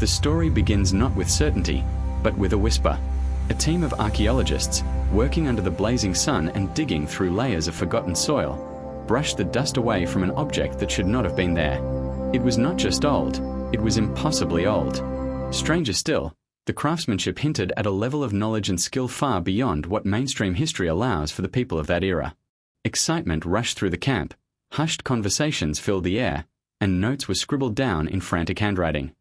The story begins not with certainty, but with a whisper. A team of archaeologists, working under the blazing sun and digging through layers of forgotten soil, brushed the dust away from an object that should not have been there. It was not just old, it was impossibly old. Stranger still, the craftsmanship hinted at a level of knowledge and skill far beyond what mainstream history allows for the people of that era. Excitement rushed through the camp, hushed conversations filled the air, and notes were scribbled down in frantic handwriting.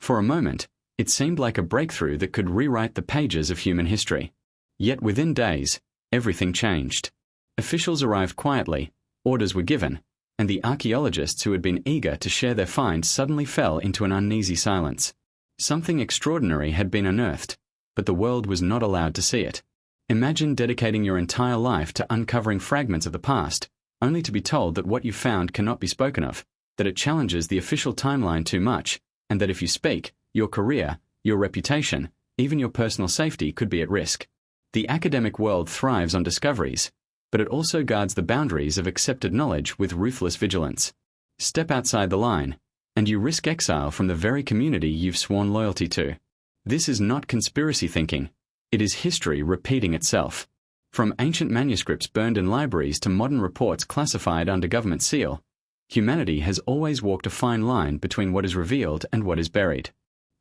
For a moment, it seemed like a breakthrough that could rewrite the pages of human history. Yet within days, everything changed. Officials arrived quietly, orders were given, and the archaeologists who had been eager to share their find suddenly fell into an uneasy silence. Something extraordinary had been unearthed, but the world was not allowed to see it. Imagine dedicating your entire life to uncovering fragments of the past, only to be told that what you found cannot be spoken of, that it challenges the official timeline too much, and that if you speak, your career, your reputation, even your personal safety could be at risk. The academic world thrives on discoveries, but it also guards the boundaries of accepted knowledge with ruthless vigilance. Step outside the line, and you risk exile from the very community you've sworn loyalty to. This is not conspiracy thinking. It is history repeating itself. From ancient manuscripts burned in libraries to modern reports classified under government seal, humanity has always walked a fine line between what is revealed and what is buried.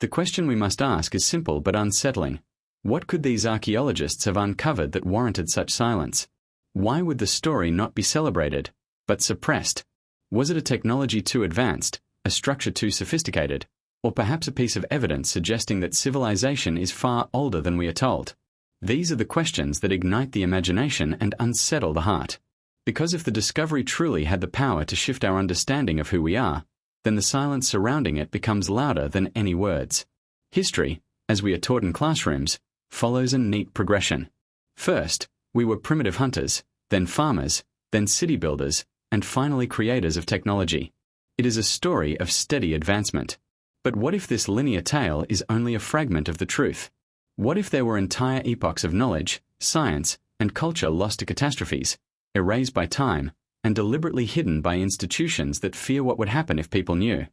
The question we must ask is simple but unsettling. What could these archaeologists have uncovered that warranted such silence? Why would the story not be celebrated, but suppressed? Was it a technology too advanced, a structure too sophisticated, or perhaps a piece of evidence suggesting that civilization is far older than we are told? These are the questions that ignite the imagination and unsettle the heart. Because if the discovery truly had the power to shift our understanding of who we are, then the silence surrounding it becomes louder than any words. History, as we are taught in classrooms, follows a neat progression. First, we were primitive hunters, then farmers, then city builders, and finally creators of technology. It is a story of steady advancement. But what if this linear tale is only a fragment of the truth? What if there were entire epochs of knowledge, science, and culture lost to catastrophes, erased by time, and deliberately hidden by institutions that fear what would happen if people knew?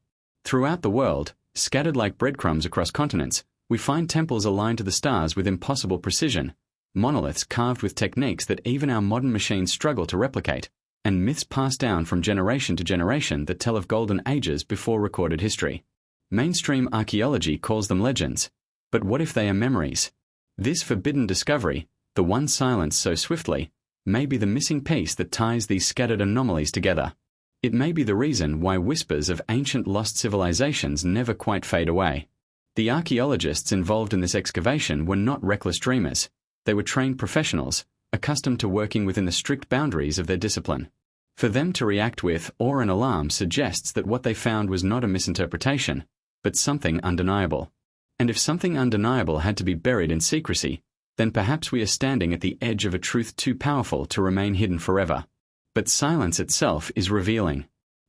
Throughout the world, scattered like breadcrumbs across continents, we find temples aligned to the stars with impossible precision, monoliths carved with techniques that even our modern machines struggle to replicate, and myths passed down from generation to generation that tell of golden ages before recorded history. Mainstream archaeology calls them legends, but what if they are memories? This forbidden discovery, the one silenced so swiftly, may be the missing piece that ties these scattered anomalies together. It may be the reason why whispers of ancient lost civilizations never quite fade away. The archaeologists involved in this excavation were not reckless dreamers. They were trained professionals, accustomed to working within the strict boundaries of their discipline. For them to react with awe and alarm suggests that what they found was not a misinterpretation, but something undeniable. And if something undeniable had to be buried in secrecy, then perhaps we are standing at the edge of a truth too powerful to remain hidden forever. But silence itself is revealing.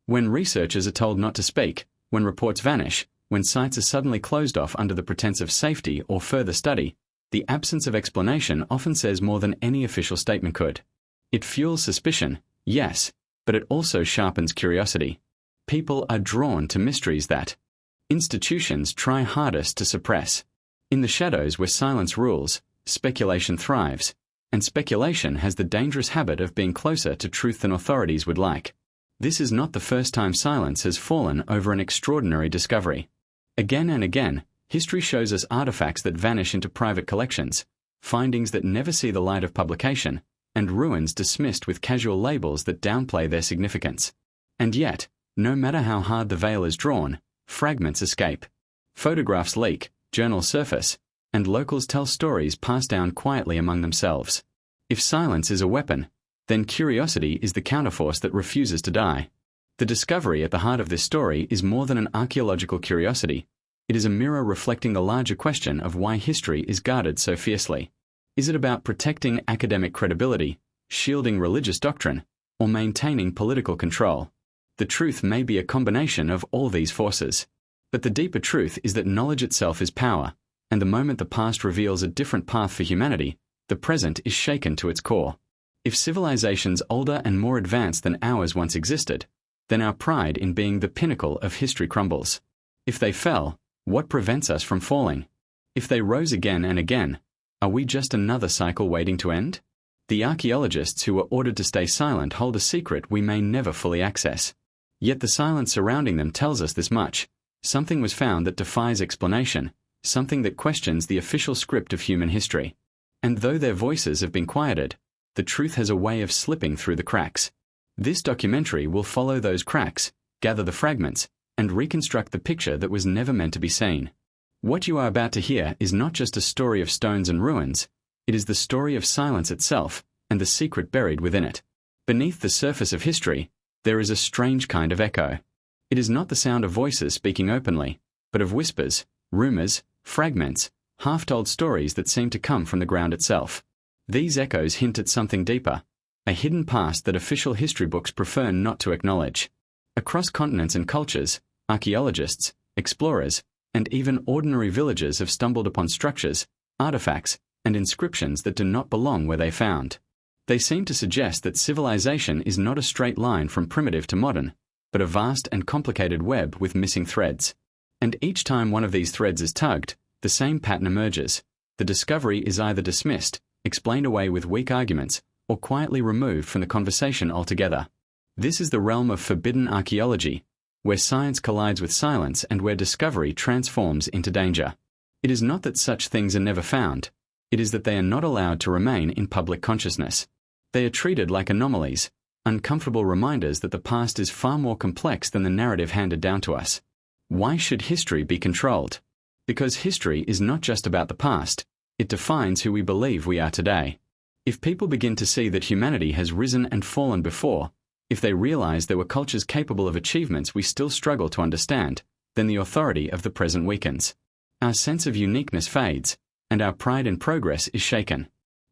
When researchers are told not to speak, when reports vanish, when sites are suddenly closed off under the pretense of safety or further study, the absence of explanation often says more than any official statement could. It fuels suspicion, yes, but it also sharpens curiosity. People are drawn to mysteries that institutions try hardest to suppress. In the shadows where silence rules, speculation thrives, and speculation has the dangerous habit of being closer to truth than authorities would like. This is not the first time silence has fallen over an extraordinary discovery. Again and again, history shows us artifacts that vanish into private collections, findings that never see the light of publication, and ruins dismissed with casual labels that downplay their significance. And yet, no matter how hard the veil is drawn, fragments escape. Photographs leak, journals surface, and locals tell stories passed down quietly among themselves. If silence is a weapon, then curiosity is the counterforce that refuses to die. The discovery at the heart of this story is more than an archaeological curiosity. It is a mirror reflecting the larger question of why history is guarded so fiercely. Is it about protecting academic credibility, shielding religious doctrine, or maintaining political control? The truth may be a combination of all these forces. But the deeper truth is that knowledge itself is power, and the moment the past reveals a different path for humanity, the present is shaken to its core. If civilizations older and more advanced than ours once existed, then our pride in being the pinnacle of history crumbles. If they fell, What prevents us from falling? If they rose again and again, are we just another cycle waiting to end? The archaeologists who were ordered to stay silent hold a secret we may never fully access. Yet the silence surrounding them tells us this much. Something was found that defies explanation, something that questions the official script of human history. And though their voices have been quieted, the truth has a way of slipping through the cracks. This documentary will follow those cracks, gather the fragments, and reconstruct the picture that was never meant to be seen. What you are about to hear is not just a story of stones and ruins, it is the story of silence itself and the secret buried within it. Beneath the surface of history, there is a strange kind of echo. It is not the sound of voices speaking openly, but of whispers, rumors, fragments, half-told stories that seem to come from the ground itself. These echoes hint at something deeper, a hidden past that official history books prefer not to acknowledge. Across continents and cultures, archaeologists, explorers, and even ordinary villagers have stumbled upon structures, artifacts, and inscriptions that do not belong where they found. They seem to suggest that civilization is not a straight line from primitive to modern, but a vast and complicated web with missing threads. And each time one of these threads is tugged, the same pattern emerges. The discovery is either dismissed, explained away with weak arguments, or quietly removed from the conversation altogether. This is the realm of forbidden archaeology, where science collides with silence and where discovery transforms into danger. It is not that such things are never found, it is that they are not allowed to remain in public consciousness. They are treated like anomalies, uncomfortable reminders that the past is far more complex than the narrative handed down to us. Why should history be controlled? Because history is not just about the past, it defines who we believe we are today. If people begin to see that humanity has risen and fallen before, if they realize there were cultures capable of achievements we still struggle to understand, then the authority of the present weakens. Our sense of uniqueness fades, and our pride in progress is shaken.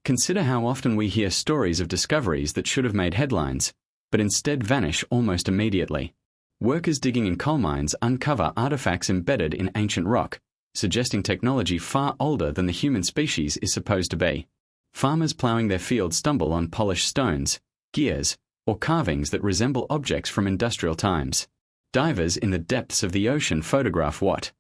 Consider how often we hear stories of discoveries that should have made headlines, but instead vanish almost immediately. Workers digging in coal mines uncover artifacts embedded in ancient rock, suggesting technology far older than the human species is supposed to be. Farmers plowing their fields stumble on polished stones, gears, or carvings that resemble objects from industrial times. Divers in the depths of the ocean photograph what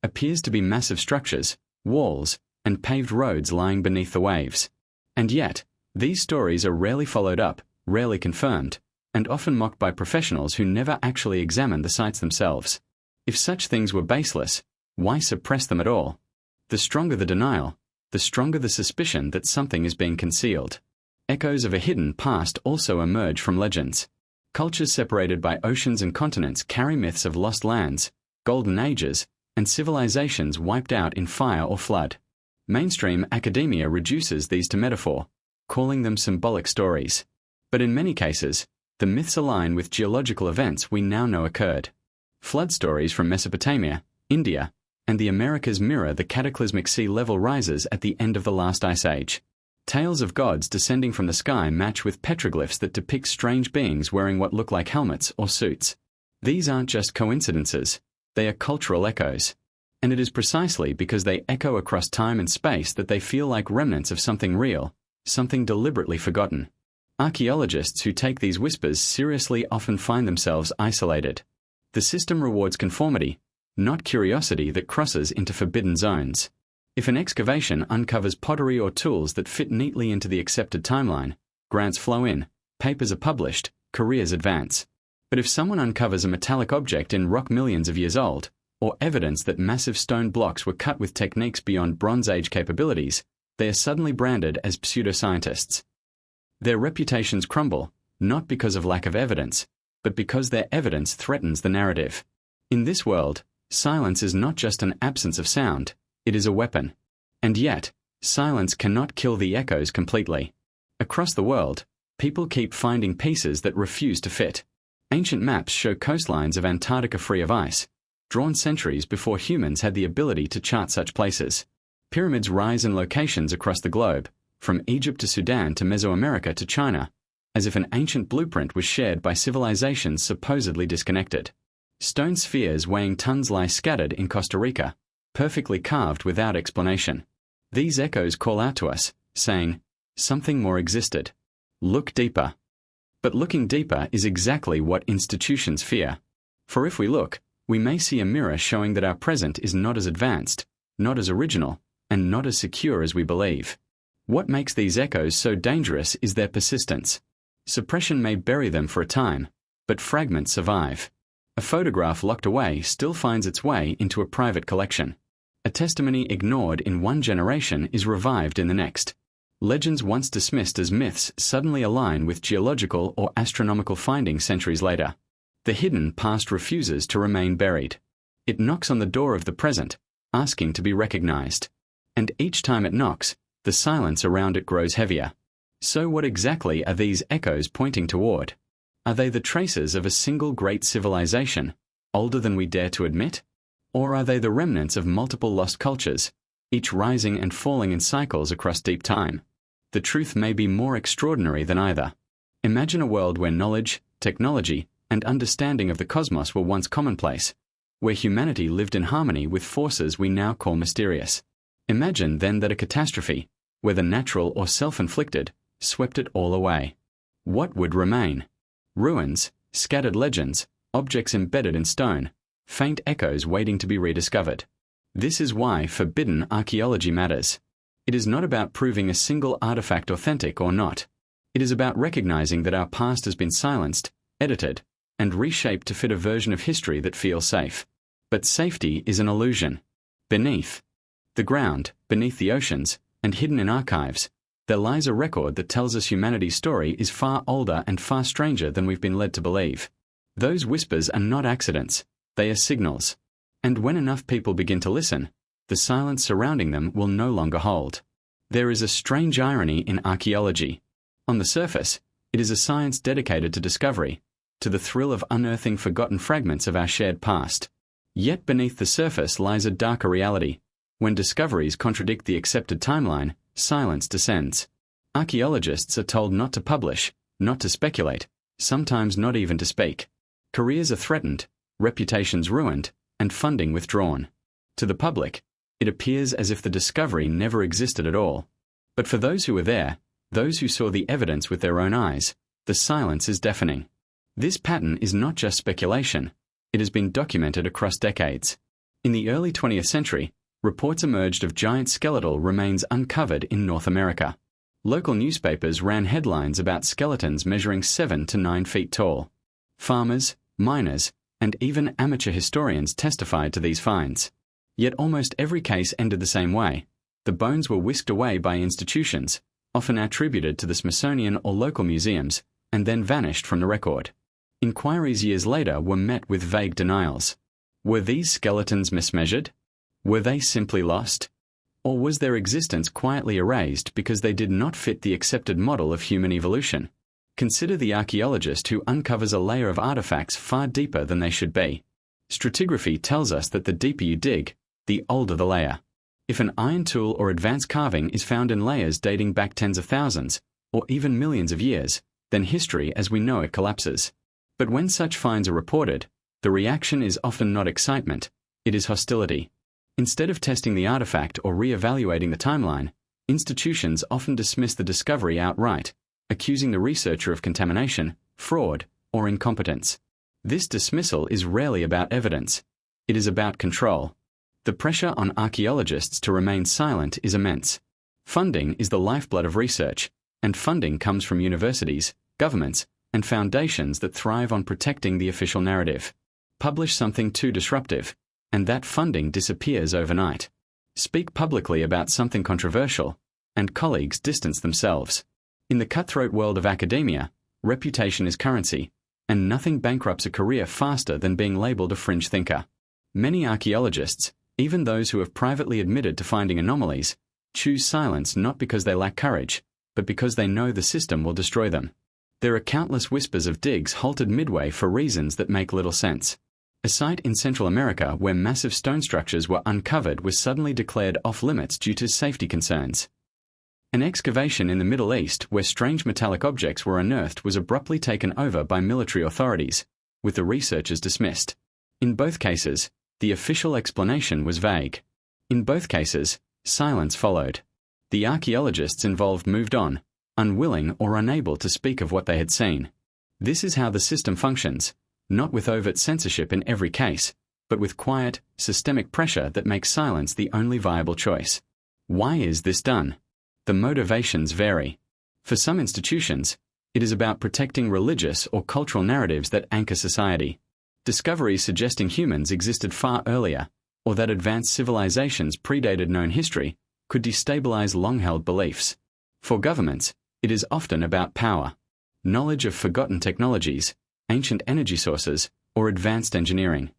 appears to be massive structures, walls, and paved roads lying beneath the waves. And yet, these stories are rarely followed up, rarely confirmed, and often mocked by professionals who never actually examine the sites themselves. If such things were baseless, why suppress them at all? The stronger the denial, the stronger the suspicion that something is being concealed. Echoes of a hidden past also emerge from legends. Cultures separated by oceans and continents carry myths of lost lands, golden ages, and civilizations wiped out in fire or flood. Mainstream academia reduces these to metaphor, calling them symbolic stories. But in many cases, the myths align with geological events we now know occurred. Flood stories from Mesopotamia, India, and the Americas mirror the cataclysmic sea level rises at the end of the last ice age. Tales of gods descending from the sky match with petroglyphs that depict strange beings wearing what look like helmets or suits. These aren't just coincidences, they are cultural echoes. And it is precisely because they echo across time and space that they feel like remnants of something real, something deliberately forgotten. Archaeologists who take these whispers seriously often find themselves isolated. The system rewards conformity, not curiosity that crosses into forbidden zones. If an excavation uncovers pottery or tools that fit neatly into the accepted timeline, grants flow in, papers are published, careers advance. But if someone uncovers a metallic object in rock millions of years old, or evidence that massive stone blocks were cut with techniques beyond Bronze Age capabilities, they are suddenly branded as pseudoscientists. Their reputations crumble, not because of lack of evidence, but because their evidence threatens the narrative. In this world, silence is not just an absence of sound, it is a weapon. And yet, silence cannot kill the echoes completely. Across the world, people keep finding pieces that refuse to fit. Ancient maps show coastlines of Antarctica free of ice, drawn centuries before humans had the ability to chart such places. Pyramids rise in locations across the globe, from Egypt to Sudan to Mesoamerica to China, as if an ancient blueprint was shared by civilizations supposedly disconnected. Stone spheres weighing tons lie scattered in Costa Rica, perfectly carved without explanation. These echoes call out to us, saying, something more existed. Look deeper. But looking deeper is exactly what institutions fear. For if we look, We may see a mirror showing that our present is not as advanced, not as original, and not as secure as we believe. What makes these echoes so dangerous is their persistence. Suppression may bury them for a time, but fragments survive. A photograph locked away still finds its way into a private collection. A testimony ignored in one generation is revived in the next. Legends once dismissed as myths suddenly align with geological or astronomical findings centuries later. The hidden past refuses to remain buried. It knocks on the door of the present, asking to be recognized. And each time it knocks, the silence around it grows heavier. So what exactly are these echoes pointing toward? Are they the traces of a single great civilization, older than we dare to admit? Or are they the remnants of multiple lost cultures, each rising and falling in cycles across deep time? The truth may be more extraordinary than either. Imagine a world where knowledge, technology, and understanding of the cosmos were once commonplace, where humanity lived in harmony with forces we now call mysterious. Imagine then that a catastrophe, whether natural or self-inflicted, swept it all away. What would remain? Ruins, scattered legends, objects embedded in stone, faint echoes waiting to be rediscovered. This is why forbidden archaeology matters. It is not about proving a single artifact authentic or not. It is about recognizing that our past has been silenced, edited, and reshaped to fit a version of history that feels safe. But safety is an illusion. Beneath the ground, beneath the oceans, and hidden in archives, there lies a record that tells us humanity's story is far older and far stranger than we've been led to believe. Those whispers are not accidents, they are signals. And when enough people begin to listen, the silence surrounding them will no longer hold. There is a strange irony in archaeology. On the surface, it is a science dedicated to discovery, to the thrill of unearthing forgotten fragments of our shared past. Yet beneath the surface lies a darker reality. When discoveries contradict the accepted timeline, silence descends. Archaeologists are told not to publish, not to speculate, sometimes not even to speak. Careers are threatened, reputations ruined, and funding withdrawn. To the public, it appears as if the discovery never existed at all. But for those who were there, those who saw the evidence with their own eyes, the silence is deafening. This pattern is not just speculation. It has been documented across decades. In the early 20th century, reports emerged of giant skeletal remains uncovered in North America. Local newspapers ran headlines about skeletons measuring 7 to 9 feet tall. Farmers, miners, and even amateur historians testified to these finds. Yet almost every case ended the same way. The bones were whisked away by institutions, often attributed to the Smithsonian or local museums, and then vanished from the record. Inquiries years later were met with vague denials. Were these skeletons mismeasured? Were they simply lost? Or was their existence quietly erased because they did not fit the accepted model of human evolution? Consider the archaeologist who uncovers a layer of artifacts far deeper than they should be. Stratigraphy tells us that the deeper you dig, the older the layer. If an iron tool or advanced carving is found in layers dating back tens of thousands, or even millions of years, then history as we know it collapses. But when such finds are reported, the reaction is often not excitement, it is hostility. Instead of testing the artifact or re-evaluating the timeline, institutions often dismiss the discovery outright, accusing the researcher of contamination, fraud, or incompetence. This dismissal is rarely about evidence. It is about control. The pressure on archaeologists to remain silent is immense. Funding is the lifeblood of research, and funding comes from universities, governments, and foundations that thrive on protecting the official narrative. Publish something too disruptive, and that funding disappears overnight. Speak publicly about something controversial, and colleagues distance themselves. In the cutthroat world of academia, reputation is currency, and nothing bankrupts a career faster than being labeled a fringe thinker. Many archaeologists, even those who have privately admitted to finding anomalies, choose silence not because they lack courage, but because they know the system will destroy them. There are countless whispers of digs halted midway for reasons that make little sense. A site in Central America where massive stone structures were uncovered was suddenly declared off-limits due to safety concerns. An excavation in the Middle East where strange metallic objects were unearthed was abruptly taken over by military authorities, with the researchers dismissed. In both cases, the official explanation was vague. In both cases, silence followed. The archaeologists involved moved on, unwilling or unable to speak of what they had seen. This is how the system functions, not with overt censorship in every case, but with quiet, systemic pressure that makes silence the only viable choice. Why is this done? The motivations vary. For some institutions, it is about protecting religious or cultural narratives that anchor society. Discoveries suggesting humans existed far earlier, or that advanced civilizations predated known history, could destabilize long-held beliefs. For governments, it is often about power. Knowledge of forgotten technologies, ancient energy sources, or advanced engineering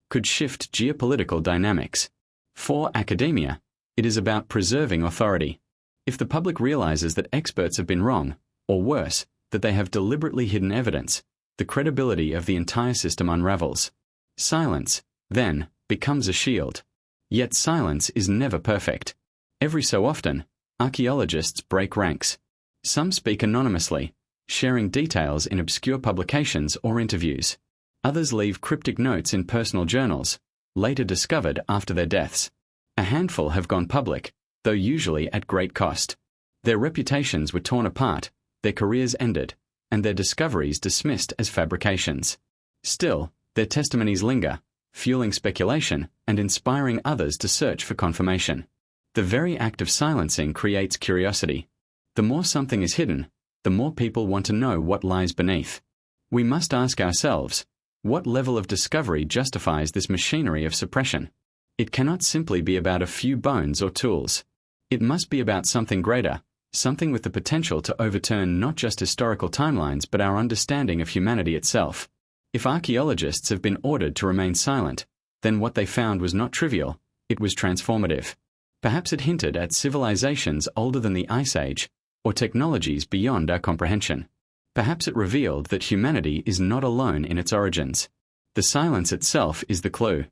could shift geopolitical dynamics. For academia, it is about preserving authority. If the public realizes that experts have been wrong, or worse, that they have deliberately hidden evidence, the credibility of the entire system unravels. Silence, then, becomes a shield. Yet silence is never perfect. Every so often, archaeologists break ranks. Some speak anonymously, sharing details in obscure publications or interviews. Others leave cryptic notes in personal journals, later discovered after their deaths. A handful have gone public, though usually at great cost. Their reputations were torn apart, their careers ended, and their discoveries dismissed as fabrications. Still, their testimonies linger, fueling speculation and inspiring others to search for confirmation. The very act of silencing creates curiosity. The more something is hidden, the more people want to know what lies beneath. We must ask ourselves, what level of discovery justifies this machinery of suppression? It cannot simply be about a few bones or tools. It must be about something greater, something with the potential to overturn not just historical timelines but our understanding of humanity itself. If archaeologists have been ordered to remain silent, then what they found was not trivial, it was transformative. Perhaps it hinted at civilizations older than the Ice Age, or technologies beyond our comprehension. Perhaps it revealed that humanity is not alone in its origins. The silence itself is the clue.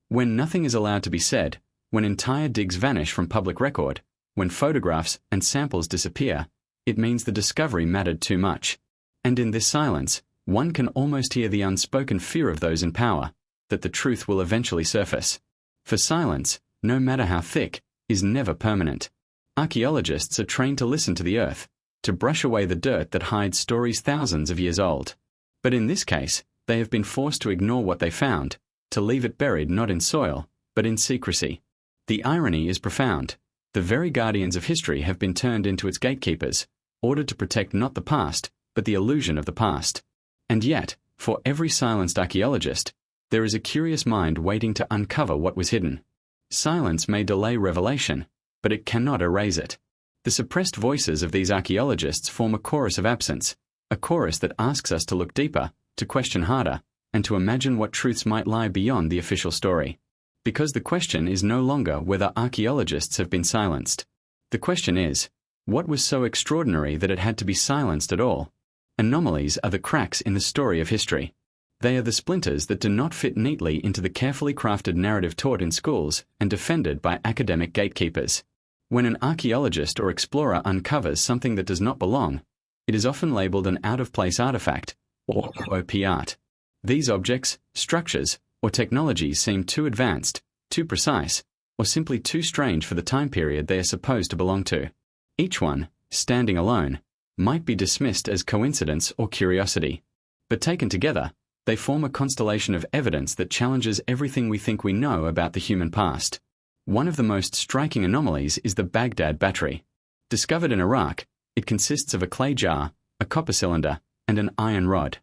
When nothing is allowed to be said, when entire digs vanish from public record, when photographs and samples disappear, it means the discovery mattered too much. And in this silence, one can almost hear the unspoken fear of those in power, that the truth will eventually surface. For silence, no matter how thick, is never permanent. Archaeologists are trained to listen to the earth, to brush away the dirt that hides stories thousands of years old. But in this case, they have been forced to ignore what they found, to leave it buried not in soil, but in secrecy. The irony is profound. The very guardians of history have been turned into its gatekeepers, ordered to protect not the past, but the illusion of the past. And yet, for every silenced archaeologist, there is a curious mind waiting to uncover what was hidden. Silence may delay revelation, but it cannot erase it. The suppressed voices of these archaeologists form a chorus of absence, a chorus that asks us to look deeper, to question harder, and to imagine what truths might lie beyond the official story. Because the question is no longer whether archaeologists have been silenced. The question is, what was so extraordinary that it had to be silenced at all? Anomalies are the cracks in the story of history. They are the splinters that do not fit neatly into the carefully crafted narrative taught in schools and defended by academic gatekeepers. When an archaeologist or explorer uncovers something that does not belong, it is often labeled an out-of-place artifact, or OP art. These objects, structures, or technologies seem too advanced, too precise, or simply too strange for the time period they are supposed to belong to. Each one, standing alone, might be dismissed as coincidence or curiosity. But taken together, they form a constellation of evidence that challenges everything we think we know about the human past. One of the most striking anomalies is the Baghdad battery. Discovered in Iraq, it consists of a clay jar, a copper cylinder, and an iron rod.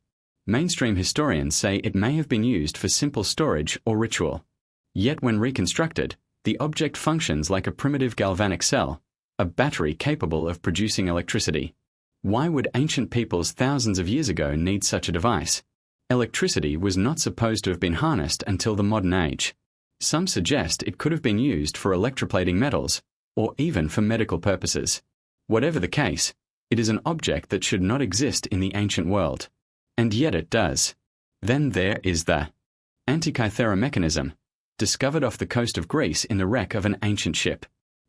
Mainstream historians say it may have been used for simple storage or ritual. Yet when reconstructed, the object functions like a primitive galvanic cell, a battery capable of producing electricity. Why would ancient peoples thousands of years ago need such a device? Electricity was not supposed to have been harnessed until the modern age. Some suggest it could have been used for electroplating metals, or even for medical purposes. Whatever the case, it is an object that should not exist in the ancient world. And yet it does. Then there is the Antikythera mechanism, discovered off the coast of Greece in the wreck of an ancient ship.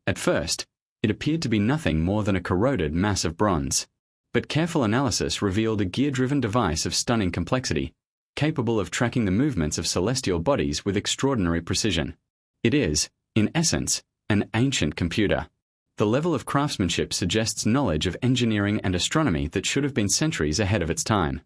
At first, it appeared to be nothing more than a corroded mass of bronze. But careful analysis revealed a gear-driven device of stunning complexity, capable of tracking the movements of celestial bodies with extraordinary precision. It is, in essence, an ancient computer. The level of craftsmanship suggests knowledge of engineering and astronomy that should have been centuries ahead of its time.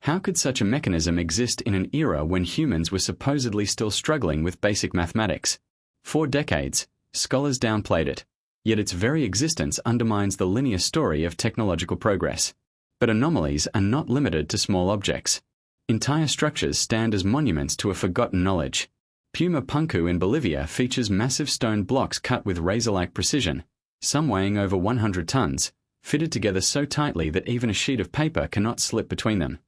How could such a mechanism exist in an era when humans were supposedly still struggling with basic mathematics? For decades, scholars downplayed it, yet its very existence undermines the linear story of technological progress. But anomalies are not limited to small objects. Entire structures stand as monuments to a forgotten knowledge. Puma Punku in Bolivia features massive stone blocks cut with razor-like precision, some weighing over 100 tons, fitted together so tightly that even a sheet of paper cannot slip between them.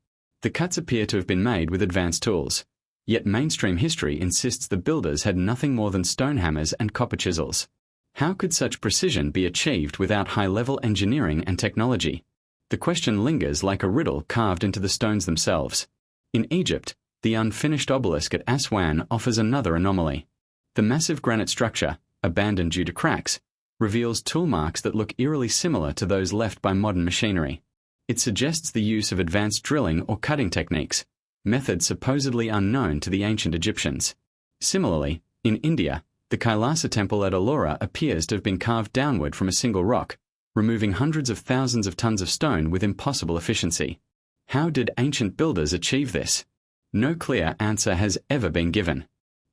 The cuts appear to have been made with advanced tools, yet mainstream history insists the builders had nothing more than stone hammers and copper chisels. How could such precision be achieved without high-level engineering and technology? The question lingers like a riddle carved into the stones themselves. In Egypt, the unfinished obelisk at Aswan offers another anomaly. The massive granite structure, abandoned due to cracks, reveals tool marks that look eerily similar to those left by modern machinery. It suggests the use of advanced drilling or cutting techniques, methods supposedly unknown to the ancient Egyptians. Similarly, in India, the Kailasa temple at Ellora appears to have been carved downward from a single rock, removing hundreds of thousands of tons of stone with impossible efficiency. How did ancient builders achieve this? No clear answer has ever been given.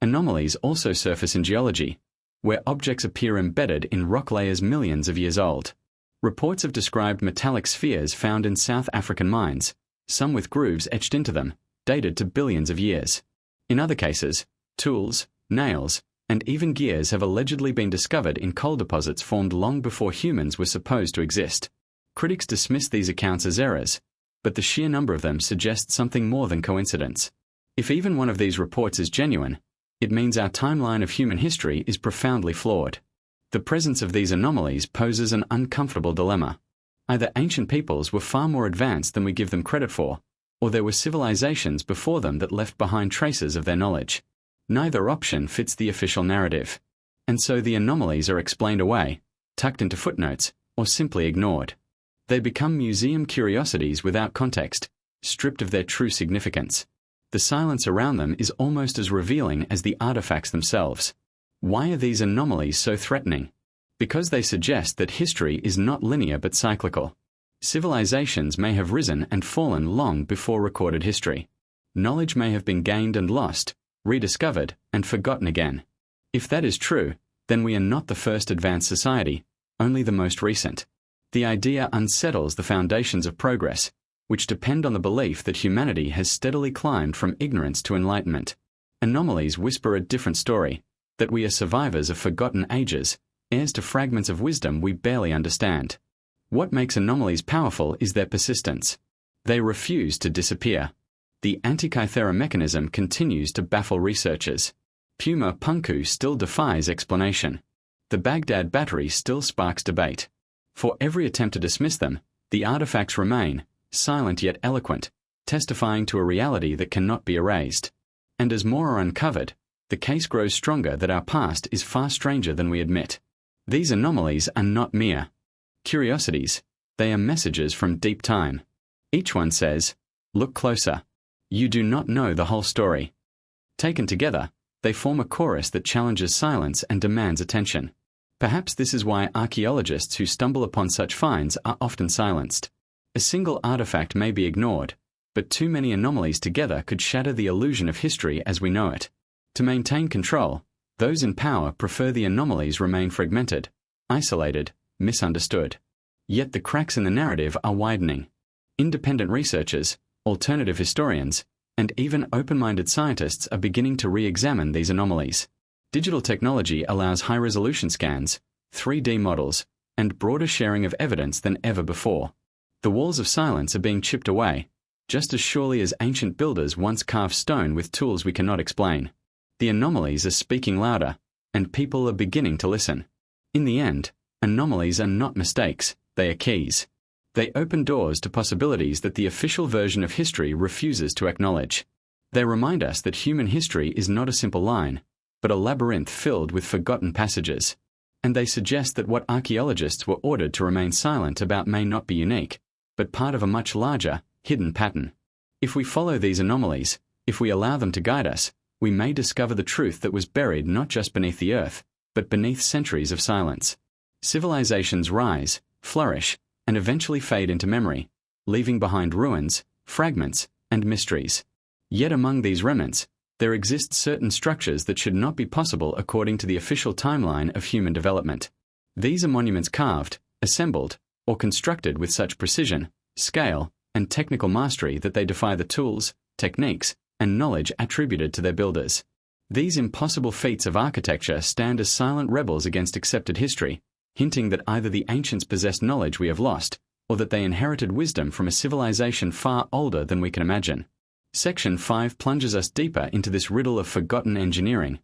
Anomalies also surface in geology, where objects appear embedded in rock layers millions of years old. Reports have described metallic spheres found in South African mines, some with grooves etched into them, dated to billions of years. In other cases, tools, nails, and even gears have allegedly been discovered in coal deposits formed long before humans were supposed to exist. Critics dismiss these accounts as errors, but the sheer number of them suggests something more than coincidence. If even one of these reports is genuine, it means our timeline of human history is profoundly flawed. The presence of these anomalies poses an uncomfortable dilemma. Either ancient peoples were far more advanced than we give them credit for, or there were civilizations before them that left behind traces of their knowledge. Neither option fits the official narrative. And so the anomalies are explained away, tucked into footnotes, or simply ignored. They become museum curiosities without context, stripped of their true significance. The silence around them is almost as revealing as the artifacts themselves. Why are these anomalies so threatening? Because they suggest that history is not linear but cyclical. Civilizations may have risen and fallen long before recorded history. Knowledge may have been gained and lost, rediscovered and forgotten again. If that is true, then we are not the first advanced society, only the most recent. The idea unsettles the foundations of progress, which depend on the belief that humanity has steadily climbed from ignorance to enlightenment. Anomalies whisper a different story, that we are survivors of forgotten ages, heirs to fragments of wisdom we barely understand. What makes anomalies powerful is their persistence. They refuse to disappear. The Antikythera mechanism continues to baffle researchers. Puma Punku still defies explanation. The Baghdad battery still sparks debate. For every attempt to dismiss them, the artifacts remain, silent yet eloquent, testifying to a reality that cannot be erased. And as more are uncovered, the case grows stronger that our past is far stranger than we admit. These anomalies are not mere curiosities, they are messages from deep time. Each one says, "Look closer. You do not know the whole story." Taken together, they form a chorus that challenges silence and demands attention. Perhaps this is why archaeologists who stumble upon such finds are often silenced. A single artifact may be ignored, but too many anomalies together could shatter the illusion of history as we know it. To maintain control, those in power prefer the anomalies remain fragmented, isolated, misunderstood. Yet the cracks in the narrative are widening. Independent researchers, alternative historians, and even open-minded scientists are beginning to re-examine these anomalies. Digital technology allows high-resolution scans, 3D models, and broader sharing of evidence than ever before. The walls of silence are being chipped away, just as surely as ancient builders once carved stone with tools we cannot explain. The anomalies are speaking louder, and people are beginning to listen. In the end, anomalies are not mistakes, they are keys. They open doors to possibilities that the official version of history refuses to acknowledge. They remind us that human history is not a simple line, but a labyrinth filled with forgotten passages. And they suggest that what archaeologists were ordered to remain silent about may not be unique, but part of a much larger, hidden pattern. If we follow these anomalies, if we allow them to guide us, we may discover the truth that was buried not just beneath the earth, but beneath centuries of silence. Civilizations rise, flourish, and eventually fade into memory, leaving behind ruins, fragments, and mysteries. Yet among these remnants, there exist certain structures that should not be possible according to the official timeline of human development. These are monuments carved, assembled, or constructed with such precision, scale, and technical mastery that they defy the tools, techniques, and knowledge attributed to their builders. These impossible feats of architecture stand as silent rebels against accepted history, hinting that either the ancients possessed knowledge we have lost, or that they inherited wisdom from a civilization far older than we can imagine. Section 5 plunges us deeper into this riddle of forgotten engineering,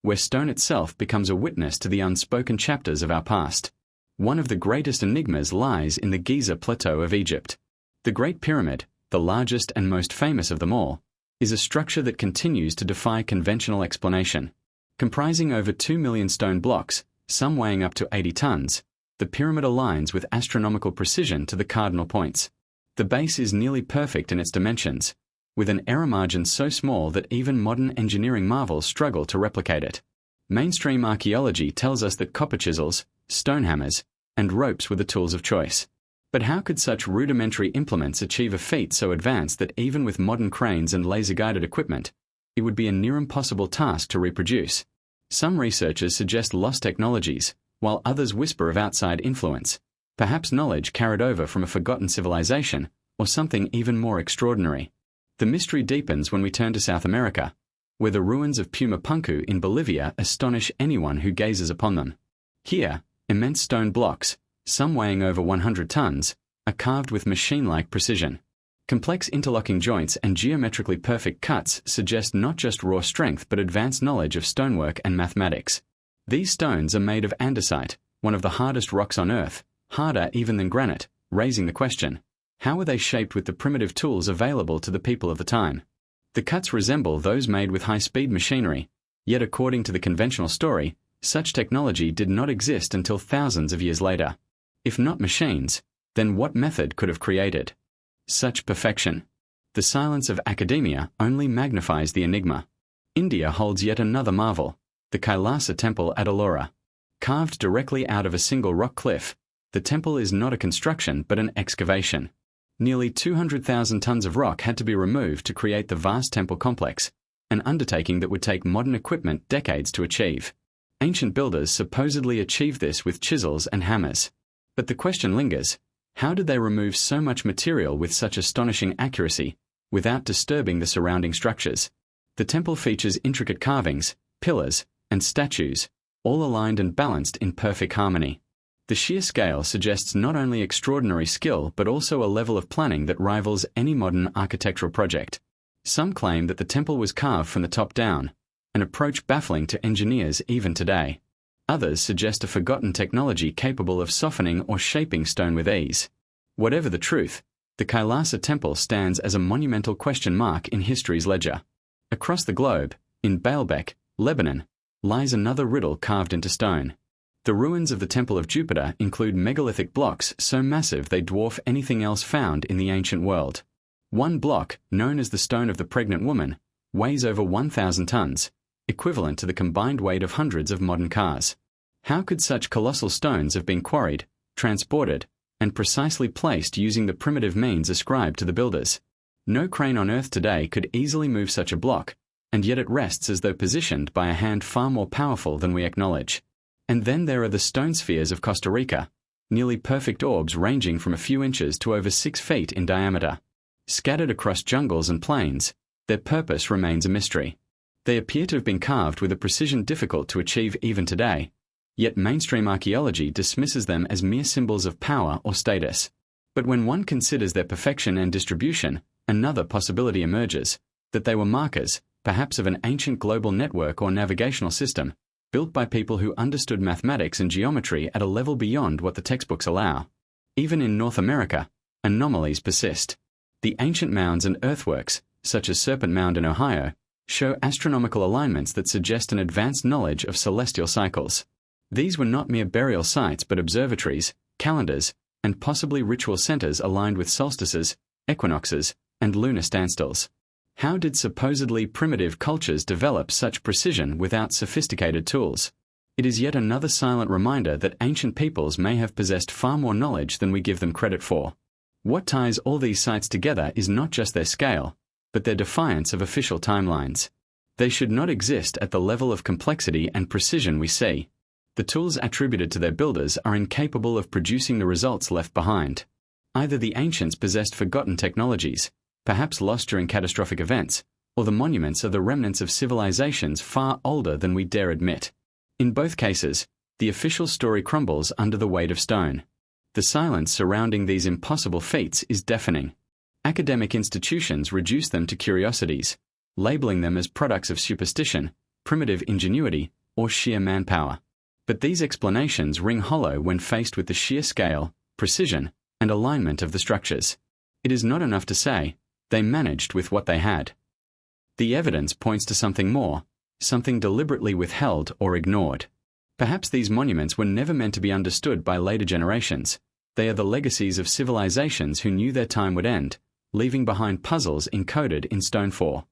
where stone itself becomes a witness to the unspoken chapters of our past. One of the greatest enigmas lies in the Giza Plateau of Egypt. The Great Pyramid, the largest and most famous of them all, is a structure that continues to defy conventional explanation. Comprising over 2 million stone blocks, some weighing up to 80 tons, the pyramid aligns with astronomical precision to the cardinal points. The base is nearly perfect in its dimensions, with an error margin so small that even modern engineering marvels struggle to replicate it. Mainstream archaeology tells us that copper chisels, stone hammers, and ropes were the tools of choice. But how could such rudimentary implements achieve a feat so advanced that even with modern cranes and laser-guided equipment, it would be a near impossible task to reproduce? Some researchers suggest lost technologies, while others whisper of outside influence, perhaps knowledge carried over from a forgotten civilization, or something even more extraordinary. The mystery deepens when we turn to South America, where the ruins of Pumapunku in Bolivia astonish anyone who gazes upon them. Here, immense stone blocks, some weighing over 100 tons, are carved with machine-like precision. Complex interlocking joints and geometrically perfect cuts suggest not just raw strength but advanced knowledge of stonework and mathematics. These stones are made of andesite, one of the hardest rocks on Earth, harder even than granite, raising the question, how were they shaped with the primitive tools available to the people of the time? The cuts resemble those made with high-speed machinery, yet according to the conventional story, such technology did not exist until thousands of years later. If not machines, then what method could have created such perfection? The silence of academia only magnifies the enigma. India holds yet another marvel, the Kailasa Temple at Ellora. Carved directly out of a single rock cliff, the temple is not a construction but an excavation. Nearly 200,000 tons of rock had to be removed to create the vast temple complex, an undertaking that would take modern equipment decades to achieve. Ancient builders supposedly achieved this with chisels and hammers. But the question lingers, how did they remove so much material with such astonishing accuracy, without disturbing the surrounding structures? The temple features intricate carvings, pillars, and statues, all aligned and balanced in perfect harmony. The sheer scale suggests not only extraordinary skill but also a level of planning that rivals any modern architectural project. Some claim that the temple was carved from the top down, an approach baffling to engineers even today. Others suggest a forgotten technology capable of softening or shaping stone with ease. Whatever the truth, the Kailasa Temple stands as a monumental question mark in history's ledger. Across the globe, in Baalbek, Lebanon, lies another riddle carved into stone. The ruins of the Temple of Jupiter include megalithic blocks so massive they dwarf anything else found in the ancient world. One block, known as the Stone of the Pregnant Woman, weighs over 1,000 tons, equivalent to the combined weight of hundreds of modern cars. How could such colossal stones have been quarried, transported, and precisely placed using the primitive means ascribed to the builders? No crane on Earth today could easily move such a block, and yet it rests as though positioned by a hand far more powerful than we acknowledge. And then there are the stone spheres of Costa Rica, nearly perfect orbs ranging from a few inches to over 6 feet in diameter. Scattered across jungles and plains, their purpose remains a mystery. They appear to have been carved with a precision difficult to achieve even today, yet mainstream archaeology dismisses them as mere symbols of power or status. But when one considers their perfection and distribution, another possibility emerges, that they were markers, perhaps of an ancient global network or navigational system, built by people who understood mathematics and geometry at a level beyond what the textbooks allow. Even in North America, anomalies persist. The ancient mounds and earthworks, such as Serpent Mound in Ohio, show astronomical alignments that suggest an advanced knowledge of celestial cycles. These were not mere burial sites but observatories, calendars, and possibly ritual centers aligned with solstices, equinoxes, and lunar standstills. How did supposedly primitive cultures develop such precision without sophisticated tools? It is yet another silent reminder that ancient peoples may have possessed far more knowledge than we give them credit for. What ties all these sites together is not just their scale, but their defiance of official timelines. They should not exist at the level of complexity and precision we see. The tools attributed to their builders are incapable of producing the results left behind. Either the ancients possessed forgotten technologies, perhaps lost during catastrophic events, or the monuments are the remnants of civilizations far older than we dare admit. In both cases, the official story crumbles under the weight of stone. The silence surrounding these impossible feats is deafening. Academic institutions reduce them to curiosities, labeling them as products of superstition, primitive ingenuity, or sheer manpower. But these explanations ring hollow when faced with the sheer scale, precision, and alignment of the structures. It is not enough to say, they managed with what they had. The evidence points to something more, something deliberately withheld or ignored. Perhaps these monuments were never meant to be understood by later generations. They are the legacies of civilizations who knew their time would end, leaving behind puzzles encoded in stone for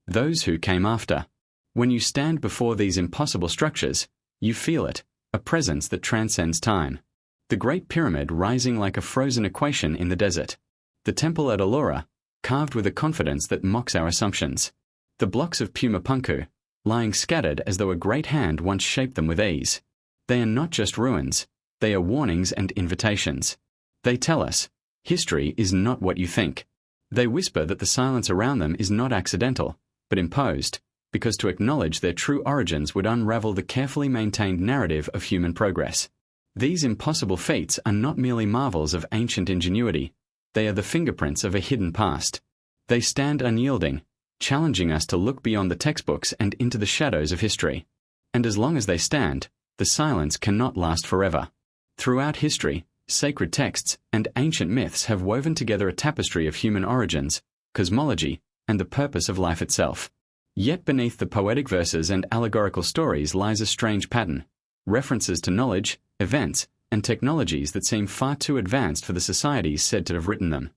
those who came after. When you stand before these impossible structures, you feel it, a presence that transcends time. The Great Pyramid rising like a frozen equation in the desert. The temple at Ellora, carved with a confidence that mocks our assumptions. The blocks of Puma Punku, lying scattered as though a great hand once shaped them with ease. They are not just ruins, they are warnings and invitations. They tell us, history is not what you think. They whisper that the silence around them is not accidental, but imposed, because to acknowledge their true origins would unravel the carefully maintained narrative of human progress. These impossible feats are not merely marvels of ancient ingenuity, they are the fingerprints of a hidden past. They stand unyielding, challenging us to look beyond the textbooks and into the shadows of history. And as long as they stand, the silence cannot last forever. Throughout history, sacred texts and ancient myths have woven together a tapestry of human origins, cosmology, and the purpose of life itself. Yet beneath the poetic verses and allegorical stories lies a strange pattern, references to knowledge, events, and technologies that seem far too advanced for the societies said to have written them.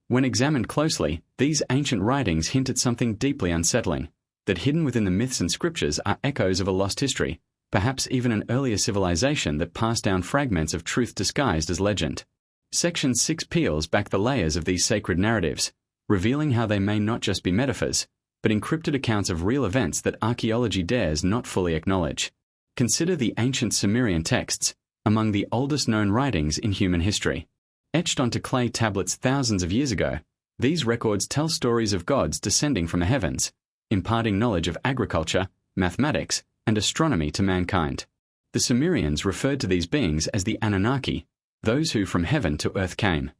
When examined closely, these ancient writings hint at something deeply unsettling, that hidden within the myths and scriptures are echoes of a lost history, perhaps even an earlier civilization that passed down fragments of truth disguised as legend. Section 6 peels back the layers of these sacred narratives, revealing how they may not just be metaphors, but encrypted accounts of real events that archaeology dares not fully acknowledge. Consider the ancient Sumerian texts, among the oldest known writings in human history. Etched onto clay tablets thousands of years ago, these records tell stories of gods descending from the heavens, imparting knowledge of agriculture, mathematics, and astronomy to mankind. The Sumerians referred to these beings as the Anunnaki, those who from heaven to earth came.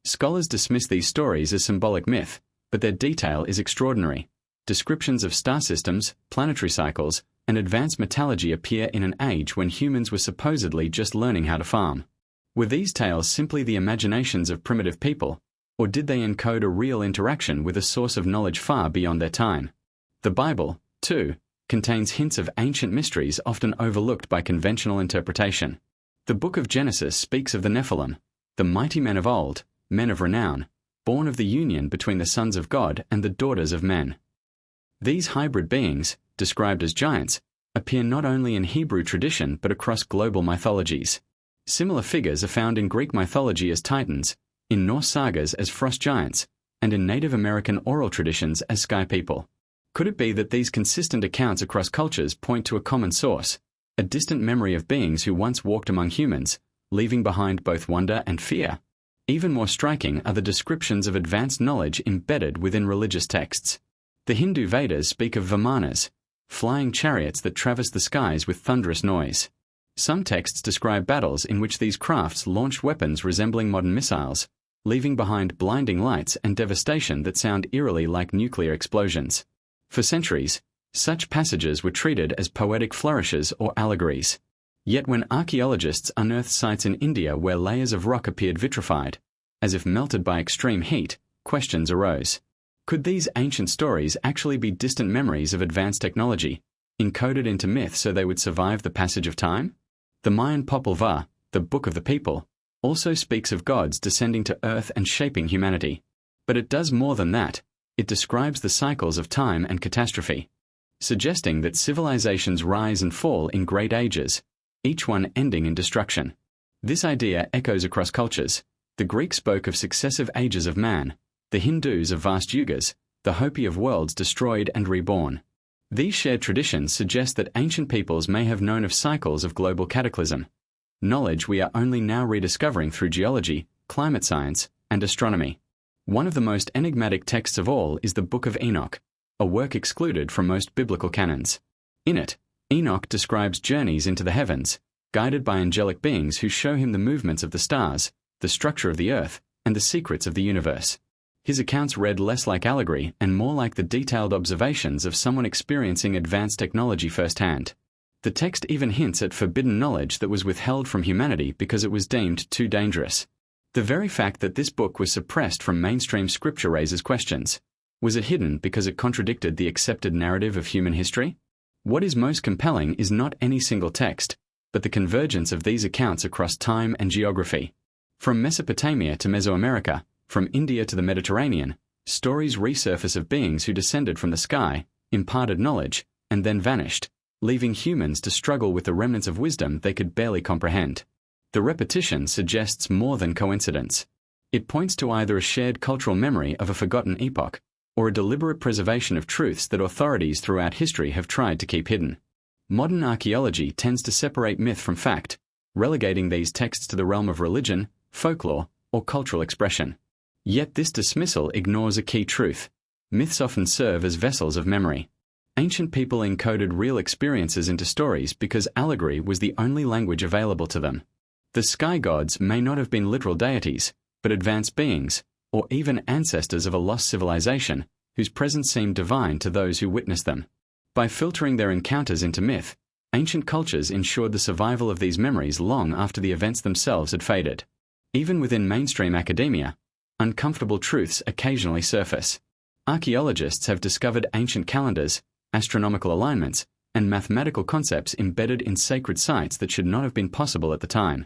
Scholars dismiss these stories as symbolic myth, but their detail is extraordinary. Descriptions of star systems, planetary cycles, and advanced metallurgy appear in an age when humans were supposedly just learning how to farm. Were these tales simply the imaginations of primitive people, or did they encode a real interaction with a source of knowledge far beyond their time? The Bible, too, contains hints of ancient mysteries often overlooked by conventional interpretation. The book of Genesis speaks of the Nephilim, the mighty men of old, men of renown, born of the union between the sons of God and the daughters of men. These hybrid beings, described as giants, appear not only in Hebrew tradition but across global mythologies. Similar figures are found in Greek mythology as titans, in Norse sagas as frost giants, and in Native American oral traditions as sky people. Could it be that these consistent accounts across cultures point to a common source, a distant memory of beings who once walked among humans, leaving behind both wonder and fear? Even more striking are the descriptions of advanced knowledge embedded within religious texts. The Hindu Vedas speak of Vimanas, flying chariots that traverse the skies with thunderous noise. Some texts describe battles in which these crafts launched weapons resembling modern missiles, leaving behind blinding lights and devastation that sound eerily like nuclear explosions. For centuries, such passages were treated as poetic flourishes or allegories. Yet when archaeologists unearthed sites in India where layers of rock appeared vitrified, as if melted by extreme heat, questions arose. Could these ancient stories actually be distant memories of advanced technology, encoded into myth so they would survive the passage of time? The Mayan Popol Vuh, the Book of the People, also speaks of gods descending to earth and shaping humanity. But it does more than that. It describes the cycles of time and catastrophe, suggesting that civilizations rise and fall in great ages, each one ending in destruction. This idea echoes across cultures. The Greeks spoke of successive ages of man, the Hindus of vast yugas, the Hopi of worlds destroyed and reborn. These shared traditions suggest that ancient peoples may have known of cycles of global cataclysm, knowledge we are only now rediscovering through geology, climate science, and astronomy. One of the most enigmatic texts of all is the Book of Enoch, a work excluded from most biblical canons. In it, Enoch describes journeys into the heavens, guided by angelic beings who show him the movements of the stars, the structure of the earth, and the secrets of the universe. His accounts read less like allegory and more like the detailed observations of someone experiencing advanced technology firsthand. The text even hints at forbidden knowledge that was withheld from humanity because it was deemed too dangerous. The very fact that this book was suppressed from mainstream scripture raises questions. Was it hidden because it contradicted the accepted narrative of human history? What is most compelling is not any single text, but the convergence of these accounts across time and geography. From Mesopotamia to Mesoamerica, from India to the Mediterranean, stories resurface of beings who descended from the sky, imparted knowledge, and then vanished, leaving humans to struggle with the remnants of wisdom they could barely comprehend. The repetition suggests more than coincidence. It points to either a shared cultural memory of a forgotten epoch, or a deliberate preservation of truths that authorities throughout history have tried to keep hidden. Modern archaeology tends to separate myth from fact, relegating these texts to the realm of religion, folklore, or cultural expression. Yet this dismissal ignores a key truth. Myths often serve as vessels of memory. Ancient people encoded real experiences into stories because allegory was the only language available to them. The sky gods may not have been literal deities, but advanced beings, or even ancestors of a lost civilization, whose presence seemed divine to those who witnessed them. By filtering their encounters into myth, ancient cultures ensured the survival of these memories long after the events themselves had faded. Even within mainstream academia, uncomfortable truths occasionally surface. Archaeologists have discovered ancient calendars, astronomical alignments, and mathematical concepts embedded in sacred sites that should not have been possible at the time.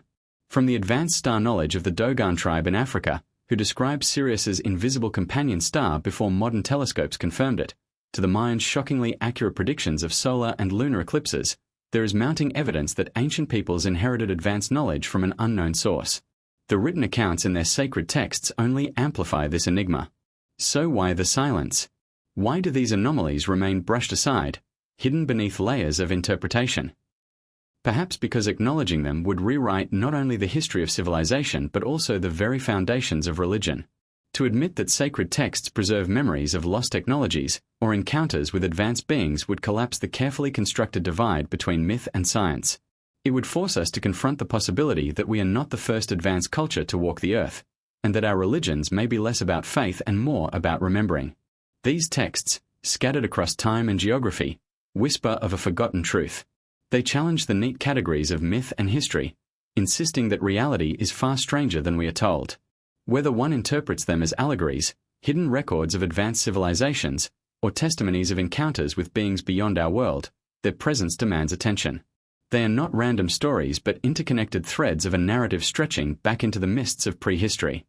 From the advanced star knowledge of the Dogon tribe in Africa, who described Sirius's invisible companion star before modern telescopes confirmed it, to the Mayans' shockingly accurate predictions of solar and lunar eclipses, there is mounting evidence that ancient peoples inherited advanced knowledge from an unknown source. The written accounts in their sacred texts only amplify this enigma. So why the silence? Why do these anomalies remain brushed aside, hidden beneath layers of interpretation? Perhaps because acknowledging them would rewrite not only the history of civilization but also the very foundations of religion. To admit that sacred texts preserve memories of lost technologies or encounters with advanced beings would collapse the carefully constructed divide between myth and science. It would force us to confront the possibility that we are not the first advanced culture to walk the earth, and that our religions may be less about faith and more about remembering. These texts, scattered across time and geography, whisper of a forgotten truth. They challenge the neat categories of myth and history, insisting that reality is far stranger than we are told. Whether one interprets them as allegories, hidden records of advanced civilizations, or testimonies of encounters with beings beyond our world, their presence demands attention. They are not random stories but interconnected threads of a narrative stretching back into the mists of prehistory.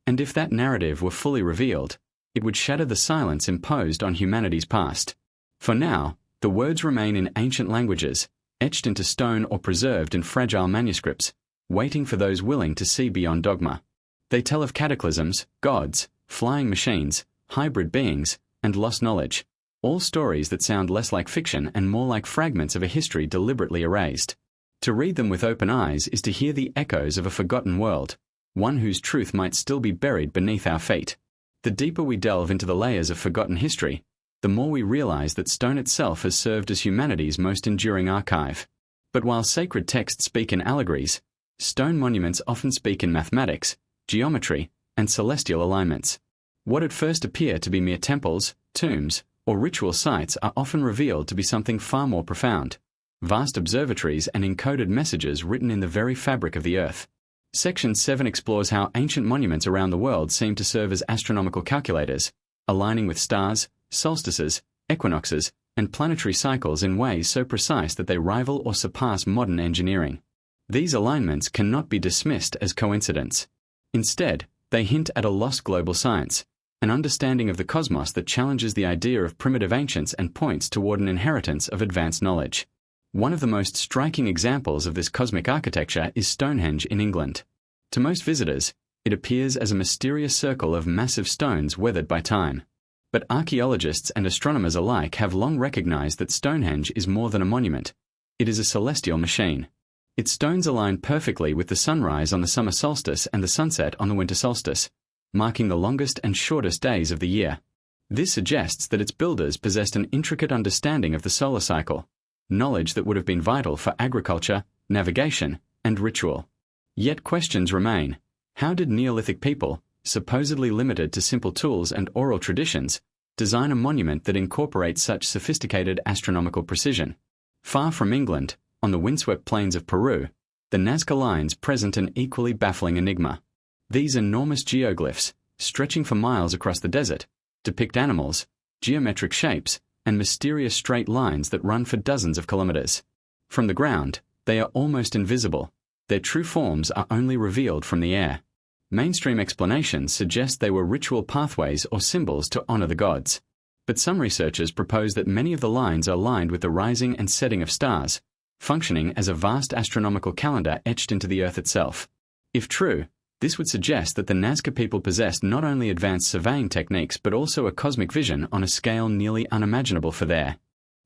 And if that narrative were fully revealed, it would shatter the silence imposed on humanity's past. For now, the words remain in ancient languages, etched into stone or preserved in fragile manuscripts, waiting for those willing to see beyond dogma. They tell of cataclysms, gods, flying machines, hybrid beings, and lost knowledge, all stories that sound less like fiction and more like fragments of a history deliberately erased. To read them with open eyes is to hear the echoes of a forgotten world, one whose truth might still be buried beneath our feet. The deeper we delve into the layers of forgotten history, the more we realize that stone itself has served as humanity's most enduring archive. But while sacred texts speak in allegories, stone monuments often speak in mathematics, geometry, and celestial alignments. What at first appear to be mere temples, tombs, or ritual sites are often revealed to be something far more profound: vast observatories and encoded messages written in the very fabric of the earth. Section 7 explores how ancient monuments around the world seem to serve as astronomical calculators, aligning with stars, solstices, equinoxes, and planetary cycles in ways so precise that they rival or surpass modern engineering. These alignments cannot be dismissed as coincidence. Instead, they hint at a lost global science, an understanding of the cosmos that challenges the idea of primitive ancients and points toward an inheritance of advanced knowledge. One of the most striking examples of this cosmic architecture is Stonehenge in England. To most visitors, it appears as a mysterious circle of massive stones weathered by time. But archaeologists and astronomers alike have long recognized that Stonehenge is more than a monument. It is a celestial machine. Its stones align perfectly with the sunrise on the summer solstice and the sunset on the winter solstice, marking the longest and shortest days of the year. This suggests that its builders possessed an intricate understanding of the solar cycle, knowledge that would have been vital for agriculture, navigation, and ritual. Yet questions remain. How did Neolithic people, supposedly limited to simple tools and oral traditions, design a monument that incorporates such sophisticated astronomical precision? Far from England, on the windswept plains of Peru, the Nazca lines present an equally baffling enigma. These enormous geoglyphs, stretching for miles across the desert, depict animals, geometric shapes, and mysterious straight lines that run for dozens of kilometers. From the ground, they are almost invisible. Their true forms are only revealed from the air. Mainstream explanations suggest they were ritual pathways or symbols to honor the gods. But some researchers propose that many of the lines are lined with the rising and setting of stars, functioning as a vast astronomical calendar etched into the Earth itself. If true, this would suggest that the Nazca people possessed not only advanced surveying techniques but also a cosmic vision on a scale nearly unimaginable for their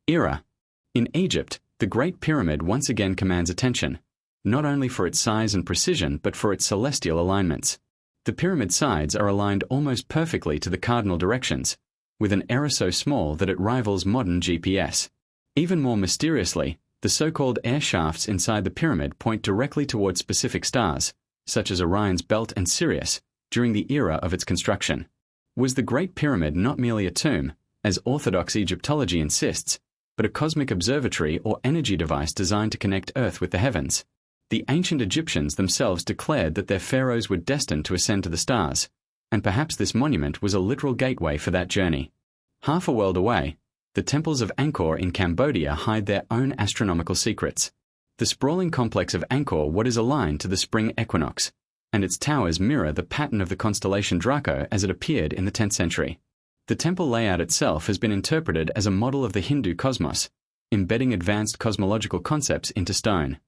era. In Egypt, the Great Pyramid once again commands attention, not only for its size and precision but for its celestial alignments. The pyramid sides are aligned almost perfectly to the cardinal directions, with an error so small that it rivals modern GPS. Even more mysteriously, the so-called air shafts inside the pyramid point directly towards specific stars, such as Orion's belt and Sirius, during the era of its construction. Was the Great Pyramid not merely a tomb, as Orthodox Egyptology insists, but a cosmic observatory or energy device designed to connect Earth with the heavens? The ancient Egyptians themselves declared that their pharaohs were destined to ascend to the stars, and perhaps this monument was a literal gateway for that journey. Half a world away, the temples of Angkor in Cambodia hide their own astronomical secrets. The sprawling complex of Angkor Wat is aligned to the spring equinox, and its towers mirror the pattern of the constellation Draco as it appeared in the 10th century. The temple layout itself has been interpreted as a model of the Hindu cosmos, embedding advanced cosmological concepts into stone.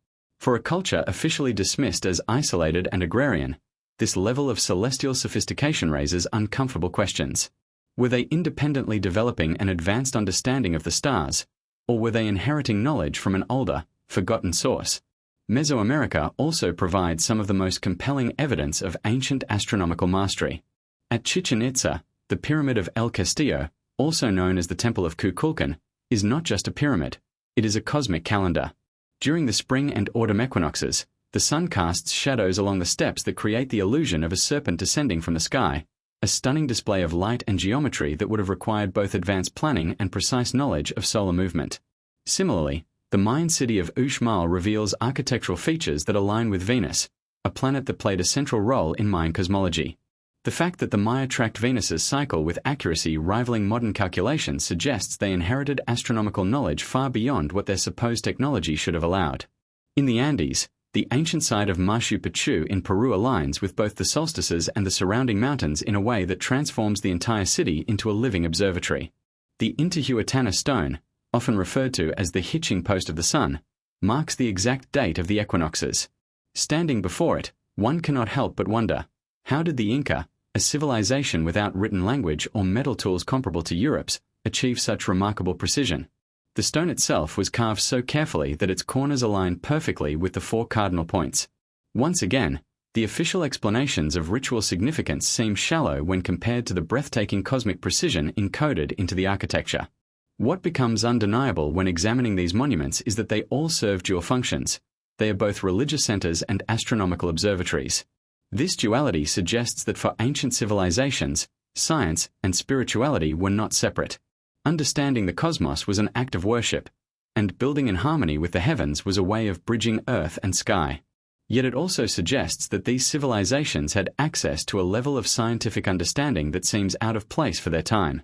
For a culture officially dismissed as isolated and agrarian, this level of celestial sophistication raises uncomfortable questions. Were they independently developing an advanced understanding of the stars, or were they inheriting knowledge from an older, forgotten source? Mesoamerica also provides some of the most compelling evidence of ancient astronomical mastery. At Chichen Itza, the Pyramid of El Castillo, also known as the Temple of Kukulkan, is not just a pyramid, it is a cosmic calendar. During the spring and autumn equinoxes, the sun casts shadows along the steps that create the illusion of a serpent descending from the sky, a stunning display of light and geometry that would have required both advanced planning and precise knowledge of solar movement. Similarly, the Mayan city of Uxmal reveals architectural features that align with Venus, a planet that played a central role in Mayan cosmology. The fact that the Maya tracked Venus's cycle with accuracy rivaling modern calculations suggests they inherited astronomical knowledge far beyond what their supposed technology should have allowed. In the Andes, the ancient site of Machu Picchu in Peru aligns with both the solstices and the surrounding mountains in a way that transforms the entire city into a living observatory. The Intihuatana stone, often referred to as the hitching post of the sun, marks the exact date of the equinoxes. Standing before it, one cannot help but wonder, how did the Inca, a civilization without written language or metal tools comparable to Europe's, achieve such remarkable precision? The stone itself was carved so carefully that its corners aligned perfectly with the 4 cardinal points. Once again, the official explanations of ritual significance seem shallow when compared to the breathtaking cosmic precision encoded into the architecture. What becomes undeniable when examining these monuments is that they all serve dual functions. They are both religious centers and astronomical observatories. This duality suggests that for ancient civilizations, science and spirituality were not separate. Understanding the cosmos was an act of worship, and building in harmony with the heavens was a way of bridging earth and sky. Yet it also suggests that these civilizations had access to a level of scientific understanding that seems out of place for their time.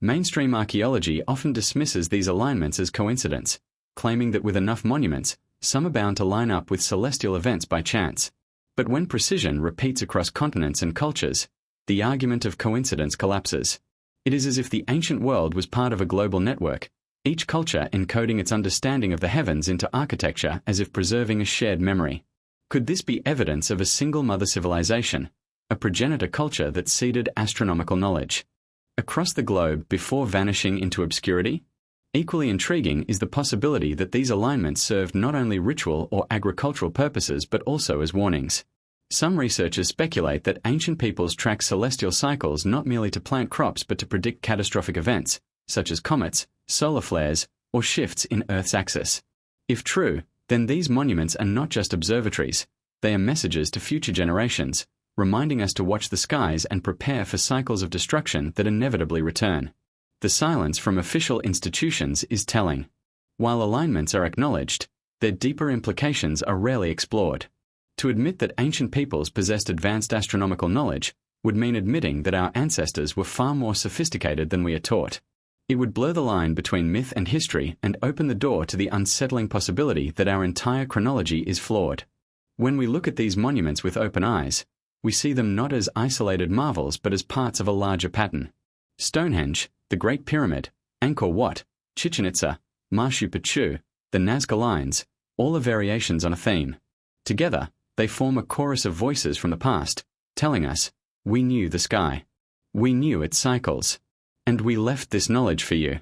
Mainstream archaeology often dismisses these alignments as coincidence, claiming that with enough monuments, some are bound to line up with celestial events by chance. But when precision repeats across continents and cultures, the argument of coincidence collapses. It is as if the ancient world was part of a global network, each culture encoding its understanding of the heavens into architecture as if preserving a shared memory. Could this be evidence of a single mother civilization, a progenitor culture that seeded astronomical knowledge? across the globe before vanishing into obscurity? Equally intriguing is the possibility that these alignments served not only ritual or agricultural purposes but also as warnings. Some researchers speculate that ancient peoples tracked celestial cycles not merely to plant crops but to predict catastrophic events, such as comets, solar flares, or shifts in Earth's axis. If true, then these monuments are not just observatories, they are messages to future generations, reminding us to watch the skies and prepare for cycles of destruction that inevitably return. The silence from official institutions is telling. While alignments are acknowledged, their deeper implications are rarely explored. To admit that ancient peoples possessed advanced astronomical knowledge would mean admitting that our ancestors were far more sophisticated than we are taught. It would blur the line between myth and history and open the door to the unsettling possibility that our entire chronology is flawed. When we look at these monuments with open eyes, we see them not as isolated marvels but as parts of a larger pattern. Stonehenge, the Great Pyramid, Angkor Wat, Chichen Itza, Machu Picchu, the Nazca Lines, all are variations on a theme. Together, they form a chorus of voices from the past, telling us, we knew the sky. We knew its cycles. And we left this knowledge for you.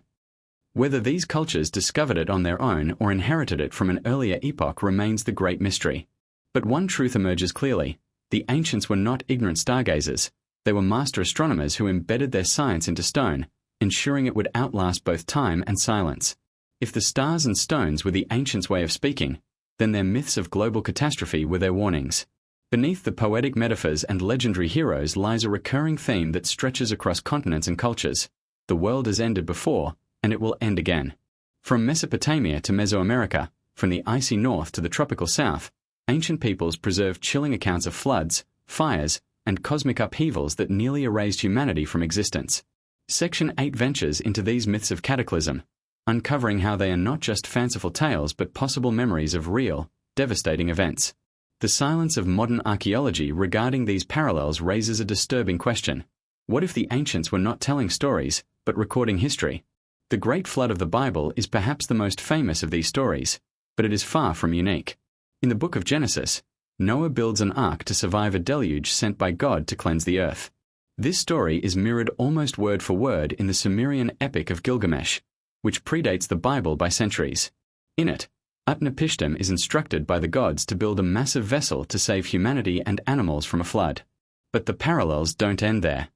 Whether these cultures discovered it on their own or inherited it from an earlier epoch remains the great mystery. But one truth emerges clearly. The ancients were not ignorant stargazers. They were master astronomers who embedded their science into stone, ensuring it would outlast both time and silence. If the stars and stones were the ancients' way of speaking, then their myths of global catastrophe were their warnings. Beneath the poetic metaphors and legendary heroes lies a recurring theme that stretches across continents and cultures. The world has ended before, and it will end again. From Mesopotamia to Mesoamerica, from the icy north to the tropical south, ancient peoples preserved chilling accounts of floods, fires, and cosmic upheavals that nearly erased humanity from existence. Section 8 ventures into these myths of cataclysm, uncovering how they are not just fanciful tales but possible memories of real, devastating events. The silence of modern archaeology regarding these parallels raises a disturbing question. What if the ancients were not telling stories, but recording history? The Great Flood of the Bible is perhaps the most famous of these stories, but it is far from unique. In the book of Genesis, Noah builds an ark to survive a deluge sent by God to cleanse the earth. This story is mirrored almost word for word in the Sumerian epic of Gilgamesh, which predates the Bible by centuries. In it, Utnapishtim is instructed by the gods to build a massive vessel to save humanity and animals from a flood. But the parallels don't end there.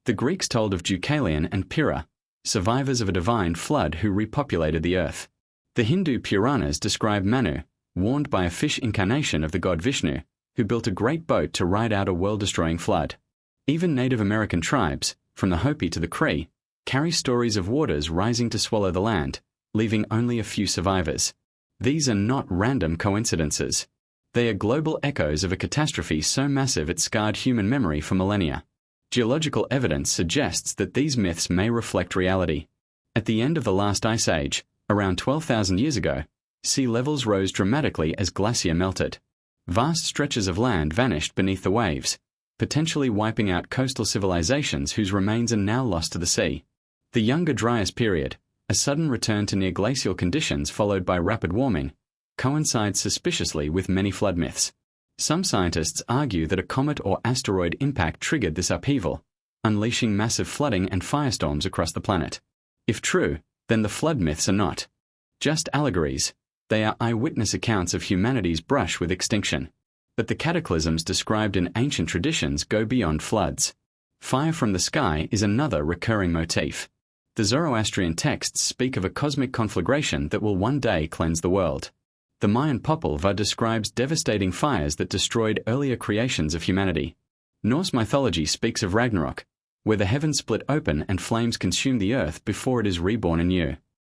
The Greeks told of Deucalion and Pyrrha, survivors of a divine flood who repopulated the earth. The Hindu Puranas describe Manu, warned by a fish incarnation of the god Vishnu, who built a great boat to ride out a world-destroying flood. Even Native American tribes, from the Hopi to the Cree, carry stories of waters rising to swallow the land, leaving only a few survivors. These are not random coincidences. They are global echoes of a catastrophe so massive it scarred human memory for millennia. Geological evidence suggests that these myths may reflect reality. At the end of the last ice age, around 12,000 years ago, sea levels rose dramatically as glacier melted. Vast stretches of land vanished beneath the waves, potentially wiping out coastal civilizations whose remains are now lost to the sea. The Younger Dryas period, a sudden return to near-glacial conditions followed by rapid warming, coincides suspiciously with many flood myths. Some scientists argue that a comet or asteroid impact triggered this upheaval, unleashing massive flooding and firestorms across the planet. If true, then the flood myths are not just allegories. They are eyewitness accounts of humanity's brush with extinction. But the cataclysms described in ancient traditions go beyond floods. Fire from the sky is another recurring motif. The Zoroastrian texts speak of a cosmic conflagration that will one day cleanse the world. The Mayan Popol Vuh describes devastating fires that destroyed earlier creations of humanity. Norse mythology speaks of Ragnarok, where the heavens split open and flames consume the earth before it is reborn anew.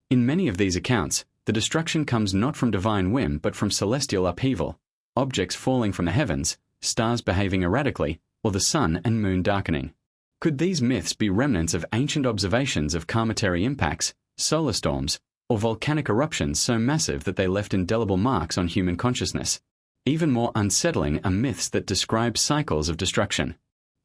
In many of these accounts, the destruction comes not from divine whim but from celestial upheaval, objects falling from the heavens, stars behaving erratically, or the sun and moon darkening. Could these myths be remnants of ancient observations of cometary impacts, solar storms, or volcanic eruptions so massive that they left indelible marks on human consciousness? Even more unsettling are myths that describe cycles of destruction.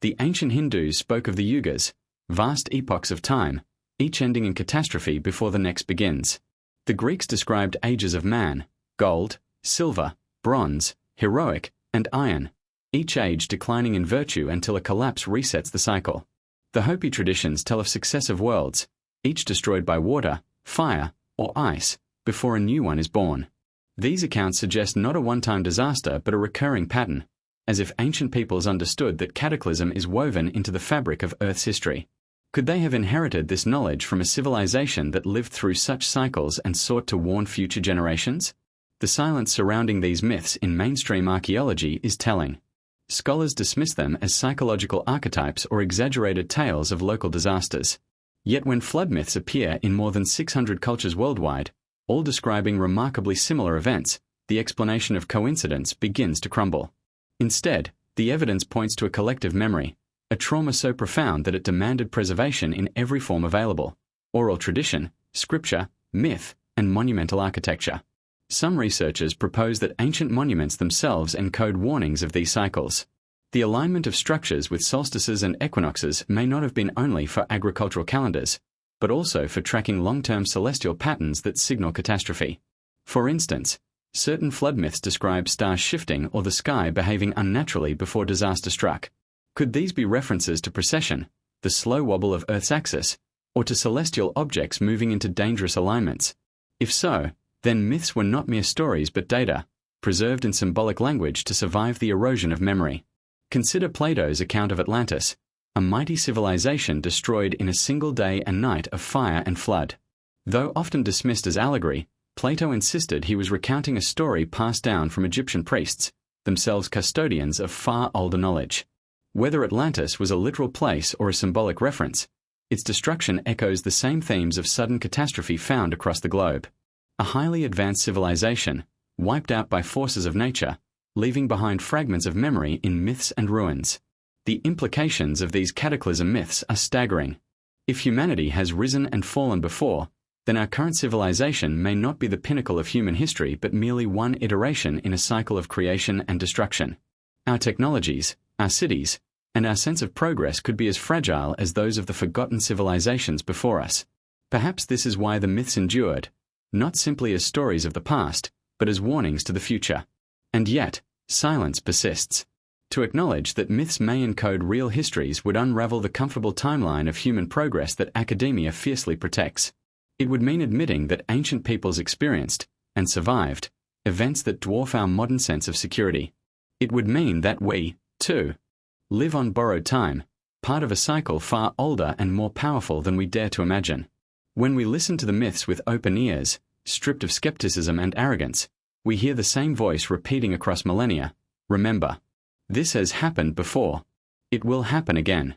The ancient Hindus spoke of the yugas, vast epochs of time, each ending in catastrophe before the next begins. The Greeks described ages of man, gold, silver, bronze, heroic, and iron, each age declining in virtue until a collapse resets the cycle. The Hopi traditions tell of successive worlds, each destroyed by water, fire, or ice, before a new one is born. These accounts suggest not a one-time disaster but a recurring pattern, as if ancient peoples understood that cataclysm is woven into the fabric of Earth's history. Could they have inherited this knowledge from a civilization that lived through such cycles and sought to warn future generations? The silence surrounding these myths in mainstream archaeology is telling. Scholars dismiss them as psychological archetypes or exaggerated tales of local disasters. Yet when flood myths appear in more than 600 cultures worldwide, all describing remarkably similar events, the explanation of coincidence begins to crumble. Instead, the evidence points to a collective memory, a trauma so profound that it demanded preservation in every form available: oral tradition, scripture, myth, and monumental architecture. Some researchers propose that ancient monuments themselves encode warnings of these cycles. The alignment of structures with solstices and equinoxes may not have been only for agricultural calendars, but also for tracking long-term celestial patterns that signal catastrophe. For instance, certain flood myths describe stars shifting or the sky behaving unnaturally before disaster struck. Could these be references to precession, the slow wobble of Earth's axis, or to celestial objects moving into dangerous alignments? If so, then myths were not mere stories but data, preserved in symbolic language to survive the erosion of memory. Consider Plato's account of Atlantis, a mighty civilization destroyed in a single day and night of fire and flood. Though often dismissed as allegory, Plato insisted he was recounting a story passed down from Egyptian priests, themselves custodians of far older knowledge. Whether Atlantis was a literal place or a symbolic reference, its destruction echoes the same themes of sudden catastrophe found across the globe. A highly advanced civilization, wiped out by forces of nature, leaving behind fragments of memory in myths and ruins. The implications of these cataclysm myths are staggering. If humanity has risen and fallen before, then our current civilization may not be the pinnacle of human history but merely one iteration in a cycle of creation and destruction. Our technologies, our cities, and our sense of progress could be as fragile as those of the forgotten civilizations before us. Perhaps this is why the myths endured, not simply as stories of the past, but as warnings to the future. And yet, silence persists. To acknowledge that myths may encode real histories would unravel the comfortable timeline of human progress that academia fiercely protects. It would mean admitting that ancient peoples experienced, and survived, events that dwarf our modern sense of security. It would mean that we, too, live on borrowed time, part of a cycle far older and more powerful than we dare to imagine. When we listen to the myths with open ears, stripped of skepticism and arrogance, we hear the same voice repeating across millennia: remember, this has happened before. It will happen again.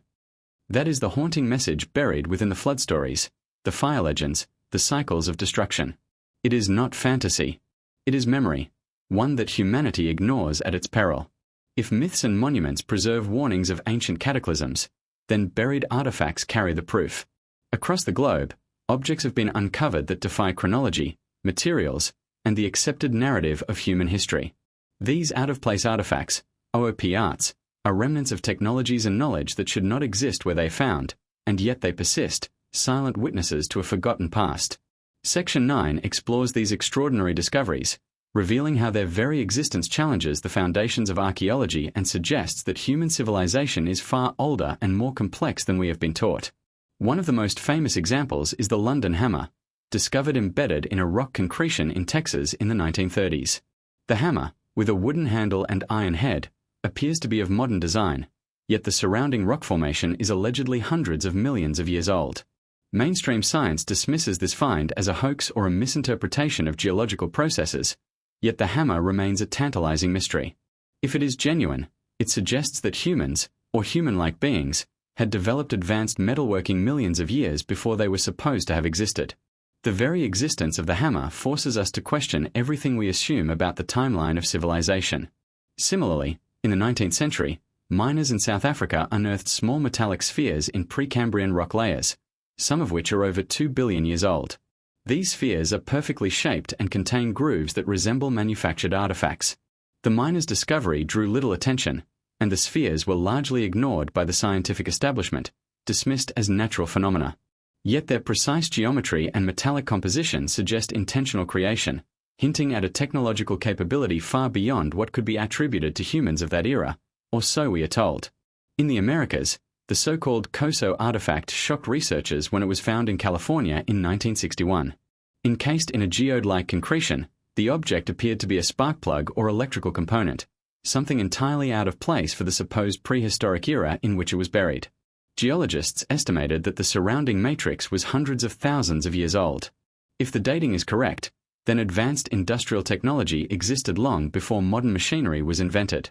That is the haunting message buried within the flood stories, the fire legends, the cycles of destruction. It is not fantasy. It is memory, one that humanity ignores at its peril. If myths and monuments preserve warnings of ancient cataclysms, then buried artifacts carry the proof. Across the globe, objects have been uncovered that defy chronology, materials, and the accepted narrative of human history. These out-of-place artifacts, OOP arts, are remnants of technologies and knowledge that should not exist where they found, and yet they persist, silent witnesses to a forgotten past. Section 9 explores these extraordinary discoveries, revealing how their very existence challenges the foundations of archaeology and suggests that human civilization is far older and more complex than we have been taught. One of the most famous examples is the London hammer, discovered embedded in a rock concretion in Texas in the 1930s. The hammer, with a wooden handle and iron head, appears to be of modern design, yet the surrounding rock formation is allegedly hundreds of millions of years old. Mainstream science dismisses this find as a hoax or a misinterpretation of geological processes, yet the hammer remains a tantalizing mystery. If it is genuine, it suggests that humans, or human-like beings, had developed advanced metalworking millions of years before they were supposed to have existed. The very existence of the hammer forces us to question everything we assume about the timeline of civilization. Similarly, in the 19th century, miners in South Africa unearthed small metallic spheres in Precambrian rock layers, some of which are over 2 billion years old. These spheres are perfectly shaped and contain grooves that resemble manufactured artifacts. The miners' discovery drew little attention, and the spheres were largely ignored by the scientific establishment, dismissed as natural phenomena. Yet their precise geometry and metallic composition suggest intentional creation, hinting at a technological capability far beyond what could be attributed to humans of that era, or so we are told. In the Americas, The so-called Koso artifact shocked researchers when it was found in California in 1961. Encased in a geode-like concretion, the object appeared to be a spark plug or electrical component, something entirely out of place for the supposed prehistoric era in which it was buried. Geologists estimated that the surrounding matrix was hundreds of thousands of years old. If the dating is correct, then advanced industrial technology existed long before modern machinery was invented.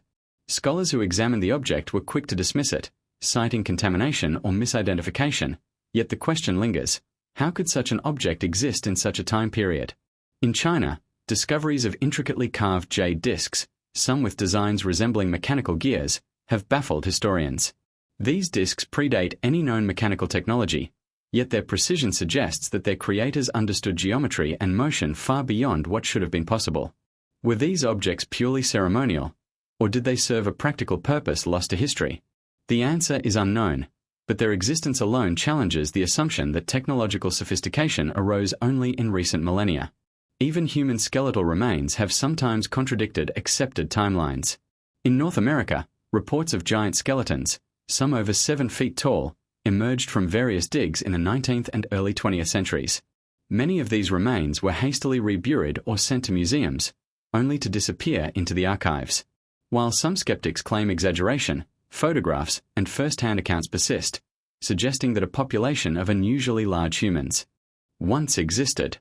Scholars who examined the object were quick to dismiss it, citing contamination or misidentification, yet the question lingers: how could such an object exist in such a time period? In China, discoveries of intricately carved jade discs, some with designs resembling mechanical gears, have baffled historians. These discs predate any known mechanical technology, yet their precision suggests that their creators understood geometry and motion far beyond what should have been possible. Were these objects purely ceremonial, or did they serve a practical purpose lost to history? The answer is unknown, but their existence alone challenges the assumption that technological sophistication arose only in recent millennia. Even human skeletal remains have sometimes contradicted accepted timelines. In North America, reports of giant skeletons, some over 7 feet tall, emerged from various digs in the 19th and early 20th centuries. Many of these remains were hastily reburied or sent to museums, only to disappear into the archives. While some skeptics claim exaggeration, photographs and first-hand accounts persist, suggesting that a population of unusually large humans once existed.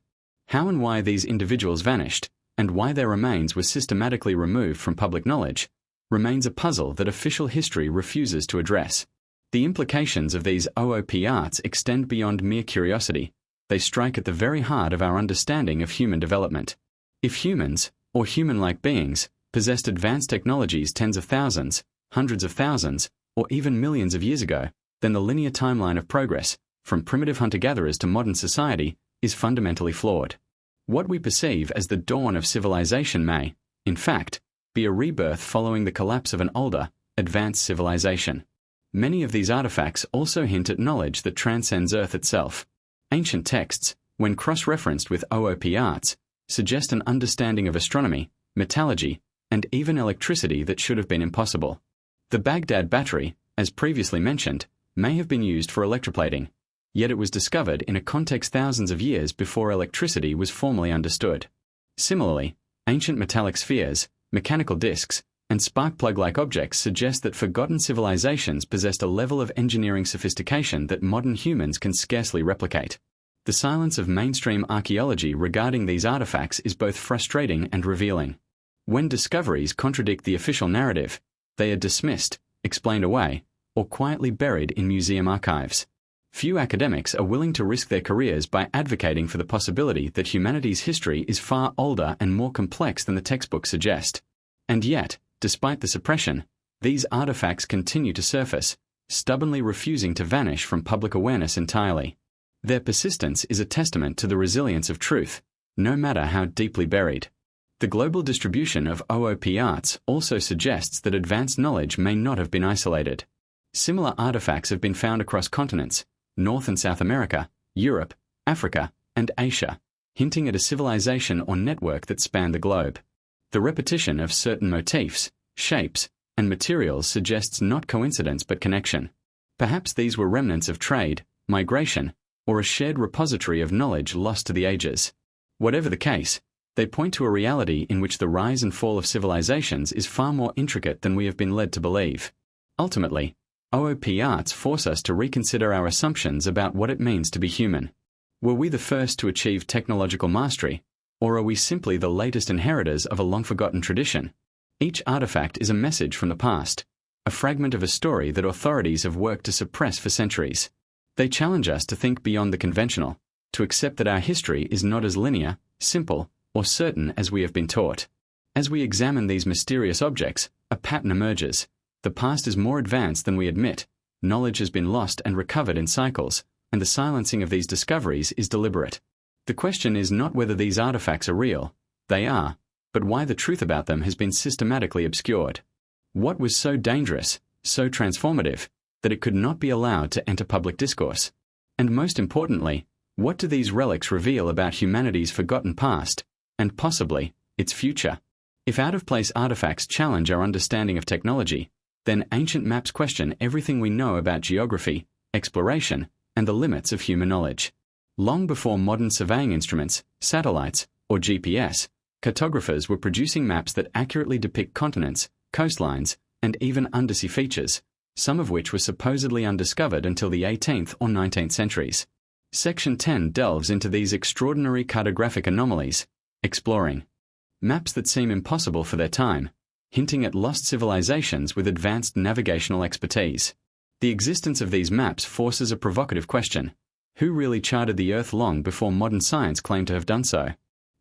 How and why these individuals vanished, and why their remains were systematically removed from public knowledge, remains a puzzle that official history refuses to address. The implications of these OOP arts extend beyond mere curiosity. They strike at the very heart of our understanding of human development. If humans, or human-like beings, possessed advanced technologies tens of thousands, hundreds of thousands, or even millions of years ago, then the linear timeline of progress, from primitive hunter-gatherers to modern society, is fundamentally flawed. What we perceive as the dawn of civilization may, in fact, be a rebirth following the collapse of an older, advanced civilization. Many of these artifacts also hint at knowledge that transcends Earth itself. Ancient texts, when cross-referenced with OOP arts, suggest an understanding of astronomy, metallurgy, and even electricity that should have been impossible. The Baghdad battery, as previously mentioned, may have been used for electroplating, yet it was discovered in a context thousands of years before electricity was formally understood. Similarly, ancient metallic spheres, mechanical discs, and spark plug-like objects suggest that forgotten civilizations possessed a level of engineering sophistication that modern humans can scarcely replicate. The silence of mainstream archaeology regarding these artifacts is both frustrating and revealing. When discoveries contradict the official narrative, they are dismissed, explained away, or quietly buried in museum archives. Few academics are willing to risk their careers by advocating for the possibility that humanity's history is far older and more complex than the textbooks suggest. And yet, despite the suppression, these artifacts continue to surface, stubbornly refusing to vanish from public awareness entirely. Their persistence is a testament to the resilience of truth, no matter how deeply buried. The global distribution of OOP arts also suggests that advanced knowledge may not have been isolated. Similar artifacts have been found across continents, North and South America, Europe, Africa, and Asia, hinting at a civilization or network that spanned the globe. The repetition of certain motifs, shapes, and materials suggests not coincidence but connection. Perhaps these were remnants of trade, migration, or a shared repository of knowledge lost to the ages. Whatever the case, they point to a reality in which the rise and fall of civilizations is far more intricate than we have been led to believe. Ultimately, OOP arts force us to reconsider our assumptions about what it means to be human. Were we the first to achieve technological mastery, or are we simply the latest inheritors of a long-forgotten tradition? Each artifact is a message from the past, a fragment of a story that authorities have worked to suppress for centuries. They challenge us to think beyond the conventional, to accept that our history is not as linear, simple, or certain as we have been taught. As we examine these mysterious objects, a pattern emerges. The past is more advanced than we admit, knowledge has been lost and recovered in cycles, and the silencing of these discoveries is deliberate. The question is not whether these artifacts are real, they are, but why the truth about them has been systematically obscured. What was so dangerous, so transformative, that it could not be allowed to enter public discourse? And most importantly, what do these relics reveal about humanity's forgotten past, and possibly, its future? If out-of-place artifacts challenge our understanding of technology, then ancient maps question everything we know about geography, exploration, and the limits of human knowledge. Long before modern surveying instruments, satellites, or GPS, cartographers were producing maps that accurately depict continents, coastlines, and even undersea features, some of which were supposedly undiscovered until the 18th or 19th centuries. Section 10 delves into these extraordinary cartographic anomalies, exploring maps that seem impossible for their time, hinting at lost civilizations with advanced navigational expertise. The existence of these maps forces a provocative question. Who really charted the Earth long before modern science claimed to have done so?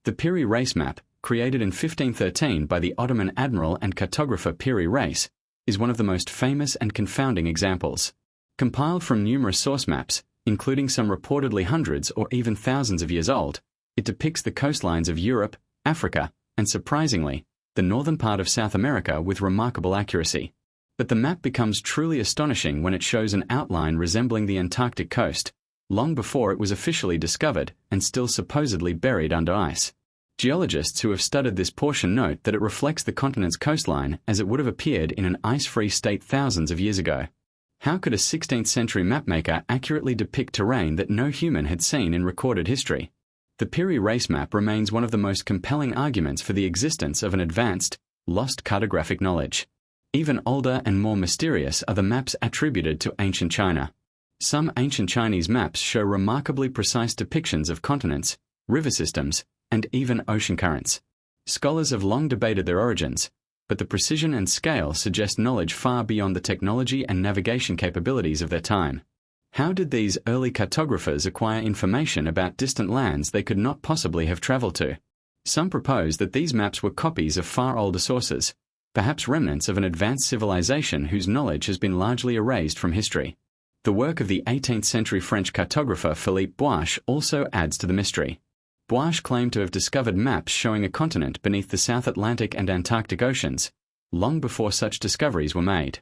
The Piri Reis map, created in 1513 by the Ottoman admiral and cartographer Piri Reis, is one of the most famous and confounding examples. Compiled from numerous source maps, including some reportedly hundreds or even thousands of years old, it depicts the coastlines of Europe, Africa, and surprisingly, the northern part of South America with remarkable accuracy. But the map becomes truly astonishing when it shows an outline resembling the Antarctic coast, long before it was officially discovered and still supposedly buried under ice. Geologists who have studied this portion note that it reflects the continent's coastline as it would have appeared in an ice-free state thousands of years ago. How could a 16th century mapmaker accurately depict terrain that no human had seen in recorded history? The Piri Reis map remains one of the most compelling arguments for the existence of an advanced, lost cartographic knowledge. Even older and more mysterious are the maps attributed to ancient China. Some ancient Chinese maps show remarkably precise depictions of continents, river systems, and even ocean currents. Scholars have long debated their origins, but the precision and scale suggest knowledge far beyond the technology and navigation capabilities of their time. How did these early cartographers acquire information about distant lands they could not possibly have traveled to? Some propose that these maps were copies of far older sources, perhaps remnants of an advanced civilization whose knowledge has been largely erased from history. The work of the 18th century French cartographer Philippe Boisch also adds to the mystery. Boisch claimed to have discovered maps showing a continent beneath the South Atlantic and Antarctic Oceans, long before such discoveries were made.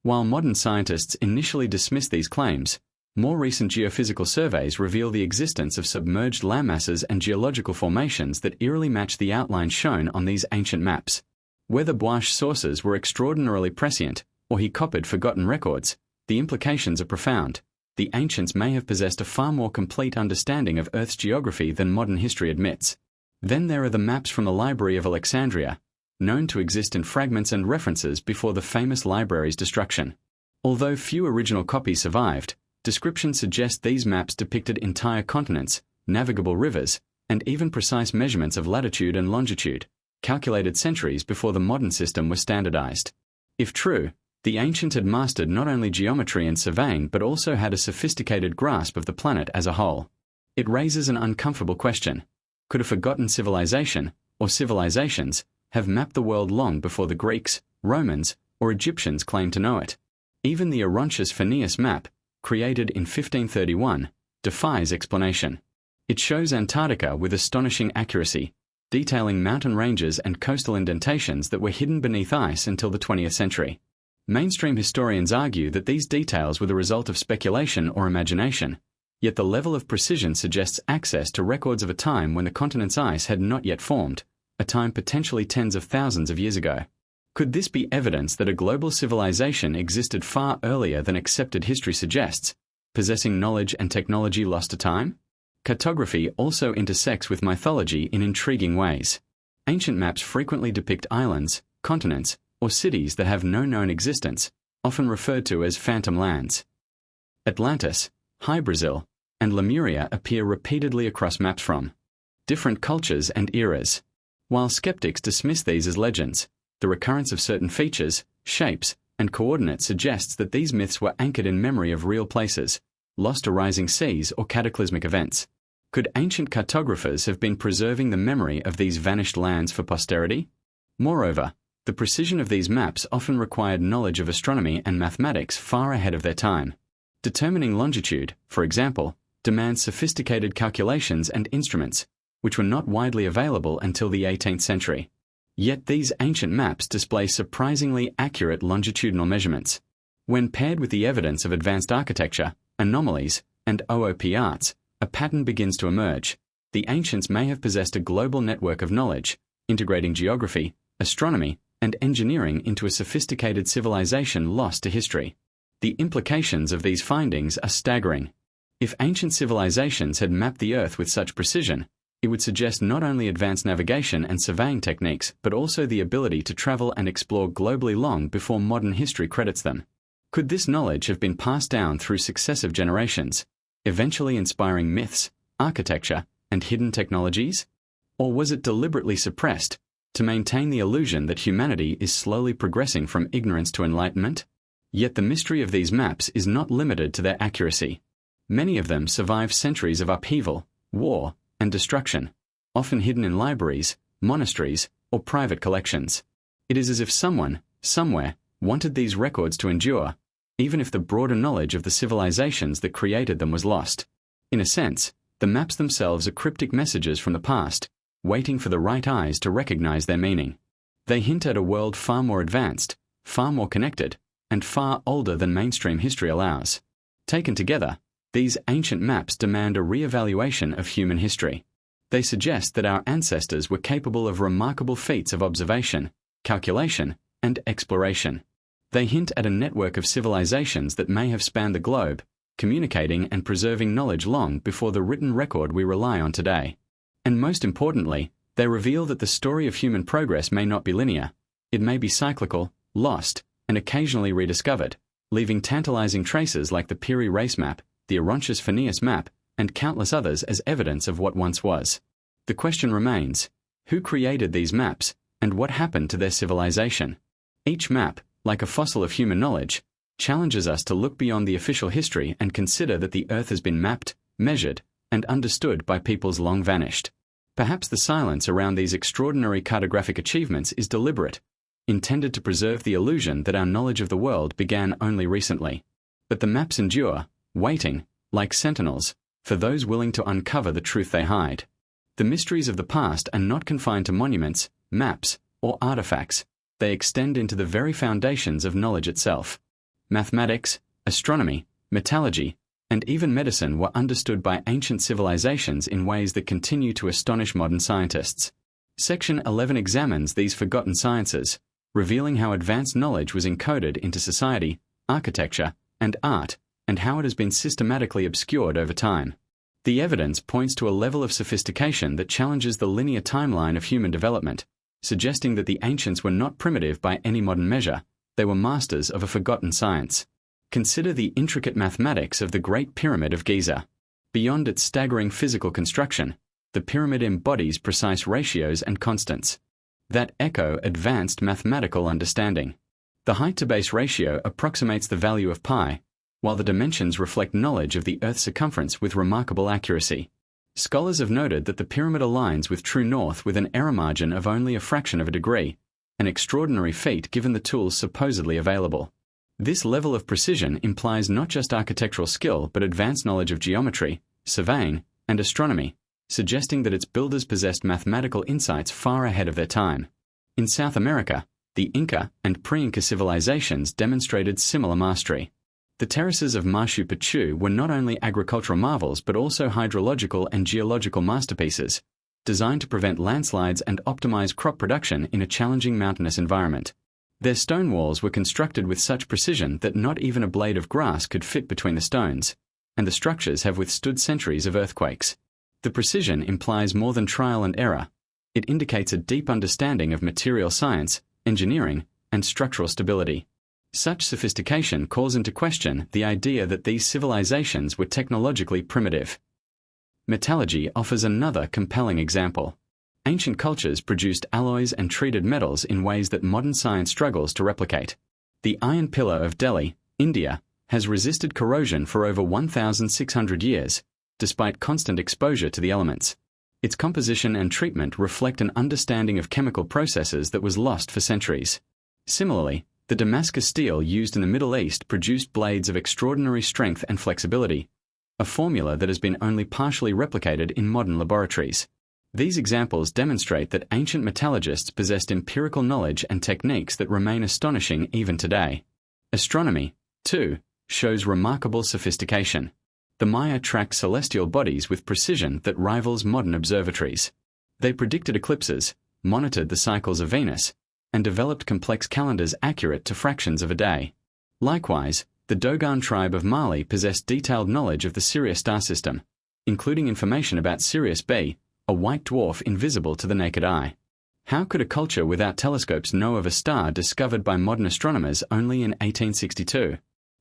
While modern scientists initially dismissed these claims, more recent geophysical surveys reveal the existence of submerged landmasses and geological formations that eerily match the outlines shown on these ancient maps. Whether Boisch's sources were extraordinarily prescient, or he copied forgotten records, the implications are profound. The ancients may have possessed a far more complete understanding of Earth's geography than modern history admits. Then there are the maps from the Library of Alexandria, known to exist in fragments and references before the famous library's destruction. Although few original copies survived, descriptions suggest these maps depicted entire continents, navigable rivers, and even precise measurements of latitude and longitude, calculated centuries before the modern system was standardized. If true, the ancients had mastered not only geometry and surveying but also had a sophisticated grasp of the planet as a whole. It raises an uncomfortable question. Could a forgotten civilization, or civilizations, have mapped the world long before the Greeks, Romans, or Egyptians claimed to know it? Even the Orontius Phineas map, created in 1531, defies explanation. It shows Antarctica with astonishing accuracy, detailing mountain ranges and coastal indentations that were hidden beneath ice until the 20th century. Mainstream historians argue that these details were the result of speculation or imagination, yet the level of precision suggests access to records of a time when the continent's ice had not yet formed, a time potentially tens of thousands of years ago. Could this be evidence that a global civilization existed far earlier than accepted history suggests, possessing knowledge and technology lost to time? Cartography also intersects with mythology in intriguing ways. Ancient maps frequently depict islands, continents, or cities that have no known existence, often referred to as phantom lands. Atlantis, High Brazil, and Lemuria appear repeatedly across maps from different cultures and eras. While skeptics dismiss these as legends, the recurrence of certain features, shapes, and coordinates suggests that these myths were anchored in memory of real places, lost to rising seas or cataclysmic events. Could ancient cartographers have been preserving the memory of these vanished lands for posterity? Moreover, the precision of these maps often required knowledge of astronomy and mathematics far ahead of their time. Determining longitude, for example, demands sophisticated calculations and instruments, which were not widely available until the 18th century. Yet these ancient maps display surprisingly accurate longitudinal measurements. When paired with the evidence of advanced architecture, anomalies, and OOP arts, a pattern begins to emerge. The ancients may have possessed a global network of knowledge, integrating geography, astronomy, and engineering into a sophisticated civilization lost to history. The implications of these findings are staggering. If ancient civilizations had mapped the Earth with such precision, it would suggest not only advanced navigation and surveying techniques, but also the ability to travel and explore globally long before modern history credits them. Could this knowledge have been passed down through successive generations, eventually inspiring myths, architecture, and hidden technologies? Or was it deliberately suppressed to maintain the illusion that humanity is slowly progressing from ignorance to enlightenment? Yet the mystery of these maps is not limited to their accuracy. Many of them survive centuries of upheaval, war, and destruction, often hidden in libraries, monasteries, or private collections. It is as if someone, somewhere, wanted these records to endure, even if the broader knowledge of the civilizations that created them was lost. In a sense, the maps themselves are cryptic messages from the past, waiting for the right eyes to recognize their meaning. They hint at a world far more advanced, far more connected, and far older than mainstream history allows. Taken together, these ancient maps demand a re-evaluation of human history. They suggest that our ancestors were capable of remarkable feats of observation, calculation, and exploration. They hint at a network of civilizations that may have spanned the globe, communicating and preserving knowledge long before the written record we rely on today. And most importantly, they reveal that the story of human progress may not be linear. It may be cyclical, lost, and occasionally rediscovered, leaving tantalizing traces like the Piri race map, the Orontius Phineas map, and countless others as evidence of what once was. The question remains, who created these maps, and what happened to their civilization? Each map, like a fossil of human knowledge, challenges us to look beyond the official history and consider that the Earth has been mapped, measured, and understood by peoples long vanished. Perhaps the silence around these extraordinary cartographic achievements is deliberate, intended to preserve the illusion that our knowledge of the world began only recently. But the maps endure, waiting, like sentinels, for those willing to uncover the truth they hide. The mysteries of the past are not confined to monuments, maps, or artifacts. They extend into the very foundations of knowledge itself. Mathematics, astronomy, metallurgy, and even medicine were understood by ancient civilizations in ways that continue to astonish modern scientists. Section 11 examines these forgotten sciences, revealing how advanced knowledge was encoded into society, architecture, and art, and how it has been systematically obscured over time. The evidence points to a level of sophistication that challenges the linear timeline of human development, suggesting that the ancients were not primitive by any modern measure. They were masters of a forgotten science. Consider the intricate mathematics of the Great Pyramid of Giza. Beyond its staggering physical construction, the pyramid embodies precise ratios and constants that echo advanced mathematical understanding. The height-to-base ratio approximates the value of pi, while the dimensions reflect knowledge of the Earth's circumference with remarkable accuracy. Scholars have noted that the pyramid aligns with true north with an error margin of only a fraction of a degree, an extraordinary feat given the tools supposedly available. This level of precision implies not just architectural skill but advanced knowledge of geometry, surveying, and astronomy, suggesting that its builders possessed mathematical insights far ahead of their time. In South America, the Inca and pre-Inca civilizations demonstrated similar mastery. The terraces of Machu Picchu were not only agricultural marvels but also hydrological and geological masterpieces, designed to prevent landslides and optimize crop production in a challenging mountainous environment. Their stone walls were constructed with such precision that not even a blade of grass could fit between the stones, and the structures have withstood centuries of earthquakes. The precision implies more than trial and error. It indicates a deep understanding of material science, engineering, and structural stability. Such sophistication calls into question the idea that these civilizations were technologically primitive. Metallurgy offers another compelling example. Ancient cultures produced alloys and treated metals in ways that modern science struggles to replicate. The iron pillar of Delhi, India, has resisted corrosion for over 1,600 years, despite constant exposure to the elements. Its composition and treatment reflect an understanding of chemical processes that was lost for centuries. Similarly, the Damascus steel used in the Middle East produced blades of extraordinary strength and flexibility, a formula that has been only partially replicated in modern laboratories. These examples demonstrate that ancient metallurgists possessed empirical knowledge and techniques that remain astonishing even today. Astronomy, too, shows remarkable sophistication. The Maya tracked celestial bodies with precision that rivals modern observatories. They predicted eclipses, monitored the cycles of Venus, and developed complex calendars accurate to fractions of a day. Likewise, the Dogon tribe of Mali possessed detailed knowledge of the Sirius star system, including information about Sirius B, a white dwarf invisible to the naked eye. How could a culture without telescopes know of a star discovered by modern astronomers only in 1862?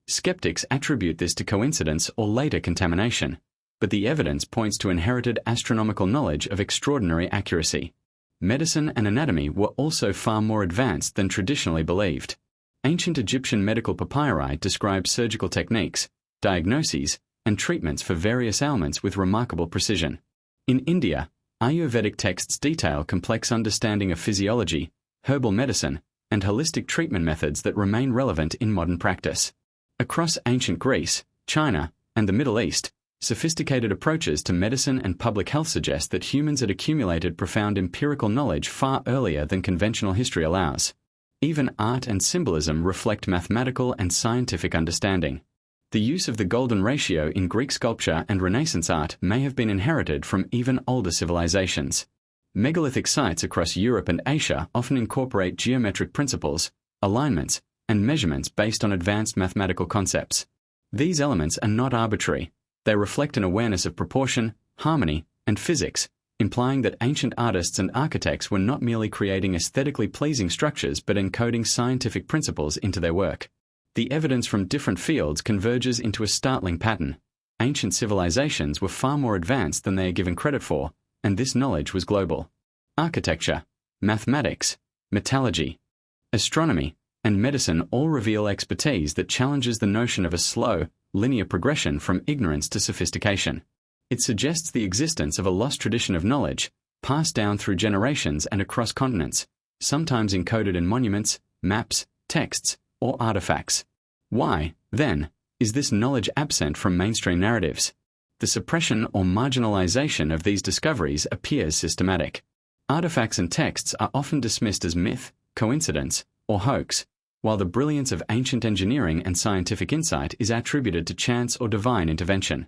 Skeptics attribute this to coincidence or later contamination, but the evidence points to inherited astronomical knowledge of extraordinary accuracy. Medicine and anatomy were also far more advanced than traditionally believed. Ancient Egyptian medical papyri describe surgical techniques, diagnoses, and treatments for various ailments with remarkable precision. In India, Ayurvedic texts detail complex understanding of physiology, herbal medicine, and holistic treatment methods that remain relevant in modern practice. Across ancient Greece, China, and the Middle East, sophisticated approaches to medicine and public health suggest that humans had accumulated profound empirical knowledge far earlier than conventional history allows. Even art and symbolism reflect mathematical and scientific understanding. The use of the golden ratio in Greek sculpture and Renaissance art may have been inherited from even older civilizations. Megalithic sites across Europe and Asia often incorporate geometric principles, alignments, and measurements based on advanced mathematical concepts. These elements are not arbitrary. They reflect an awareness of proportion, harmony, and physics, implying that ancient artists and architects were not merely creating aesthetically pleasing structures but encoding scientific principles into their work. The evidence from different fields converges into a startling pattern. Ancient civilizations were far more advanced than they are given credit for, and this knowledge was global. Architecture, mathematics, metallurgy, astronomy, and medicine all reveal expertise that challenges the notion of a slow, linear progression from ignorance to sophistication. It suggests the existence of a lost tradition of knowledge, passed down through generations and across continents, sometimes encoded in monuments, maps, texts, or artifacts. Why, then, is this knowledge absent from mainstream narratives? The suppression or marginalization of these discoveries appears systematic. Artifacts and texts are often dismissed as myth, coincidence, or hoax, while the brilliance of ancient engineering and scientific insight is attributed to chance or divine intervention.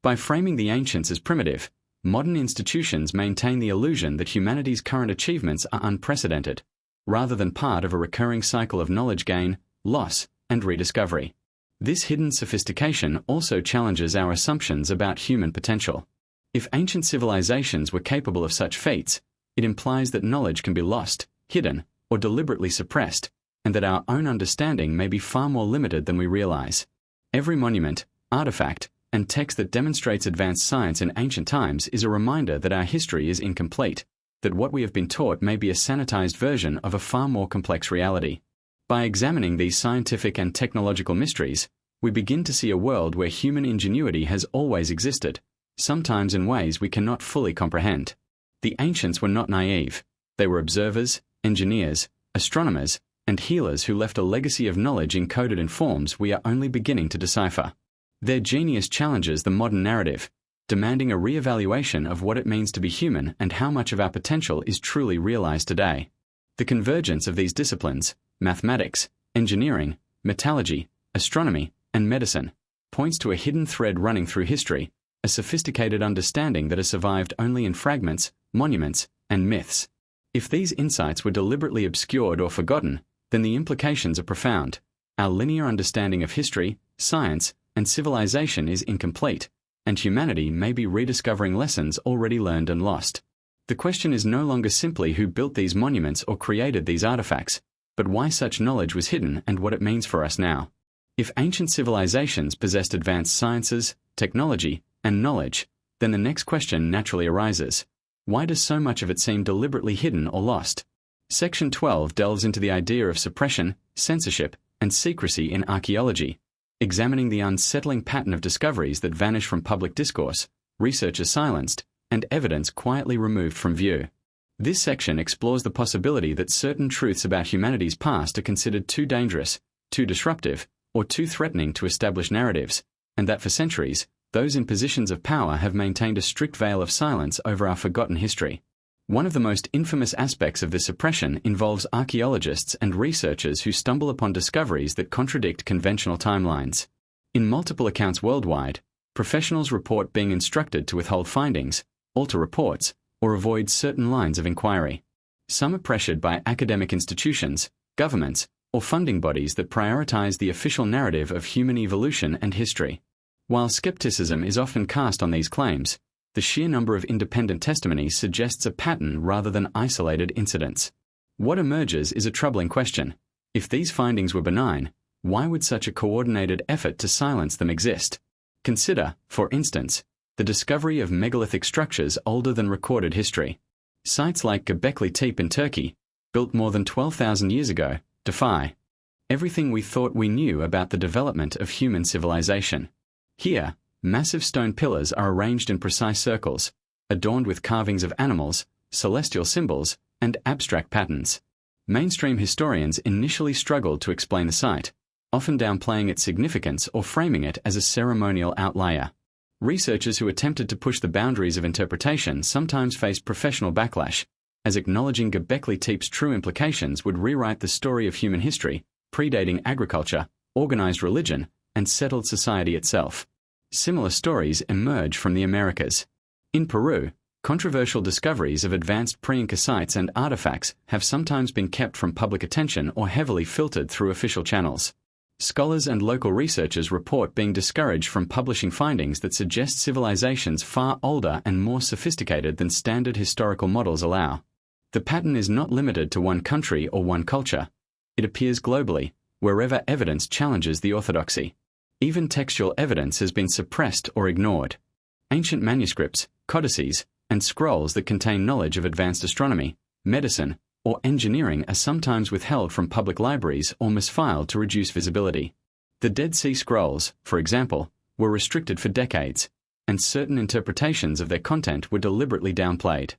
By framing the ancients as primitive, modern institutions maintain the illusion that humanity's current achievements are unprecedented, rather than part of a recurring cycle of knowledge gain, loss, and rediscovery. This hidden sophistication also challenges our assumptions about human potential. If ancient civilizations were capable of such feats, it implies that knowledge can be lost, hidden, or deliberately suppressed, and that our own understanding may be far more limited than we realize. Every monument, artifact, and text that demonstrates advanced science in ancient times is a reminder that our history is incomplete, that what we have been taught may be a sanitized version of a far more complex reality. By examining these scientific and technological mysteries, we begin to see a world where human ingenuity has always existed, sometimes in ways we cannot fully comprehend. The ancients were not naive. They were observers, engineers, astronomers, and healers who left a legacy of knowledge encoded in forms we are only beginning to decipher. Their genius challenges the modern narrative, demanding a re-evaluation of what it means to be human and how much of our potential is truly realized today. The convergence of these disciplines, mathematics, engineering, metallurgy, astronomy, and medicine, points to a hidden thread running through history, a sophisticated understanding that has survived only in fragments, monuments, and myths. If these insights were deliberately obscured or forgotten, then the implications are profound. Our linear understanding of history, science, and civilization is incomplete, and humanity may be rediscovering lessons already learned and lost. The question is no longer simply who built these monuments or created these artifacts, but why such knowledge was hidden and what it means for us now. If ancient civilizations possessed advanced sciences, technology, and knowledge, then the next question naturally arises. Why does so much of it seem deliberately hidden or lost? Section 12 delves into the idea of suppression, censorship, and secrecy in archaeology, examining the unsettling pattern of discoveries that vanish from public discourse, research is silenced, and evidence quietly removed from view. This section explores the possibility that certain truths about humanity's past are considered too dangerous, too disruptive, or too threatening to establish narratives, and that for centuries, those in positions of power have maintained a strict veil of silence over our forgotten history. One of the most infamous aspects of this suppression involves archaeologists and researchers who stumble upon discoveries that contradict conventional timelines. In multiple accounts worldwide, professionals report being instructed to withhold findings, alter reports, or avoid certain lines of inquiry. Some are pressured by academic institutions, governments, or funding bodies that prioritize the official narrative of human evolution and history. While skepticism is often cast on these claims, the sheer number of independent testimonies suggests a pattern rather than isolated incidents. What emerges is a troubling question. If these findings were benign, why would such a coordinated effort to silence them exist? Consider, for instance, the discovery of megalithic structures older than recorded history. Sites like Göbekli Tepe in Turkey, built more than 12,000 years ago, defy everything we thought we knew about the development of human civilization. Here, massive stone pillars are arranged in precise circles, adorned with carvings of animals, celestial symbols, and abstract patterns. Mainstream historians initially struggled to explain the site, often downplaying its significance or framing it as a ceremonial outlier. Researchers who attempted to push the boundaries of interpretation sometimes faced professional backlash, as acknowledging Göbekli Tepe's true implications would rewrite the story of human history, predating agriculture, organized religion, and settled society itself. Similar stories emerge from the Americas. In Peru, controversial discoveries of advanced pre-Inca sites and artifacts have sometimes been kept from public attention or heavily filtered through official channels. Scholars and local researchers report being discouraged from publishing findings that suggest civilizations far older and more sophisticated than standard historical models allow. The pattern is not limited to one country or one culture. It appears globally, wherever evidence challenges the orthodoxy. Even textual evidence has been suppressed or ignored. Ancient manuscripts, codices, and scrolls that contain knowledge of advanced astronomy, medicine, or engineering are sometimes withheld from public libraries or misfiled to reduce visibility. The Dead Sea Scrolls, for example, were restricted for decades, and certain interpretations of their content were deliberately downplayed.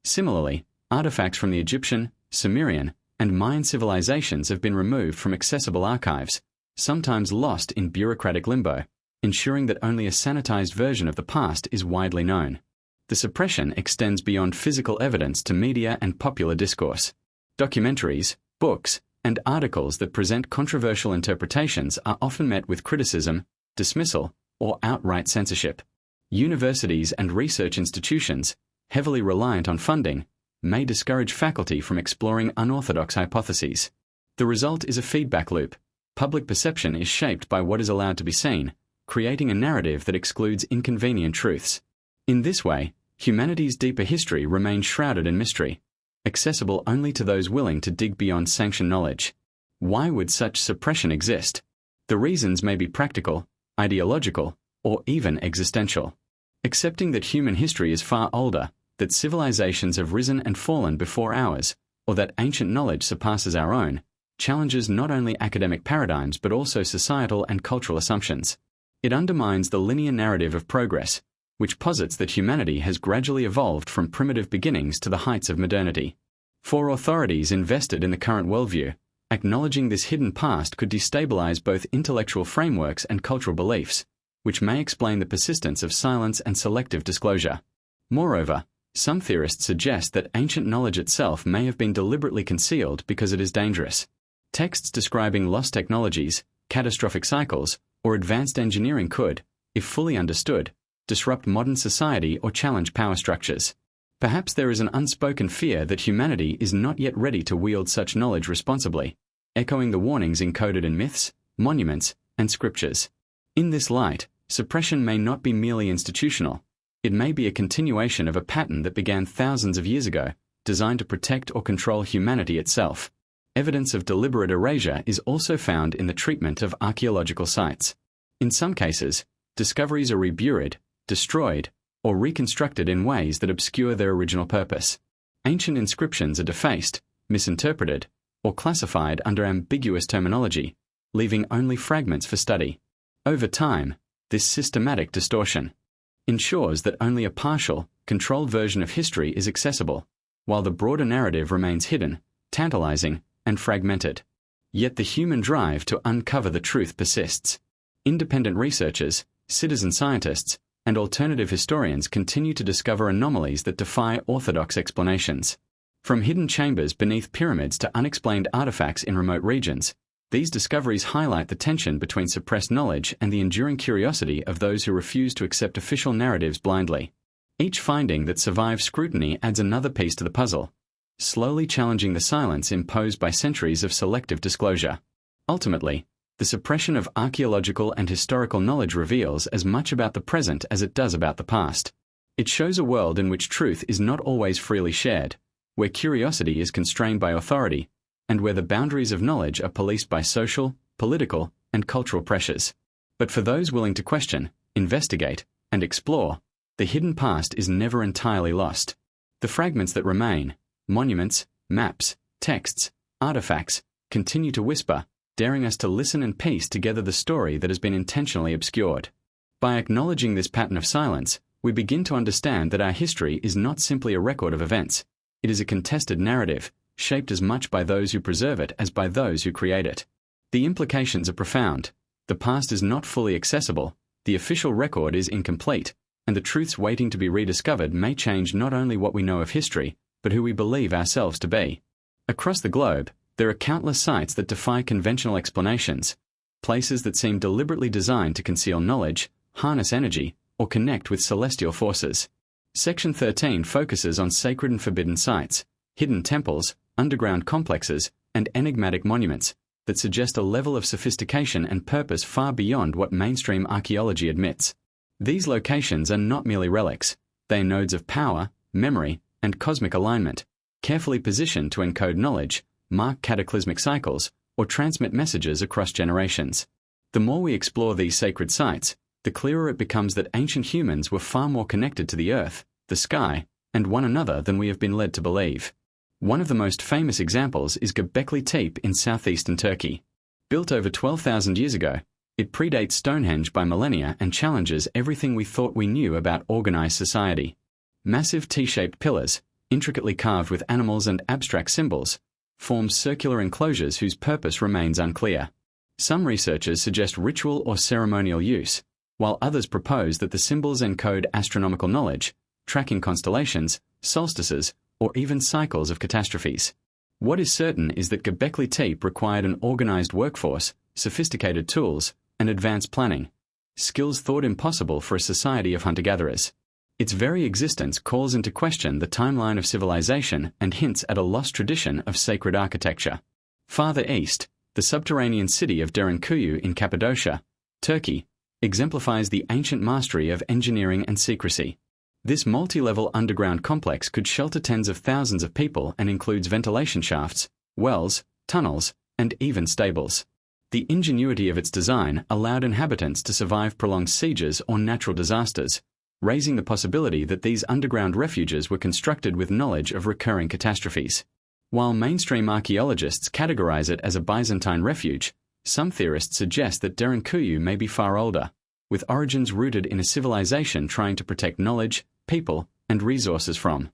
Similarly, artifacts from the Egyptian, Sumerian, and Mayan civilizations have been removed from accessible archives, sometimes lost in bureaucratic limbo, ensuring that only a sanitized version of the past is widely known. The suppression extends beyond physical evidence to media and popular discourse. Documentaries, books, and articles that present controversial interpretations are often met with criticism, dismissal, or outright censorship. Universities and research institutions, heavily reliant on funding, may discourage faculty from exploring unorthodox hypotheses. The result is a feedback loop. Public perception is shaped by what is allowed to be seen, creating a narrative that excludes inconvenient truths. In this way, humanity's deeper history remains shrouded in mystery, accessible only to those willing to dig beyond sanctioned knowledge. Why would such suppression exist? The reasons may be practical, ideological, or even existential. Accepting that human history is far older, that civilizations have risen and fallen before ours, or that ancient knowledge surpasses our own, challenges not only academic paradigms but also societal and cultural assumptions. It undermines the linear narrative of progress, which posits that humanity has gradually evolved from primitive beginnings to the heights of modernity. For authorities invested in the current worldview, acknowledging this hidden past could destabilize both intellectual frameworks and cultural beliefs, which may explain the persistence of silence and selective disclosure. Moreover, some theorists suggest that ancient knowledge itself may have been deliberately concealed because it is dangerous. Texts describing lost technologies, catastrophic cycles, or advanced engineering could, if fully understood, disrupt modern society or challenge power structures. Perhaps there is an unspoken fear that humanity is not yet ready to wield such knowledge responsibly, echoing the warnings encoded in myths, monuments, and scriptures. In this light, suppression may not be merely institutional. It may be a continuation of a pattern that began thousands of years ago, designed to protect or control humanity itself. Evidence of deliberate erasure is also found in the treatment of archaeological sites. In some cases, discoveries are reburied, destroyed, or reconstructed in ways that obscure their original purpose. Ancient inscriptions are defaced, misinterpreted, or classified under ambiguous terminology, leaving only fragments for study. Over time, this systematic distortion ensures that only a partial, controlled version of history is accessible, while the broader narrative remains hidden, tantalizing, and fragmented. Yet the human drive to uncover the truth persists. Independent researchers, citizen scientists, and alternative historians continue to discover anomalies that defy orthodox explanations. From hidden chambers beneath pyramids to unexplained artifacts in remote regions, these discoveries highlight the tension between suppressed knowledge and the enduring curiosity of those who refuse to accept official narratives blindly. Each finding that survives scrutiny adds another piece to the puzzle, slowly challenging the silence imposed by centuries of selective disclosure. Ultimately, the suppression of archaeological and historical knowledge reveals as much about the present as it does about the past. It shows a world in which truth is not always freely shared, where curiosity is constrained by authority, and where the boundaries of knowledge are policed by social, political, and cultural pressures. But for those willing to question, investigate, and explore, the hidden past is never entirely lost. The fragments that remain, monuments, maps, texts, artifacts, continue to whisper, daring us to listen and piece together the story that has been intentionally obscured. By acknowledging this pattern of silence, we begin to understand that our history is not simply a record of events. It is a contested narrative, shaped as much by those who preserve it as by those who create it. The implications are profound. The past is not fully accessible, the official record is incomplete, and the truths waiting to be rediscovered may change not only what we know of history, but who we believe ourselves to be. Across the globe, there are countless sites that defy conventional explanations, places that seem deliberately designed to conceal knowledge, harness energy, or connect with celestial forces. Section 13 focuses on sacred and forbidden sites, hidden temples, underground complexes, and enigmatic monuments that suggest a level of sophistication and purpose far beyond what mainstream archaeology admits. These locations are not merely relics, they are nodes of power, memory, and cosmic alignment, carefully positioned to encode knowledge, mark cataclysmic cycles, or transmit messages across generations. The more we explore these sacred sites, the clearer it becomes that ancient humans were far more connected to the earth, the sky, and one another than we have been led to believe. One of the most famous examples is Göbekli Tepe in southeastern Turkey. Built over 12,000 years ago, it predates Stonehenge by millennia and challenges everything we thought we knew about organized society. Massive T-shaped pillars, intricately carved with animals and abstract symbols, form circular enclosures whose purpose remains unclear. Some researchers suggest ritual or ceremonial use, while others propose that the symbols encode astronomical knowledge, tracking constellations, solstices, or even cycles of catastrophes. What is certain is that Göbekli Tepe required an organized workforce, sophisticated tools, and advanced planning, skills thought impossible for a society of hunter-gatherers. Its very existence calls into question the timeline of civilization and hints at a lost tradition of sacred architecture. Farther east, the subterranean city of Derinkuyu in Cappadocia, Turkey, exemplifies the ancient mastery of engineering and secrecy. This multi-level underground complex could shelter tens of thousands of people and includes ventilation shafts, wells, tunnels, and even stables. The ingenuity of its design allowed inhabitants to survive prolonged sieges or natural disasters, raising the possibility that these underground refuges were constructed with knowledge of recurring catastrophes. While mainstream archaeologists categorize it as a Byzantine refuge, some theorists suggest that Derinkuyu may be far older, with origins rooted in a civilization trying to protect knowledge, people, and resources from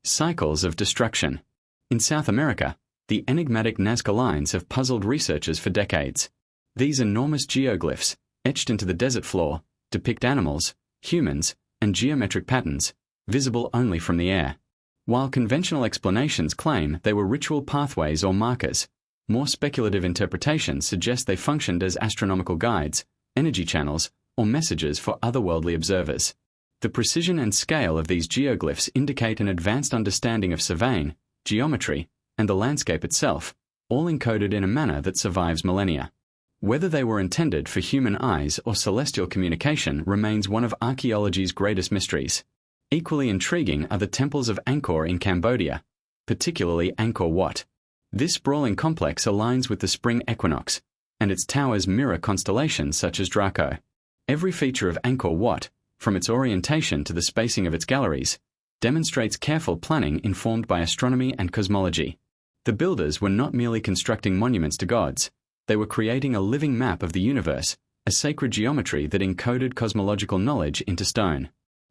cycles of destruction. In South America, the enigmatic Nazca lines have puzzled researchers for decades. These enormous geoglyphs, etched into the desert floor, depict animals, humans, and geometric patterns, visible only from the air. While conventional explanations claim they were ritual pathways or markers, more speculative interpretations suggest they functioned as astronomical guides, energy channels, or messages for otherworldly observers. The precision and scale of these geoglyphs indicate an advanced understanding of surveying, geometry, and the landscape itself, all encoded in a manner that survives millennia. Whether they were intended for human eyes or celestial communication remains one of archaeology's greatest mysteries. Equally intriguing are the temples of Angkor in Cambodia, particularly Angkor Wat. This sprawling complex aligns with the spring equinox, and its towers mirror constellations such as Draco. Every feature of Angkor Wat, from its orientation to the spacing of its galleries, demonstrates careful planning informed by astronomy and cosmology. The builders were not merely constructing monuments to gods, they were creating a living map of the universe, a sacred geometry that encoded cosmological knowledge into stone.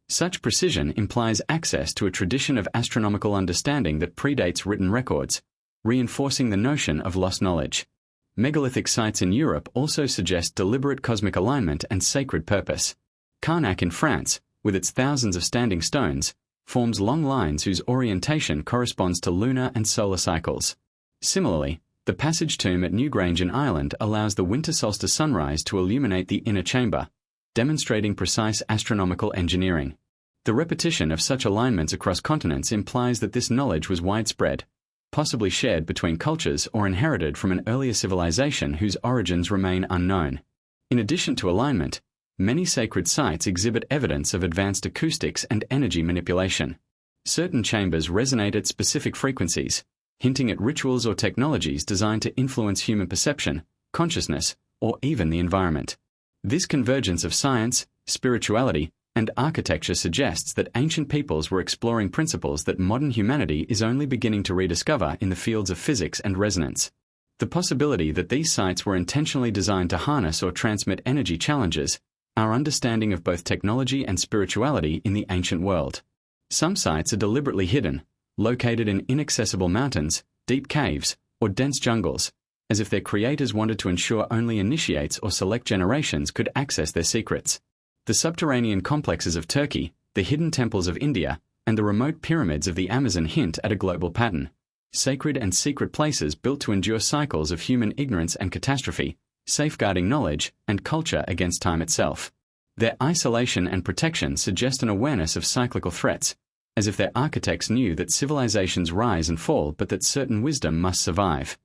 Such precision implies access to a tradition of astronomical understanding that predates written records, reinforcing the notion of lost knowledge. Megalithic sites in Europe also suggest deliberate cosmic alignment and sacred purpose. Karnak in France, with its thousands of standing stones, forms long lines whose orientation corresponds to lunar and solar cycles. Similarly, the Passage Tomb at Newgrange in Ireland allows the winter solstice sunrise to illuminate the inner chamber, demonstrating precise astronomical engineering. The repetition of such alignments across continents implies that this knowledge was widespread, possibly shared between cultures or inherited from an earlier civilization whose origins remain unknown. In addition to alignment, many sacred sites exhibit evidence of advanced acoustics and energy manipulation. Certain chambers resonate at specific frequencies, hinting at rituals or technologies designed to influence human perception, consciousness, or even the environment. This convergence of science, spirituality, and architecture suggests that ancient peoples were exploring principles that modern humanity is only beginning to rediscover in the fields of physics and resonance. The possibility that these sites were intentionally designed to harness or transmit energy challenges our understanding of both technology and spirituality in the ancient world. Some sites are deliberately hidden, located in inaccessible mountains, deep caves, or dense jungles, as if their creators wanted to ensure only initiates or select generations could access their secrets. The subterranean complexes of Turkey, the hidden temples of India, and the remote pyramids of the Amazon hint at a global pattern. Sacred and secret places built to endure cycles of human ignorance and catastrophe, safeguarding knowledge and culture against time itself. Their isolation and protection suggest an awareness of cyclical threats, as if their architects knew that civilizations rise and fall but that certain wisdom must survive.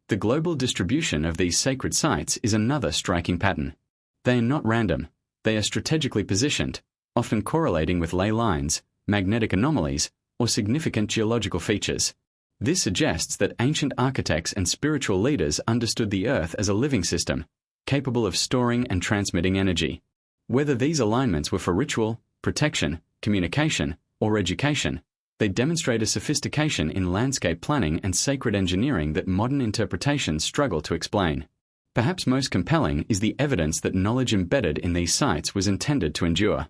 The global distribution of these sacred sites is another striking pattern. They are not random, they are strategically positioned, often correlating with ley lines, magnetic anomalies, or significant geological features. This suggests that ancient architects and spiritual leaders understood the Earth as a living system, capable of storing and transmitting energy. Whether these alignments were for ritual, protection, communication, or education, they demonstrate a sophistication in landscape planning and sacred engineering that modern interpretations struggle to explain. Perhaps most compelling is the evidence that knowledge embedded in these sites was intended to endure.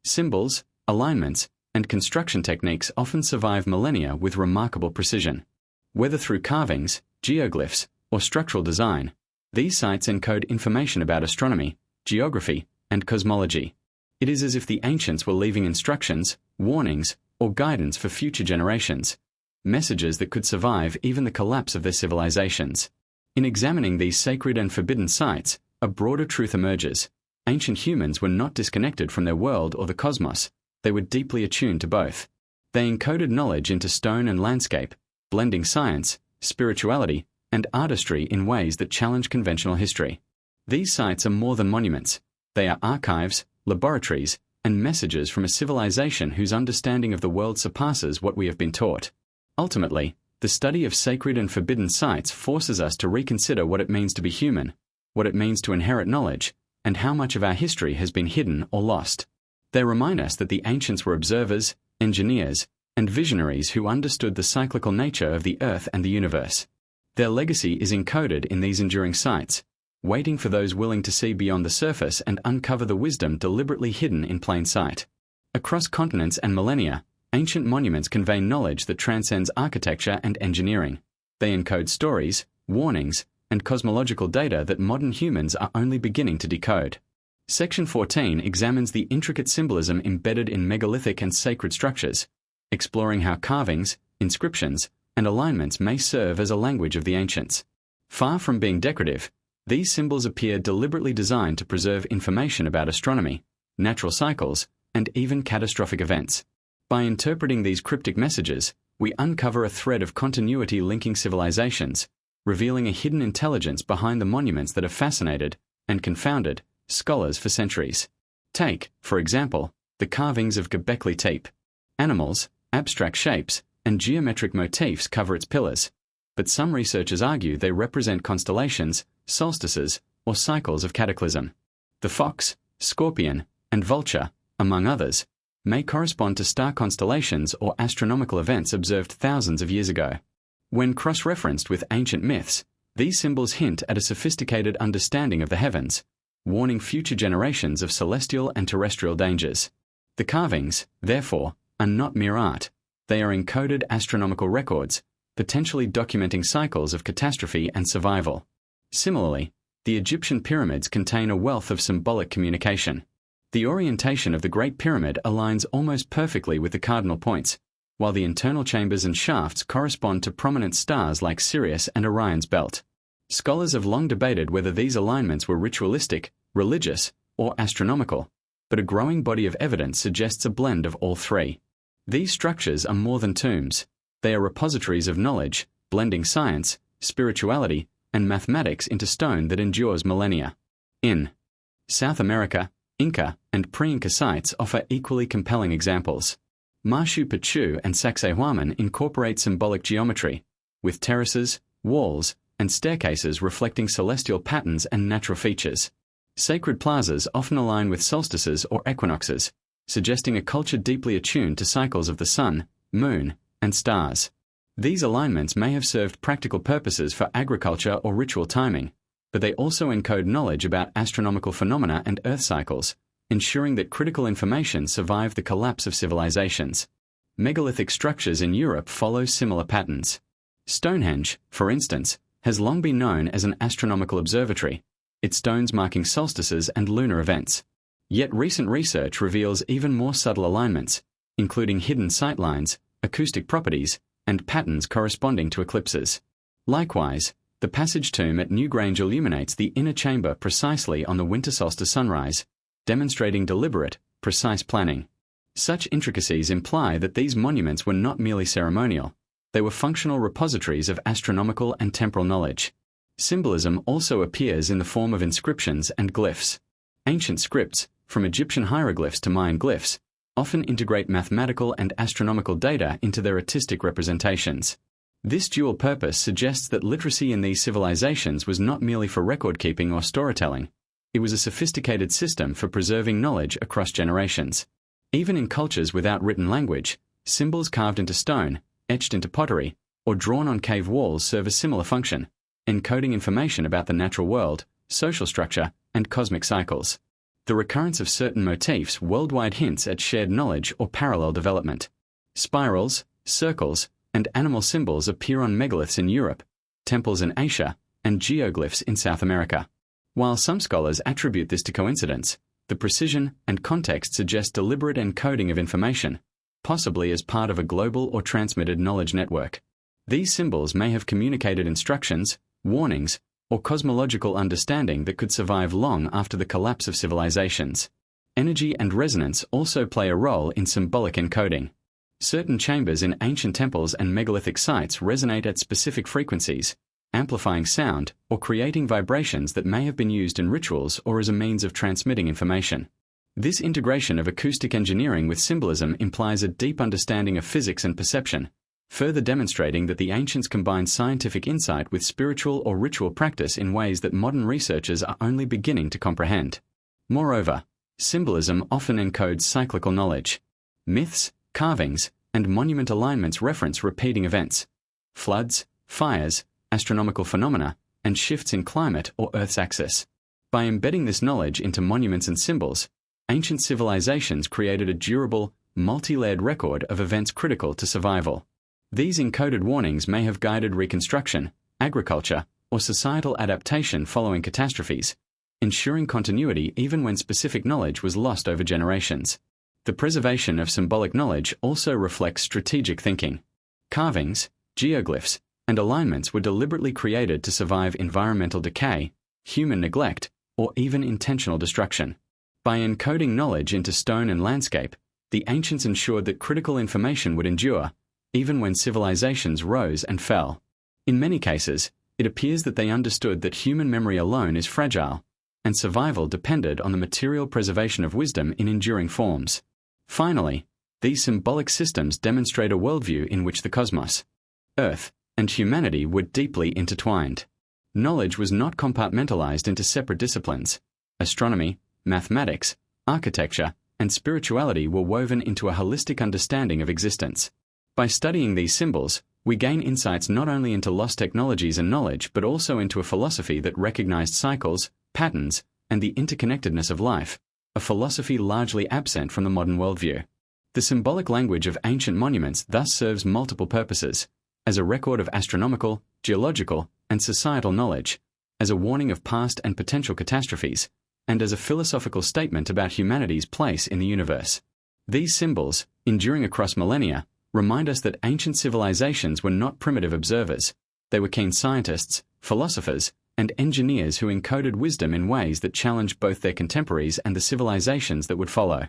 Symbols, alignments, and construction techniques often survive millennia with remarkable precision. Whether through carvings, geoglyphs, or structural design, these sites encode information about astronomy, geography, and cosmology. It is as if the ancients were leaving instructions, warnings, or guidance for future generations, messages that could survive even the collapse of their civilizations. In examining these sacred and forbidden sites, a broader truth emerges. Ancient humans were not disconnected from their world or the cosmos. They were deeply attuned to both. They encoded knowledge into stone and landscape, blending science, spirituality, and artistry in ways that challenge conventional history. These sites are more than monuments. They are archives, laboratories, and messages from a civilization whose understanding of the world surpasses what we have been taught. Ultimately, the study of sacred and forbidden sites forces us to reconsider what it means to be human, what it means to inherit knowledge, and how much of our history has been hidden or lost. They remind us that the ancients were observers, engineers, and visionaries who understood the cyclical nature of the Earth and the universe. Their legacy is encoded in these enduring sites, waiting for those willing to see beyond the surface and uncover the wisdom deliberately hidden in plain sight. Across continents and millennia, ancient monuments convey knowledge that transcends architecture and engineering. They encode stories, warnings, and cosmological data that modern humans are only beginning to decode. Section 14 examines the intricate symbolism embedded in megalithic and sacred structures, exploring how carvings, inscriptions, and alignments may serve as a language of the ancients. Far from being decorative, these symbols appear deliberately designed to preserve information about astronomy, natural cycles, and even catastrophic events. By interpreting these cryptic messages, we uncover a thread of continuity linking civilizations, revealing a hidden intelligence behind the monuments that have fascinated and confounded scholars for centuries. Take, for example, the carvings of Göbekli Tepe. Animals, abstract shapes, and geometric motifs cover its pillars, but some researchers argue they represent constellations, solstices, or cycles of cataclysm. The fox, scorpion, and vulture, among others, may correspond to star constellations or astronomical events observed thousands of years ago. When cross-referenced with ancient myths, these symbols hint at a sophisticated understanding of the heavens, warning future generations of celestial and terrestrial dangers. The carvings, therefore, are not mere art. They are encoded astronomical records, potentially documenting cycles of catastrophe and survival. Similarly, the Egyptian pyramids contain a wealth of symbolic communication. The orientation of the Great Pyramid aligns almost perfectly with the cardinal points, while the internal chambers and shafts correspond to prominent stars like Sirius and Orion's belt. Scholars have long debated whether these alignments were ritualistic, religious, or astronomical, but a growing body of evidence suggests a blend of all three. These structures are more than tombs. They are repositories of knowledge, blending science, spirituality, and mathematics into stone that endures millennia. In South America, Inca and pre-Inca sites offer equally compelling examples. Machu Picchu and Sacsayhuaman incorporate symbolic geometry, with terraces, walls, and staircases reflecting celestial patterns and natural features. Sacred plazas often align with solstices or equinoxes, suggesting a culture deeply attuned to cycles of the sun, moon, and stars. These alignments may have served practical purposes for agriculture or ritual timing, but they also encode knowledge about astronomical phenomena and earth cycles, ensuring that critical information survived the collapse of civilizations. Megalithic structures in Europe follow similar patterns. Stonehenge, for instance, has long been known as an astronomical observatory, its stones marking solstices and lunar events. Yet recent research reveals even more subtle alignments, including hidden sightlines, acoustic properties, and patterns corresponding to eclipses. Likewise, the passage tomb at Newgrange illuminates the inner chamber precisely on the winter solstice sunrise, demonstrating deliberate, precise planning. Such intricacies imply that these monuments were not merely ceremonial, they were functional repositories of astronomical and temporal knowledge. Symbolism also appears in the form of inscriptions and glyphs. Ancient scripts, from Egyptian hieroglyphs to Mayan glyphs, often integrate mathematical and astronomical data into their artistic representations. This dual purpose suggests that literacy in these civilizations was not merely for record-keeping or storytelling. It was a sophisticated system for preserving knowledge across generations. Even in cultures without written language, symbols carved into stone, etched into pottery, or drawn on cave walls serve a similar function, encoding information about the natural world, social structure, and cosmic cycles. The recurrence of certain motifs worldwide hints at shared knowledge or parallel development. Spirals, circles, and animal symbols appear on megaliths in Europe, temples in Asia, and geoglyphs in South America. While some scholars attribute this to coincidence, the precision and context suggest deliberate encoding of information, possibly as part of a global or transmitted knowledge network. These symbols may have communicated instructions, warnings, or cosmological understanding that could survive long after the collapse of civilizations. Energy and resonance also play a role in symbolic encoding. Certain chambers in ancient temples and megalithic sites resonate at specific frequencies, amplifying sound or creating vibrations that may have been used in rituals or as a means of transmitting information. This integration of acoustic engineering with symbolism implies a deep understanding of physics and perception, further demonstrating that the ancients combined scientific insight with spiritual or ritual practice in ways that modern researchers are only beginning to comprehend. Moreover, symbolism often encodes cyclical knowledge. Myths, carvings, and monument alignments reference repeating events, floods, fires, astronomical phenomena, and shifts in climate or Earth's axis. By embedding this knowledge into monuments and symbols, ancient civilizations created a durable, multi-layered record of events critical to survival. These encoded warnings may have guided reconstruction, agriculture, or societal adaptation following catastrophes, ensuring continuity even when specific knowledge was lost over generations. The preservation of symbolic knowledge also reflects strategic thinking. Carvings, geoglyphs, and alignments were deliberately created to survive environmental decay, human neglect, or even intentional destruction. By encoding knowledge into stone and landscape, the ancients ensured that critical information would endure, even when civilizations rose and fell. In many cases, it appears that they understood that human memory alone is fragile, and survival depended on the material preservation of wisdom in enduring forms. Finally, these symbolic systems demonstrate a worldview in which the cosmos, Earth, and humanity were deeply intertwined. Knowledge was not compartmentalized into separate disciplines. Astronomy, mathematics, architecture, and spirituality were woven into a holistic understanding of existence. By studying these symbols, we gain insights not only into lost technologies and knowledge, but also into a philosophy that recognized cycles, patterns, and the interconnectedness of life, a philosophy largely absent from the modern worldview. The symbolic language of ancient monuments thus serves multiple purposes: as a record of astronomical, geological, and societal knowledge, as a warning of past and potential catastrophes, and as a philosophical statement about humanity's place in the universe. These symbols, enduring across millennia, remind us that ancient civilizations were not primitive observers. They were keen scientists, philosophers, and engineers who encoded wisdom in ways that challenged both their contemporaries and the civilizations that would follow.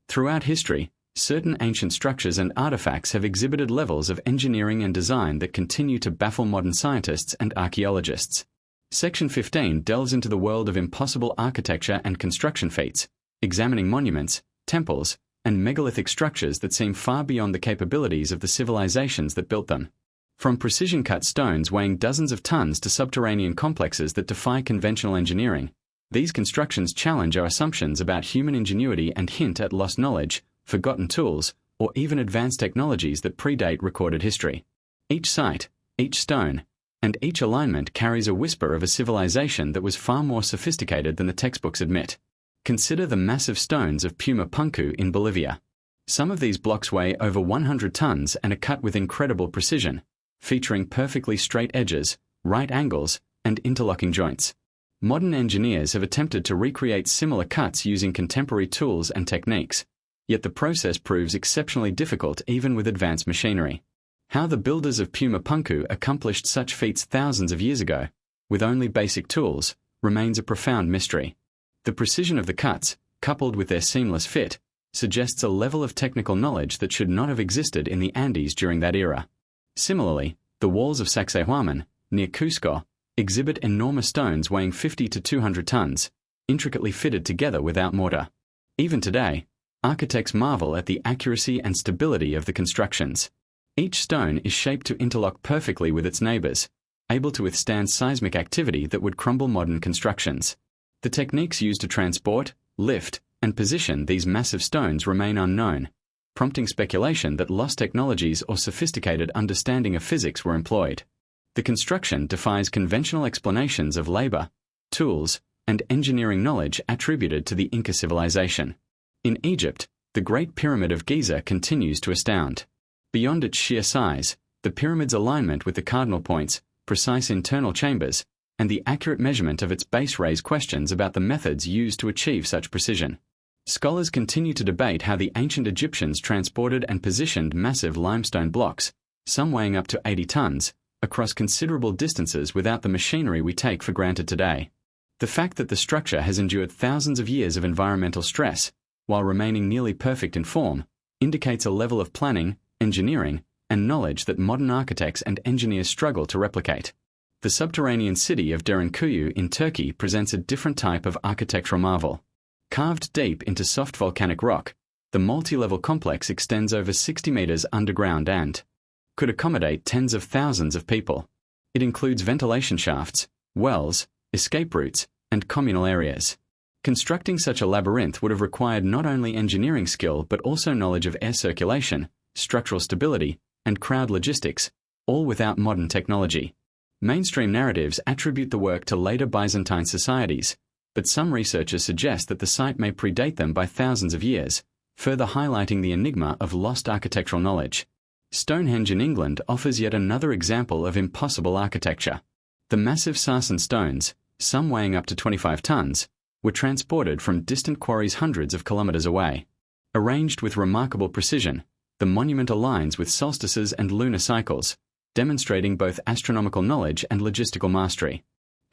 Throughout history, Certain ancient structures and artifacts have exhibited levels of engineering and design that continue to baffle modern scientists and archaeologists. Section 15 delves into the world of impossible architecture and construction feats, examining monuments, temples, and megalithic structures that seem far beyond the capabilities of the civilizations that built them. From precision-cut stones weighing dozens of tons to subterranean complexes that defy conventional engineering, these constructions challenge our assumptions about human ingenuity and hint at lost knowledge, forgotten tools, or even advanced technologies that predate recorded history. Each site, each stone, and each alignment carries a whisper of a civilization that was far more sophisticated than the textbooks admit. Consider the massive stones of Puma Punku in Bolivia. Some of these blocks weigh over 100 tons and are cut with incredible precision, featuring perfectly straight edges, right angles, and interlocking joints. Modern engineers have attempted to recreate similar cuts using contemporary tools and techniques, yet the process proves exceptionally difficult even with advanced machinery. How the builders of Puma Punku accomplished such feats thousands of years ago, with only basic tools, remains a profound mystery. The precision of the cuts, coupled with their seamless fit, suggests a level of technical knowledge that should not have existed in the Andes during that era. Similarly, the walls of Sacsayhuaman, near Cusco, exhibit enormous stones weighing 50 to 200 tons, intricately fitted together without mortar. Even today, architects marvel at the accuracy and stability of the constructions. Each stone is shaped to interlock perfectly with its neighbors, able to withstand seismic activity that would crumble modern constructions. The techniques used to transport, lift, and position these massive stones remain unknown, prompting speculation that lost technologies or sophisticated understanding of physics were employed. The construction defies conventional explanations of labor, tools, and engineering knowledge attributed to the Inca civilization. In Egypt, the Great Pyramid of Giza continues to astound. Beyond its sheer size, the pyramid's alignment with the cardinal points, precise internal chambers, and the accurate measurement of its base raise questions about the methods used to achieve such precision. Scholars continue to debate how the ancient Egyptians transported and positioned massive limestone blocks, some weighing up to 80 tons, across considerable distances without the machinery we take for granted today. The fact that the structure has endured thousands of years of environmental stress, while remaining nearly perfect in form, indicates a level of planning, engineering, and knowledge that modern architects and engineers struggle to replicate. The subterranean city of Derinkuyu in Turkey presents a different type of architectural marvel. Carved deep into soft volcanic rock, the multi-level complex extends over 60 meters underground and could accommodate tens of thousands of people. It includes ventilation shafts, wells, escape routes, and communal areas. Constructing such a labyrinth would have required not only engineering skill but also knowledge of air circulation, structural stability, and crowd logistics, all without modern technology. Mainstream narratives attribute the work to later Byzantine societies, but some researchers suggest that the site may predate them by thousands of years, further highlighting the enigma of lost architectural knowledge. Stonehenge in England offers yet another example of impossible architecture. The massive sarsen stones, some weighing up to 25 tons, were transported from distant quarries hundreds of kilometers away. Arranged with remarkable precision, the monument aligns with solstices and lunar cycles, demonstrating both astronomical knowledge and logistical mastery.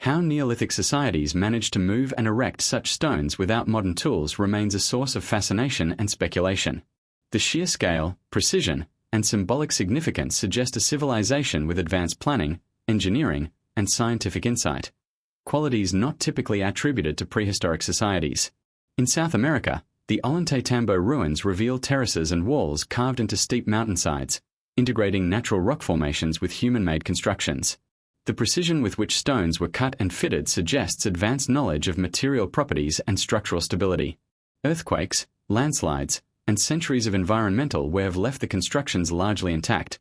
How Neolithic societies managed to move and erect such stones without modern tools remains a source of fascination and speculation. The sheer scale, precision, and symbolic significance suggest a civilization with advanced planning, engineering, and scientific insight, qualities not typically attributed to prehistoric societies. In South America, the Ollantaytambo ruins reveal terraces and walls carved into steep mountainsides, integrating natural rock formations with human-made constructions. The precision with which stones were cut and fitted suggests advanced knowledge of material properties and structural stability. Earthquakes, landslides, and centuries of environmental wear have left the constructions largely intact,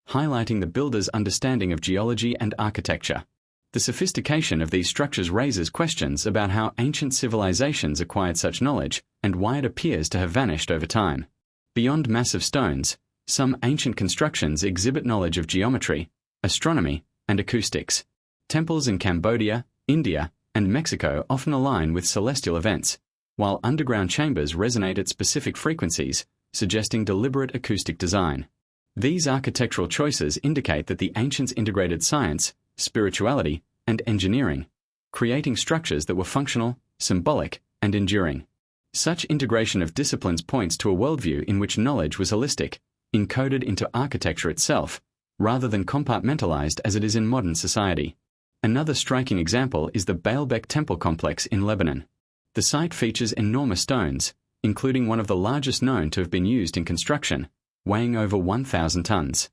highlighting the builders' understanding of geology and architecture. The sophistication of these structures raises questions about how ancient civilizations acquired such knowledge and why it appears to have vanished over time. Beyond massive stones, some ancient constructions exhibit knowledge of geometry, astronomy, and acoustics. Temples in Cambodia, India, and Mexico often align with celestial events, while underground chambers resonate at specific frequencies, suggesting deliberate acoustic design. These architectural choices indicate that the ancients integrated science, spirituality, and engineering, creating structures that were functional, symbolic, and enduring. Such integration of disciplines points to a worldview in which knowledge was holistic, encoded into architecture itself, rather than compartmentalized as it is in modern society. Another striking example is the Baalbek temple complex in Lebanon. The site features enormous stones, including one of the largest known to have been used in construction, weighing over 1,000 tons.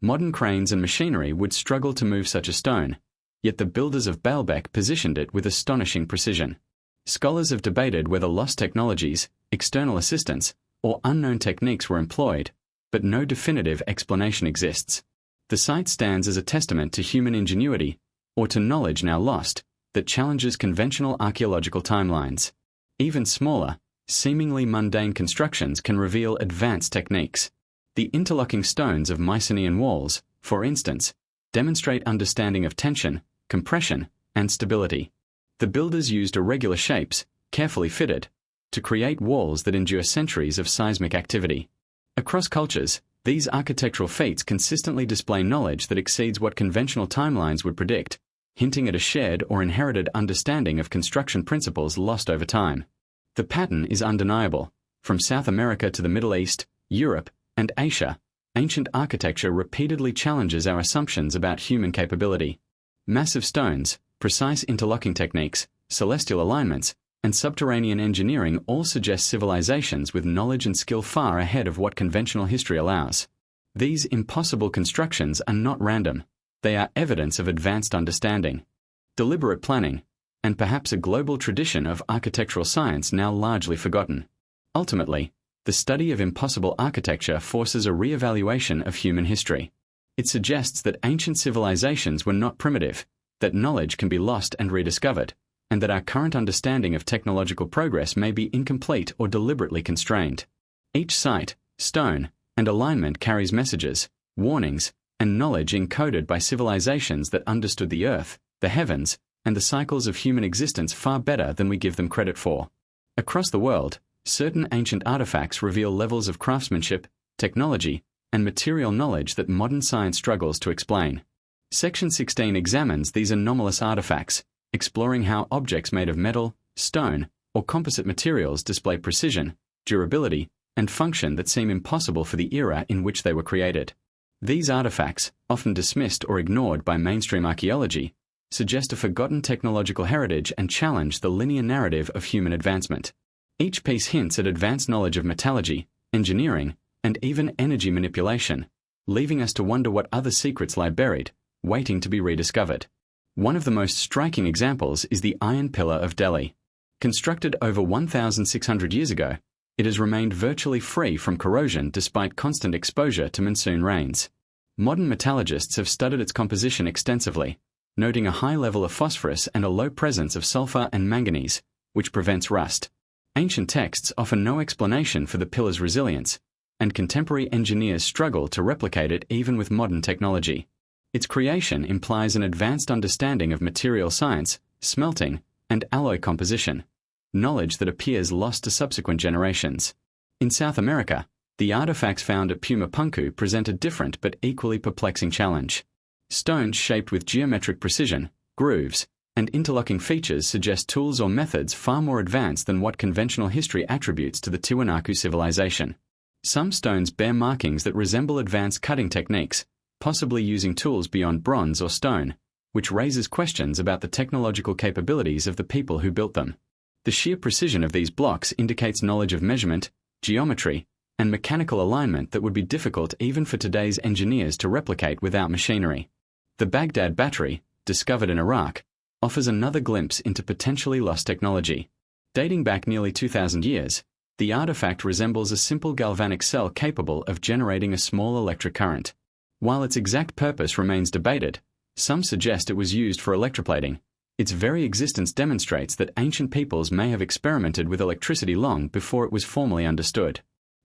Modern cranes and machinery would struggle to move such a stone, yet the builders of Baalbek positioned it with astonishing precision. Scholars have debated whether lost technologies, external assistance, or unknown techniques were employed, but no definitive explanation exists. The site stands as a testament to human ingenuity, or to knowledge now lost, that challenges conventional archaeological timelines. Even smaller, seemingly mundane constructions can reveal advanced techniques. The interlocking stones of Mycenaean walls, for instance, demonstrate understanding of tension, compression, and stability. The builders used irregular shapes, carefully fitted, to create walls that endure centuries of seismic activity. Across cultures, these architectural feats consistently display knowledge that exceeds what conventional timelines would predict, hinting at a shared or inherited understanding of construction principles lost over time. The pattern is undeniable. From South America to the Middle East, Europe, and Asia, ancient architecture repeatedly challenges our assumptions about human capability. Massive stones, precise interlocking techniques, celestial alignments, and subterranean engineering all suggest civilizations with knowledge and skill far ahead of what conventional history allows. These impossible constructions are not random. They are evidence of advanced understanding, deliberate planning, and perhaps a global tradition of architectural science now largely forgotten. Ultimately, the study of impossible architecture forces a re-evaluation of human history. It suggests that ancient civilizations were not primitive, that knowledge can be lost and rediscovered, and that our current understanding of technological progress may be incomplete or deliberately constrained. Each site, stone, and alignment carries messages, warnings, and knowledge encoded by civilizations that understood the earth, the heavens, and the cycles of human existence far better than we give them credit for. Across the world, certain ancient artifacts reveal levels of craftsmanship, technology, and material knowledge that modern science struggles to explain. Section 16 examines these anomalous artifacts, exploring how objects made of metal, stone, or composite materials display precision, durability, and function that seem impossible for the era in which they were created. These artifacts, often dismissed or ignored by mainstream archaeology, suggest a forgotten technological heritage and challenge the linear narrative of human advancement. Each piece hints at advanced knowledge of metallurgy, engineering, and even energy manipulation, leaving us to wonder what other secrets lie buried, waiting to be rediscovered. One of the most striking examples is the Iron Pillar of Delhi. Constructed over 1,600 years ago, it has remained virtually free from corrosion despite constant exposure to monsoon rains. Modern metallurgists have studied its composition extensively, noting a high level of phosphorus and a low presence of sulfur and manganese, which prevents rust. Ancient texts offer no explanation for the pillar's resilience, and contemporary engineers struggle to replicate it even with modern technology. Its creation implies an advanced understanding of material science, smelting, and alloy composition, knowledge that appears lost to subsequent generations. In South America, the artifacts found at Puma Punku present a different but equally perplexing challenge. Stones shaped with geometric precision, grooves, and interlocking features suggest tools or methods far more advanced than what conventional history attributes to the Tiwanaku civilization. Some stones bear markings that resemble advanced cutting techniques, possibly using tools beyond bronze or stone, which raises questions about the technological capabilities of the people who built them. The sheer precision of these blocks indicates knowledge of measurement, geometry, and mechanical alignment that would be difficult even for today's engineers to replicate without machinery. The Baghdad battery, discovered in Iraq, offers another glimpse into potentially lost technology. Dating back nearly 2,000 years, the artifact resembles a simple galvanic cell capable of generating a small electric current. While its exact purpose remains debated, some suggest it was used for electroplating. Its very existence demonstrates that ancient peoples may have experimented with electricity long before it was formally understood.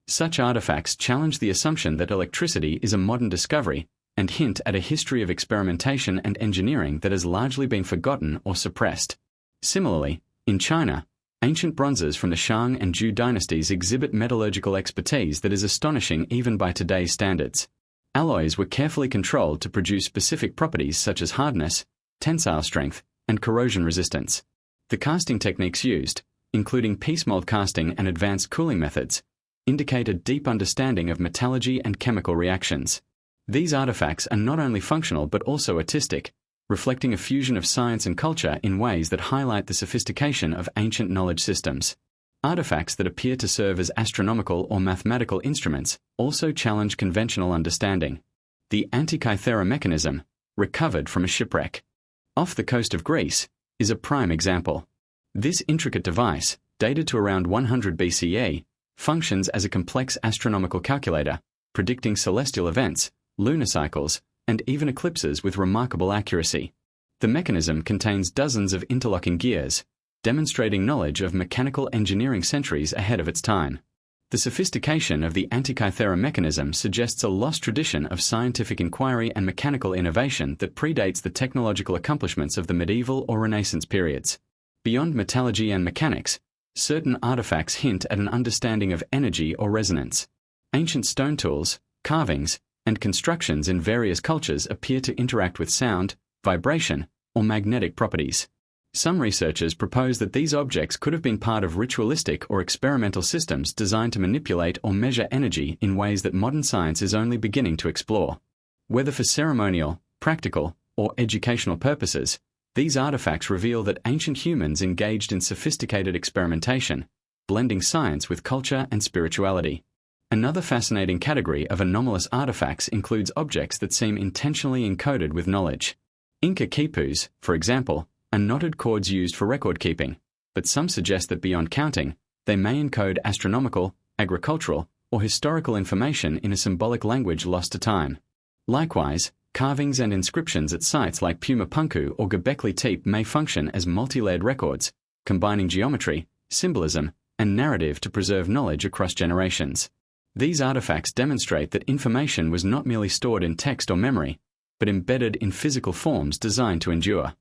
Such artifacts challenge the assumption that electricity is a modern discovery and hint at a history of experimentation and engineering that has largely been forgotten or suppressed. Similarly, in China, ancient bronzes from the Shang and Zhou dynasties exhibit metallurgical expertise that is astonishing even by today's standards. Alloys were carefully controlled to produce specific properties such as hardness, tensile strength, and corrosion resistance. The casting techniques used, including piece mold casting and advanced cooling methods, indicate a deep understanding of metallurgy and chemical reactions. These artifacts are not only functional but also artistic, reflecting a fusion of science and culture in ways that highlight the sophistication of ancient knowledge systems. Artifacts that appear to serve as astronomical or mathematical instruments also challenge conventional understanding. The Antikythera mechanism, recovered from a shipwreck off the coast of Greece, is a prime example. This intricate device, dated to around 100 BCE, functions as a complex astronomical calculator, predicting celestial events, lunar cycles, and even eclipses with remarkable accuracy. The mechanism contains dozens of interlocking gears, demonstrating knowledge of mechanical engineering centuries ahead of its time. The sophistication of the Antikythera mechanism suggests a lost tradition of scientific inquiry and mechanical innovation that predates the technological accomplishments of the medieval or Renaissance periods. Beyond metallurgy and mechanics, certain artifacts hint at an understanding of energy or resonance. Ancient stone tools, carvings, and constructions in various cultures appear to interact with sound, vibration, or magnetic properties. Some researchers propose that these objects could have been part of ritualistic or experimental systems designed to manipulate or measure energy in ways that modern science is only beginning to explore. Whether for ceremonial, practical, or educational purposes, these artifacts reveal that ancient humans engaged in sophisticated experimentation, blending science with culture and spirituality. Another fascinating category of anomalous artifacts includes objects that seem intentionally encoded with knowledge. Inca quipus, for example, are knotted cords used for record keeping, but some suggest that beyond counting, they may encode astronomical, agricultural, or historical information in a symbolic language lost to time. Likewise, carvings and inscriptions at sites like Puma Punku or Göbekli Tepe may function as multi-layered records, combining geometry, symbolism, and narrative to preserve knowledge across generations. These artifacts demonstrate that information was not merely stored in text or memory, but embedded in physical forms designed to endure.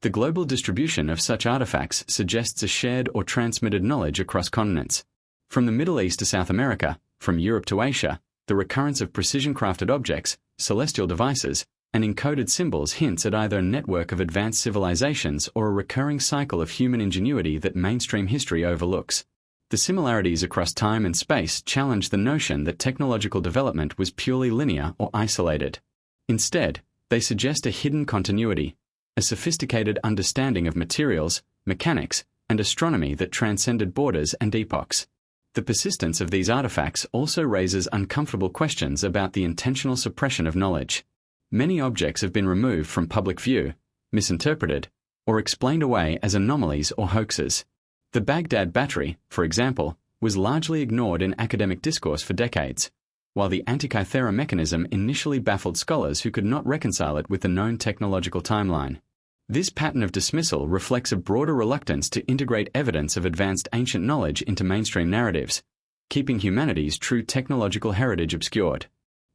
The global distribution of such artifacts suggests a shared or transmitted knowledge across continents. From the Middle East to South America, from Europe to Asia, the recurrence of precision-crafted objects, celestial devices, and encoded symbols hints at either a network of advanced civilizations or a recurring cycle of human ingenuity that mainstream history overlooks. The similarities across time and space challenge the notion that technological development was purely linear or isolated. Instead, they suggest a hidden continuity, a sophisticated understanding of materials, mechanics, and astronomy that transcended borders and epochs. The persistence of these artifacts also raises uncomfortable questions about the intentional suppression of knowledge. Many objects have been removed from public view, misinterpreted, or explained away as anomalies or hoaxes. The Baghdad battery, for example, was largely ignored in academic discourse for decades, while the Antikythera mechanism initially baffled scholars who could not reconcile it with the known technological timeline. This pattern of dismissal reflects a broader reluctance to integrate evidence of advanced ancient knowledge into mainstream narratives, keeping humanity's true technological heritage obscured.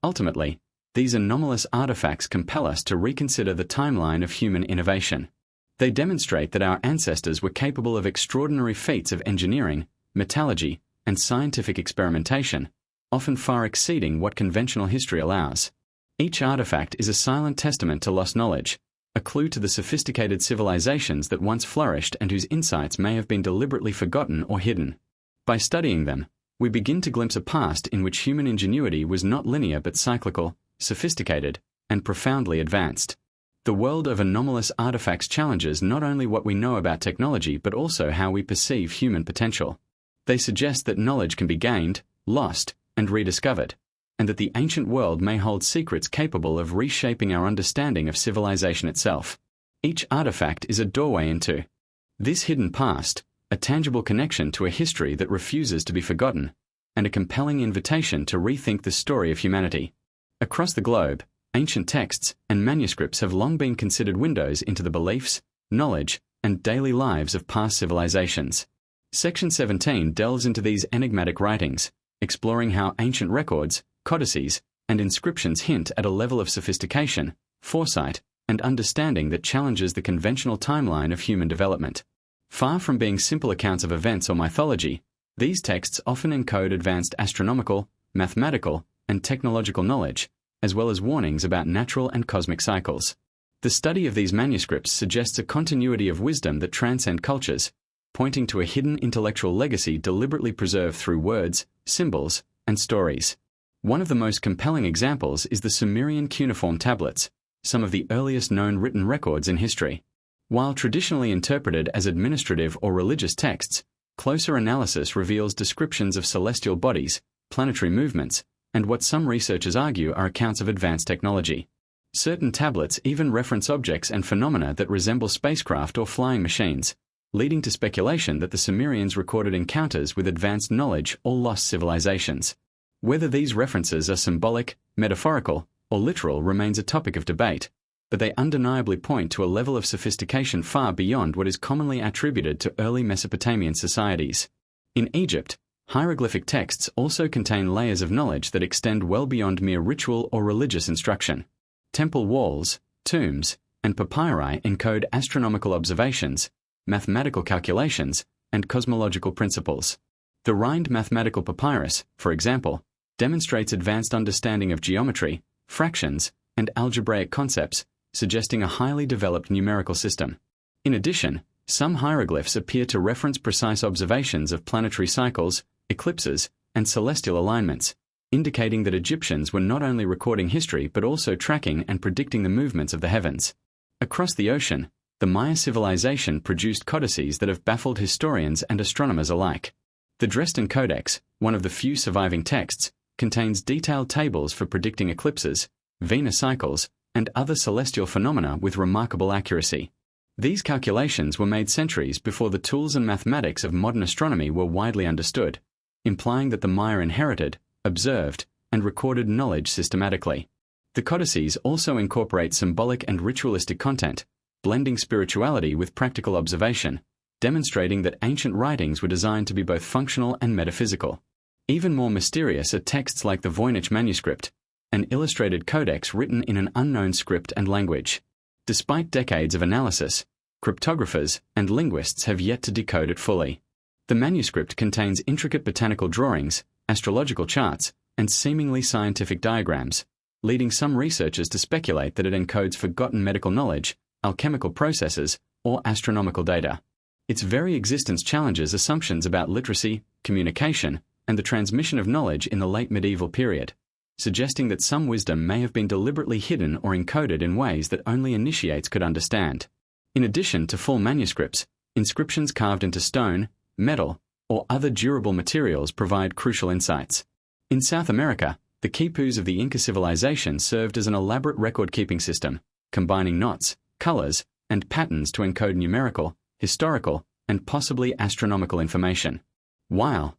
Ultimately, these anomalous artifacts compel us to reconsider the timeline of human innovation. They demonstrate that our ancestors were capable of extraordinary feats of engineering, metallurgy, and scientific experimentation, often far exceeding what conventional history allows. Each artifact is a silent testament to lost knowledge, a clue to the sophisticated civilizations that once flourished and whose insights may have been deliberately forgotten or hidden. By studying them, we begin to glimpse a past in which human ingenuity was not linear but cyclical, sophisticated, and profoundly advanced. The world of anomalous artifacts challenges not only what we know about technology but also how we perceive human potential. They suggest that knowledge can be gained, lost, and rediscovered, and that the ancient world may hold secrets capable of reshaping our understanding of civilization itself. Each artifact is a doorway into this hidden past, a tangible connection to a history that refuses to be forgotten, and a compelling invitation to rethink the story of humanity. Across the globe, ancient texts and manuscripts have long been considered windows into the beliefs, knowledge, and daily lives of past civilizations. Section 17 delves into these enigmatic writings, exploring how ancient records, codices, and inscriptions hint at a level of sophistication, foresight, and understanding that challenges the conventional timeline of human development. Far from being simple accounts of events or mythology, these texts often encode advanced astronomical, mathematical, and technological knowledge, as well as warnings about natural and cosmic cycles. The study of these manuscripts suggests a continuity of wisdom that transcends cultures, pointing to a hidden intellectual legacy deliberately preserved through words, symbols, and stories. One of the most compelling examples is the Sumerian cuneiform tablets, some of the earliest known written records in history. While traditionally interpreted as administrative or religious texts, closer analysis reveals descriptions of celestial bodies, planetary movements, and what some researchers argue are accounts of advanced technology. Certain tablets even reference objects and phenomena that resemble spacecraft or flying machines, leading to speculation that the Sumerians recorded encounters with advanced knowledge or lost civilizations. Whether these references are symbolic, metaphorical, or literal remains a topic of debate, but they undeniably point to a level of sophistication far beyond what is commonly attributed to early Mesopotamian societies. In Egypt, hieroglyphic texts also contain layers of knowledge that extend well beyond mere ritual or religious instruction. Temple walls, tombs, and papyri encode astronomical observations, mathematical calculations, and cosmological principles. The Rind mathematical papyrus, for example, demonstrates advanced understanding of geometry, fractions, and algebraic concepts, suggesting a highly developed numerical system. In addition, some hieroglyphs appear to reference precise observations of planetary cycles, eclipses, and celestial alignments, indicating that Egyptians were not only recording history but also tracking and predicting the movements of the heavens. Across the ocean, the Maya civilization produced codices that have baffled historians and astronomers alike. The Dresden Codex, one of the few surviving texts, contains detailed tables for predicting eclipses, Venus cycles, and other celestial phenomena with remarkable accuracy. These calculations were made centuries before the tools and mathematics of modern astronomy were widely understood, implying that the Maya inherited, observed, and recorded knowledge systematically. The codices also incorporate symbolic and ritualistic content, blending spirituality with practical observation, demonstrating that ancient writings were designed to be both functional and metaphysical. Even more mysterious are texts like the Voynich manuscript, an illustrated codex written in an unknown script and language. Despite decades of analysis, cryptographers and linguists have yet to decode it fully. The manuscript contains intricate botanical drawings, astrological charts, and seemingly scientific diagrams, leading some researchers to speculate that it encodes forgotten medical knowledge, alchemical processes, or astronomical data. Its very existence challenges assumptions about literacy, communication, and the transmission of knowledge in the late medieval period, suggesting that some wisdom may have been deliberately hidden or encoded in ways that only initiates could understand. In addition to full manuscripts, inscriptions carved into stone, metal, or other durable materials provide crucial insights. In South America, the quipus of the Inca civilization served as an elaborate record-keeping system, combining knots, colors, and patterns to encode numerical, historical, and possibly astronomical information. While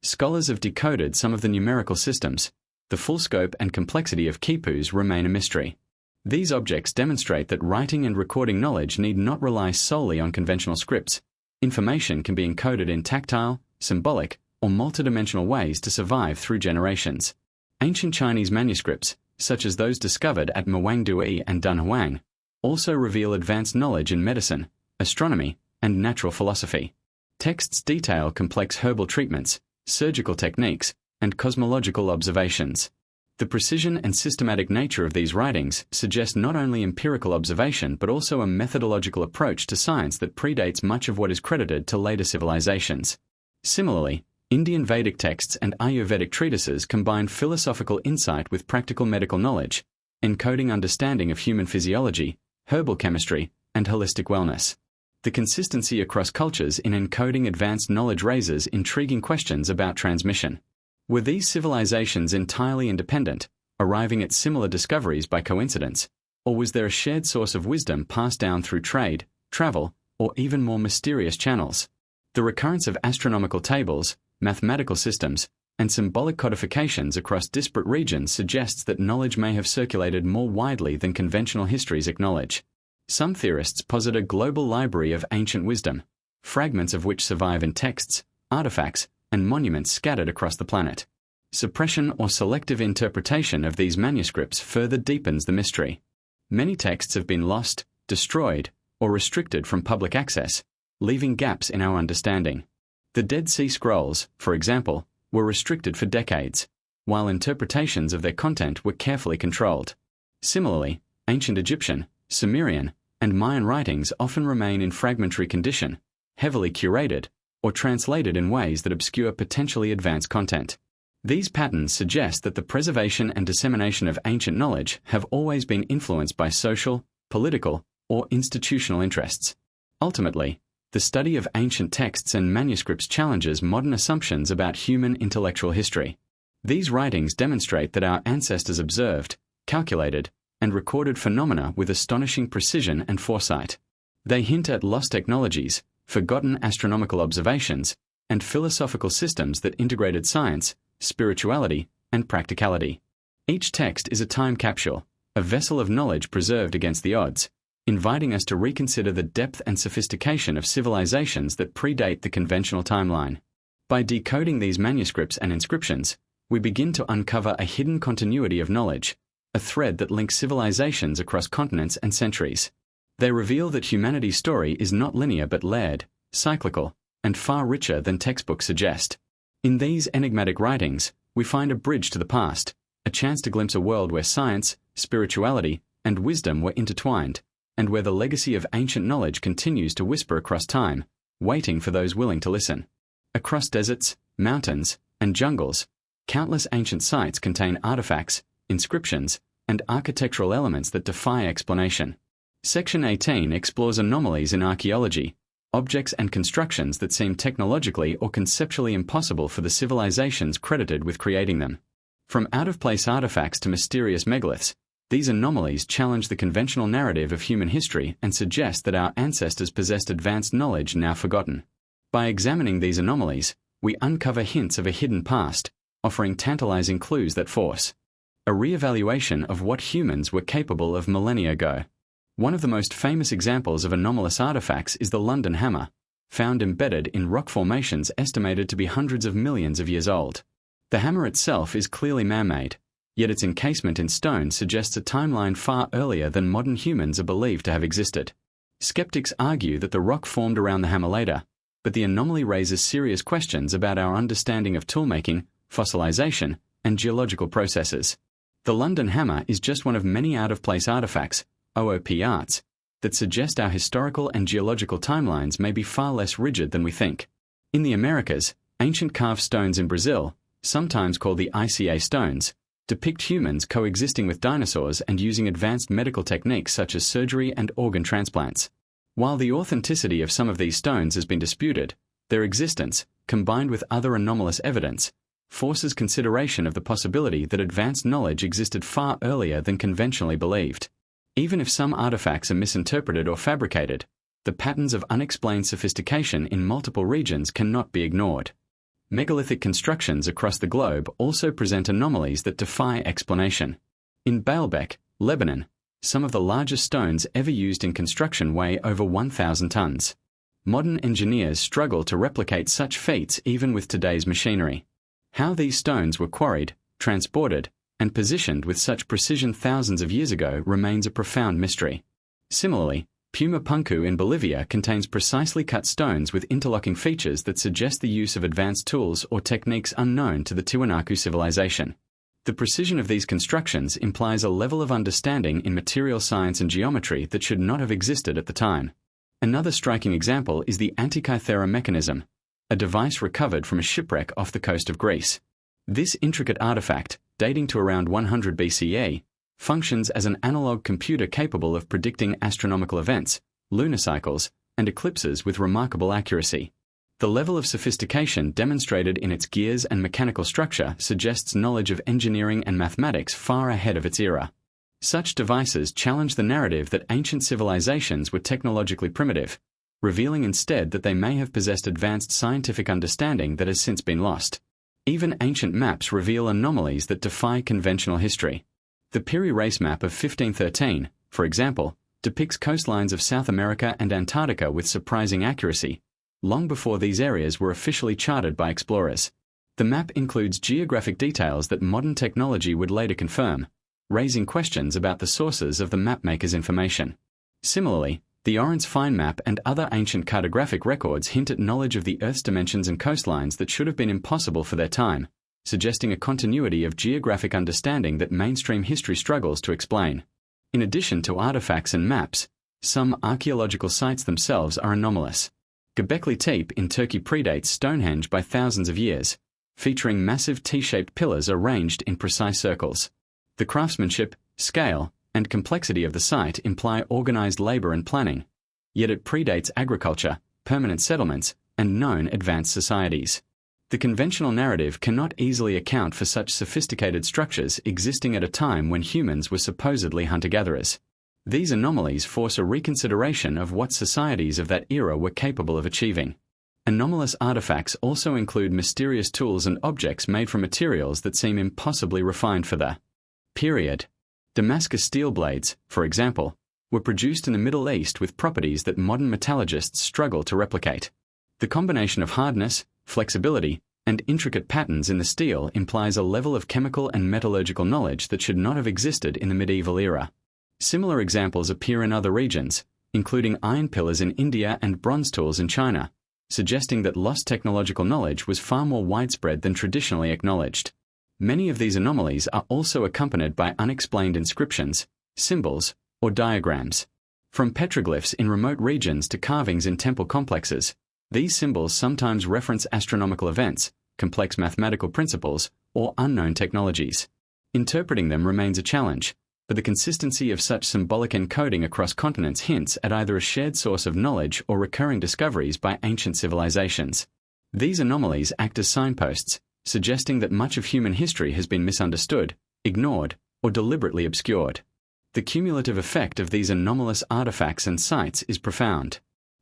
scholars have decoded some of the numerical systems, the full scope and complexity of quipus remain a mystery. These objects demonstrate that writing and recording knowledge need not rely solely on conventional scripts. Information can be encoded in tactile, symbolic, or multidimensional ways to survive through generations. Ancient Chinese manuscripts, such as those discovered at Muangdui and Dunhuang, also reveal advanced knowledge in medicine, astronomy, and natural philosophy. Texts detail complex herbal treatments, surgical techniques, and cosmological observations. The precision and systematic nature of these writings suggest not only empirical observation but also a methodological approach to science that predates much of what is credited to later civilizations. Similarly, Indian Vedic texts and Ayurvedic treatises combine philosophical insight with practical medical knowledge, encoding understanding of human physiology, herbal chemistry, and holistic wellness. The consistency across cultures in encoding advanced knowledge raises intriguing questions about transmission. Were these civilizations entirely independent, arriving at similar discoveries by coincidence, or was there a shared source of wisdom passed down through trade, travel, or even more mysterious channels? The recurrence of astronomical tables, mathematical systems, and symbolic codifications across disparate regions suggests that knowledge may have circulated more widely than conventional histories acknowledge. Some theorists posit a global library of ancient wisdom, fragments of which survive in texts, artifacts, and monuments scattered across the planet. Suppression or selective interpretation of these manuscripts further deepens the mystery. Many texts have been lost, destroyed, or restricted from public access, leaving gaps in our understanding. The Dead Sea Scrolls, for example, were restricted for decades, while interpretations of their content were carefully controlled. Similarly, ancient Egyptian, Sumerian, and Mayan writings often remain in fragmentary condition, heavily curated, or translated in ways that obscure potentially advanced content. These patterns suggest that the preservation and dissemination of ancient knowledge have always been influenced by social, political, or institutional interests. Ultimately, the study of ancient texts and manuscripts challenges modern assumptions about human intellectual history. These writings demonstrate that our ancestors observed, calculated, and recorded phenomena with astonishing precision and foresight. They hint at lost technologies, forgotten astronomical observations, and philosophical systems that integrated science, spirituality, and practicality. Each text is a time capsule, a vessel of knowledge preserved against the odds, inviting us to reconsider the depth and sophistication of civilizations that predate the conventional timeline. By decoding these manuscripts and inscriptions, we begin to uncover a hidden continuity of knowledge, a thread that links civilizations across continents and centuries. They reveal that humanity's story is not linear but layered, cyclical, and far richer than textbooks suggest. In these enigmatic writings, we find a bridge to the past, a chance to glimpse a world where science, spirituality, and wisdom were intertwined, and where the legacy of ancient knowledge continues to whisper across time, waiting for those willing to listen. Across deserts, mountains, and jungles, countless ancient sites contain artifacts, inscriptions, and architectural elements that defy explanation. Section 18 explores anomalies in archaeology, objects and constructions that seem technologically or conceptually impossible for the civilizations credited with creating them. From out-of-place artifacts to mysterious megaliths, these anomalies challenge the conventional narrative of human history and suggest that our ancestors possessed advanced knowledge now forgotten. By examining these anomalies, we uncover hints of a hidden past, offering tantalizing clues that force a re-evaluation of what humans were capable of millennia ago. One of the most famous examples of anomalous artifacts is the London hammer, found embedded in rock formations estimated to be hundreds of millions of years old. The hammer itself is clearly man-made, yet its encasement in stone suggests a timeline far earlier than modern humans are believed to have existed. Skeptics argue that the rock formed around the hammer later, but the anomaly raises serious questions about our understanding of toolmaking, fossilization, and geological processes. The London hammer is just one of many out-of-place artifacts, OOP arts, that suggest our historical and geological timelines may be far less rigid than we think. In the Americas, ancient carved stones in Brazil, sometimes called the ICA stones, depict humans coexisting with dinosaurs and using advanced medical techniques such as surgery and organ transplants. While the authenticity of some of these stones has been disputed, their existence, combined with other anomalous evidence, forces consideration of the possibility that advanced knowledge existed far earlier than conventionally believed. Even if some artifacts are misinterpreted or fabricated, the patterns of unexplained sophistication in multiple regions cannot be ignored. Megalithic constructions across the globe also present anomalies that defy explanation. In Baalbek, Lebanon, some of the largest stones ever used in construction weigh over 1,000 tons. Modern engineers struggle to replicate such feats even with today's machinery. How these stones were quarried, transported, and positioned with such precision thousands of years ago remains a profound mystery. Similarly, Puma Punku in Bolivia contains precisely cut stones with interlocking features that suggest the use of advanced tools or techniques unknown to the Tiwanaku civilization. The precision of these constructions implies a level of understanding in material science and geometry that should not have existed at the time. Another striking example is the Antikythera mechanism, a device recovered from a shipwreck off the coast of Greece. This intricate artifact, dating to around 100 BCE, functions as an analog computer capable of predicting astronomical events, lunar cycles, and eclipses with remarkable accuracy. The level of sophistication demonstrated in its gears and mechanical structure suggests knowledge of engineering and mathematics far ahead of its era. Such devices challenge the narrative that ancient civilizations were technologically primitive, revealing instead that they may have possessed advanced scientific understanding that has since been lost. Even ancient maps reveal anomalies that defy conventional history. The Piri race map of 1513, for example, depicts coastlines of South America and Antarctica with surprising accuracy, long before these areas were officially charted by explorers. The map includes geographic details that modern technology would later confirm, raising questions about the sources of the mapmaker's information. Similarly, the Orance Fine Map and other ancient cartographic records hint at knowledge of the Earth's dimensions and coastlines that should have been impossible for their time, suggesting a continuity of geographic understanding that mainstream history struggles to explain. In addition to artifacts and maps, some archaeological sites themselves are anomalous. Göbekli Tepe in Turkey predates Stonehenge by thousands of years, featuring massive T-shaped pillars arranged in precise circles. The craftsmanship, scale, and complexity of the site imply organized labor and planning, yet it predates agriculture, permanent settlements, and known advanced societies. The conventional narrative cannot easily account for such sophisticated structures existing at a time when humans were supposedly hunter-gatherers. These anomalies force a reconsideration of what societies of that era were capable of achieving. Anomalous artifacts also include mysterious tools and objects made from materials that seem impossibly refined for the period. Damascus steel blades, for example, were produced in the Middle East with properties that modern metallurgists struggle to replicate. The combination of hardness, flexibility, and intricate patterns in the steel implies a level of chemical and metallurgical knowledge that should not have existed in the medieval era. Similar examples appear in other regions, including iron pillars in India and bronze tools in China, suggesting that lost technological knowledge was far more widespread than traditionally acknowledged. Many of these anomalies are also accompanied by unexplained inscriptions, symbols, or diagrams. From petroglyphs in remote regions to carvings in temple complexes, these symbols sometimes reference astronomical events, complex mathematical principles, or unknown technologies. Interpreting them remains a challenge, but the consistency of such symbolic encoding across continents hints at either a shared source of knowledge or recurring discoveries by ancient civilizations. These anomalies act as signposts, suggesting that much of human history has been misunderstood, ignored, or deliberately obscured. The cumulative effect of these anomalous artifacts and sites is profound.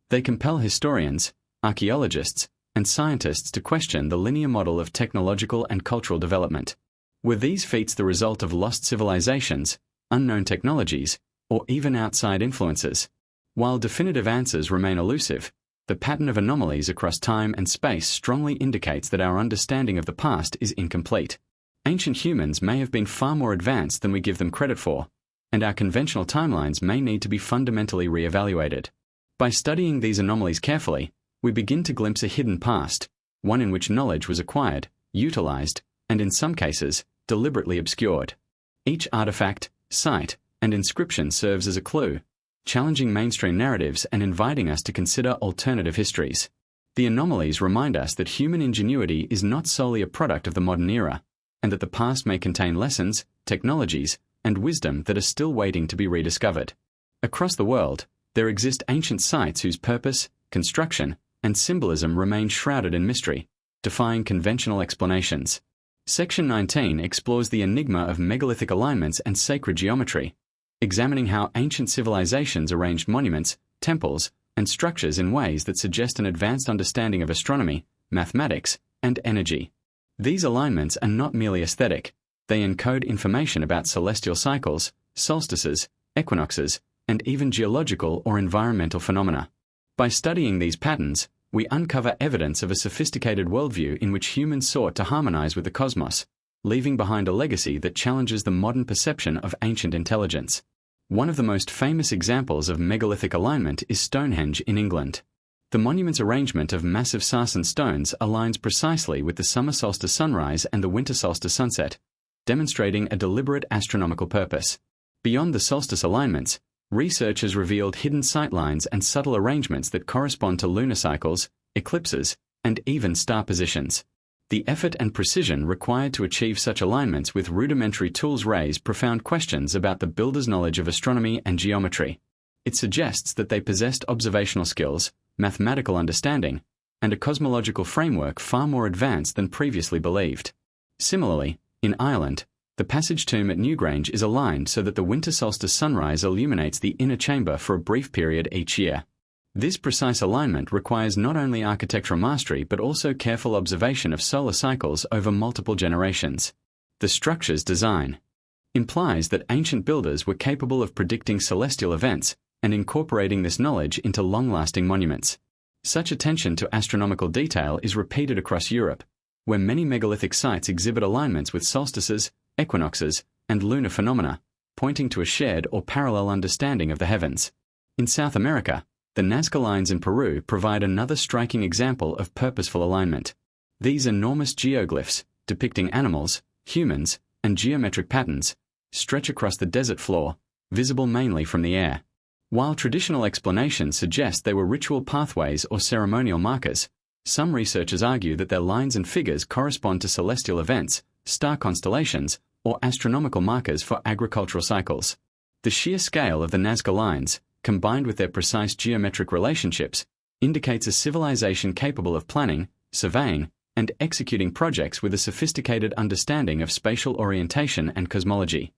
They compel historians, archaeologists, and scientists to question the linear model of technological and cultural development. Were these feats the result of lost civilizations, unknown technologies, or even outside influences? While definitive answers remain elusive, the pattern of anomalies across time and space strongly indicates that our understanding of the past is incomplete. Ancient humans may have been far more advanced than we give them credit for, and our conventional timelines may need to be fundamentally re-evaluated. By studying these anomalies carefully, we begin to glimpse a hidden past, one in which knowledge was acquired, utilized, and in some cases, deliberately obscured. Each artifact, site, and inscription serves as a clue, challenging mainstream narratives and inviting us to consider alternative histories. The anomalies remind us that human ingenuity is not solely a product of the modern era, and that the past may contain lessons, technologies, and wisdom that are still waiting to be rediscovered. Across the world, there exist ancient sites whose purpose, construction, and symbolism remain shrouded in mystery, defying conventional explanations. Section 19 explores the enigma of megalithic alignments and sacred geometry, examining how ancient civilizations arranged monuments, temples, and structures in ways that suggest an advanced understanding of astronomy, mathematics, and energy. These alignments are not merely aesthetic, they encode information about celestial cycles, solstices, equinoxes, and even geological or environmental phenomena. By studying these patterns, we uncover evidence of a sophisticated worldview in which humans sought to harmonize with the cosmos, leaving behind a legacy that challenges the modern perception of ancient intelligence. One of the most famous examples of megalithic alignment is Stonehenge in England. The monument's arrangement of massive sarsen stones aligns precisely with the summer solstice sunrise and the winter solstice sunset, demonstrating a deliberate astronomical purpose. Beyond the solstice alignments, research has revealed hidden sightlines and subtle arrangements that correspond to lunar cycles, eclipses, and even star positions. The effort and precision required to achieve such alignments with rudimentary tools raise profound questions about the builders' knowledge of astronomy and geometry. It suggests that they possessed observational skills, mathematical understanding, and a cosmological framework far more advanced than previously believed. Similarly, in Ireland, the passage tomb at Newgrange is aligned so that the winter solstice sunrise illuminates the inner chamber for a brief period each year. This precise alignment requires not only architectural mastery but also careful observation of solar cycles over multiple generations. The structure's design implies that ancient builders were capable of predicting celestial events and incorporating this knowledge into long-lasting monuments. Such attention to astronomical detail is repeated across Europe, where many megalithic sites exhibit alignments with solstices, equinoxes, and lunar phenomena, pointing to a shared or parallel understanding of the heavens. In South America, the Nazca lines in Peru provide another striking example of purposeful alignment. These enormous geoglyphs, depicting animals, humans, and geometric patterns, stretch across the desert floor, visible mainly from the air. While traditional explanations suggest they were ritual pathways or ceremonial markers, some researchers argue that their lines and figures correspond to celestial events, star constellations, or astronomical markers for agricultural cycles. The sheer scale of the Nazca lines, combined with their precise geometric relationships, indicates a civilization capable of planning, surveying, and executing projects with a sophisticated understanding of spatial orientation and cosmology.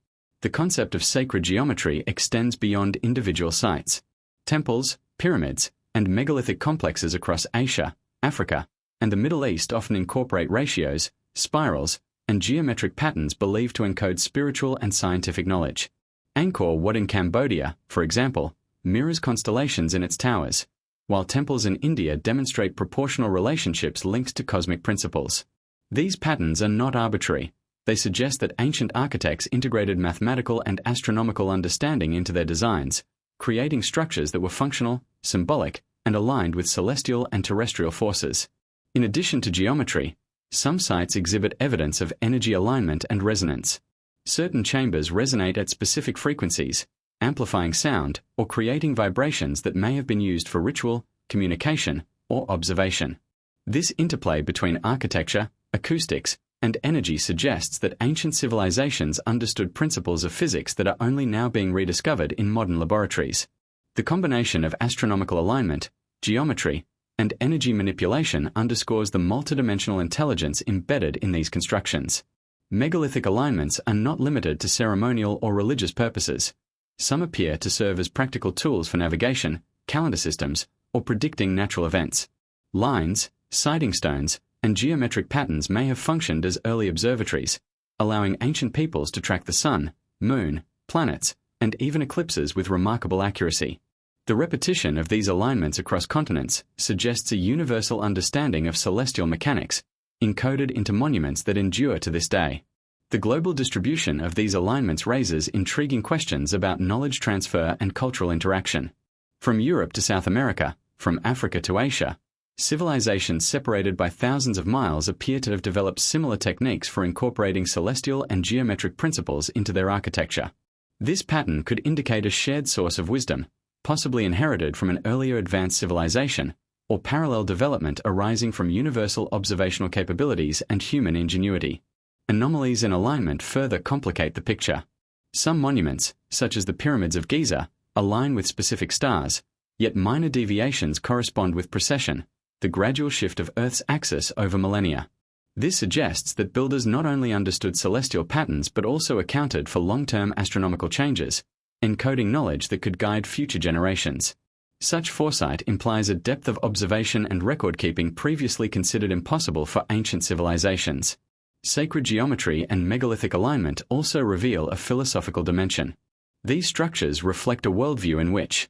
The concept of sacred geometry extends beyond individual sites. Temples, pyramids, and megalithic complexes across Asia, Africa, and the Middle East often incorporate ratios, spirals, and geometric patterns believed to encode spiritual and scientific knowledge. Angkor Wat in Cambodia, for example, mirrors constellations in its towers, while temples in India demonstrate proportional relationships linked to cosmic principles. These patterns are not arbitrary. They suggest that ancient architects integrated mathematical and astronomical understanding into their designs, creating structures that were functional, symbolic, and aligned with celestial and terrestrial forces. In addition to geometry, some sites exhibit evidence of energy alignment and resonance. Certain chambers resonate at specific frequencies, amplifying sound or creating vibrations that may have been used for ritual, communication, or observation. This interplay between architecture, acoustics, and energy suggests that ancient civilizations understood principles of physics that are only now being rediscovered in modern laboratories. The combination of astronomical alignment, geometry, and energy manipulation underscores the multidimensional intelligence embedded in these constructions. Megalithic alignments are not limited to ceremonial or religious purposes. Some appear to serve as practical tools for navigation, calendar systems, or predicting natural events. Lines, sighting stones, and geometric patterns may have functioned as early observatories, allowing ancient peoples to track the sun, moon, planets, and even eclipses with remarkable accuracy. The repetition of these alignments across continents suggests a universal understanding of celestial mechanics, encoded into monuments that endure to this day. The global distribution of these alignments raises intriguing questions about knowledge transfer and cultural interaction. From Europe to South America, from Africa to Asia, civilizations separated by thousands of miles appear to have developed similar techniques for incorporating celestial and geometric principles into their architecture. This pattern could indicate a shared source of wisdom, possibly inherited from an earlier advanced civilization, or parallel development arising from universal observational capabilities and human ingenuity. Anomalies in alignment further complicate the picture. Some monuments, such as the pyramids of Giza, align with specific stars, yet minor deviations correspond with precession, the gradual shift of Earth's axis over millennia. This suggests that builders not only understood celestial patterns but also accounted for long-term astronomical changes, encoding knowledge that could guide future generations. Such foresight implies a depth of observation and record-keeping previously considered impossible for ancient civilizations. Sacred geometry and megalithic alignment also reveal a philosophical dimension. These structures reflect a worldview in which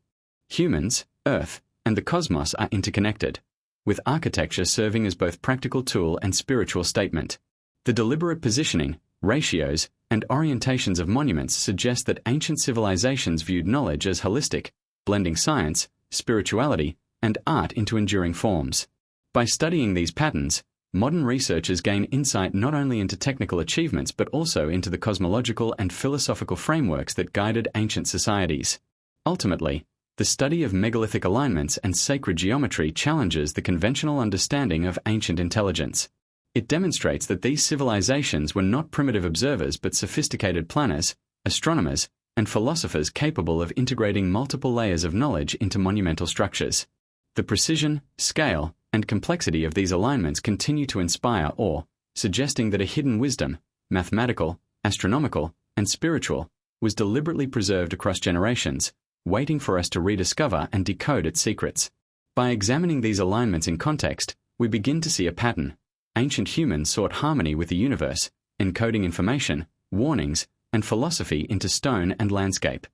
humans, Earth, and the cosmos are interconnected, with architecture serving as both practical tool and spiritual statement. The deliberate positioning, ratios, and orientations of monuments suggest that ancient civilizations viewed knowledge as holistic, blending science, spirituality, and art into enduring forms. By studying these patterns, modern researchers gain insight not only into technical achievements but also into the cosmological and philosophical frameworks that guided ancient societies. Ultimately, the study of megalithic alignments and sacred geometry challenges the conventional understanding of ancient intelligence. It demonstrates that these civilizations were not primitive observers but sophisticated planners, astronomers, and philosophers capable of integrating multiple layers of knowledge into monumental structures. The precision, scale, and complexity of these alignments continue to inspire awe, suggesting that a hidden wisdom, mathematical, astronomical, and spiritual, was deliberately preserved across generations, waiting for us to rediscover and decode its secrets. By examining these alignments in context, we begin to see a pattern. Ancient humans sought harmony with the universe, encoding information, warnings, and philosophy into stone and landscape.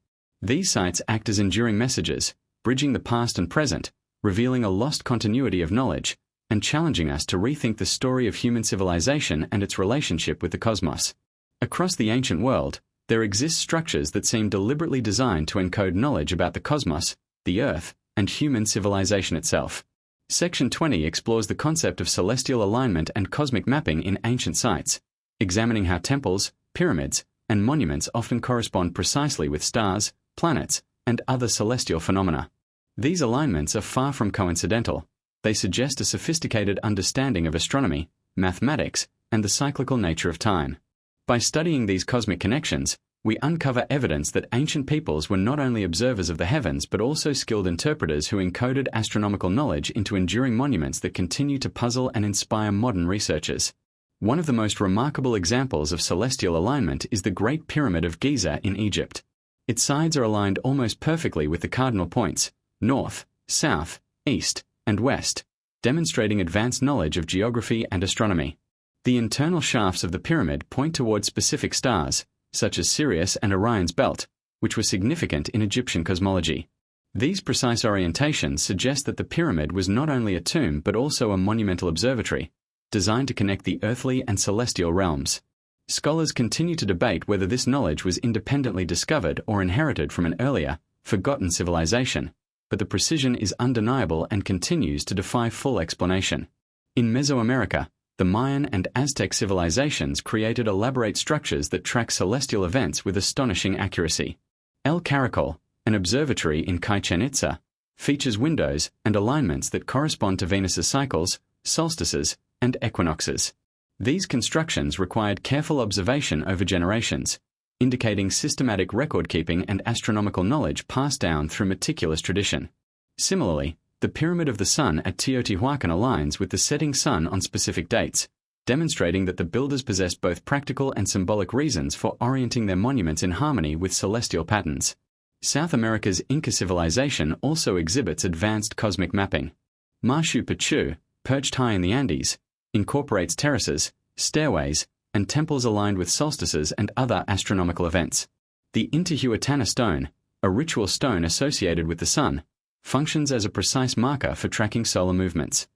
These sites act as enduring messages, bridging the past and present, revealing a lost continuity of knowledge, and challenging us to rethink the story of human civilization and its relationship with the cosmos. Across the ancient world, there exist structures that seem deliberately designed to encode knowledge about the cosmos, the Earth, and human civilization itself. Section 20 explores the concept of celestial alignment and cosmic mapping in ancient sites, examining how temples, pyramids, and monuments often correspond precisely with stars, planets, and other celestial phenomena. These alignments are far from coincidental. They suggest a sophisticated understanding of astronomy, mathematics, and the cyclical nature of time. By studying these cosmic connections, we uncover evidence that ancient peoples were not only observers of the heavens but also skilled interpreters who encoded astronomical knowledge into enduring monuments that continue to puzzle and inspire modern researchers. One of the most remarkable examples of celestial alignment is the Great Pyramid of Giza in Egypt. Its sides are aligned almost perfectly with the cardinal points, north, south, east, and west, demonstrating advanced knowledge of geography and astronomy. The internal shafts of the pyramid point toward specific stars, such as Sirius and Orion's belt, which were significant in Egyptian cosmology. These precise orientations suggest that the pyramid was not only a tomb but also a monumental observatory, designed to connect the earthly and celestial realms. Scholars continue to debate whether this knowledge was independently discovered or inherited from an earlier, forgotten civilization, but the precision is undeniable and continues to defy full explanation. In Mesoamerica, the Mayan and Aztec civilizations created elaborate structures that track celestial events with astonishing accuracy. El Caracol, an observatory in Chichen Itza, features windows and alignments that correspond to Venus's cycles, solstices, and equinoxes. These constructions required careful observation over generations, indicating systematic record-keeping and astronomical knowledge passed down through meticulous tradition. Similarly, the Pyramid of the Sun at Teotihuacan aligns with the setting sun on specific dates, demonstrating that the builders possessed both practical and symbolic reasons for orienting their monuments in harmony with celestial patterns. South America's Inca civilization also exhibits advanced cosmic mapping. Machu Picchu, perched high in the Andes, incorporates terraces, stairways, and temples aligned with solstices and other astronomical events. The Intihuatana stone, a ritual stone associated with the sun, functions as a precise marker for tracking solar movements.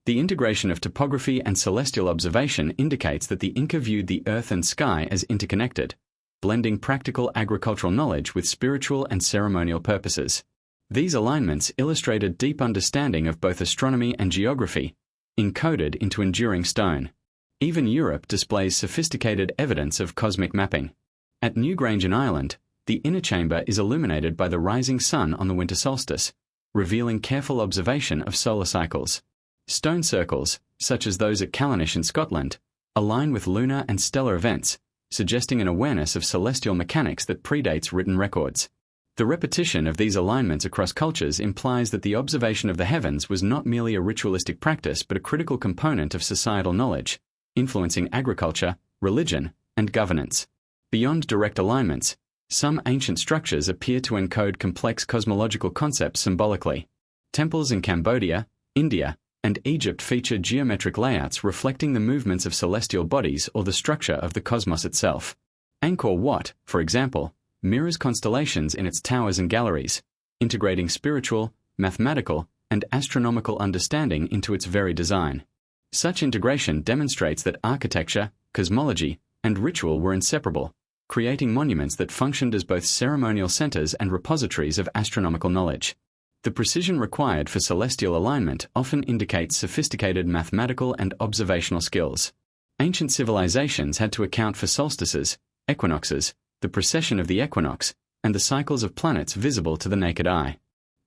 The integration of topography and celestial observation indicates that the Inca viewed the earth and sky as interconnected, blending practical agricultural knowledge with spiritual and ceremonial purposes. These alignments illustrate a deep understanding of both astronomy and geography, encoded into enduring stone. Even Europe displays sophisticated evidence of cosmic mapping. At Newgrange in Ireland, the inner chamber is illuminated by the rising sun on the winter solstice, revealing careful observation of solar cycles. Stone circles, such as those at Callanish in Scotland, align with lunar and stellar events, suggesting an awareness of celestial mechanics that predates written records. The repetition of these alignments across cultures implies that the observation of the heavens was not merely a ritualistic practice but a critical component of societal knowledge, influencing agriculture, religion, and governance. Beyond direct alignments, some ancient structures appear to encode complex cosmological concepts symbolically. Temples in Cambodia, India, and Egypt feature geometric layouts reflecting the movements of celestial bodies or the structure of the cosmos itself. Angkor Wat, for example, mirrors constellations in its towers and galleries, integrating spiritual, mathematical, and astronomical understanding into its very design. Such integration demonstrates that architecture, cosmology, and ritual were inseparable, creating monuments that functioned as both ceremonial centers and repositories of astronomical knowledge. The precision required for celestial alignment often indicates sophisticated mathematical and observational skills. Ancient civilizations had to account for solstices, equinoxes, the precession of the equinox, and the cycles of planets visible to the naked eye.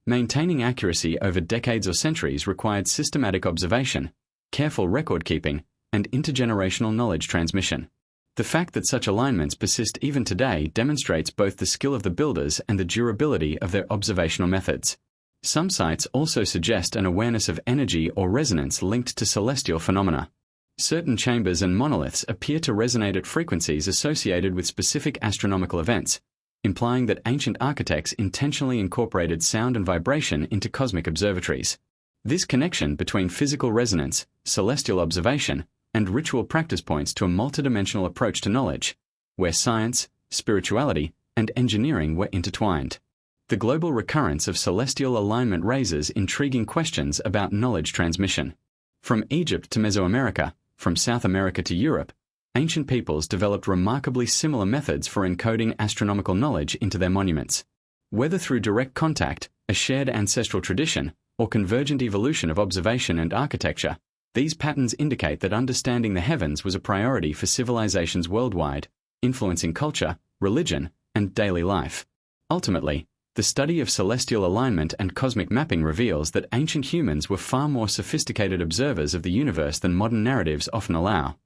Maintaining accuracy over decades or centuries required systematic observation, careful record-keeping, and intergenerational knowledge transmission. The fact that such alignments persist even today demonstrates both the skill of the builders and the durability of their observational methods. Some sites also suggest an awareness of energy or resonance linked to celestial phenomena. Certain chambers and monoliths appear to resonate at frequencies associated with specific astronomical events, implying that ancient architects intentionally incorporated sound and vibration into cosmic observatories. This connection between physical resonance, celestial observation, and ritual practice points to a multidimensional approach to knowledge, where science, spirituality, and engineering were intertwined. The global recurrence of celestial alignment raises intriguing questions about knowledge transmission. From Egypt to Mesoamerica, from South America to Europe, ancient peoples developed remarkably similar methods for encoding astronomical knowledge into their monuments. Whether through direct contact, a shared ancestral tradition, or convergent evolution of observation and architecture, these patterns indicate that understanding the heavens was a priority for civilizations worldwide, influencing culture, religion, and daily life. Ultimately, The study of celestial alignment and cosmic mapping reveals that ancient humans were far more sophisticated observers of the universe than modern narratives often allow.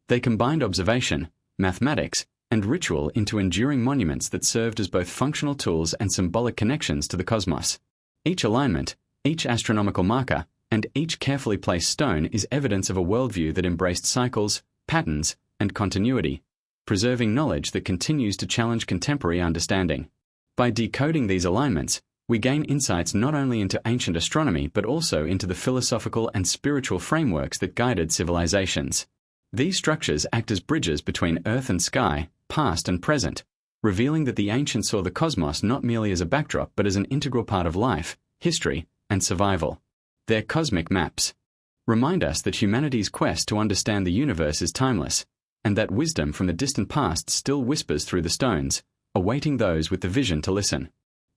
They combined observation, mathematics, and ritual into enduring monuments that served as both functional tools and symbolic connections to the cosmos. Each alignment, each astronomical marker, and each carefully placed stone is evidence of a worldview that embraced cycles, patterns, and continuity, preserving knowledge that continues to challenge contemporary understanding. By decoding these alignments, we gain insights not only into ancient astronomy but also into the philosophical and spiritual frameworks that guided civilizations. These structures act as bridges between earth and sky, past and present, revealing that the ancients saw the cosmos not merely as a backdrop but as an integral part of life, history, and survival. Their cosmic maps remind us that humanity's quest to understand the universe is timeless, and that wisdom from the distant past still whispers through the stones, awaiting those with the vision to listen.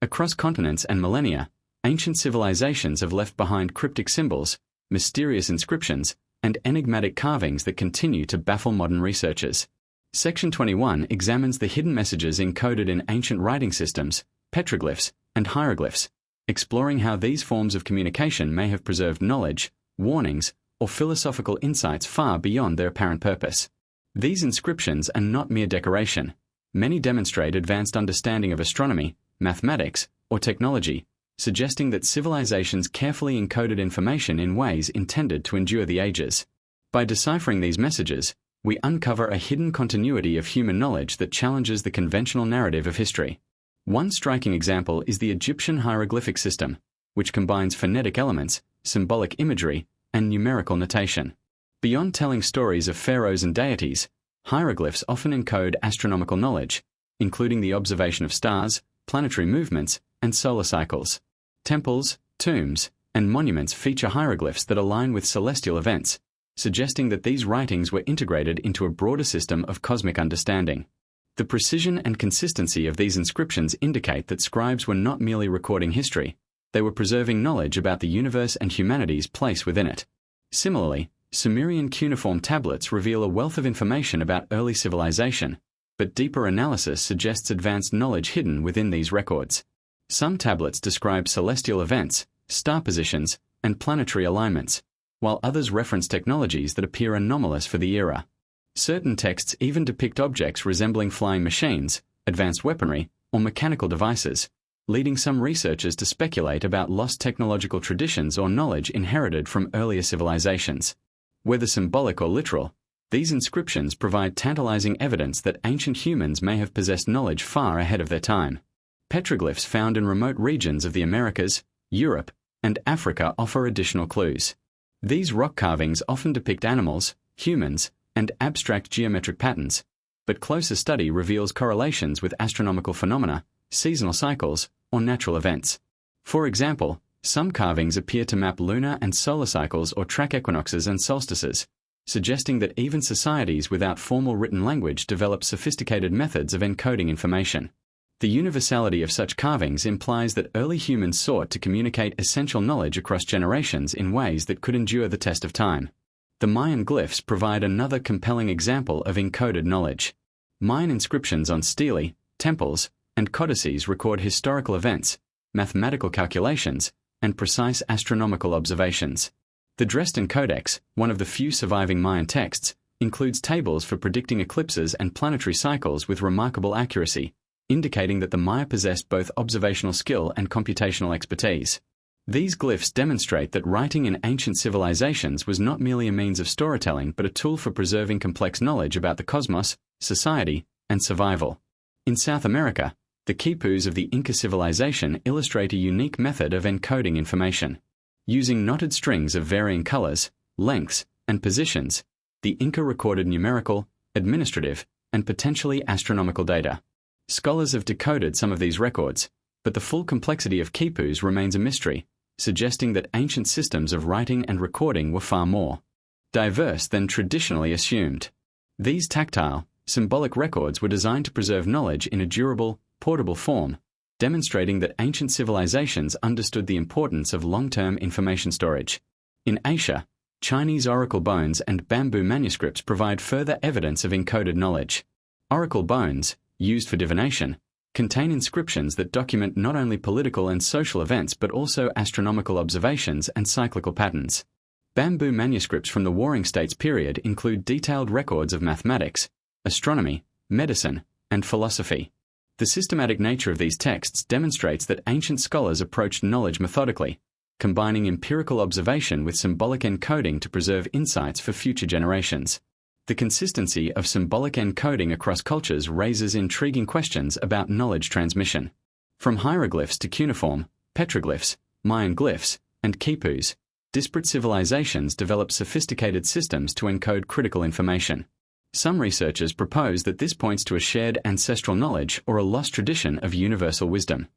Across continents and millennia, ancient civilizations have left behind cryptic symbols, mysterious inscriptions, and enigmatic carvings that continue to baffle modern researchers. Section 21 examines the hidden messages encoded in ancient writing systems, petroglyphs, and hieroglyphs, exploring how these forms of communication may have preserved knowledge, warnings, or philosophical insights far beyond their apparent purpose. These inscriptions are not mere decoration. Many demonstrate advanced understanding of astronomy, mathematics, or technology, suggesting that civilizations carefully encoded information in ways intended to endure the ages. By deciphering these messages, we uncover a hidden continuity of human knowledge that challenges the conventional narrative of history. One striking example is the Egyptian hieroglyphic system, which combines phonetic elements, symbolic imagery, and numerical notation. Beyond telling stories of pharaohs and deities, hieroglyphs often encode astronomical knowledge, including the observation of stars, planetary movements, and solar cycles. Temples, tombs, and monuments feature hieroglyphs that align with celestial events, suggesting that these writings were integrated into a broader system of cosmic understanding. The precision and consistency of these inscriptions indicate that scribes were not merely recording history, they were preserving knowledge about the universe and humanity's place within it. Similarly, Sumerian cuneiform tablets reveal a wealth of information about early civilization, but deeper analysis suggests advanced knowledge hidden within these records. Some tablets describe celestial events, star positions, and planetary alignments, while others reference technologies that appear anomalous for the era. Certain texts even depict objects resembling flying machines, advanced weaponry, or mechanical devices, leading some researchers to speculate about lost technological traditions or knowledge inherited from earlier civilizations. Whether symbolic or literal, these inscriptions provide tantalizing evidence that ancient humans may have possessed knowledge far ahead of their time. Petroglyphs found in remote regions of the Americas, Europe, and Africa offer additional clues. These rock carvings often depict animals, humans, and abstract geometric patterns, but closer study reveals correlations with astronomical phenomena, seasonal cycles, or natural events. For example, some carvings appear to map lunar and solar cycles or track equinoxes and solstices, suggesting that even societies without formal written language developed sophisticated methods of encoding information. The universality of such carvings implies that early humans sought to communicate essential knowledge across generations in ways that could endure the test of time. The Mayan glyphs provide another compelling example of encoded knowledge. Mayan inscriptions on stelae, temples, and codices record historical events, mathematical calculations, and precise astronomical observations. The Dresden Codex, one of the few surviving Mayan texts, includes tables for predicting eclipses and planetary cycles with remarkable accuracy, indicating that the Maya possessed both observational skill and computational expertise. These glyphs demonstrate that writing in ancient civilizations was not merely a means of storytelling but a tool for preserving complex knowledge about the cosmos, society, and survival. In South America, the quipus of the Inca civilization illustrate a unique method of encoding information. Using knotted strings of varying colors, lengths, and positions, the Inca recorded numerical, administrative, and potentially astronomical data. Scholars have decoded some of these records, but the full complexity of quipus remains a mystery, suggesting that ancient systems of writing and recording were far more diverse than traditionally assumed. These tactile, symbolic records were designed to preserve knowledge in a durable, portable form, demonstrating that ancient civilizations understood the importance of long-term information storage. In Asia, Chinese oracle bones and bamboo manuscripts provide further evidence of encoded knowledge. Oracle bones, used for divination, contain inscriptions that document not only political and social events but also astronomical observations and cyclical patterns. Bamboo manuscripts from the Warring States period include detailed records of mathematics, astronomy, medicine, and philosophy. The systematic nature of these texts demonstrates that ancient scholars approached knowledge methodically, combining empirical observation with symbolic encoding to preserve insights for future generations. The consistency of symbolic encoding across cultures raises intriguing questions about knowledge transmission. From hieroglyphs to cuneiform, petroglyphs, Mayan glyphs, and quipus, disparate civilizations developed sophisticated systems to encode critical information. Some researchers propose that this points to a shared ancestral knowledge or a lost tradition of universal wisdom.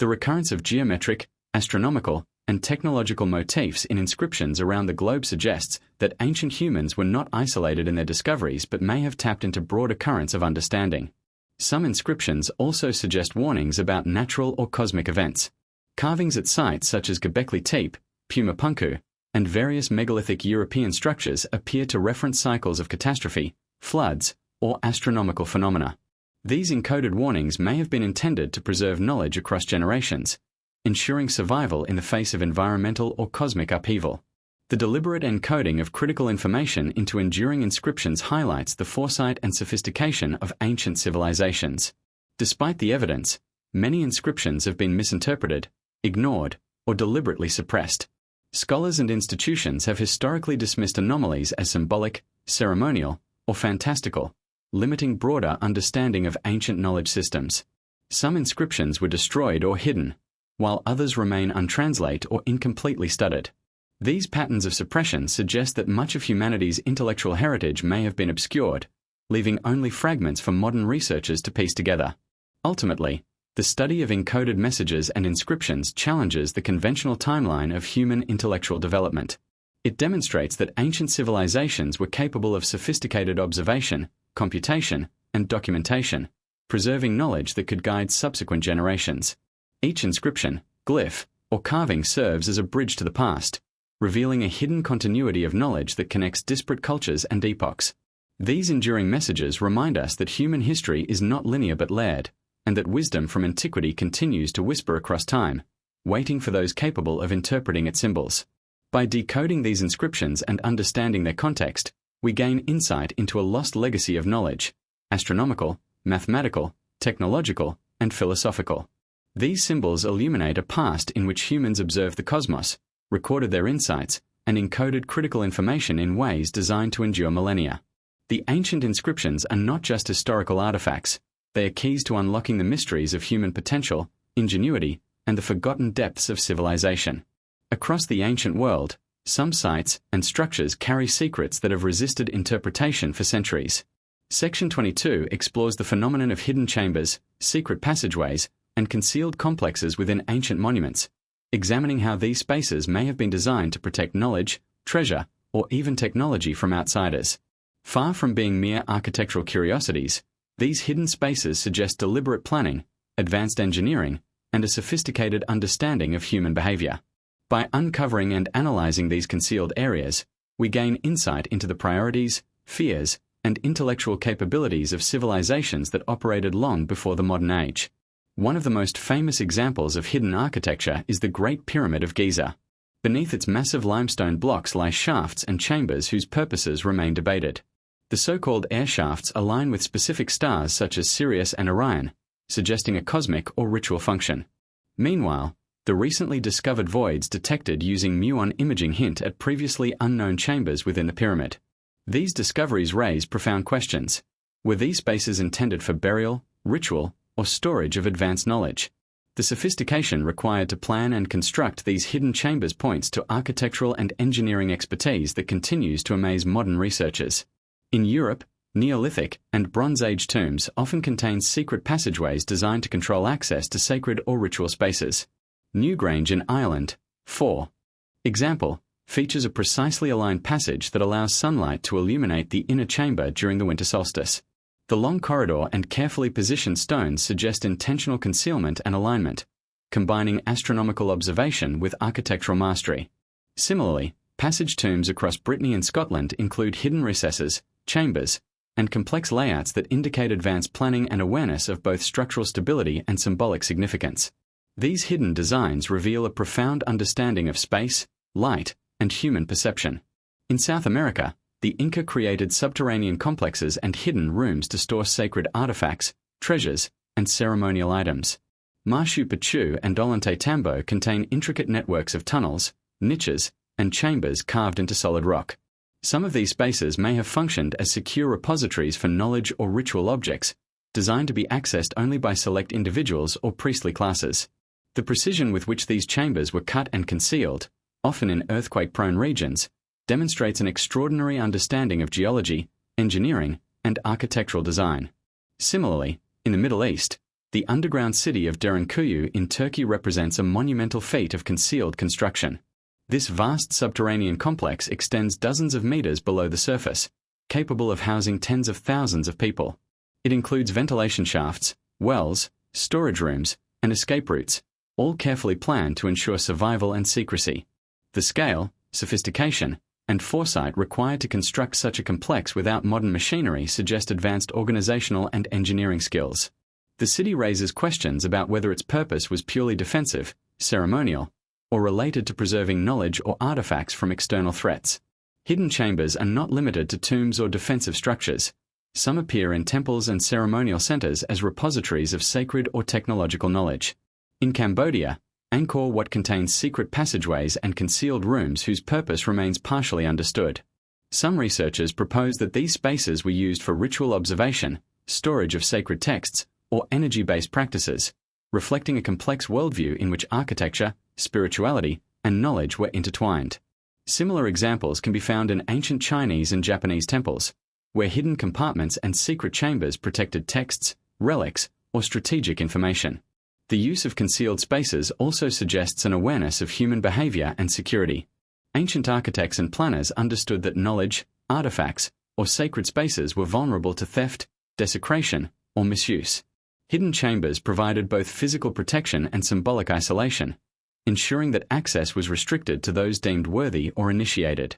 The recurrence of geometric, astronomical, and technological motifs in inscriptions around the globe suggests that ancient humans were not isolated in their discoveries but may have tapped into broader currents of understanding. Some inscriptions also suggest warnings about natural or cosmic events. Carvings at sites such as Göbekli Tepe, Pumapunku, and various megalithic European structures appear to reference cycles of catastrophe, floods, or astronomical phenomena. These encoded warnings may have been intended to preserve knowledge across generations, ensuring survival in the face of environmental or cosmic upheaval. The deliberate encoding of critical information into enduring inscriptions highlights the foresight and sophistication of ancient civilizations. Despite the evidence, many inscriptions have been misinterpreted, ignored, or deliberately suppressed. Scholars and institutions have historically dismissed anomalies as symbolic, ceremonial, or fantastical, limiting broader understanding of ancient knowledge systems. Some inscriptions were destroyed or hidden, while others remain untranslated or incompletely studied. These patterns of suppression suggest that much of humanity's intellectual heritage may have been obscured, leaving only fragments for modern researchers to piece together. Ultimately, the study of encoded messages and inscriptions challenges the conventional timeline of human intellectual development. It demonstrates that ancient civilizations were capable of sophisticated observation, computation, and documentation, preserving knowledge that could guide subsequent generations. Each inscription, glyph, or carving serves as a bridge to the past, revealing a hidden continuity of knowledge that connects disparate cultures and epochs. These enduring messages remind us that human history is not linear but layered, and that wisdom from antiquity continues to whisper across time, waiting for those capable of interpreting its symbols. By decoding these inscriptions and understanding their context, we gain insight into a lost legacy of knowledge, astronomical, mathematical, technological, and philosophical. These symbols illuminate a past in which humans observed the cosmos, recorded their insights, and encoded critical information in ways designed to endure millennia. The ancient inscriptions are not just historical artifacts, they are keys to unlocking the mysteries of human potential, ingenuity, and the forgotten depths of civilization. Across the ancient world, some sites and structures carry secrets that have resisted interpretation for centuries. Section 22 explores the phenomenon of hidden chambers, secret passageways, and concealed complexes within ancient monuments, examining how these spaces may have been designed to protect knowledge, treasure, or even technology from outsiders. Far from being mere architectural curiosities, these hidden spaces suggest deliberate planning, advanced engineering, and a sophisticated understanding of human behavior. By uncovering and analyzing these concealed areas, we gain insight into the priorities, fears, and intellectual capabilities of civilizations that operated long before the modern age. One of the most famous examples of hidden architecture is the Great Pyramid of Giza. Beneath its massive limestone blocks lie shafts and chambers whose purposes remain debated. The so-called air shafts align with specific stars such as Sirius and Orion, suggesting a cosmic or ritual function. Meanwhile, the recently discovered voids detected using muon imaging hint at previously unknown chambers within the pyramid. These discoveries raise profound questions. Were these spaces intended for burial, ritual, or storage of advanced knowledge? The sophistication required to plan and construct these hidden chambers points to architectural and engineering expertise that continues to amaze modern researchers. In Europe, Neolithic and Bronze Age tombs often contain secret passageways designed to control access to sacred or ritual spaces. Newgrange in Ireland, 4. Example, features a precisely aligned passage that allows sunlight to illuminate the inner chamber during the winter solstice. The long corridor and carefully positioned stones suggest intentional concealment and alignment, combining astronomical observation with architectural mastery. Similarly, passage tombs across Brittany and Scotland include hidden recesses, chambers, and complex layouts that indicate advanced planning and awareness of both structural stability and symbolic significance. These hidden designs reveal a profound understanding of space, light, and human perception. In South America, the Inca created subterranean complexes and hidden rooms to store sacred artifacts, treasures, and ceremonial items. Machu Picchu and Ollantaytambo contain intricate networks of tunnels, niches, and chambers carved into solid rock. Some of these spaces may have functioned as secure repositories for knowledge or ritual objects, designed to be accessed only by select individuals or priestly classes. The precision with which these chambers were cut and concealed, often in earthquake-prone regions, demonstrates an extraordinary understanding of geology, engineering, and architectural design. Similarly, in the Middle East, the underground city of Derinkuyu in Turkey represents a monumental feat of concealed construction. This vast subterranean complex extends dozens of meters below the surface, capable of housing tens of thousands of people. It includes ventilation shafts, wells, storage rooms, and escape routes, all carefully planned to ensure survival and secrecy. The scale, sophistication, and foresight required to construct such a complex without modern machinery suggest advanced organizational and engineering skills. The city raises questions about whether its purpose was purely defensive, ceremonial, or related to preserving knowledge or artifacts from external threats. Hidden chambers are not limited to tombs or defensive structures. Some appear in temples and ceremonial centers as repositories of sacred or technological knowledge. In Cambodia, Angkor Wat contains secret passageways and concealed rooms whose purpose remains partially understood. Some researchers propose that these spaces were used for ritual observation, storage of sacred texts, or energy-based practices, reflecting a complex worldview in which architecture, spirituality, and knowledge were intertwined. Similar examples can be found in ancient Chinese and Japanese temples, where hidden compartments and secret chambers protected texts, relics, or strategic information. The use of concealed spaces also suggests an awareness of human behavior and security. Ancient architects and planners understood that knowledge, artifacts, or sacred spaces were vulnerable to theft, desecration, or misuse. Hidden chambers provided both physical protection and symbolic isolation, ensuring that access was restricted to those deemed worthy or initiated.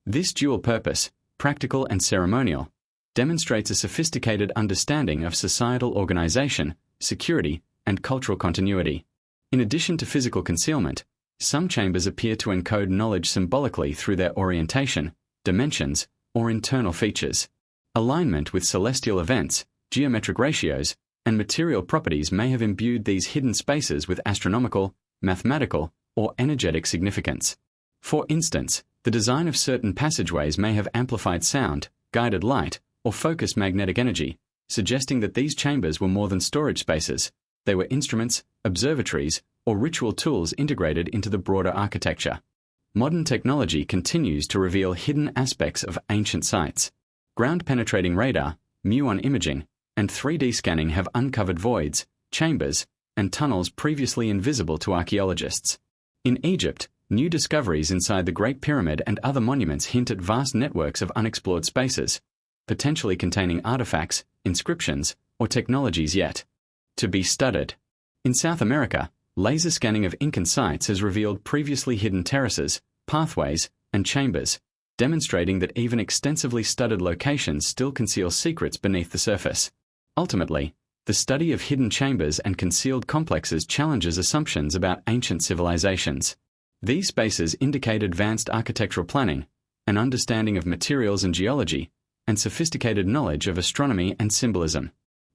This dual purpose, practical and ceremonial, demonstrates a sophisticated understanding of societal organization, security, and cultural continuity. In addition to physical concealment, some chambers appear to encode knowledge symbolically through their orientation, dimensions, or internal features. Alignment with celestial events, geometric ratios, and material properties may have imbued these hidden spaces with astronomical, mathematical, or energetic significance. For instance, the design of certain passageways may have amplified sound, guided light, or focused magnetic energy, suggesting that these chambers were more than storage spaces. They were instruments, observatories, or ritual tools integrated into the broader architecture. Modern technology continues to reveal hidden aspects of ancient sites. Ground-penetrating radar, muon imaging, and 3D scanning have uncovered voids, chambers, and tunnels previously invisible to archaeologists. In Egypt, new discoveries inside the Great Pyramid and other monuments hint at vast networks of unexplored spaces, potentially containing artifacts, inscriptions, or technologies yet to be studied. In South America, laser scanning of Incan sites has revealed previously hidden terraces, pathways, and chambers, demonstrating that even extensively studied locations still conceal secrets beneath the surface. Ultimately, the study of hidden chambers and concealed complexes challenges assumptions about ancient civilizations. These spaces indicate advanced architectural planning, an understanding of materials and geology, and sophisticated knowledge of astronomy and symbolism.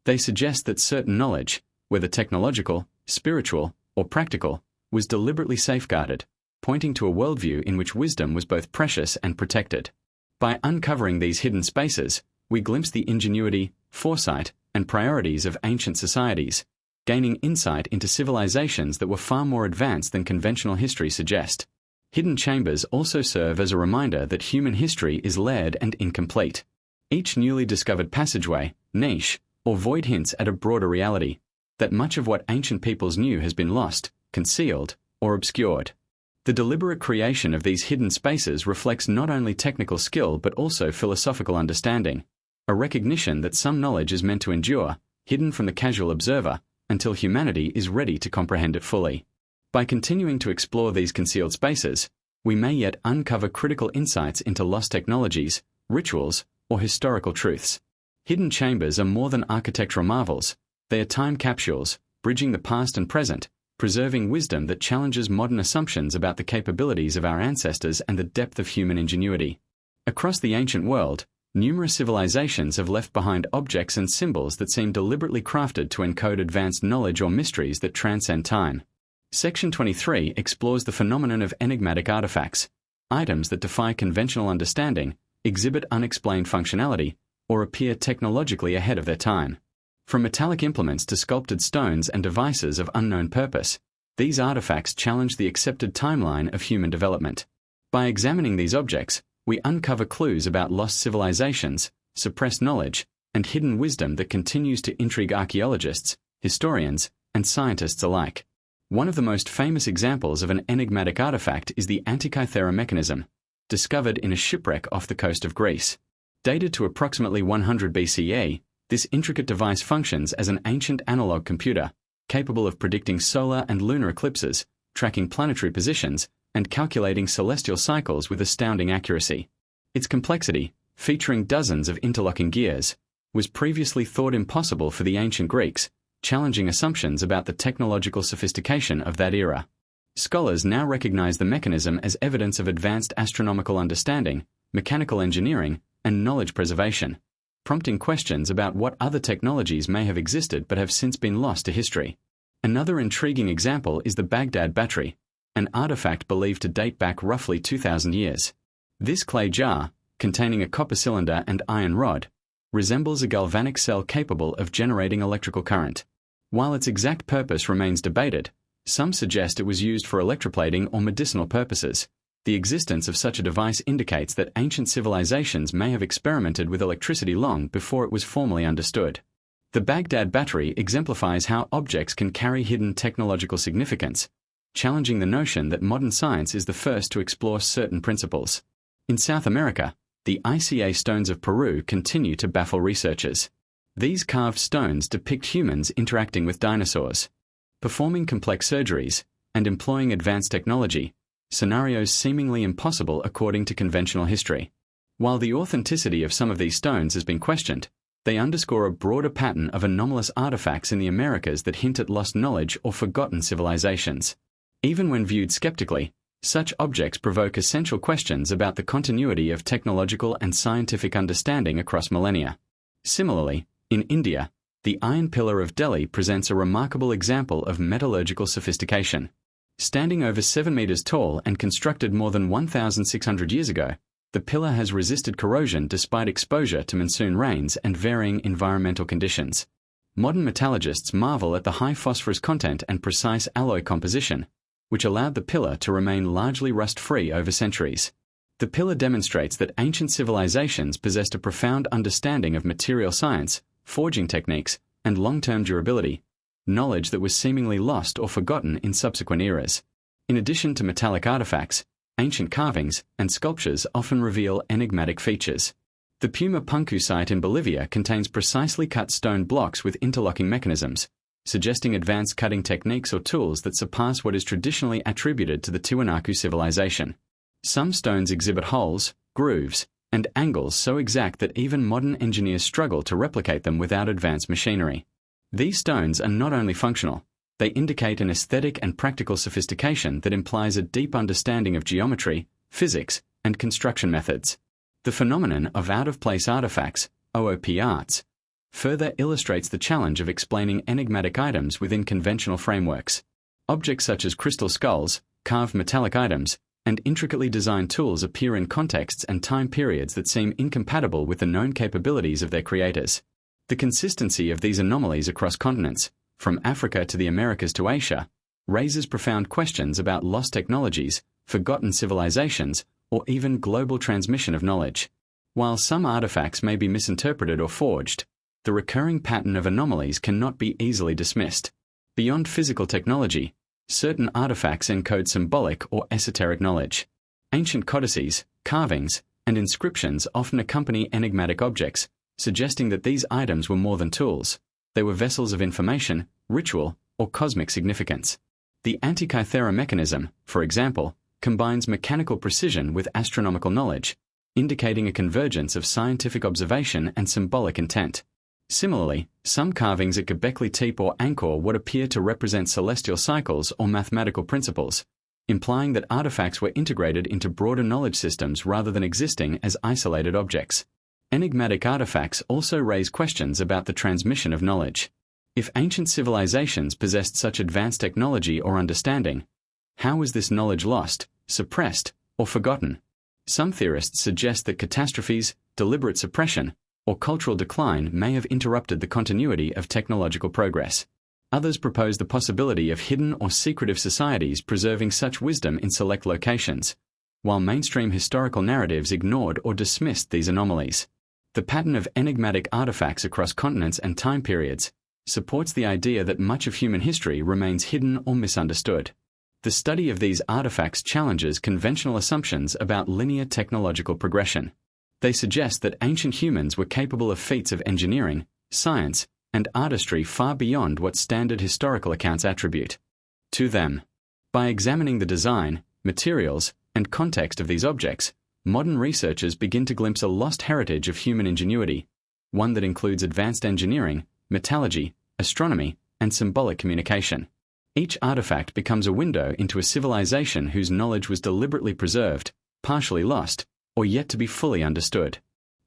They suggest that certain knowledge, whether technological, spiritual, or practical, was deliberately safeguarded, pointing to a worldview in which wisdom was both precious and protected. By uncovering these hidden spaces, we glimpse the ingenuity, foresight, and priorities of ancient societies, gaining insight into civilizations that were far more advanced than conventional history suggests. Hidden chambers also serve as a reminder that human history is layered and incomplete. Each newly discovered passageway, niche, or void hints at a broader reality, that much of what ancient peoples knew has been lost, concealed, or obscured. The deliberate creation of these hidden spaces reflects not only technical skill but also philosophical understanding, a recognition that some knowledge is meant to endure, hidden from the casual observer, until humanity is ready to comprehend it fully. By continuing to explore these concealed spaces, we may yet uncover critical insights into lost technologies, rituals, or historical truths. Hidden chambers are more than architectural marvels. They are time capsules, bridging the past and present, preserving wisdom that challenges modern assumptions about the capabilities of our ancestors and the depth of human ingenuity. Across the ancient world, numerous civilizations have left behind objects and symbols that seem deliberately crafted to encode advanced knowledge or mysteries that transcend time. Section 23 explores the phenomenon of enigmatic artifacts, items that defy conventional understanding, exhibit unexplained functionality, or appear technologically ahead of their time. From metallic implements to sculpted stones and devices of unknown purpose, these artifacts challenge the accepted timeline of human development. By examining these objects, we uncover clues about lost civilizations, suppressed knowledge, and hidden wisdom that continues to intrigue archaeologists, historians, and scientists alike. One of the most famous examples of an enigmatic artifact is the Antikythera mechanism, discovered in a shipwreck off the coast of Greece. Dated to approximately 100 BCE, this intricate device functions as an ancient analog computer, capable of predicting solar and lunar eclipses, tracking planetary positions, and calculating celestial cycles with astounding accuracy. Its complexity, featuring dozens of interlocking gears, was previously thought impossible for the ancient Greeks, challenging assumptions about the technological sophistication of that era. Scholars now recognize the mechanism as evidence of advanced astronomical understanding, mechanical engineering, and knowledge preservation, prompting questions about what other technologies may have existed but have since been lost to history. Another intriguing example is the Baghdad battery, an artifact believed to date back roughly 2,000 years. This clay jar, containing a copper cylinder and iron rod, resembles a galvanic cell capable of generating electrical current. While its exact purpose remains debated, some suggest it was used for electroplating or medicinal purposes. The existence of such a device indicates that ancient civilizations may have experimented with electricity long before it was formally understood. The Baghdad battery exemplifies how objects can carry hidden technological significance, challenging the notion that modern science is the first to explore certain principles. In South America, the ICA stones of Peru continue to baffle researchers. These carved stones depict humans interacting with dinosaurs, performing complex surgeries, and employing advanced technology, scenarios seemingly impossible according to conventional history. While the authenticity of some of these stones has been questioned, they underscore a broader pattern of anomalous artifacts in the Americas that hint at lost knowledge or forgotten civilizations. Even when viewed skeptically, such objects provoke essential questions about the continuity of technological and scientific understanding across millennia. Similarly, in India, the Iron Pillar of Delhi presents a remarkable example of metallurgical sophistication. Standing over 7 meters tall and constructed more than 1,600 years ago, the pillar has resisted corrosion despite exposure to monsoon rains and varying environmental conditions. Modern metallurgists marvel at the high phosphorus content and precise alloy composition, which allowed the pillar to remain largely rust-free over centuries. The pillar demonstrates that ancient civilizations possessed a profound understanding of material science, forging techniques, and long-term durability, knowledge that was seemingly lost or forgotten in subsequent eras. In addition to metallic artifacts, ancient carvings and sculptures often reveal enigmatic features. The Puma Punku site in Bolivia contains precisely cut stone blocks with interlocking mechanisms, suggesting advanced cutting techniques or tools that surpass what is traditionally attributed to the Tiwanaku civilization. Some stones exhibit holes, grooves, and angles so exact that even modern engineers struggle to replicate them without advanced machinery. These stones are not only functional, they indicate an aesthetic and practical sophistication that implies a deep understanding of geometry, physics, and construction methods. The phenomenon of out-of-place artifacts, OOP arts, further illustrates the challenge of explaining enigmatic items within conventional frameworks. Objects such as crystal skulls, carved metallic items, and intricately designed tools appear in contexts and time periods that seem incompatible with the known capabilities of their creators. The consistency of these anomalies across continents, from Africa to the Americas to Asia, raises profound questions about lost technologies, forgotten civilizations, or even global transmission of knowledge. While some artifacts may be misinterpreted or forged, the recurring pattern of anomalies cannot be easily dismissed. Beyond physical technology, certain artifacts encode symbolic or esoteric knowledge. Ancient codices, carvings, and inscriptions often accompany enigmatic objects, suggesting that these items were more than tools. They were vessels of information, ritual, or cosmic significance. The Antikythera mechanism, for example, combines mechanical precision with astronomical knowledge, indicating a convergence of scientific observation and symbolic intent. Similarly, some carvings at Göbekli Tepe or Angkor would appear to represent celestial cycles or mathematical principles, implying that artifacts were integrated into broader knowledge systems rather than existing as isolated objects. Enigmatic artifacts also raise questions about the transmission of knowledge. If ancient civilizations possessed such advanced technology or understanding, how was this knowledge lost, suppressed, or forgotten? Some theorists suggest that catastrophes, deliberate suppression, or cultural decline may have interrupted the continuity of technological progress. Others propose the possibility of hidden or secretive societies preserving such wisdom in select locations, while mainstream historical narratives ignored or dismissed these anomalies. The pattern of enigmatic artifacts across continents and time periods supports the idea that much of human history remains hidden or misunderstood. The study of these artifacts challenges conventional assumptions about linear technological progression. They suggest that ancient humans were capable of feats of engineering, science, and artistry far beyond what standard historical accounts attribute to them. By examining the design, materials, and context of these objects, modern researchers begin to glimpse a lost heritage of human ingenuity, one that includes advanced engineering, metallurgy, astronomy, and symbolic communication. Each artifact becomes a window into a civilization whose knowledge was deliberately preserved, partially lost, or yet to be fully understood.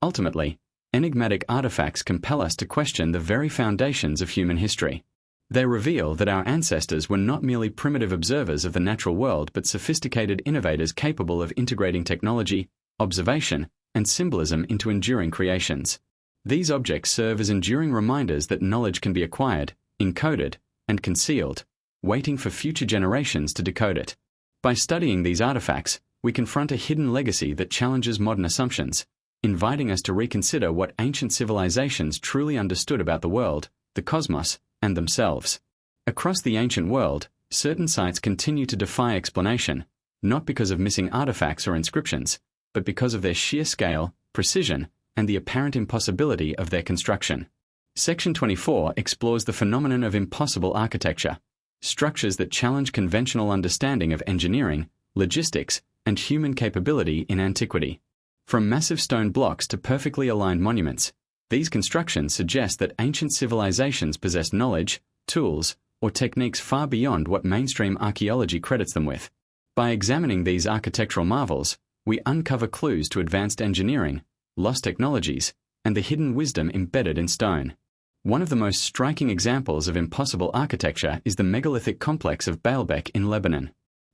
Ultimately, enigmatic artifacts compel us to question the very foundations of human history. They reveal that our ancestors were not merely primitive observers of the natural world but sophisticated innovators capable of integrating technology, observation, and symbolism into enduring creations. These objects serve as enduring reminders that knowledge can be acquired, encoded, and concealed, waiting for future generations to decode it. By studying these artifacts, we confront a hidden legacy that challenges modern assumptions, inviting us to reconsider what ancient civilizations truly understood about the world, the cosmos, and themselves. Across the ancient world, certain sites continue to defy explanation, not because of missing artifacts or inscriptions, but because of their sheer scale, precision, and the apparent impossibility of their construction. Section 24 explores the phenomenon of impossible architecture, structures that challenge conventional understanding of engineering, logistics, and human capability in antiquity. From massive stone blocks to perfectly aligned monuments, these constructions suggest that ancient civilizations possessed knowledge, tools, or techniques far beyond what mainstream archaeology credits them with. By examining these architectural marvels, we uncover clues to advanced engineering, lost technologies, and the hidden wisdom embedded in stone. One of the most striking examples of impossible architecture is the megalithic complex of Baalbek in Lebanon.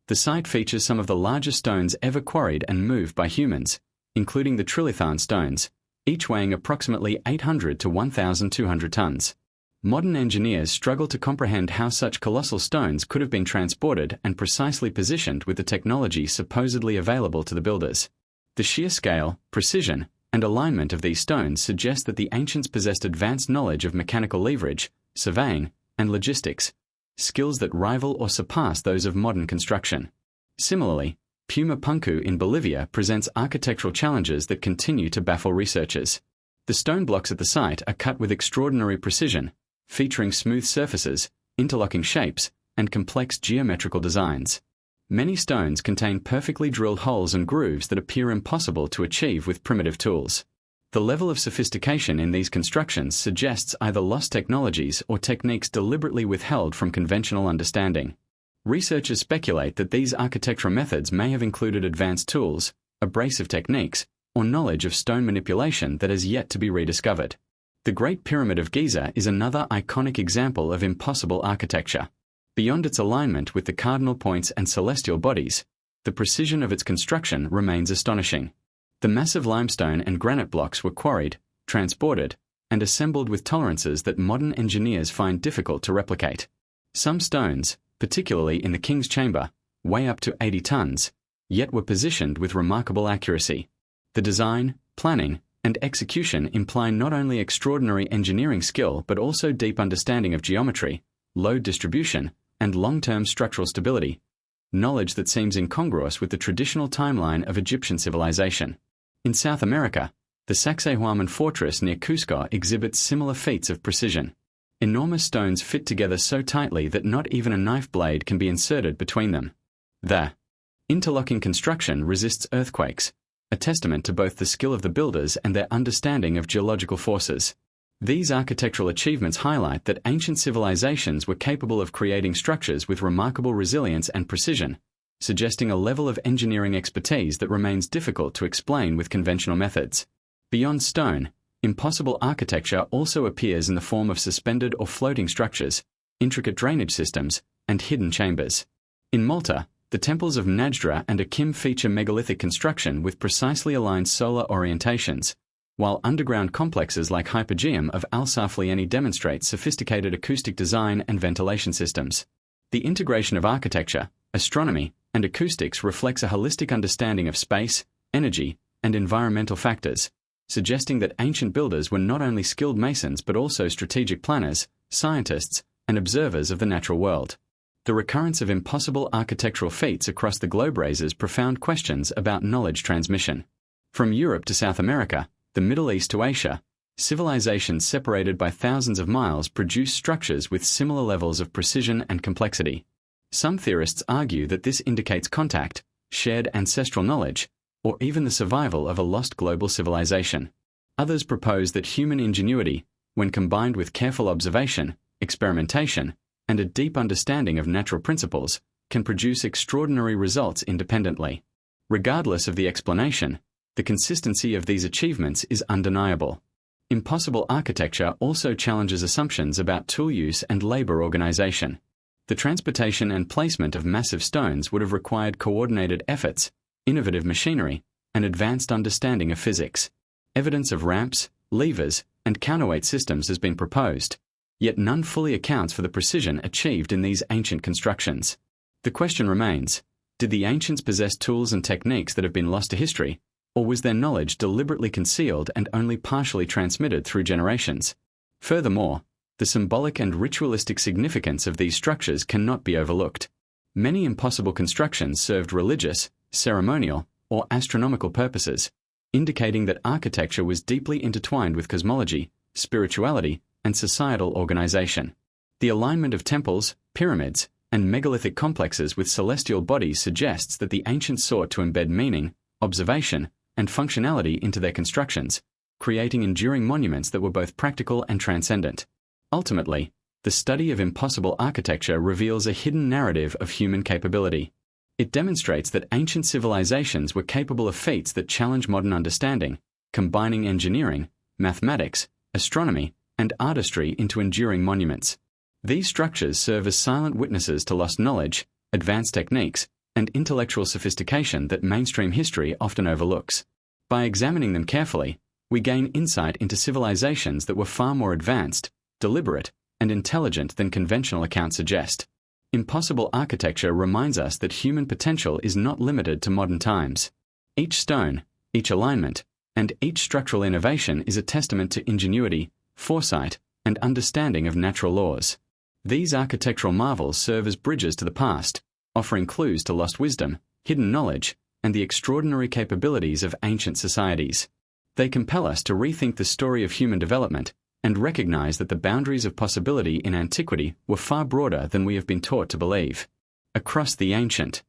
The site features some of the largest stones ever quarried and moved by humans, including the trilithon stones, each weighing approximately 800 to 1,200 tons. Modern engineers struggle to comprehend how such colossal stones could have been transported and precisely positioned with the technology supposedly available to the builders. The sheer scale, precision, and alignment of these stones suggest that the ancients possessed advanced knowledge of mechanical leverage, surveying, and logistics, skills that rival or surpass those of modern construction. Similarly, Puma Punku in Bolivia presents architectural challenges that continue to baffle researchers. The stone blocks at the site are cut with extraordinary precision, featuring smooth surfaces, interlocking shapes, and complex geometrical designs. Many stones contain perfectly drilled holes and grooves that appear impossible to achieve with primitive tools. The level of sophistication in these constructions suggests either lost technologies or techniques deliberately withheld from conventional understanding. Researchers speculate that these architectural methods may have included advanced tools, abrasive techniques, or knowledge of stone manipulation that has yet to be rediscovered. The Great Pyramid of Giza is another iconic example of impossible architecture. Beyond its alignment with the cardinal points and celestial bodies, the precision of its construction remains astonishing. The massive limestone and granite blocks were quarried, transported, and assembled with tolerances that modern engineers find difficult to replicate. Some stones, particularly in the King's Chamber, weigh up to 80 tons, yet were positioned with remarkable accuracy. The design, planning, and execution imply not only extraordinary engineering skill but also deep understanding of geometry, load distribution, and long-term structural stability, knowledge that seems incongruous with the traditional timeline of Egyptian civilization. In South America, the Sacsayhuaman fortress near Cusco exhibits similar feats of precision. Enormous stones fit together so tightly that not even a knife blade can be inserted between them. The interlocking construction resists earthquakes, a testament to both the skill of the builders and their understanding of geological forces. These architectural achievements highlight that ancient civilizations were capable of creating structures with remarkable resilience and precision, suggesting a level of engineering expertise that remains difficult to explain with conventional methods. Beyond stone, impossible architecture also appears in the form of suspended or floating structures, intricate drainage systems, and hidden chambers. In Malta, the temples of Najdra and Akim feature megalithic construction with precisely aligned solar orientations, while underground complexes like Hypogeum of Al-Saflieni demonstrate sophisticated acoustic design and ventilation systems. The integration of architecture, astronomy, and acoustics reflects a holistic understanding of space, energy, and environmental factors, suggesting that ancient builders were not only skilled masons but also strategic planners, scientists, and observers of the natural world. The recurrence of impossible architectural feats across the globe raises profound questions about knowledge transmission. From Europe to South America, the Middle East to Asia, civilizations separated by thousands of miles produce structures with similar levels of precision and complexity. Some theorists argue that this indicates contact, shared ancestral knowledge, or even the survival of a lost global civilization. Others propose that human ingenuity, when combined with careful observation, experimentation, and a deep understanding of natural principles, can produce extraordinary results independently. Regardless of the explanation, the consistency of these achievements is undeniable. Impossible architecture also challenges assumptions about tool use and labor organization. The transportation and placement of massive stones would have required coordinated efforts, innovative machinery, and advanced understanding of physics. Evidence of ramps, levers, and counterweight systems has been proposed, yet none fully accounts for the precision achieved in these ancient constructions. The question remains, did the ancients possess tools and techniques that have been lost to history, or was their knowledge deliberately concealed and only partially transmitted through generations? Furthermore, the symbolic and ritualistic significance of these structures cannot be overlooked. Many impossible constructions served religious, ceremonial, or astronomical purposes, indicating that architecture was deeply intertwined with cosmology, spirituality, and societal organization. The alignment of temples, pyramids, and megalithic complexes with celestial bodies suggests that the ancients sought to embed meaning, observation, and functionality into their constructions, creating enduring monuments that were both practical and transcendent. Ultimately, the study of impossible architecture reveals a hidden narrative of human capability. It demonstrates that ancient civilizations were capable of feats that challenge modern understanding, combining engineering, mathematics, astronomy, and artistry into enduring monuments. These structures serve as silent witnesses to lost knowledge, advanced techniques, and intellectual sophistication that mainstream history often overlooks. By examining them carefully, we gain insight into civilizations that were far more advanced, deliberate, and intelligent than conventional accounts suggest. Impossible architecture reminds us that human potential is not limited to modern times. Each stone, each alignment, and each structural innovation is a testament to ingenuity, foresight, and understanding of natural laws. These architectural marvels serve as bridges to the past, offering clues to lost wisdom, hidden knowledge, and the extraordinary capabilities of ancient societies. They compel us to rethink the story of human development and recognize that the boundaries of possibility in antiquity were far broader than we have been taught to believe. Across the ancient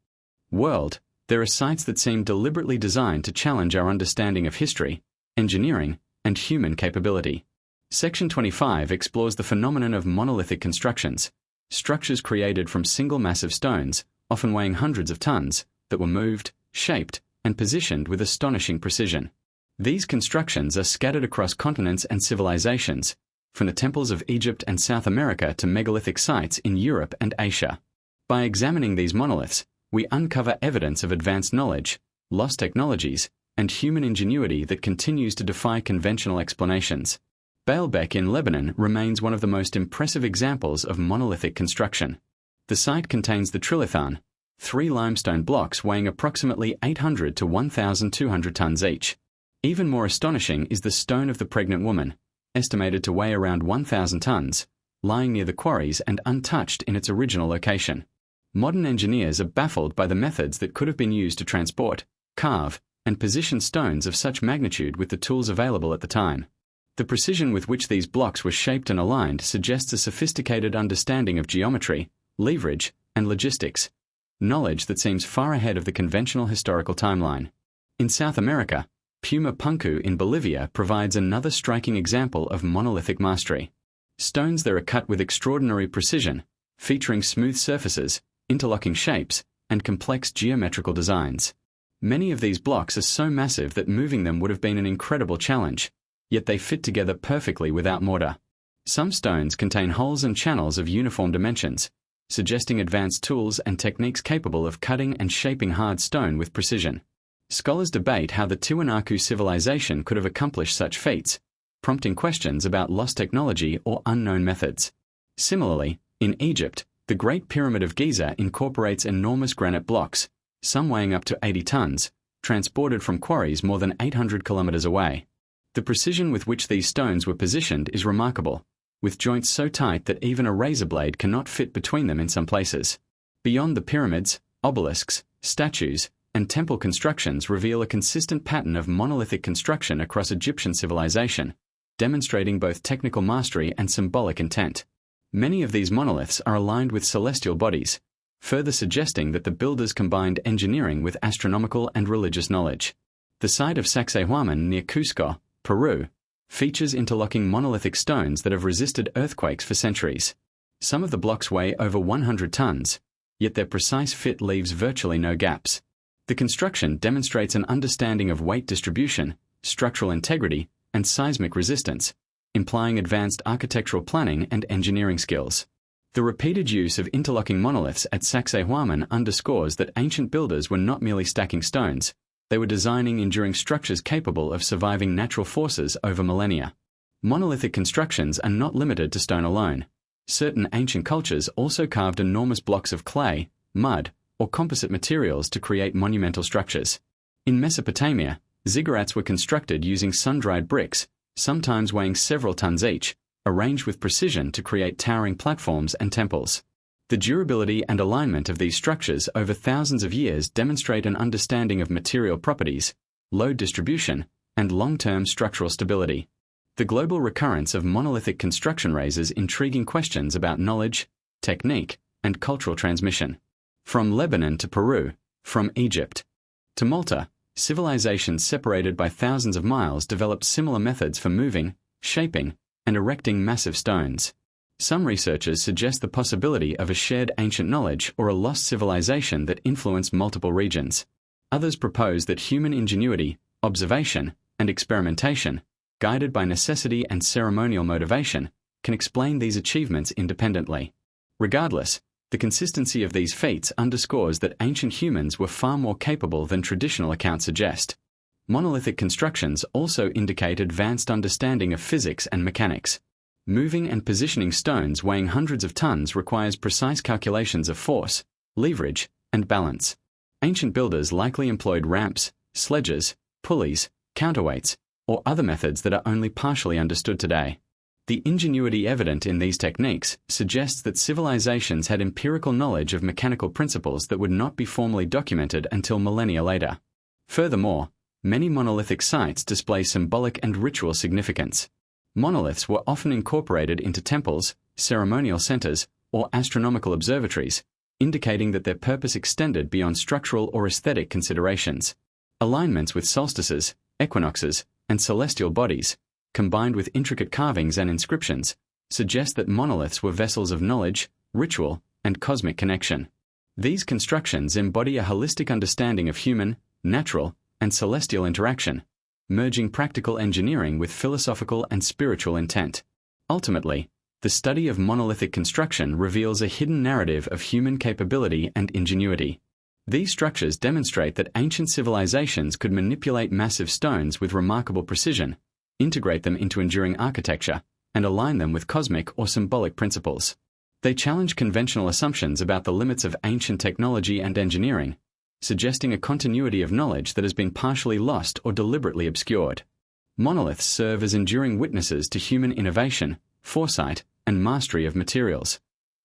world, there are sites that seem deliberately designed to challenge our understanding of history, engineering, and human capability. Section 25 explores the phenomenon of monolithic constructions, structures created from single massive stones, often weighing hundreds of tons, that were moved, shaped, and positioned with astonishing precision. These constructions are scattered across continents and civilizations, from the temples of Egypt and South America to megalithic sites in Europe and Asia. By examining these monoliths, we uncover evidence of advanced knowledge, lost technologies, and human ingenuity that continues to defy conventional explanations. Baalbek in Lebanon remains one of the most impressive examples of monolithic construction. The site contains the trilithon, 3 limestone blocks weighing approximately 800 to 1,200 tons each. Even more astonishing is the stone of the pregnant woman, estimated to weigh around 1,000 tons, lying near the quarries and untouched in its original location. Modern engineers are baffled by the methods that could have been used to transport, carve, and position stones of such magnitude with the tools available at the time. The precision with which these blocks were shaped and aligned suggests a sophisticated understanding of geometry, leverage, and logistics, knowledge that seems far ahead of the conventional historical timeline. In South America, Puma Punku in Bolivia provides another striking example of monolithic mastery. Stones there are cut with extraordinary precision, featuring smooth surfaces, interlocking shapes, and complex geometrical designs. Many of these blocks are so massive that moving them would have been an incredible challenge, yet they fit together perfectly without mortar. Some stones contain holes and channels of uniform dimensions, suggesting advanced tools and techniques capable of cutting and shaping hard stone with precision. Scholars debate how the Tiwanaku civilization could have accomplished such feats, prompting questions about lost technology or unknown methods. Similarly, in Egypt, the Great Pyramid of Giza incorporates enormous granite blocks, some weighing up to 80 tons, transported from quarries more than 800 kilometers away. The precision with which these stones were positioned is remarkable, with joints so tight that even a razor blade cannot fit between them in some places. Beyond the pyramids, obelisks, statues, and temple constructions reveal a consistent pattern of monolithic construction across Egyptian civilization, demonstrating both technical mastery and symbolic intent. Many of these monoliths are aligned with celestial bodies, further suggesting that the builders combined engineering with astronomical and religious knowledge. The site of Sacsayhuaman near Cusco, Peru, features interlocking monolithic stones that have resisted earthquakes for centuries. Some of the blocks weigh over 100 tons, yet their precise fit leaves virtually no gaps. The construction demonstrates an understanding of weight distribution, structural integrity, and seismic resistance, implying advanced architectural planning and engineering skills. The repeated use of interlocking monoliths at Sacsayhuaman underscores that ancient builders were not merely stacking stones, they were designing enduring structures capable of surviving natural forces over millennia. Monolithic constructions are not limited to stone alone. Certain ancient cultures also carved enormous blocks of clay, mud, or composite materials to create monumental structures. In Mesopotamia, ziggurats were constructed using sun-dried bricks, sometimes weighing several tons each, arranged with precision to create towering platforms and temples. The durability and alignment of these structures over thousands of years demonstrate an understanding of material properties, load distribution, and long-term structural stability. The global recurrence of monolithic construction raises intriguing questions about knowledge, technique, and cultural transmission. From Lebanon to Peru, from Egypt to Malta, civilizations separated by thousands of miles developed similar methods for moving, shaping, and erecting massive stones. Some researchers suggest the possibility of a shared ancient knowledge or a lost civilization that influenced multiple regions. Others propose that human ingenuity, observation, and experimentation, guided by necessity and ceremonial motivation, can explain these achievements independently. Regardless, the consistency of these feats underscores that ancient humans were far more capable than traditional accounts suggest. Monolithic constructions also indicate advanced understanding of physics and mechanics. Moving and positioning stones weighing hundreds of tons requires precise calculations of force, leverage, and balance. Ancient builders likely employed ramps, sledges, pulleys, counterweights, or other methods that are only partially understood today. The ingenuity evident in these techniques suggests that civilizations had empirical knowledge of mechanical principles that would not be formally documented until millennia later. Furthermore, many monolithic sites display symbolic and ritual significance. Monoliths were often incorporated into temples, ceremonial centers, or astronomical observatories, indicating that their purpose extended beyond structural or aesthetic considerations. Alignments with solstices, equinoxes, and celestial bodies, combined with intricate carvings and inscriptions, suggest that monoliths were vessels of knowledge, ritual, and cosmic connection. These constructions embody a holistic understanding of human, natural, and celestial interaction, merging practical engineering with philosophical and spiritual intent. Ultimately, the study of monolithic construction reveals a hidden narrative of human capability and ingenuity. These structures demonstrate that ancient civilizations could manipulate massive stones with remarkable precision, integrate them into enduring architecture, and align them with cosmic or symbolic principles. They challenge conventional assumptions about the limits of ancient technology and engineering, suggesting a continuity of knowledge that has been partially lost or deliberately obscured. Monoliths serve as enduring witnesses to human innovation, foresight, and mastery of materials,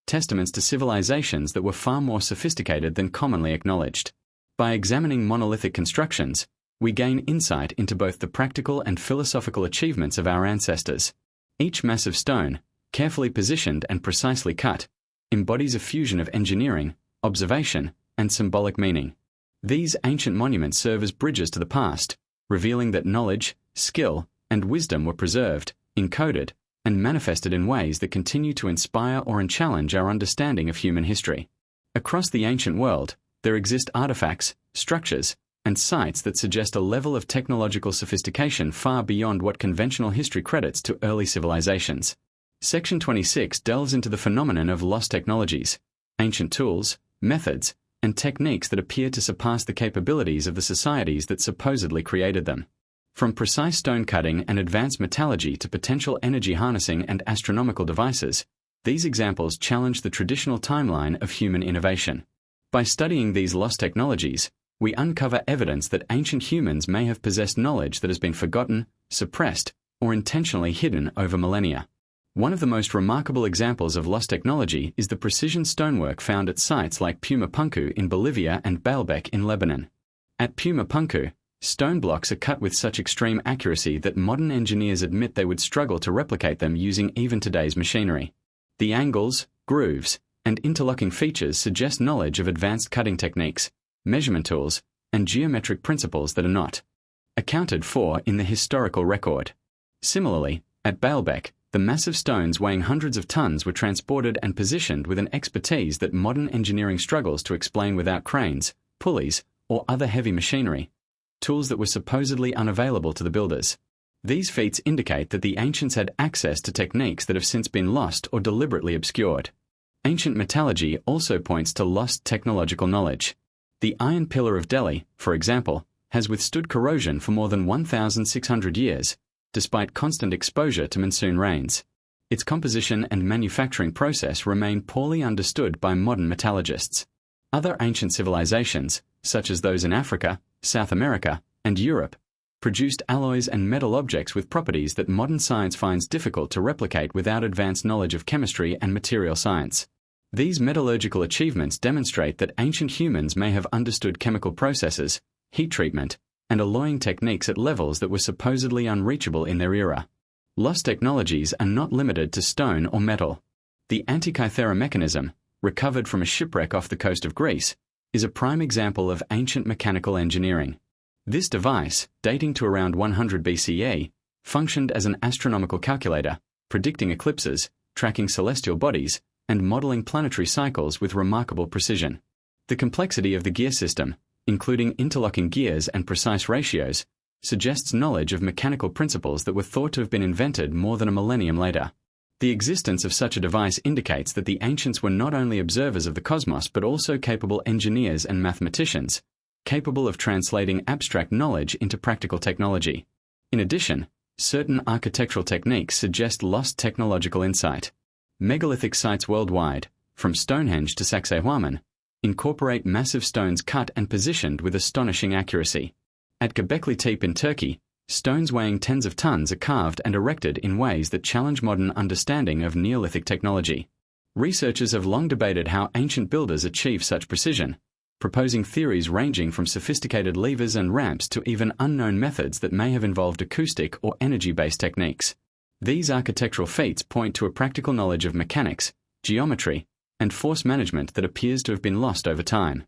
testaments to civilizations that were far more sophisticated than commonly acknowledged. By examining monolithic constructions, we gain insight into both the practical and philosophical achievements of our ancestors. Each massive stone, carefully positioned and precisely cut, embodies a fusion of engineering, observation, and symbolic meaning. These ancient monuments serve as bridges to the past, revealing that knowledge, skill, and wisdom were preserved, encoded, and manifested in ways that continue to inspire or challenge our understanding of human history. Across the ancient world, there exist artifacts, structures, and sites that suggest a level of technological sophistication far beyond what conventional history credits to early civilizations. Section 26 delves into the phenomenon of lost technologies, ancient tools, methods, and techniques that appear to surpass the capabilities of the societies that supposedly created them. From precise stone cutting and advanced metallurgy to potential energy harnessing and astronomical devices, these examples challenge the traditional timeline of human innovation. By studying these lost technologies, we uncover evidence that ancient humans may have possessed knowledge that has been forgotten, suppressed, or intentionally hidden over millennia. One of the most remarkable examples of lost technology is the precision stonework found at sites like Puma Punku in Bolivia and Baalbek in Lebanon. At Puma Punku, stone blocks are cut with such extreme accuracy that modern engineers admit they would struggle to replicate them using even today's machinery. The angles, grooves, and interlocking features suggest knowledge of advanced cutting techniques, measurement tools, and geometric principles that are not accounted for in the historical record. Similarly, at Baalbek, the massive stones weighing hundreds of tons were transported and positioned with an expertise that modern engineering struggles to explain without cranes, pulleys, or other heavy machinery, tools that were supposedly unavailable to the builders. These feats indicate that the ancients had access to techniques that have since been lost or deliberately obscured. Ancient metallurgy also points to lost technological knowledge. The Iron Pillar of Delhi, for example, has withstood corrosion for more than 1,600 years, despite constant exposure to monsoon rains. Its composition and manufacturing process remain poorly understood by modern metallurgists. Other ancient civilizations, such as those in Africa, South America, and Europe, produced alloys and metal objects with properties that modern science finds difficult to replicate without advanced knowledge of chemistry and material science. These metallurgical achievements demonstrate that ancient humans may have understood chemical processes, heat treatment, and alloying techniques at levels that were supposedly unreachable in their era. Lost technologies are not limited to stone or metal. The Antikythera mechanism, recovered from a shipwreck off the coast of Greece, is a prime example of ancient mechanical engineering. This device, dating to around 100 BCE, functioned as an astronomical calculator, predicting eclipses, tracking celestial bodies, and modeling planetary cycles with remarkable precision. The complexity of the gear system, including interlocking gears and precise ratios, suggests knowledge of mechanical principles that were thought to have been invented more than a millennium later. The existence of such a device indicates that the ancients were not only observers of the cosmos but also capable engineers and mathematicians, capable of translating abstract knowledge into practical technology. In addition, certain architectural techniques suggest lost technological insight. Megalithic sites worldwide, from Stonehenge to Sacsayhuaman, incorporate massive stones cut and positioned with astonishing accuracy. At Göbekli Tepe in Turkey, stones weighing tens of tons are carved and erected in ways that challenge modern understanding of Neolithic technology. Researchers have long debated how ancient builders achieve such precision, proposing theories ranging from sophisticated levers and ramps to even unknown methods that may have involved acoustic or energy-based techniques. These architectural feats point to a practical knowledge of mechanics, geometry, and force management that appears to have been lost over time.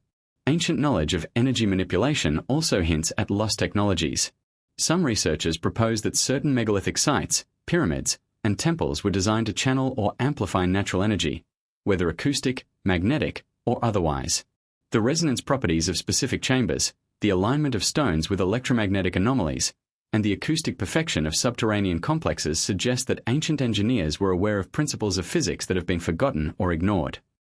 Ancient knowledge of energy manipulation also hints at lost technologies. Some researchers propose that certain megalithic sites, pyramids, and temples were designed to channel or amplify natural energy, whether acoustic, magnetic, or otherwise. The resonance properties of specific chambers, the alignment of stones with electromagnetic anomalies, and the acoustic perfection of subterranean complexes suggest that ancient engineers were aware of principles of physics that have been forgotten or ignored.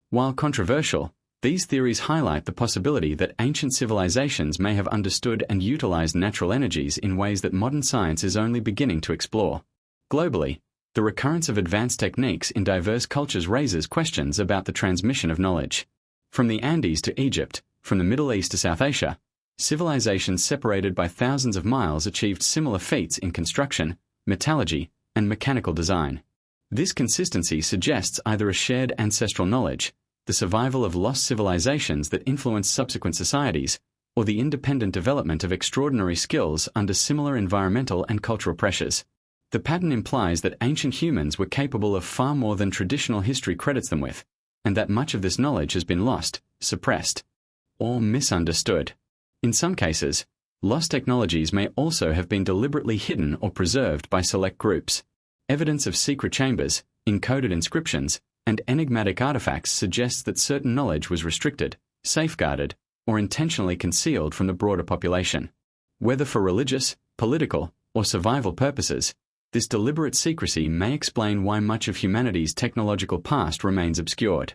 While controversial, these theories highlight the possibility that ancient civilizations may have understood and utilized natural energies in ways that modern science is only beginning to explore. Globally, the recurrence of advanced techniques in diverse cultures raises questions about the transmission of knowledge. From the Andes to Egypt, from the Middle East to South Asia, civilizations separated by thousands of miles achieved similar feats in construction, metallurgy, and mechanical design. This consistency suggests either a shared ancestral knowledge, the survival of lost civilizations that influenced subsequent societies, or the independent development of extraordinary skills under similar environmental and cultural pressures. The pattern implies that ancient humans were capable of far more than traditional history credits them with, and that much of this knowledge has been lost, suppressed, or misunderstood. In some cases, lost technologies may also have been deliberately hidden or preserved by select groups. Evidence of secret chambers, encoded inscriptions, and enigmatic artifacts suggests that certain knowledge was restricted, safeguarded, or intentionally concealed from the broader population. Whether for religious, political, or survival purposes, this deliberate secrecy may explain why much of humanity's technological past remains obscured.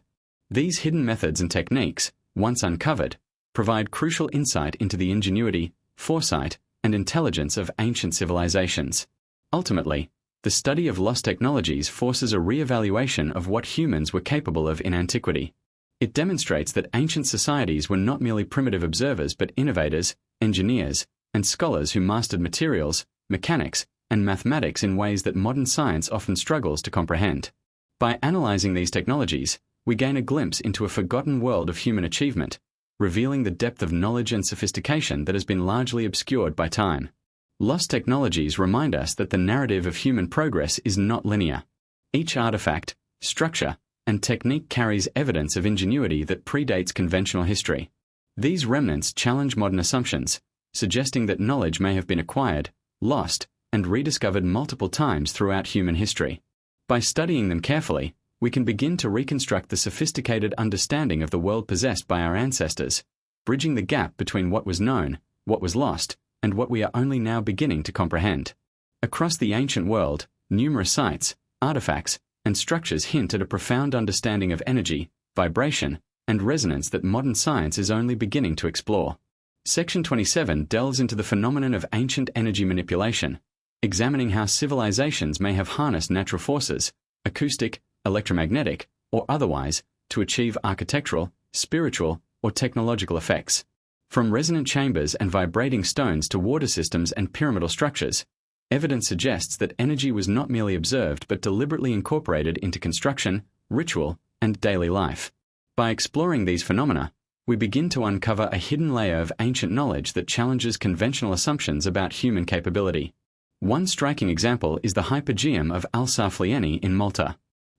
These hidden methods and techniques, once uncovered, provide crucial insight into the ingenuity, foresight, and intelligence of ancient civilizations. Ultimately, the study of lost technologies forces a re-evaluation of what humans were capable of in antiquity. It demonstrates that ancient societies were not merely primitive observers but innovators, engineers, and scholars who mastered materials, mechanics, and mathematics in ways that modern science often struggles to comprehend. By analyzing these technologies, we gain a glimpse into a forgotten world of human achievement, revealing the depth of knowledge and sophistication that has been largely obscured by time. Lost technologies remind us that the narrative of human progress is not linear. Each artifact, structure, and technique carries evidence of ingenuity that predates conventional history. These remnants challenge modern assumptions, suggesting that knowledge may have been acquired, lost, and rediscovered multiple times throughout human history. By studying them carefully, we can begin to reconstruct the sophisticated understanding of the world possessed by our ancestors, bridging the gap between what was known, what was lost, and what we are only now beginning to comprehend. Across the ancient world, numerous sites, artifacts, and structures hint at a profound understanding of energy, vibration, and resonance that modern science is only beginning to explore. Section 27 delves into the phenomenon of ancient energy manipulation, examining how civilizations may have harnessed natural forces, acoustic, electromagnetic, or otherwise, to achieve architectural, spiritual, or technological effects. From resonant chambers and vibrating stones to water systems and pyramidal structures, evidence suggests that energy was not merely observed but deliberately incorporated into construction, ritual, and daily life. By exploring these phenomena, we begin to uncover a hidden layer of ancient knowledge that challenges conventional assumptions about human capability. One striking example is the Hypogeum of Al-Saflieni in Malta.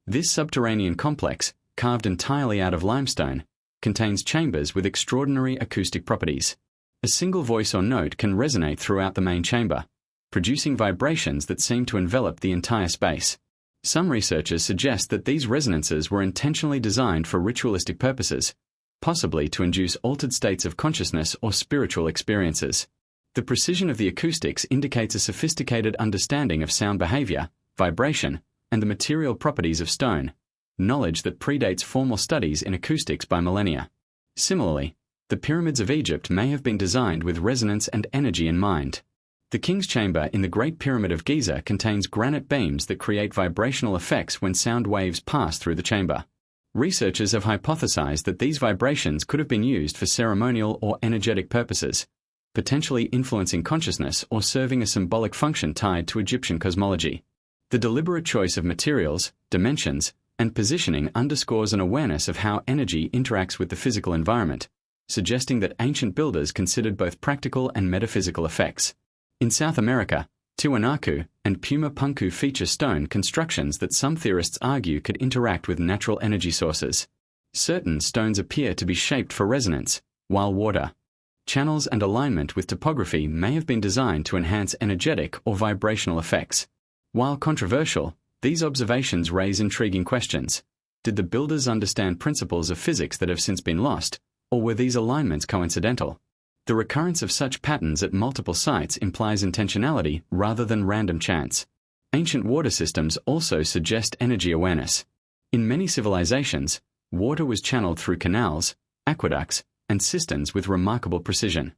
This subterranean complex, carved entirely out of limestone, contains chambers with extraordinary acoustic properties. A single voice or note can resonate throughout the main chamber, producing vibrations that seem to envelop the entire space. Some researchers suggest that these resonances were intentionally designed for ritualistic purposes, possibly to induce altered states of consciousness or spiritual experiences. The precision of the acoustics indicates a sophisticated understanding of sound behavior, vibration, and the material properties of stone, knowledge that predates formal studies in acoustics by millennia. Similarly, the pyramids of Egypt may have been designed with resonance and energy in mind. The King's Chamber in the Great Pyramid of Giza contains granite beams that create vibrational effects when sound waves pass through the chamber. Researchers have hypothesized that these vibrations could have been used for ceremonial or energetic purposes, potentially influencing consciousness or serving a symbolic function tied to Egyptian cosmology. The deliberate choice of materials, dimensions, and positioning underscores an awareness of how energy interacts with the physical environment, suggesting that ancient builders considered both practical and metaphysical effects. In South America, Tiwanaku and Puma Punku feature stone constructions that some theorists argue could interact with natural energy sources. Certain stones appear to be shaped for resonance, while water, channels and alignment with topography may have been designed to enhance energetic or vibrational effects. While controversial, these observations raise intriguing questions. Did the builders understand principles of physics that have since been lost, or were these alignments coincidental? The recurrence of such patterns at multiple sites implies intentionality rather than random chance. Ancient water systems also suggest energy awareness. In many civilizations, water was channeled through canals, aqueducts, and cisterns with remarkable precision.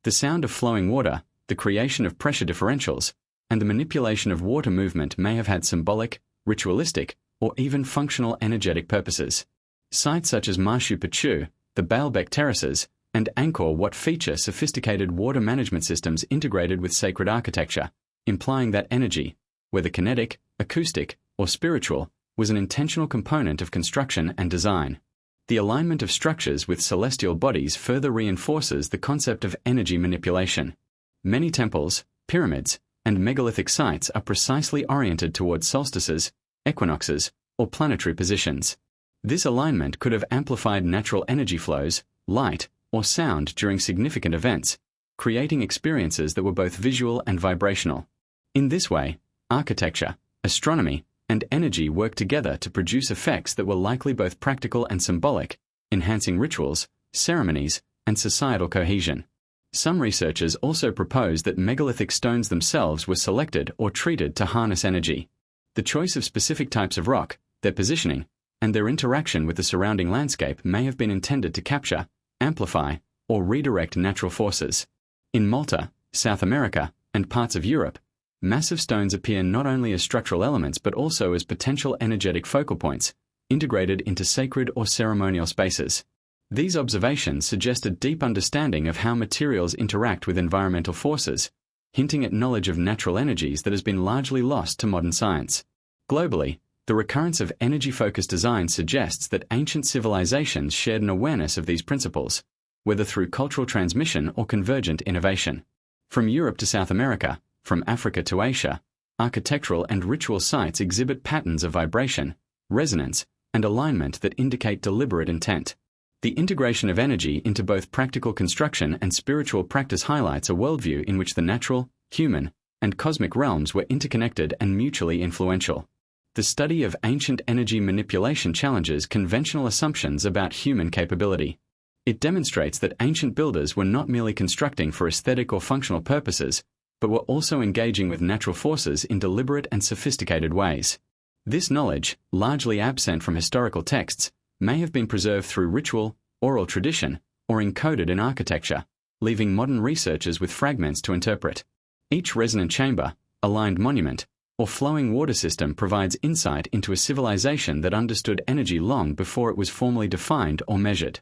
The sound of flowing water, the creation of pressure differentials, and the manipulation of water movement may have had symbolic, ritualistic, or even functional energetic purposes. Sites such as Machu Picchu, the Baalbek terraces, and Angkor Wat feature sophisticated water management systems integrated with sacred architecture, implying that energy, whether kinetic, acoustic, or spiritual, was an intentional component of construction and design. The alignment of structures with celestial bodies further reinforces the concept of energy manipulation. Many temples, pyramids, and megalithic sites are precisely oriented towards solstices, equinoxes, or planetary positions. This alignment could have amplified natural energy flows, light, or sound during significant events, creating experiences that were both visual and vibrational. In this way, architecture, astronomy, and energy worked together to produce effects that were likely both practical and symbolic, enhancing rituals, ceremonies, and societal cohesion. Some researchers also propose that megalithic stones themselves were selected or treated to harness energy. The choice of specific types of rock, their positioning, and their interaction with the surrounding landscape may have been intended to capture, amplify, or redirect natural forces. In Malta, South America, and parts of Europe, massive stones appear not only as structural elements but also as potential energetic focal points, integrated into sacred or ceremonial spaces. These observations suggest a deep understanding of how materials interact with environmental forces, hinting at knowledge of natural energies that has been largely lost to modern science. Globally, the recurrence of energy-focused design suggests that ancient civilizations shared an awareness of these principles, whether through cultural transmission or convergent innovation. From Europe to South America, from Africa to Asia, architectural and ritual sites exhibit patterns of vibration, resonance, and alignment that indicate deliberate intent. The integration of energy into both practical construction and spiritual practice highlights a worldview in which the natural, human, and cosmic realms were interconnected and mutually influential. The study of ancient energy manipulation challenges conventional assumptions about human capability. It demonstrates that ancient builders were not merely constructing for aesthetic or functional purposes, but were also engaging with natural forces in deliberate and sophisticated ways. This knowledge, largely absent from historical texts, may have been preserved through ritual, oral tradition, or encoded in architecture, leaving modern researchers with fragments to interpret. Each resonant chamber, aligned monument, or flowing water system provides insight into a civilization that understood energy long before it was formally defined or measured.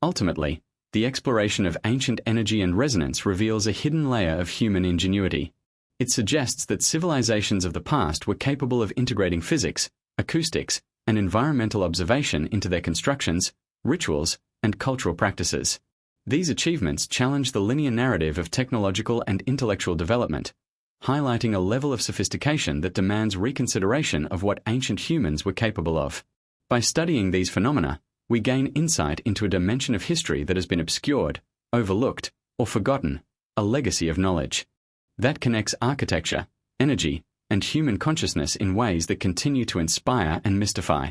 Ultimately, the exploration of ancient energy and resonance reveals a hidden layer of human ingenuity. It suggests that civilizations of the past were capable of integrating physics, acoustics, and environmental observation into their constructions, rituals, and cultural practices. These achievements challenge the linear narrative of technological and intellectual development, highlighting a level of sophistication that demands reconsideration of what ancient humans were capable of. By studying these phenomena, we gain insight into a dimension of history that has been obscured, overlooked, or forgotten, a legacy of knowledge that connects architecture, energy, and human consciousness in ways that continue to inspire and mystify.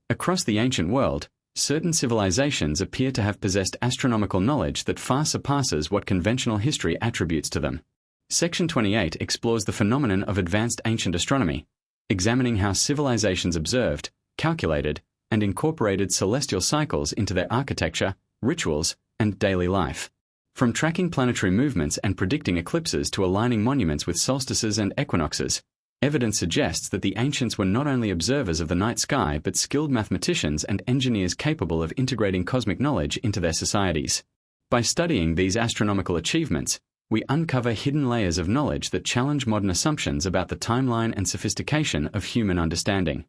Across the ancient world, certain civilizations appear to have possessed astronomical knowledge that far surpasses what conventional history attributes to them. Section 28 explores the phenomenon of advanced ancient astronomy, examining how civilizations observed, calculated, and incorporated celestial cycles into their architecture, rituals, and daily life. From tracking planetary movements and predicting eclipses to aligning monuments with solstices and equinoxes, evidence suggests that the ancients were not only observers of the night sky but skilled mathematicians and engineers capable of integrating cosmic knowledge into their societies. By studying these astronomical achievements, we uncover hidden layers of knowledge that challenge modern assumptions about the timeline and sophistication of human understanding.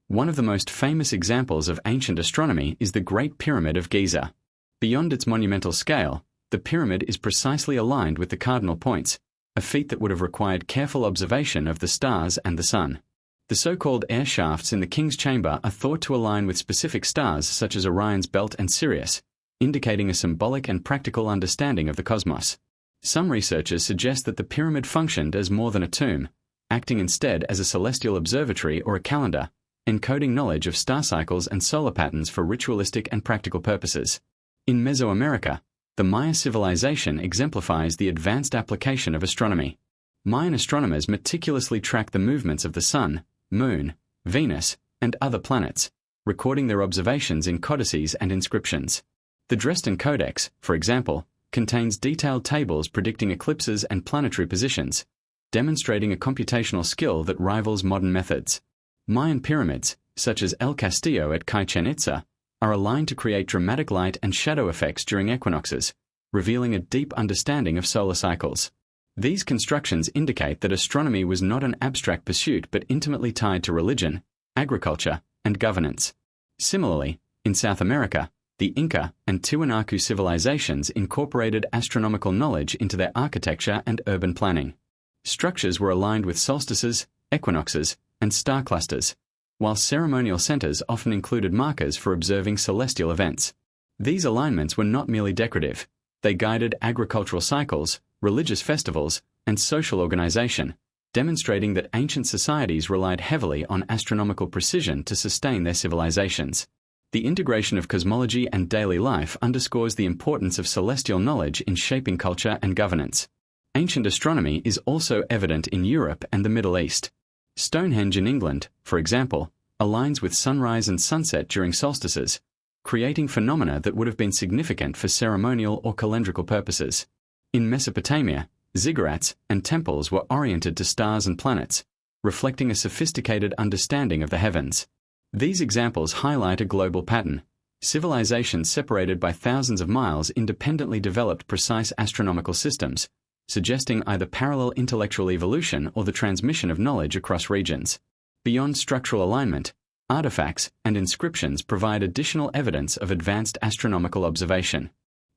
One of the most famous examples of ancient astronomy is the Great Pyramid of Giza. Beyond its monumental scale, the pyramid is precisely aligned with the cardinal points, a feat that would have required careful observation of the stars and the sun. The so-called air shafts in the king's chamber are thought to align with specific stars such as Orion's belt and Sirius, indicating a symbolic and practical understanding of the cosmos. Some researchers suggest that the pyramid functioned as more than a tomb, acting instead as a celestial observatory or a calendar, encoding knowledge of star cycles and solar patterns for ritualistic and practical purposes. In Mesoamerica, the Maya civilization exemplifies the advanced application of astronomy. Mayan astronomers meticulously track the movements of the sun, moon, Venus, and other planets, recording their observations in codices and inscriptions. The Dresden Codex, for example, contains detailed tables predicting eclipses and planetary positions, demonstrating a computational skill that rivals modern methods. Mayan pyramids, such as El Castillo at Chichén Itzá, are aligned to create dramatic light and shadow effects during equinoxes, revealing a deep understanding of solar cycles. These constructions indicate that astronomy was not an abstract pursuit but intimately tied to religion, agriculture, and governance. Similarly, in South America, the Inca and Tiwanaku civilizations incorporated astronomical knowledge into their architecture and urban planning. Structures were aligned with solstices, equinoxes, and star clusters, while ceremonial centers often included markers for observing celestial events. These alignments were not merely decorative. They guided agricultural cycles, religious festivals, and social organization, demonstrating that ancient societies relied heavily on astronomical precision to sustain their civilizations. The integration of cosmology and daily life underscores the importance of celestial knowledge in shaping culture and governance. Ancient astronomy is also evident in Europe and the Middle East. Stonehenge in England, for example, aligns with sunrise and sunset during solstices, creating phenomena that would have been significant for ceremonial or calendrical purposes. In Mesopotamia, ziggurats and temples were oriented to stars and planets, reflecting a sophisticated understanding of the heavens. These examples highlight a global pattern. Civilizations separated by thousands of miles independently developed precise astronomical systems, suggesting either parallel intellectual evolution or the transmission of knowledge across regions. Beyond structural alignment, artifacts and inscriptions provide additional evidence of advanced astronomical observation.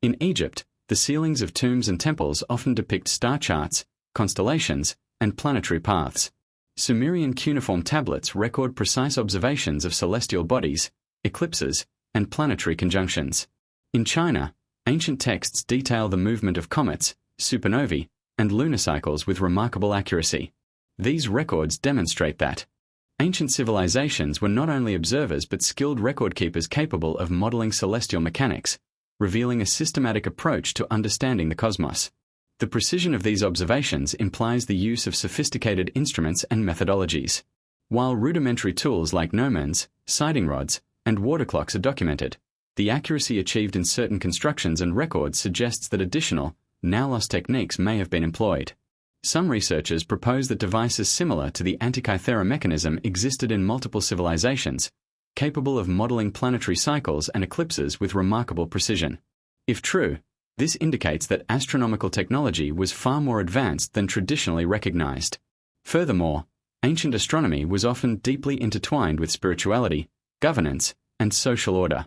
In Egypt, the ceilings of tombs and temples often depict star charts, constellations, and planetary paths. Sumerian cuneiform tablets record precise observations of celestial bodies, eclipses, and planetary conjunctions. In China, ancient texts detail the movement of comets, supernovae, and lunar cycles with remarkable accuracy. These records demonstrate that ancient civilizations were not only observers but skilled record keepers capable of modeling celestial mechanics, revealing a systematic approach to understanding the cosmos. The precision of these observations implies the use of sophisticated instruments and methodologies. While rudimentary tools like gnomons, sighting rods, and water clocks are documented, the accuracy achieved in certain constructions and records suggests that additional, now-lost techniques may have been employed. Some researchers propose that devices similar to the Antikythera mechanism existed in multiple civilizations, capable of modeling planetary cycles and eclipses with remarkable precision. If true, this indicates that astronomical technology was far more advanced than traditionally recognized. Furthermore, ancient astronomy was often deeply intertwined with spirituality, governance, and social order.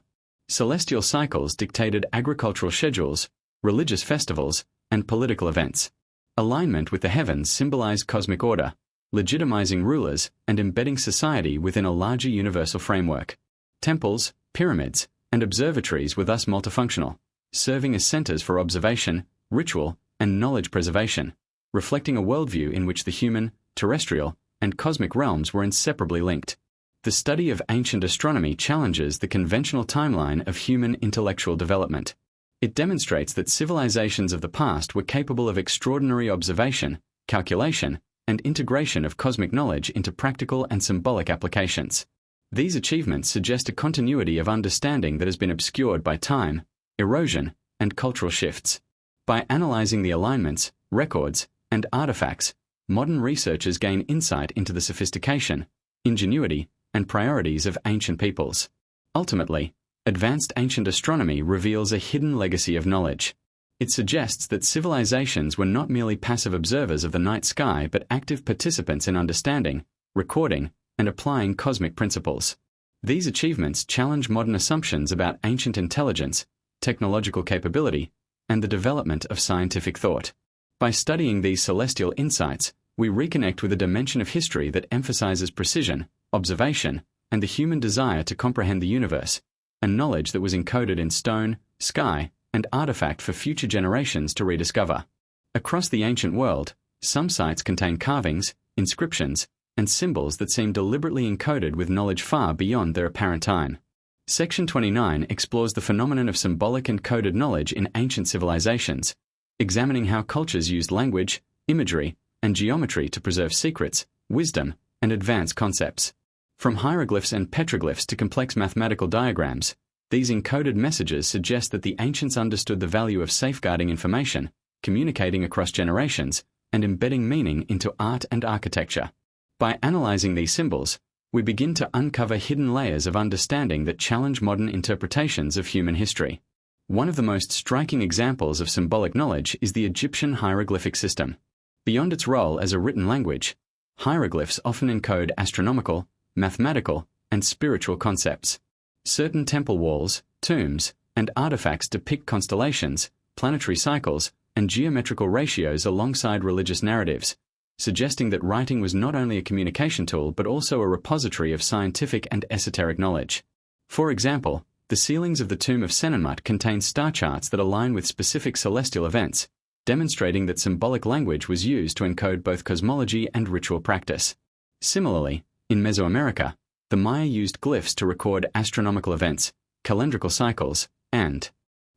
Celestial cycles dictated agricultural schedules, religious festivals, and political events. Alignment with the heavens symbolized cosmic order, legitimizing rulers and embedding society within a larger universal framework. Temples, pyramids, and observatories were thus multifunctional, serving as centers for observation, ritual, and knowledge preservation, reflecting a worldview in which the human, terrestrial, and cosmic realms were inseparably linked. The study of ancient astronomy challenges the conventional timeline of human intellectual development. It demonstrates that civilizations of the past were capable of extraordinary observation, calculation, and integration of cosmic knowledge into practical and symbolic applications. These achievements suggest a continuity of understanding that has been obscured by time, erosion, and cultural shifts. By analyzing the alignments, records, and artifacts, modern researchers gain insight into the sophistication, ingenuity, and priorities of ancient peoples. Ultimately, advanced ancient astronomy reveals a hidden legacy of knowledge. It suggests that civilizations were not merely passive observers of the night sky but active participants in understanding, recording, and applying cosmic principles. These achievements challenge modern assumptions about ancient intelligence, technological capability, and the development of scientific thought. By studying these celestial insights, we reconnect with a dimension of history that emphasizes precision, observation, and the human desire to comprehend the universe, a knowledge that was encoded in stone, sky, and artifact for future generations to rediscover. Across the ancient world, some sites contain carvings, inscriptions, and symbols that seem deliberately encoded with knowledge far beyond their apparent time. Section 29 explores the phenomenon of symbolic and coded knowledge in ancient civilizations, examining how cultures used language, imagery, and geometry to preserve secrets, wisdom, and advance concepts. From hieroglyphs and petroglyphs to complex mathematical diagrams, these encoded messages suggest that the ancients understood the value of safeguarding information, communicating across generations, and embedding meaning into art and architecture. By analyzing these symbols, we begin to uncover hidden layers of understanding that challenge modern interpretations of human history. One of the most striking examples of symbolic knowledge is the Egyptian hieroglyphic system. Beyond its role as a written language, hieroglyphs often encode astronomical, mathematical, and spiritual concepts. Certain temple walls, tombs, and artifacts depict constellations, planetary cycles, and geometrical ratios alongside religious narratives, suggesting that writing was not only a communication tool but also a repository of scientific and esoteric knowledge. For example, The ceilings of the tomb of Senenmut contain star charts that align with specific celestial events, demonstrating that symbolic language was used to encode both cosmology and ritual practice. Similarly, in Mesoamerica, the Maya used glyphs to record astronomical events, calendrical cycles, and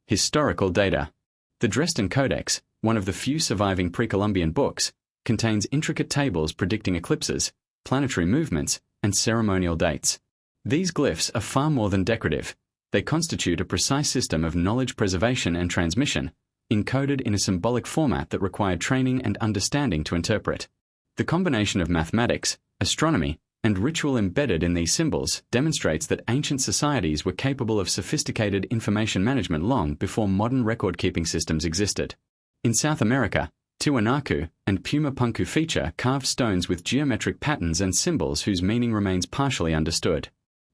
historical data. The Dresden Codex, one of the few surviving pre-Columbian books, contains intricate tables predicting eclipses, planetary movements, and ceremonial dates. These glyphs are far more than decorative. They constitute a precise system of knowledge preservation and transmission, encoded in a symbolic format that required training and understanding to interpret. The combination of mathematics, astronomy, and ritual embedded in these symbols demonstrates that ancient societies were capable of sophisticated information management long before modern record-keeping systems existed. In South America, Tiwanaku and Puma Punku feature carved stones with geometric patterns and symbols whose meaning remains partially understood.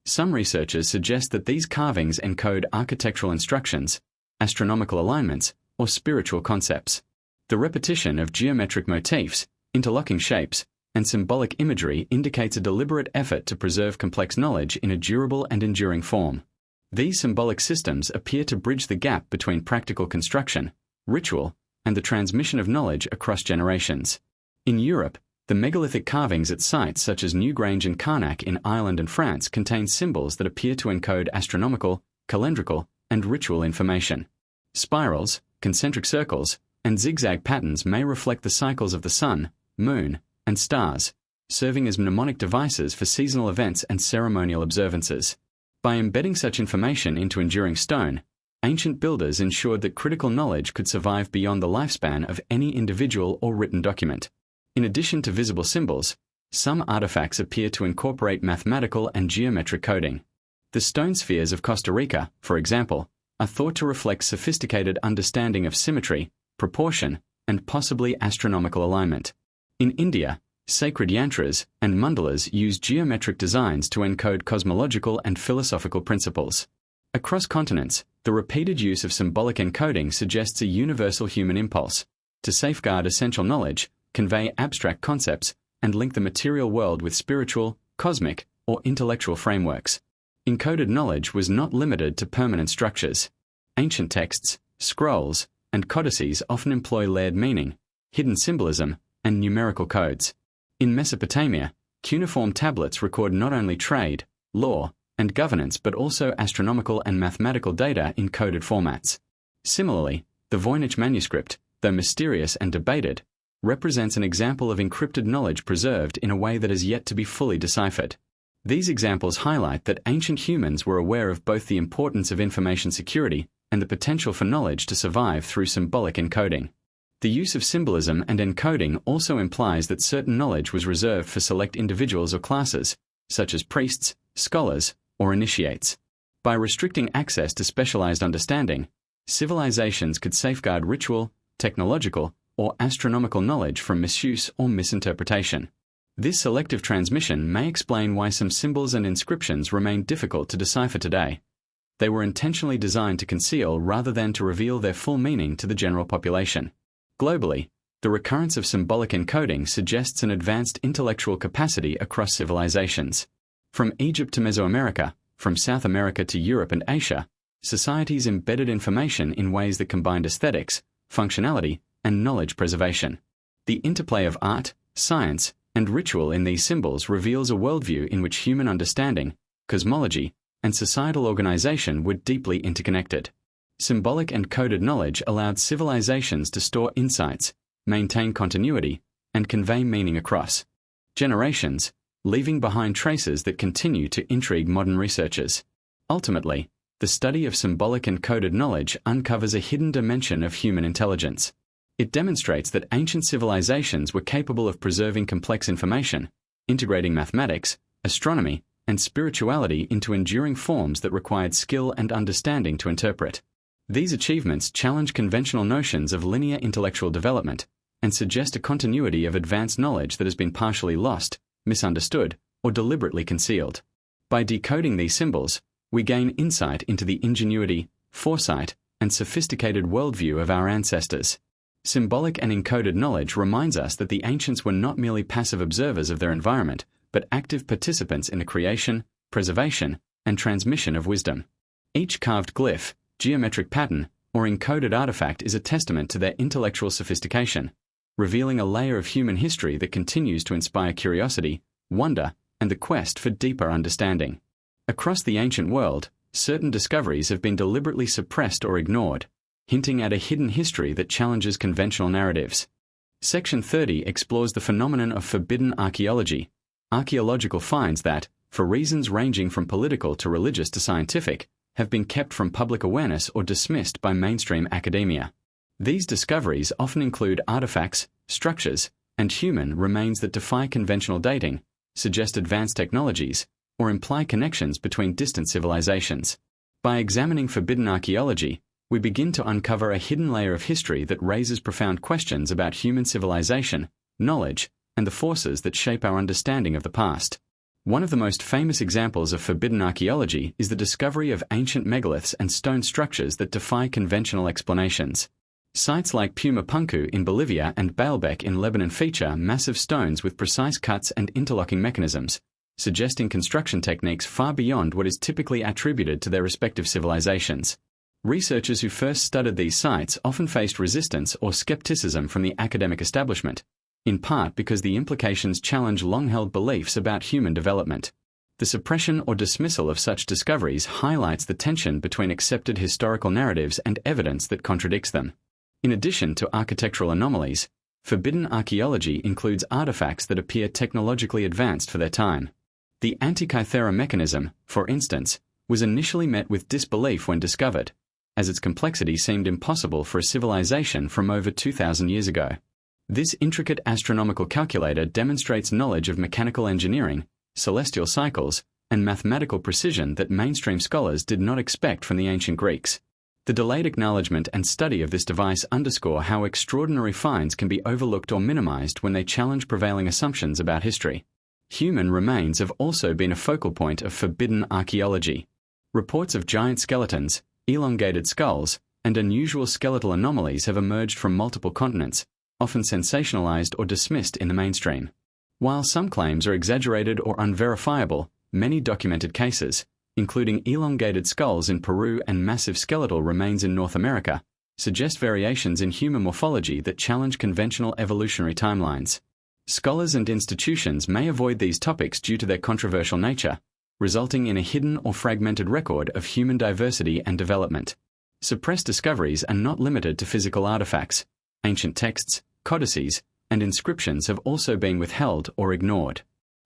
Some researchers suggest that these carvings encode architectural instructions, astronomical alignments, or spiritual concepts. The repetition of geometric motifs, interlocking shapes, and symbolic imagery indicates a deliberate effort to preserve complex knowledge in a durable and enduring form. These symbolic systems appear to bridge the gap between practical construction, ritual, and the transmission of knowledge across generations. In Europe, the megalithic carvings at sites such as Newgrange and Carnac in Ireland and France contain symbols that appear to encode astronomical, calendrical, and ritual information. Spirals, concentric circles, and zigzag patterns may reflect the cycles of the sun, moon, and stars, serving as mnemonic devices for seasonal events and ceremonial observances. By embedding such information into enduring stone, ancient builders ensured that critical knowledge could survive beyond the lifespan of any individual or written document. In addition to visible symbols, some artifacts appear to incorporate mathematical and geometric coding. The stone spheres of Costa Rica, for example, are thought to reflect sophisticated understanding of symmetry, proportion, and possibly astronomical alignment. In India, sacred yantras and mandalas use geometric designs to encode cosmological and philosophical principles. Across continents, the repeated use of symbolic encoding suggests a universal human impulse to safeguard essential knowledge, convey abstract concepts, and link the material world with spiritual, cosmic, or intellectual frameworks. Encoded knowledge was not limited to permanent structures. Ancient texts, scrolls, and codices often employ layered meaning, hidden symbolism, and numerical codes. In Mesopotamia, cuneiform tablets record not only trade, law, and governance but also astronomical and mathematical data in coded formats. Similarly, the Voynich manuscript, though mysterious and debated, represents an example of encrypted knowledge preserved in a way that has yet to be fully deciphered. These examples highlight that ancient humans were aware of both the importance of information security and the potential for knowledge to survive through symbolic encoding. The use of symbolism and encoding also implies that certain knowledge was reserved for select individuals or classes, such as priests, scholars, or initiates. By restricting access to specialized understanding, civilizations could safeguard ritual, technological, or astronomical knowledge from misuse or misinterpretation. This selective transmission may explain why some symbols and inscriptions remain difficult to decipher today. They were intentionally designed to conceal rather than to reveal their full meaning to the general population. Globally, the recurrence of symbolic encoding suggests an advanced intellectual capacity across civilizations. From Egypt to Mesoamerica, from South America to Europe and Asia, societies embedded information in ways that combined aesthetics, functionality, and knowledge preservation. The interplay of art, science, and ritual in these symbols reveals a worldview in which human understanding, cosmology, and societal organization were deeply interconnected. Symbolic and coded knowledge allowed civilizations to store insights, maintain continuity, and convey meaning across generations, leaving behind traces that continue to intrigue modern researchers. Ultimately, the study of symbolic and coded knowledge uncovers a hidden dimension of human intelligence. It demonstrates that ancient civilizations were capable of preserving complex information, integrating mathematics, astronomy, and spirituality into enduring forms that required skill and understanding to interpret. These achievements challenge conventional notions of linear intellectual development and suggest a continuity of advanced knowledge that has been partially lost, misunderstood, or deliberately concealed. By decoding these symbols, we gain insight into the ingenuity, foresight, and sophisticated worldview of our ancestors. Symbolic and encoded knowledge reminds us that the ancients were not merely passive observers of their environment, but active participants in the creation, preservation, and transmission of wisdom. Each carved glyph, geometric pattern, or encoded artifact is a testament to their intellectual sophistication, revealing a layer of human history that continues to inspire curiosity, wonder, and the quest for deeper understanding. Across the ancient world, certain discoveries have been deliberately suppressed or ignored, hinting at a hidden history that challenges conventional narratives. Section 30 explores the phenomenon of forbidden archaeology, archaeological finds that, for reasons ranging from political to religious to scientific, have been kept from public awareness or dismissed by mainstream academia. These discoveries often include artifacts, structures, and human remains that defy conventional dating, suggest advanced technologies, or imply connections between distant civilizations. By examining forbidden archaeology, we begin to uncover a hidden layer of history that raises profound questions about human civilization, knowledge, and the forces that shape our understanding of the past. One of the most famous examples of forbidden archaeology is the discovery of ancient megaliths and stone structures that defy conventional explanations. Sites like Puma Punku in Bolivia and Baalbek in Lebanon feature massive stones with precise cuts and interlocking mechanisms, suggesting construction techniques far beyond what is typically attributed to their respective civilizations. Researchers who first studied these sites often faced resistance or skepticism from the academic establishment, in part because the implications challenge long-held beliefs about human development. The suppression or dismissal of such discoveries highlights the tension between accepted historical narratives and evidence that contradicts them. In addition to architectural anomalies, forbidden archaeology includes artifacts that appear technologically advanced for their time. The Antikythera mechanism, for instance, was initially met with disbelief when discovered, as its complexity seemed impossible for a civilization from over 2,000 years ago. This intricate astronomical calculator demonstrates knowledge of mechanical engineering, celestial cycles, and mathematical precision that mainstream scholars did not expect from the ancient Greeks. The delayed acknowledgement and study of this device underscore how extraordinary finds can be overlooked or minimized when they challenge prevailing assumptions about history. Human remains have also been a focal point of forbidden archaeology. Reports of giant skeletons, elongated skulls, and unusual skeletal anomalies have emerged from multiple continents, often sensationalized or dismissed in the mainstream. While some claims are exaggerated or unverifiable, many documented cases, including elongated skulls in Peru and massive skeletal remains in North America, suggest variations in human morphology that challenge conventional evolutionary timelines. Scholars and institutions may avoid these topics due to their controversial nature, resulting in a hidden or fragmented record of human diversity and development. Suppressed discoveries are not limited to physical artifacts. Ancient texts, codices, and inscriptions have also been withheld or ignored.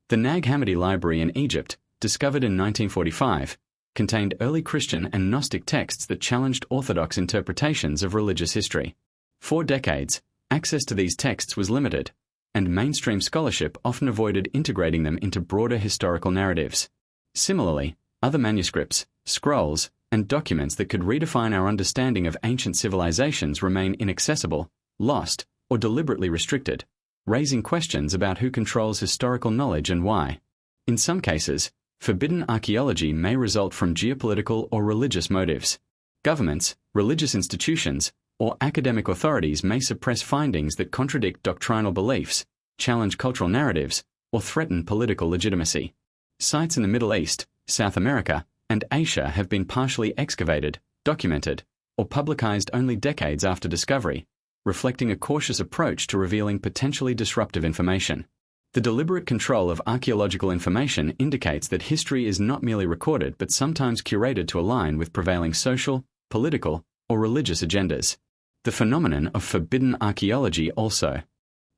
The Nag Hammadi Library in Egypt, discovered in 1945, contained early Christian and Gnostic texts that challenged orthodox interpretations of religious history. For decades, access to these texts was limited, and mainstream scholarship often avoided integrating them into broader historical narratives. Similarly, other manuscripts, scrolls, and documents that could redefine our understanding of ancient civilizations remain inaccessible, lost, or deliberately restricted, raising questions about who controls historical knowledge and why. In some cases, forbidden archaeology may result from geopolitical or religious motives. Governments, religious institutions, or academic authorities may suppress findings that contradict doctrinal beliefs, challenge cultural narratives, or threaten political legitimacy. Sites in the Middle East, South America, and Asia have been partially excavated, documented, or publicized only decades after discovery, reflecting a cautious approach to revealing potentially disruptive information. The deliberate control of archaeological information indicates that history is not merely recorded but sometimes curated to align with prevailing social, political, or religious agendas. The phenomenon of forbidden archaeology also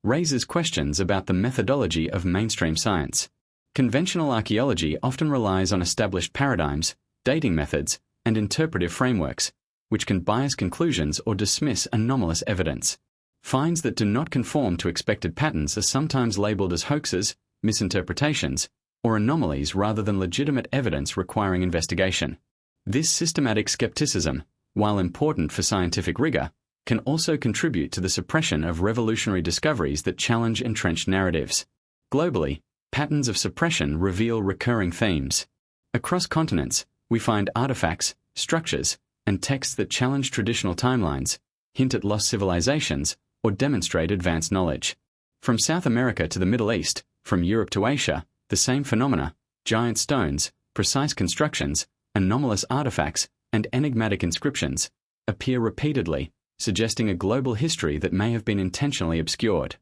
raises questions about the methodology of mainstream science. Conventional archaeology often relies on established paradigms, dating methods, and interpretive frameworks, which can bias conclusions or dismiss anomalous evidence. Finds that do not conform to expected patterns are sometimes labeled as hoaxes, misinterpretations, or anomalies rather than legitimate evidence requiring investigation. This systematic skepticism, while important for scientific rigor, can also contribute to the suppression of revolutionary discoveries that challenge entrenched narratives. Globally, patterns of suppression reveal recurring themes. Across continents, we find artifacts, structures, and texts that challenge traditional timelines, hint at lost civilizations, or demonstrate advanced knowledge. From South America to the Middle East, from Europe to Asia, the same phenomena, giant stones, precise constructions, anomalous artifacts, and enigmatic inscriptions appear repeatedly, suggesting a global history that may have been intentionally obscured.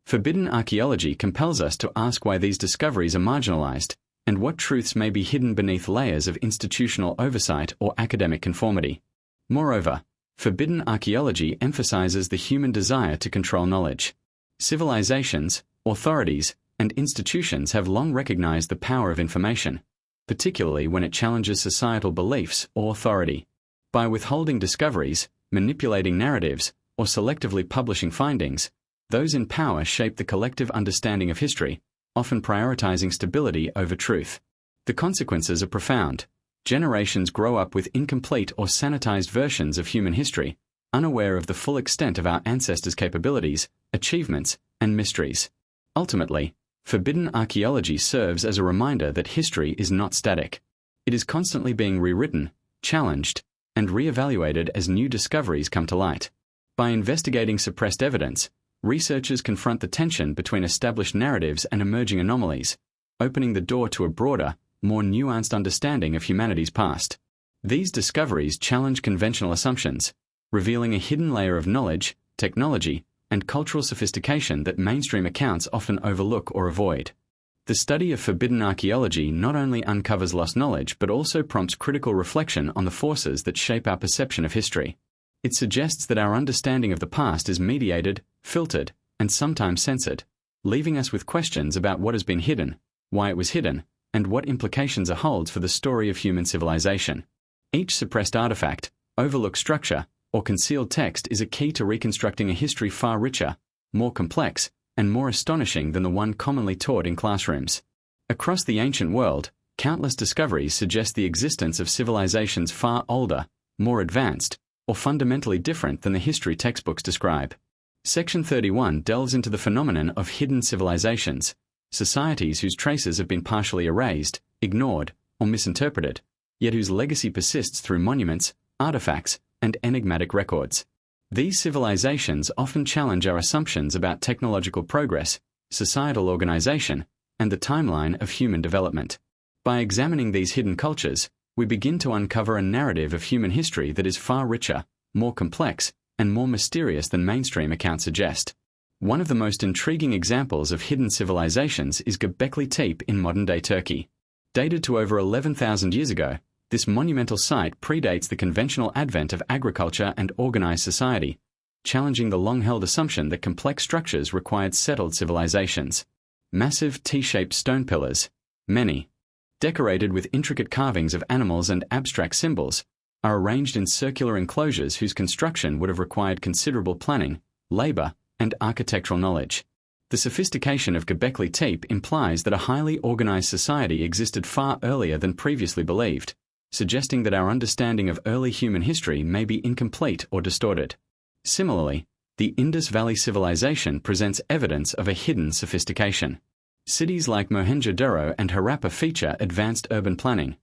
Forbidden archaeology compels us to ask why these discoveries are marginalized, and what truths may be hidden beneath layers of institutional oversight or academic conformity. Moreover, forbidden archaeology emphasizes the human desire to control knowledge. Civilizations, authorities, and institutions have long recognized the power of information, particularly when it challenges societal beliefs or authority. By withholding discoveries, manipulating narratives, or selectively publishing findings, those in power shape the collective understanding of history, often prioritizing stability over truth. The consequences are profound. Generations grow up with incomplete or sanitized versions of human history, unaware of the full extent of our ancestors' capabilities, achievements, and mysteries. Ultimately, forbidden archaeology serves as a reminder that history is not static. It is constantly being rewritten, challenged, and re-evaluated as new discoveries come to light. By investigating suppressed evidence, researchers confront the tension between established narratives and emerging anomalies, opening the door to a broader, more nuanced understanding of humanity's past. These discoveries challenge conventional assumptions, revealing a hidden layer of knowledge, technology, and cultural sophistication that mainstream accounts often overlook or avoid. The study of forbidden archaeology not only uncovers lost knowledge but also prompts critical reflection on the forces that shape our perception of history. It suggests that our understanding of the past is mediated, filtered, and sometimes censored, leaving us with questions about what has been hidden, why it was hidden, and what implications it holds for the story of human civilization. Each suppressed artifact, overlooked structure, or concealed text is a key to reconstructing a history far richer, more complex, and more astonishing than the one commonly taught in classrooms. Across the ancient world, countless discoveries suggest the existence of civilizations far older, more advanced, or fundamentally different than the history textbooks describe. Section 31 delves into the phenomenon of hidden civilizations, societies whose traces have been partially erased, ignored, or misinterpreted, yet whose legacy persists through monuments, artifacts, and enigmatic records. These civilizations often challenge our assumptions about technological progress, societal organization, and the timeline of human development. By examining these hidden cultures, we begin to uncover a narrative of human history that is far richer, more complex, and more mysterious than mainstream accounts suggest. One of the most intriguing examples of hidden civilizations is Göbekli Tepe in modern-day Turkey. Dated to over 11,000 years ago, this monumental site predates the conventional advent of agriculture and organized society, challenging the long-held assumption that complex structures required settled civilizations. Massive T-shaped stone pillars, many, decorated with intricate carvings of animals and abstract symbols, are arranged in circular enclosures whose construction would have required considerable planning, labor, and architectural knowledge. The sophistication of Göbekli Tepe implies that a highly organized society existed far earlier than previously believed, suggesting that our understanding of early human history may be incomplete or distorted. Similarly, the Indus Valley civilization presents evidence of a hidden sophistication. Cities like Mohenjo-daro and Harappa feature advanced urban planning,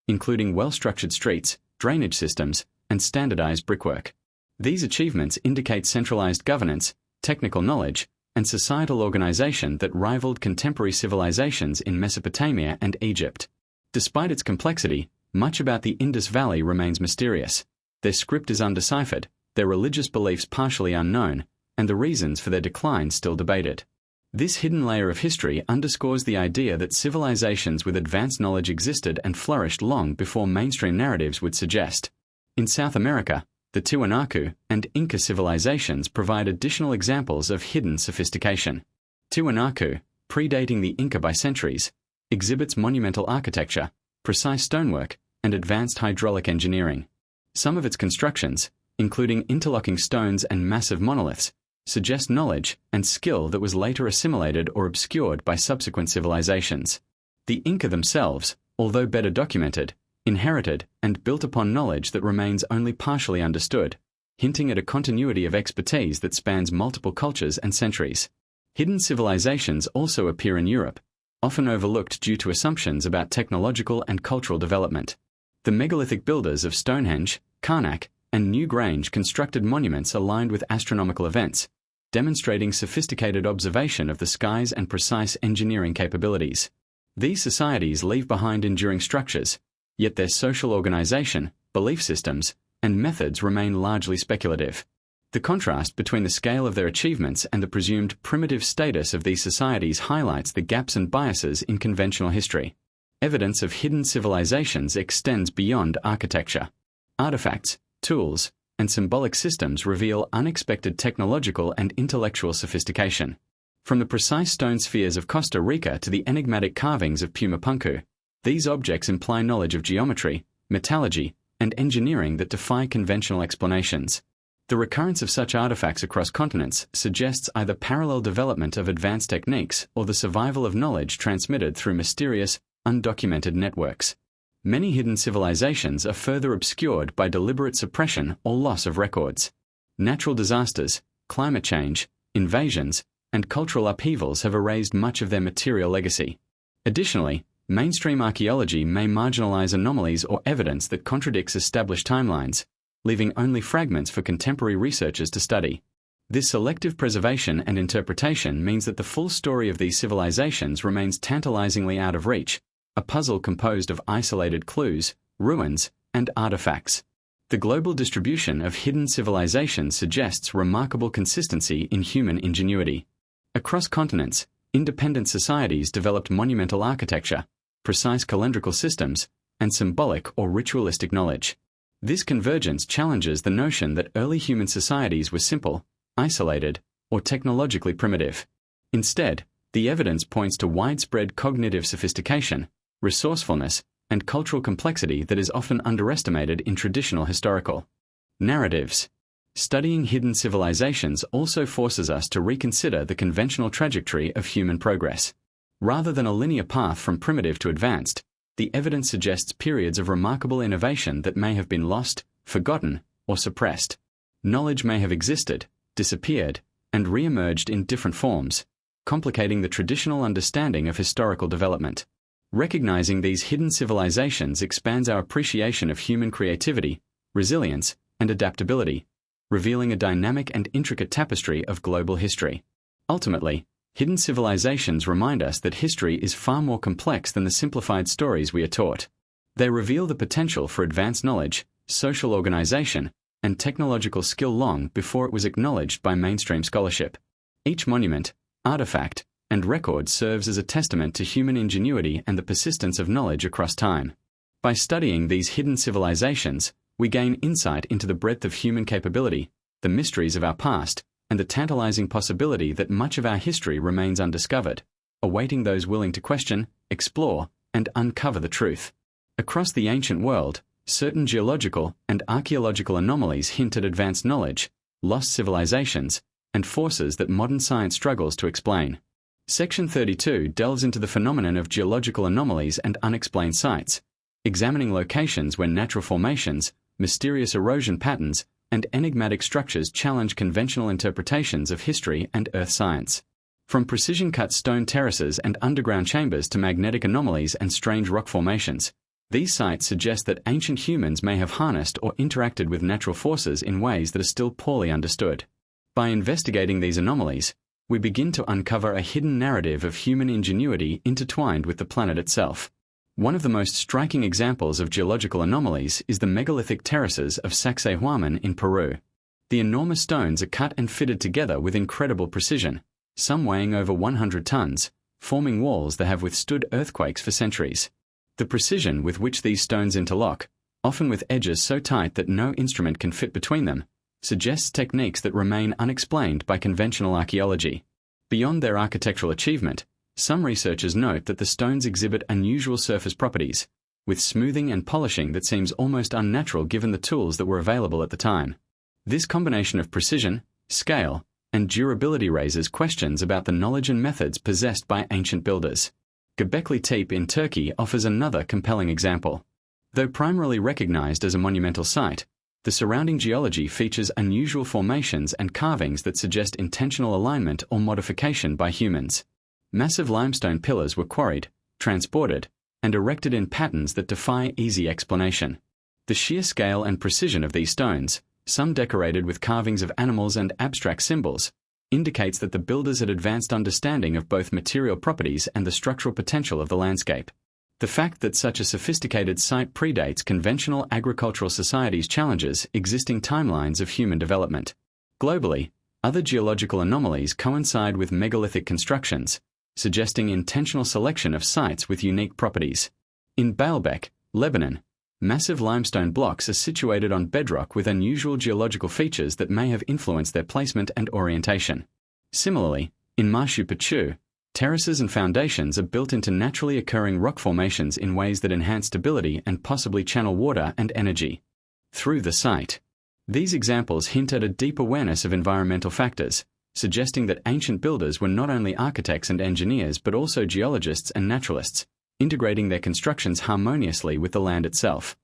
including well-structured streets, drainage systems, and standardized brickwork. These achievements indicate centralized governance, technical knowledge, and societal organization that rivaled contemporary civilizations in Mesopotamia and Egypt. Despite its complexity, much about the Indus Valley remains mysterious. Their script is undeciphered, their religious beliefs partially unknown, and the reasons for their decline still debated. This hidden layer of history underscores the idea that civilizations with advanced knowledge existed and flourished long before mainstream narratives would suggest. In South America, the Tiwanaku and Inca civilizations provide additional examples of hidden sophistication. Tiwanaku, predating the Inca by centuries, exhibits monumental architecture, precise stonework, and advanced hydraulic engineering. Some of its constructions, including interlocking stones and massive monoliths, suggest knowledge and skill that was later assimilated or obscured by subsequent civilizations. The Inca themselves, although better documented, inherited and built upon knowledge that remains only partially understood, hinting at a continuity of expertise that spans multiple cultures and centuries. Hidden civilizations also appear in Europe, often overlooked due to assumptions about technological and cultural development. The megalithic builders of Stonehenge, Karnak, and Newgrange constructed monuments aligned with astronomical events, demonstrating sophisticated observation of the skies and precise engineering capabilities. These societies leave behind enduring structures, yet their social organization, belief systems, and methods remain largely speculative. The contrast between the scale of their achievements and the presumed primitive status of these societies highlights the gaps and biases in conventional history. Evidence of hidden civilizations extends beyond architecture. Artifacts, tools, and symbolic systems reveal unexpected technological and intellectual sophistication. From the precise stone spheres of Costa Rica to the enigmatic carvings of Pumapunku, these objects imply knowledge of geometry, metallurgy, and engineering that defy conventional explanations. The recurrence of such artifacts across continents suggests either parallel development of advanced techniques or the survival of knowledge transmitted through mysterious, undocumented networks. Many hidden civilizations are further obscured by deliberate suppression or loss of records. Natural disasters, climate change, invasions, and cultural upheavals have erased much of their material legacy. Additionally, mainstream archaeology may marginalize anomalies or evidence that contradicts established timelines, leaving only fragments for contemporary researchers to study. This selective preservation and interpretation means that the full story of these civilizations remains tantalizingly out of reach, a puzzle composed of isolated clues, ruins, and artifacts. The global distribution of hidden civilizations suggests remarkable consistency in human ingenuity. Across continents, independent societies developed monumental architecture, precise calendrical systems, and symbolic or ritualistic knowledge. This convergence challenges the notion that early human societies were simple, isolated, or technologically primitive. Instead, the evidence points to widespread cognitive sophistication, resourcefulness, and cultural complexity that is often underestimated in traditional historical narratives. Studying hidden civilizations also forces us to reconsider the conventional trajectory of human progress. Rather than a linear path from primitive to advanced, the evidence suggests periods of remarkable innovation that may have been lost, forgotten, or suppressed. Knowledge may have existed, disappeared, and re-emerged in different forms, complicating the traditional understanding of historical development. Recognizing these hidden civilizations expands our appreciation of human creativity, resilience, and adaptability, revealing a dynamic and intricate tapestry of global history. Ultimately, hidden civilizations remind us that history is far more complex than the simplified stories we are taught. They reveal the potential for advanced knowledge, social organization, and technological skill long before it was acknowledged by mainstream scholarship. Each monument, artifact, and record serves as a testament to human ingenuity and the persistence of knowledge across time. By studying these hidden civilizations, we gain insight into the breadth of human capability, the mysteries of our past, and the tantalizing possibility that much of our history remains undiscovered, awaiting those willing to question, explore, and uncover the truth. Across the ancient world, certain geological and archaeological anomalies hint at advanced knowledge, lost civilizations, and forces that modern science struggles to explain. Section 32 delves into the phenomenon of geological anomalies and unexplained sites, examining locations where natural formations, mysterious erosion patterns, and enigmatic structures challenge conventional interpretations of history and earth science. From precision-cut stone terraces and underground chambers to magnetic anomalies and strange rock formations, these sites suggest that ancient humans may have harnessed or interacted with natural forces in ways that are still poorly understood. By investigating these anomalies, we begin to uncover a hidden narrative of human ingenuity intertwined with the planet itself. One of the most striking examples of geological anomalies is the megalithic terraces of Sacsayhuaman in Peru. The enormous stones are cut and fitted together with incredible precision, some weighing over 100 tons, forming walls that have withstood earthquakes for centuries. The precision with which these stones interlock, often with edges so tight that no instrument can fit between them, suggests techniques that remain unexplained by conventional archaeology. Beyond their architectural achievement, some researchers note that the stones exhibit unusual surface properties, with smoothing and polishing that seems almost unnatural given the tools that were available at the time. This combination of precision, scale, and durability raises questions about the knowledge and methods possessed by ancient builders. Göbekli Tepe in Turkey offers another compelling example. Though primarily recognized as a monumental site, the surrounding geology features unusual formations and carvings that suggest intentional alignment or modification by humans. Massive limestone pillars were quarried, transported, and erected in patterns that defy easy explanation. The sheer scale and precision of these stones, some decorated with carvings of animals and abstract symbols, indicates that the builders had advanced understanding of both material properties and the structural potential of the landscape. The fact that such a sophisticated site predates conventional agricultural societies challenges existing timelines of human development. Globally, other geological anomalies coincide with megalithic constructions, suggesting intentional selection of sites with unique properties. In Baalbek, Lebanon, massive limestone blocks are situated on bedrock with unusual geological features that may have influenced their placement and orientation. Similarly, in Machu Picchu, terraces and foundations are built into naturally occurring rock formations in ways that enhance stability and possibly channel water and energy through the site. These examples hint at a deep awareness of environmental factors, suggesting that ancient builders were not only architects and engineers but also geologists and naturalists, integrating their constructions harmoniously with the land itself.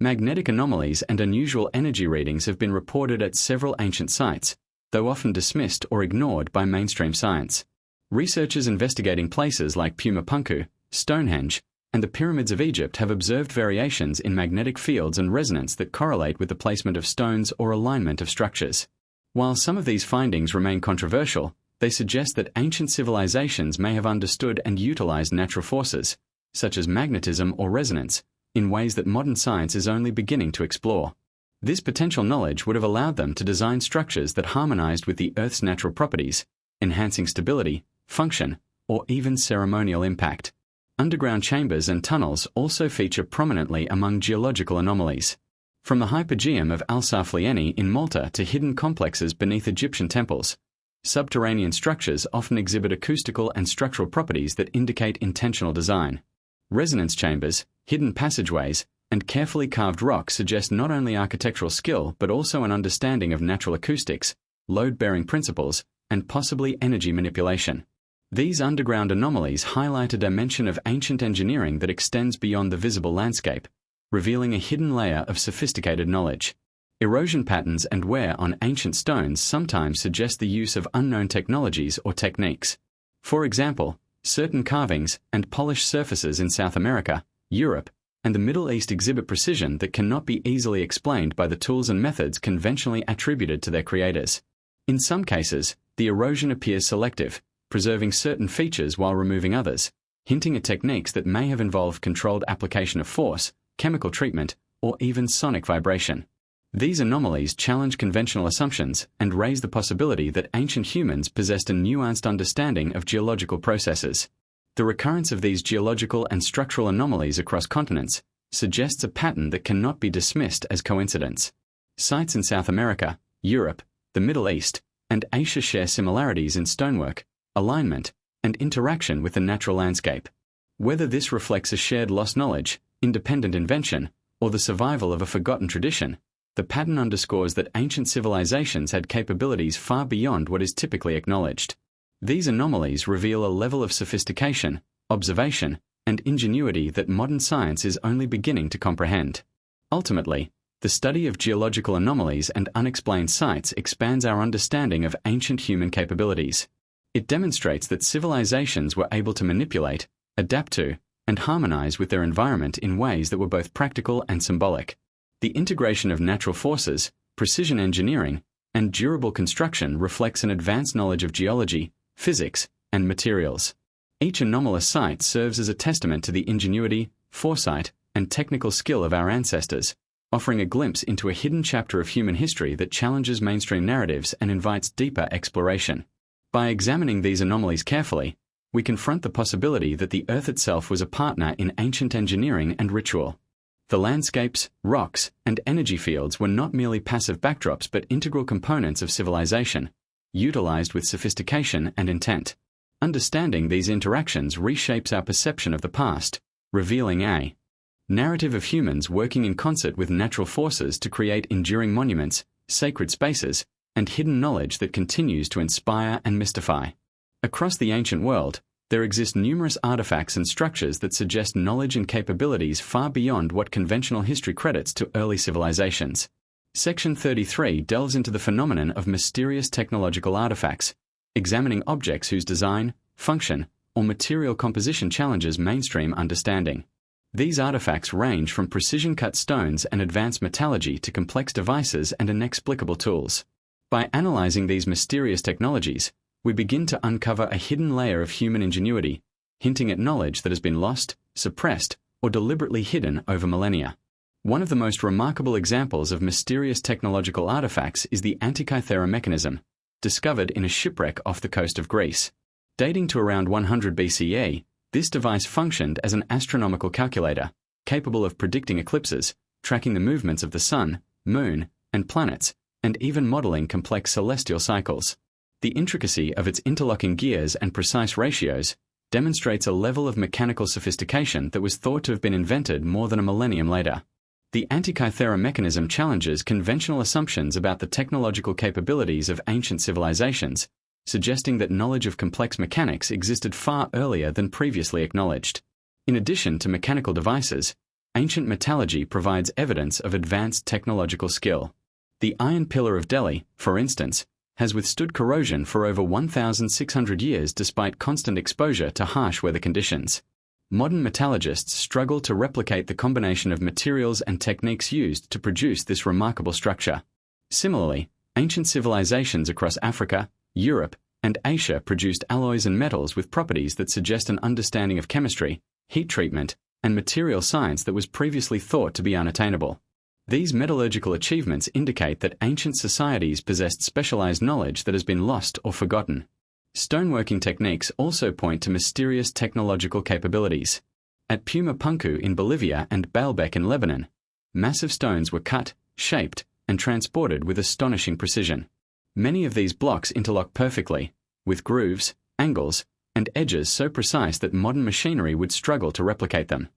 Magnetic anomalies and unusual energy readings have been reported at several ancient sites, though often dismissed or ignored by mainstream science. Researchers investigating places like Puma Punku, Stonehenge, and the pyramids of Egypt have observed variations in magnetic fields and resonance that correlate with the placement of stones or alignment of structures. While some of these findings remain controversial, they suggest that ancient civilizations may have understood and utilized natural forces, such as magnetism or resonance, in ways that modern science is only beginning to explore. This potential knowledge would have allowed them to design structures that harmonized with the Earth's natural properties, enhancing stability, function, or even ceremonial impact. Underground chambers and tunnels also feature prominently among geological anomalies. From the hypogeum of Al-Saflieni in Malta to hidden complexes beneath Egyptian temples, subterranean structures often exhibit acoustical and structural properties that indicate intentional design. Resonance chambers, hidden passageways, and carefully carved rock suggest not only architectural skill but also an understanding of natural acoustics, load-bearing principles, and possibly energy manipulation. These underground anomalies highlight a dimension of ancient engineering that extends beyond the visible landscape, revealing a hidden layer of sophisticated knowledge. Erosion patterns and wear on ancient stones sometimes suggest the use of unknown technologies or techniques. For example, certain carvings and polished surfaces in South America, Europe, and the Middle East exhibit precision that cannot be easily explained by the tools and methods conventionally attributed to their creators. In some cases, the erosion appears selective, preserving certain features while removing others, hinting at techniques that may have involved controlled application of force, chemical treatment, or even sonic vibration. These anomalies challenge conventional assumptions and raise the possibility that ancient humans possessed a nuanced understanding of geological processes. The recurrence of these geological and structural anomalies across continents suggests a pattern that cannot be dismissed as coincidence. Sites in South America, Europe, the Middle East, and Asia share similarities in stonework, alignment, and interaction with the natural landscape. Whether this reflects a shared lost knowledge, independent invention, or the survival of a forgotten tradition, the pattern underscores that ancient civilizations had capabilities far beyond what is typically acknowledged. These anomalies reveal a level of sophistication, observation, and ingenuity that modern science is only beginning to comprehend. Ultimately, the study of geological anomalies and unexplained sites expands our understanding of ancient human capabilities. It demonstrates that civilizations were able to manipulate, adapt to, and harmonize with their environment in ways that were both practical and symbolic. The integration of natural forces, precision engineering, and durable construction reflects an advanced knowledge of geology, physics, and materials. Each anomalous site serves as a testament to the ingenuity, foresight, and technical skill of our ancestors, offering a glimpse into a hidden chapter of human history that challenges mainstream narratives and invites deeper exploration. By examining these anomalies carefully, we confront the possibility that the Earth itself was a partner in ancient engineering and ritual. The landscapes, rocks, and energy fields were not merely passive backdrops but integral components of civilization, utilized with sophistication and intent. Understanding these interactions reshapes our perception of the past, revealing a narrative of humans working in concert with natural forces to create enduring monuments, sacred spaces, and hidden knowledge that continues to inspire and mystify. Across the ancient world, there exist numerous artifacts and structures that suggest knowledge and capabilities far beyond what conventional history credits to early civilizations. Section 33 delves into the phenomenon of mysterious technological artifacts, examining objects whose design, function, or material composition challenges mainstream understanding. These artifacts range from precision-cut stones and advanced metallurgy to complex devices and inexplicable tools. By analyzing these mysterious technologies, we begin to uncover a hidden layer of human ingenuity, hinting at knowledge that has been lost, suppressed, or deliberately hidden over millennia. One of the most remarkable examples of mysterious technological artifacts is the Antikythera mechanism, discovered in a shipwreck off the coast of Greece. Dating to around 100 BCE, this device functioned as an astronomical calculator, capable of predicting eclipses, tracking the movements of the sun, moon, and planets, and even modeling complex celestial cycles. The intricacy of its interlocking gears and precise ratios demonstrates a level of mechanical sophistication that was thought to have been invented more than a millennium later. The Antikythera mechanism challenges conventional assumptions about the technological capabilities of ancient civilizations, suggesting that knowledge of complex mechanics existed far earlier than previously acknowledged. In addition to mechanical devices, ancient metallurgy provides evidence of advanced technological skill. The Iron Pillar of Delhi, for instance, has withstood corrosion for over 1,600 years despite constant exposure to harsh weather conditions. Modern metallurgists struggle to replicate the combination of materials and techniques used to produce this remarkable structure. Similarly, ancient civilizations across Africa, Europe, and Asia produced alloys and metals with properties that suggest an understanding of chemistry, heat treatment, and material science that was previously thought to be unattainable. These metallurgical achievements indicate that ancient societies possessed specialized knowledge that has been lost or forgotten. Stoneworking techniques also point to mysterious technological capabilities. At Puma Punku in Bolivia and Baalbek in Lebanon, massive stones were cut, shaped, and transported with astonishing precision. Many of these blocks interlock perfectly, with grooves, angles, and edges so precise that modern machinery would struggle to replicate them.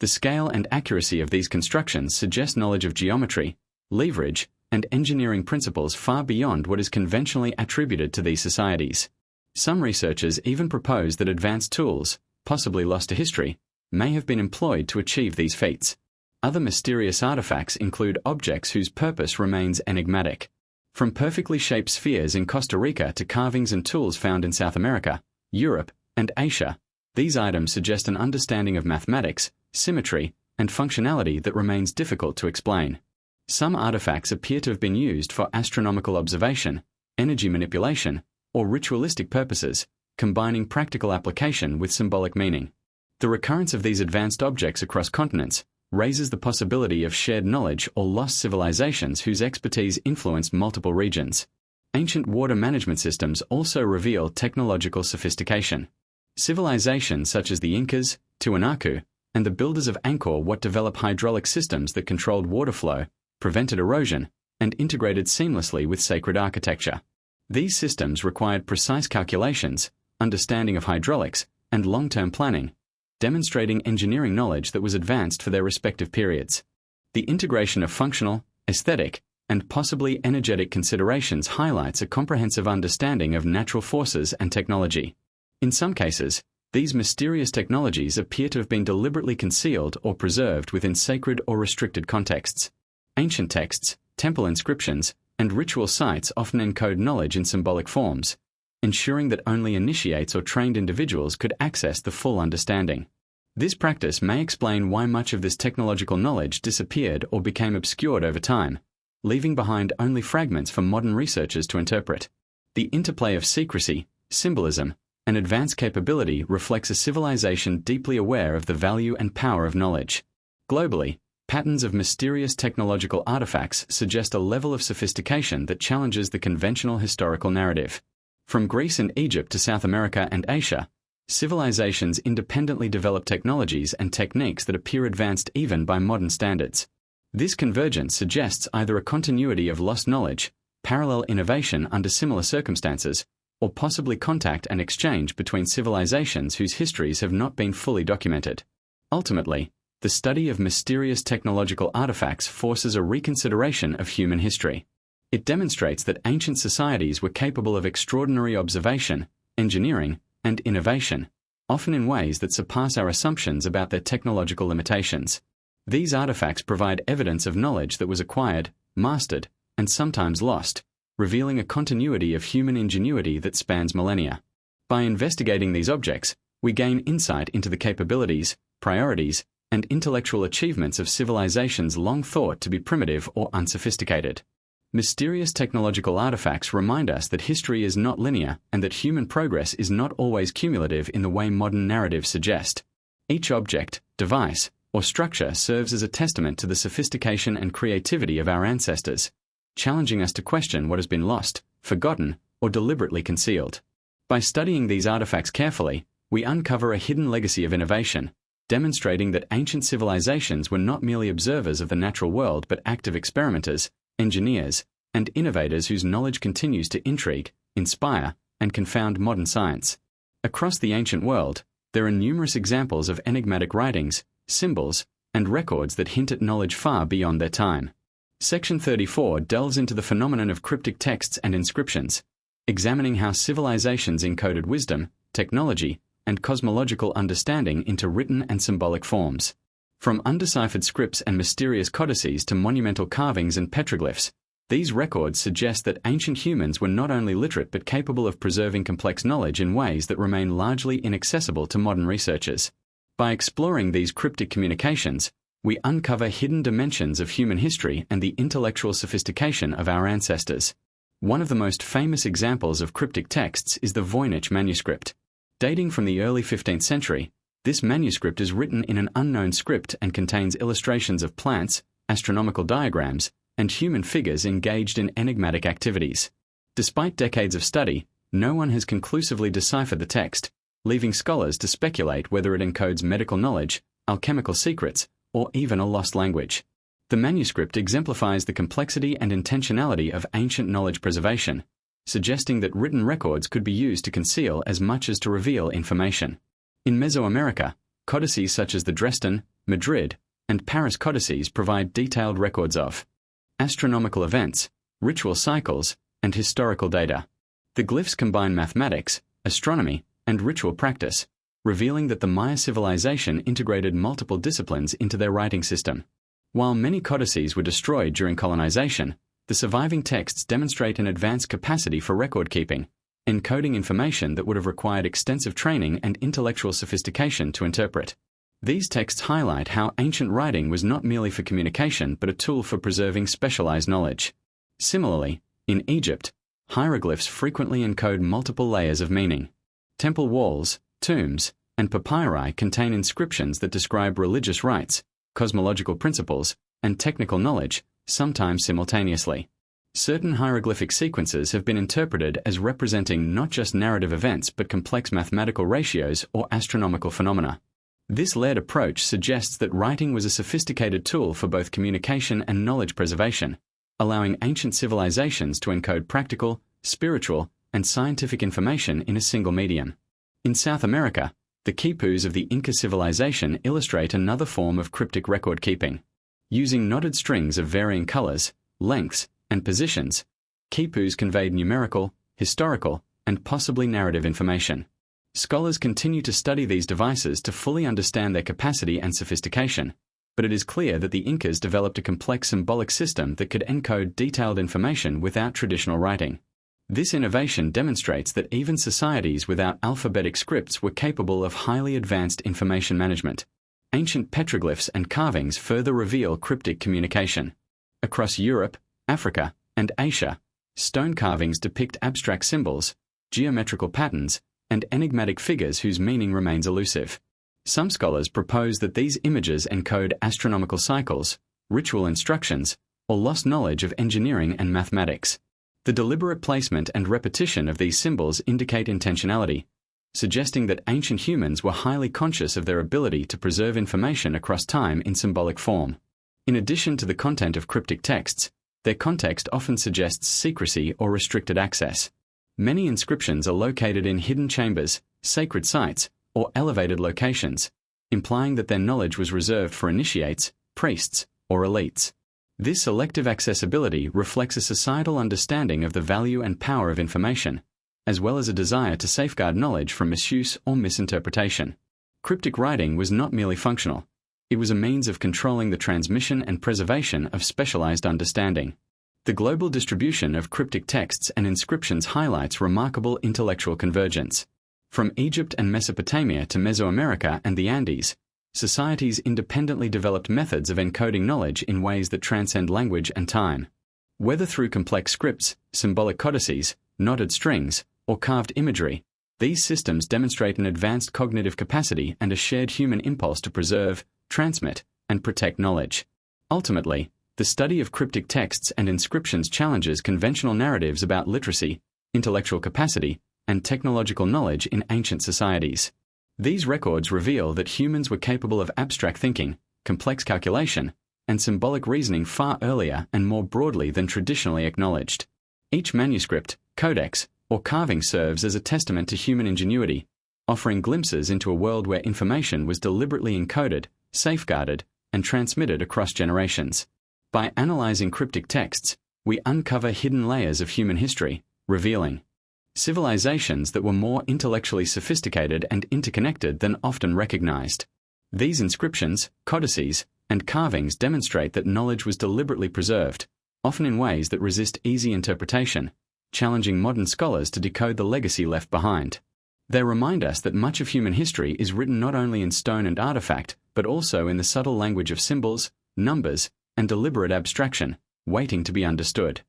The scale and accuracy of these constructions suggest knowledge of geometry, leverage, and engineering principles far beyond what is conventionally attributed to these societies. Some researchers even propose that advanced tools, possibly lost to history, may have been employed to achieve these feats. Other mysterious artifacts include objects whose purpose remains enigmatic. From perfectly shaped spheres in Costa Rica to carvings and tools found in South America, Europe, and Asia, these items suggest an understanding of mathematics, symmetry, and functionality that remains difficult to explain. Some artifacts appear to have been used for astronomical observation, energy manipulation, or ritualistic purposes, combining practical application with symbolic meaning. The recurrence of these advanced objects across continents raises the possibility of shared knowledge or lost civilizations whose expertise influenced multiple regions. Ancient water management systems also reveal technological sophistication. Civilizations such as the Incas, Tiwanaku, and the builders of Angkor Wat developed hydraulic systems that controlled water flow, prevented erosion, and integrated seamlessly with sacred architecture. These systems required precise calculations, understanding of hydraulics, and long-term planning, demonstrating engineering knowledge that was advanced for their respective periods. The integration of functional, aesthetic, and possibly energetic considerations highlights a comprehensive understanding of natural forces and technology. In some cases, these mysterious technologies appear to have been deliberately concealed or preserved within sacred or restricted contexts. Ancient texts, temple inscriptions, and ritual sites often encode knowledge in symbolic forms, ensuring that only initiates or trained individuals could access the full understanding. This practice may explain why much of this technological knowledge disappeared or became obscured over time, leaving behind only fragments for modern researchers to interpret. The interplay of secrecy, symbolism, and advanced capability reflects a civilization deeply aware of the value and power of knowledge. Globally, patterns of mysterious technological artifacts suggest a level of sophistication that challenges the conventional historical narrative. From Greece and Egypt to South America and Asia, civilizations independently develop technologies and techniques that appear advanced even by modern standards. This convergence suggests either a continuity of lost knowledge, parallel innovation under similar circumstances, or possibly contact and exchange between civilizations whose histories have not been fully documented. Ultimately, the study of mysterious technological artifacts forces a reconsideration of human history. It demonstrates that ancient societies were capable of extraordinary observation, engineering, and innovation, often in ways that surpass our assumptions about their technological limitations. These artifacts provide evidence of knowledge that was acquired, mastered, and sometimes lost, revealing a continuity of human ingenuity that spans millennia. By investigating these objects, we gain insight into the capabilities, priorities, and intellectual achievements of civilizations long thought to be primitive or unsophisticated. Mysterious technological artifacts remind us that history is not linear and that human progress is not always cumulative in the way modern narratives suggest. Each object, device, or structure serves as a testament to the sophistication and creativity of our ancestors, challenging us to question what has been lost, forgotten, or deliberately concealed. By studying these artifacts carefully, we uncover a hidden legacy of innovation, demonstrating that ancient civilizations were not merely observers of the natural world but active experimenters, engineers, and innovators whose knowledge continues to intrigue, inspire, and confound modern science. Across the ancient world, there are numerous examples of enigmatic writings, symbols, and records that hint at knowledge far beyond their time. Section 34 delves into the phenomenon of cryptic texts and inscriptions, examining how civilizations encoded wisdom, technology, and cosmological understanding into written and symbolic forms. From undeciphered scripts and mysterious codices to monumental carvings and petroglyphs, these records suggest that ancient humans were not only literate but capable of preserving complex knowledge in ways that remain largely inaccessible to modern researchers. By exploring these cryptic communications, we uncover hidden dimensions of human history and the intellectual sophistication of our ancestors. One of the most famous examples of cryptic texts is the Voynich manuscript. Dating from the early 15th century, this manuscript is written in an unknown script and contains illustrations of plants, astronomical diagrams, and human figures engaged in enigmatic activities. Despite decades of study, no one has conclusively deciphered the text, leaving scholars to speculate whether it encodes medical knowledge, alchemical secrets, or even a lost language. The manuscript exemplifies the complexity and intentionality of ancient knowledge preservation, suggesting that written records could be used to conceal as much as to reveal information. In Mesoamerica, codices such as the Dresden, Madrid, and Paris codices provide detailed records of astronomical events, ritual cycles, and historical data. The glyphs combine mathematics, astronomy, and ritual practice, revealing that the Maya civilization integrated multiple disciplines into their writing system. While many codices were destroyed during colonization, the surviving texts demonstrate an advanced capacity for record keeping, encoding information that would have required extensive training and intellectual sophistication to interpret. These texts highlight how ancient writing was not merely for communication but a tool for preserving specialized knowledge. Similarly, in Egypt, hieroglyphs frequently encode multiple layers of meaning. Temple walls, tombs, and papyri contain inscriptions that describe religious rites, cosmological principles, and technical knowledge, sometimes simultaneously. Certain hieroglyphic sequences have been interpreted as representing not just narrative events but complex mathematical ratios or astronomical phenomena. This layered approach suggests that writing was a sophisticated tool for both communication and knowledge preservation, allowing ancient civilizations to encode practical, spiritual, and scientific information in a single medium. In South America, the quipus of the Inca civilization illustrate another form of cryptic record keeping. Using knotted strings of varying colors, lengths, and positions, quipus conveyed numerical, historical, and possibly narrative information. Scholars continue to study these devices to fully understand their capacity and sophistication, but it is clear that the Incas developed a complex symbolic system that could encode detailed information without traditional writing. This innovation demonstrates that even societies without alphabetic scripts were capable of highly advanced information management. Ancient petroglyphs and carvings further reveal cryptic communication. Across Europe, Africa, and Asia, stone carvings depict abstract symbols, geometrical patterns, and enigmatic figures whose meaning remains elusive. Some scholars propose that these images encode astronomical cycles, ritual instructions, or lost knowledge of engineering and mathematics. The deliberate placement and repetition of these symbols indicate intentionality, suggesting that ancient humans were highly conscious of their ability to preserve information across time in symbolic form. In addition to the content of cryptic texts, their context often suggests secrecy or restricted access. Many inscriptions are located in hidden chambers, sacred sites, or elevated locations, implying that their knowledge was reserved for initiates, priests, or elites. This selective accessibility reflects a societal understanding of the value and power of information, as well as a desire to safeguard knowledge from misuse or misinterpretation. Cryptic writing was not merely functional. It was a means of controlling the transmission and preservation of specialized understanding. The global distribution of cryptic texts and inscriptions highlights remarkable intellectual convergence. From Egypt and Mesopotamia to Mesoamerica and the Andes, societies independently developed methods of encoding knowledge in ways that transcend language and time. Whether through complex scripts, symbolic codices, knotted strings, or carved imagery, These systems demonstrate an advanced cognitive capacity and a shared human impulse to preserve, transmit, and protect knowledge. Ultimately, the study of cryptic texts and inscriptions challenges conventional narratives about literacy, intellectual capacity, and technological knowledge in ancient societies. These records reveal that humans were capable of abstract thinking, complex calculation, and symbolic reasoning far earlier and more broadly than traditionally acknowledged. Each manuscript, codex, or carving serves as a testament to human ingenuity, offering glimpses into a world where information was deliberately encoded, safeguarded, and transmitted across generations. By analyzing cryptic texts, we uncover hidden layers of human history, revealing civilizations that were more intellectually sophisticated and interconnected than often recognized. These inscriptions, codices, and carvings demonstrate that knowledge was deliberately preserved, often in ways that resist easy interpretation, challenging modern scholars to decode the legacy left behind. They remind us that much of human history is written not only in stone and artifact, but also in the subtle language of symbols, numbers, and deliberate abstraction, waiting to be understood.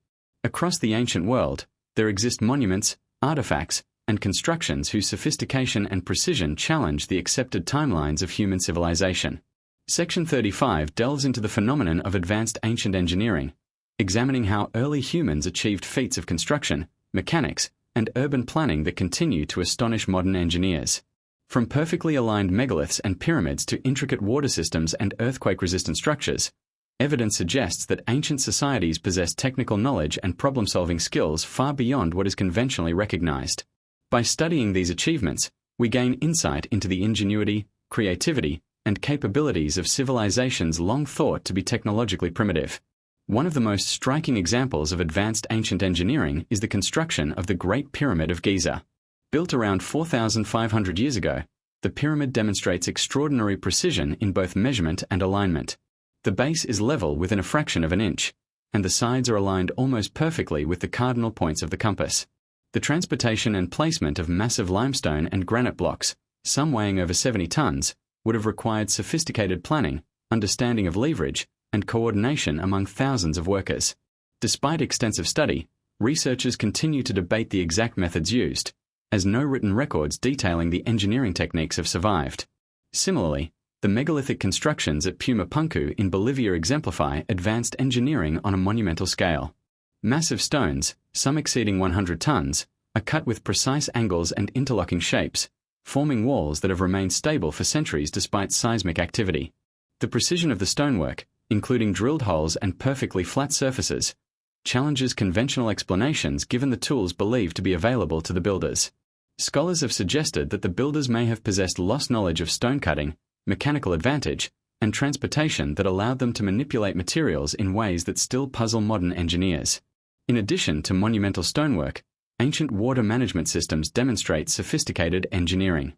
Across the ancient world, there exist monuments, artifacts, and constructions whose sophistication and precision challenge the accepted timelines of human civilization. Section 35 delves into the phenomenon of advanced ancient engineering, examining how early humans achieved feats of construction, mechanics, and urban planning that continue to astonish modern engineers. From perfectly aligned megaliths and pyramids to intricate water systems and earthquake-resistant structures, evidence suggests that ancient societies possessed technical knowledge and problem-solving skills far beyond what is conventionally recognized. By studying these achievements, we gain insight into the ingenuity, creativity, and capabilities of civilizations long thought to be technologically primitive. One of the most striking examples of advanced ancient engineering is the construction of the Great Pyramid of Giza. Built around 4,500 years ago, the pyramid demonstrates extraordinary precision in both measurement and alignment. The base is level within a fraction of an inch, and the sides are aligned almost perfectly with the cardinal points of the compass. The transportation and placement of massive limestone and granite blocks, some weighing over 70 tons, would have required sophisticated planning, understanding of leverage, and coordination among thousands of workers. Despite extensive study, researchers continue to debate the exact methods used, as no written records detailing the engineering techniques have survived. Similarly, the megalithic constructions at Pumapunku in Bolivia exemplify advanced engineering on a monumental scale. Massive stones, some exceeding 100 tons, are cut with precise angles and interlocking shapes, forming walls that have remained stable for centuries despite seismic activity. The precision of the stonework, including drilled holes and perfectly flat surfaces, challenges conventional explanations given the tools believed to be available to the builders. Scholars have suggested that the builders may have possessed lost knowledge of stone cutting, mechanical advantage, and transportation that allowed them to manipulate materials in ways that still puzzle modern engineers. In addition to monumental stonework, ancient water management systems demonstrate sophisticated engineering.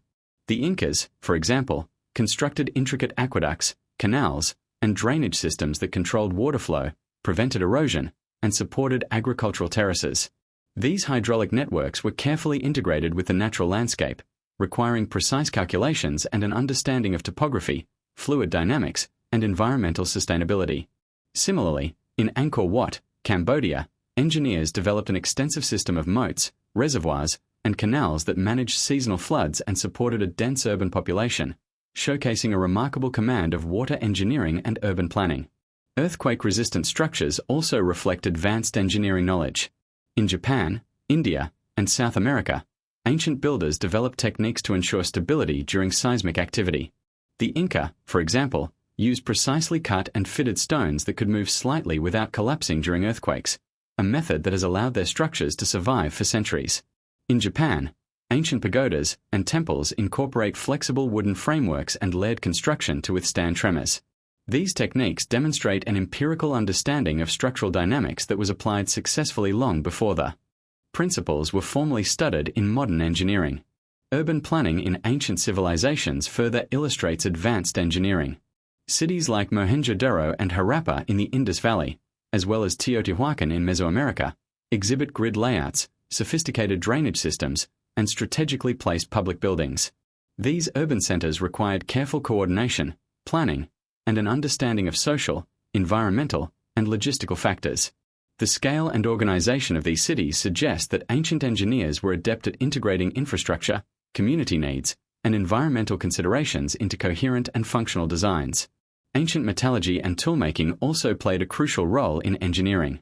The Incas, for example, constructed intricate aqueducts, canals, and drainage systems that controlled water flow, prevented erosion, and supported agricultural terraces. These hydraulic networks were carefully integrated with the natural landscape, requiring precise calculations and an understanding of topography, fluid dynamics, and environmental sustainability. Similarly, in Angkor Wat, Cambodia, engineers developed an extensive system of moats, reservoirs, and canals that managed seasonal floods and supported a dense urban population, showcasing a remarkable command of water engineering and urban planning. Earthquake-resistant structures also reflect advanced engineering knowledge. In Japan, India, and South America, ancient builders developed techniques to ensure stability during seismic activity. The Inca, for example, used precisely cut and fitted stones that could move slightly without collapsing during earthquakes, a method that has allowed their structures to survive for centuries. In Japan, ancient pagodas and temples incorporate flexible wooden frameworks and layered construction to withstand tremors. These techniques demonstrate an empirical understanding of structural dynamics that was applied successfully long before the principles were formally studied in modern engineering. Urban planning in ancient civilizations further illustrates advanced engineering. Cities like Mohenjo-daro and Harappa in the Indus Valley, as well as Teotihuacan in Mesoamerica, exhibit grid layouts, sophisticated drainage systems, and strategically placed public buildings. These urban centers required careful coordination, planning, and an understanding of social, environmental, and logistical factors. The scale and organization of these cities suggest that ancient engineers were adept at integrating infrastructure, community needs, and environmental considerations into coherent and functional designs. Ancient metallurgy and toolmaking also played a crucial role in engineering.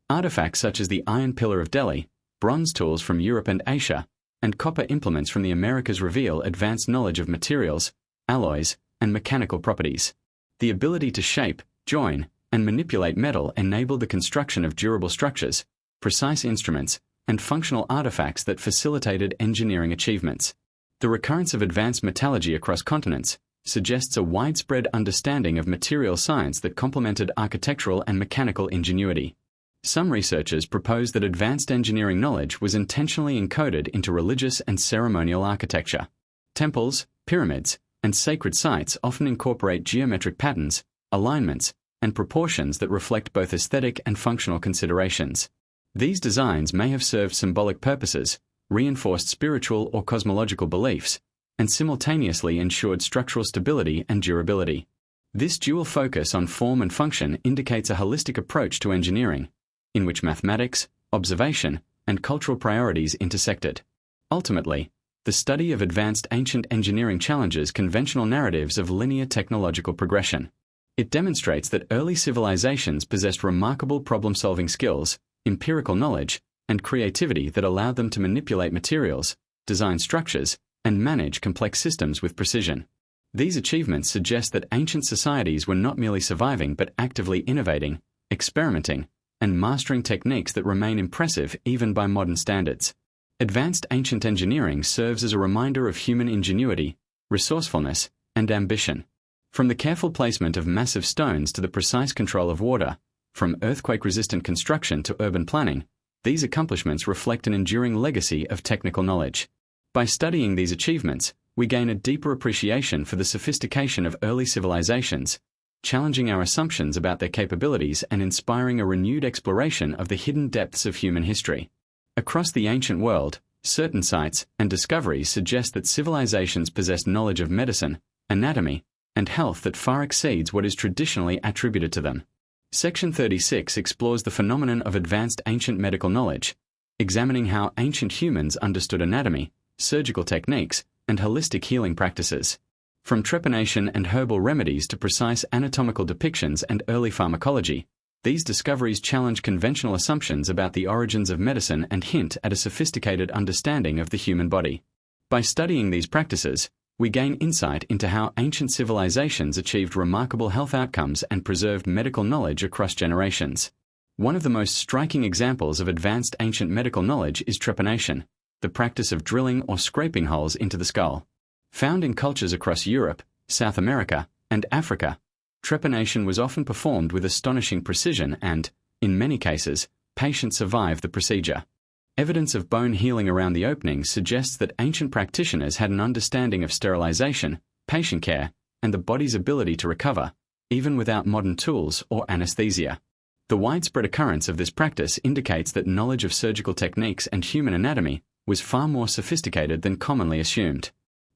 Artifacts such as the Iron Pillar of Delhi, bronze tools from Europe and Asia, and copper implements from the Americas reveal advanced knowledge of materials, alloys, and mechanical properties. The ability to shape, join, and manipulate metal enabled the construction of durable structures, precise instruments, and functional artifacts that facilitated engineering achievements. The recurrence of advanced metallurgy across continents suggests a widespread understanding of material science that complemented architectural and mechanical ingenuity. Some researchers propose that advanced engineering knowledge was intentionally encoded into religious and ceremonial architecture. Temples, pyramids, and sacred sites often incorporate geometric patterns, alignments, and proportions that reflect both aesthetic and functional considerations. These designs may have served symbolic purposes, reinforced spiritual or cosmological beliefs, and simultaneously ensured structural stability and durability. This dual focus on form and function indicates a holistic approach to engineering, in which mathematics, observation, and cultural priorities intersected. Ultimately, the study of advanced ancient engineering challenges conventional narratives of linear technological progression. It demonstrates that early civilizations possessed remarkable problem-solving skills, empirical knowledge, and creativity that allowed them to manipulate materials, design structures, and manage complex systems with precision. These achievements suggest that ancient societies were not merely surviving but actively innovating, experimenting, and mastering techniques that remain impressive even by modern standards. Advanced ancient engineering serves as a reminder of human ingenuity, resourcefulness, and ambition. From the careful placement of massive stones to the precise control of water, from earthquake-resistant construction to urban planning, these accomplishments reflect an enduring legacy of technical knowledge. By studying these achievements, we gain a deeper appreciation for the sophistication of early civilizations, challenging our assumptions about their capabilities and inspiring a renewed exploration of the hidden depths of human history. Across the ancient world, certain sites and discoveries suggest that civilizations possessed knowledge of medicine, anatomy, and health that far exceeds what is traditionally attributed to them. Section 36 explores the phenomenon of advanced ancient medical knowledge, examining how ancient humans understood anatomy, surgical techniques, and holistic healing practices. From trepanation and herbal remedies to precise anatomical depictions and early pharmacology, these discoveries challenge conventional assumptions about the origins of medicine and hint at a sophisticated understanding of the human body. By studying these practices, we gain insight into how ancient civilizations achieved remarkable health outcomes and preserved medical knowledge across generations. One of the most striking examples of advanced ancient medical knowledge is trepanation, the practice of drilling or scraping holes into the skull. Found in cultures across Europe, South America, and Africa, trepanation was often performed with astonishing precision and, in many cases, patients survived the procedure. Evidence of bone healing around the openings suggests that ancient practitioners had an understanding of sterilization, patient care, and the body's ability to recover, even without modern tools or anesthesia. The widespread occurrence of this practice indicates that knowledge of surgical techniques and human anatomy was far more sophisticated than commonly assumed.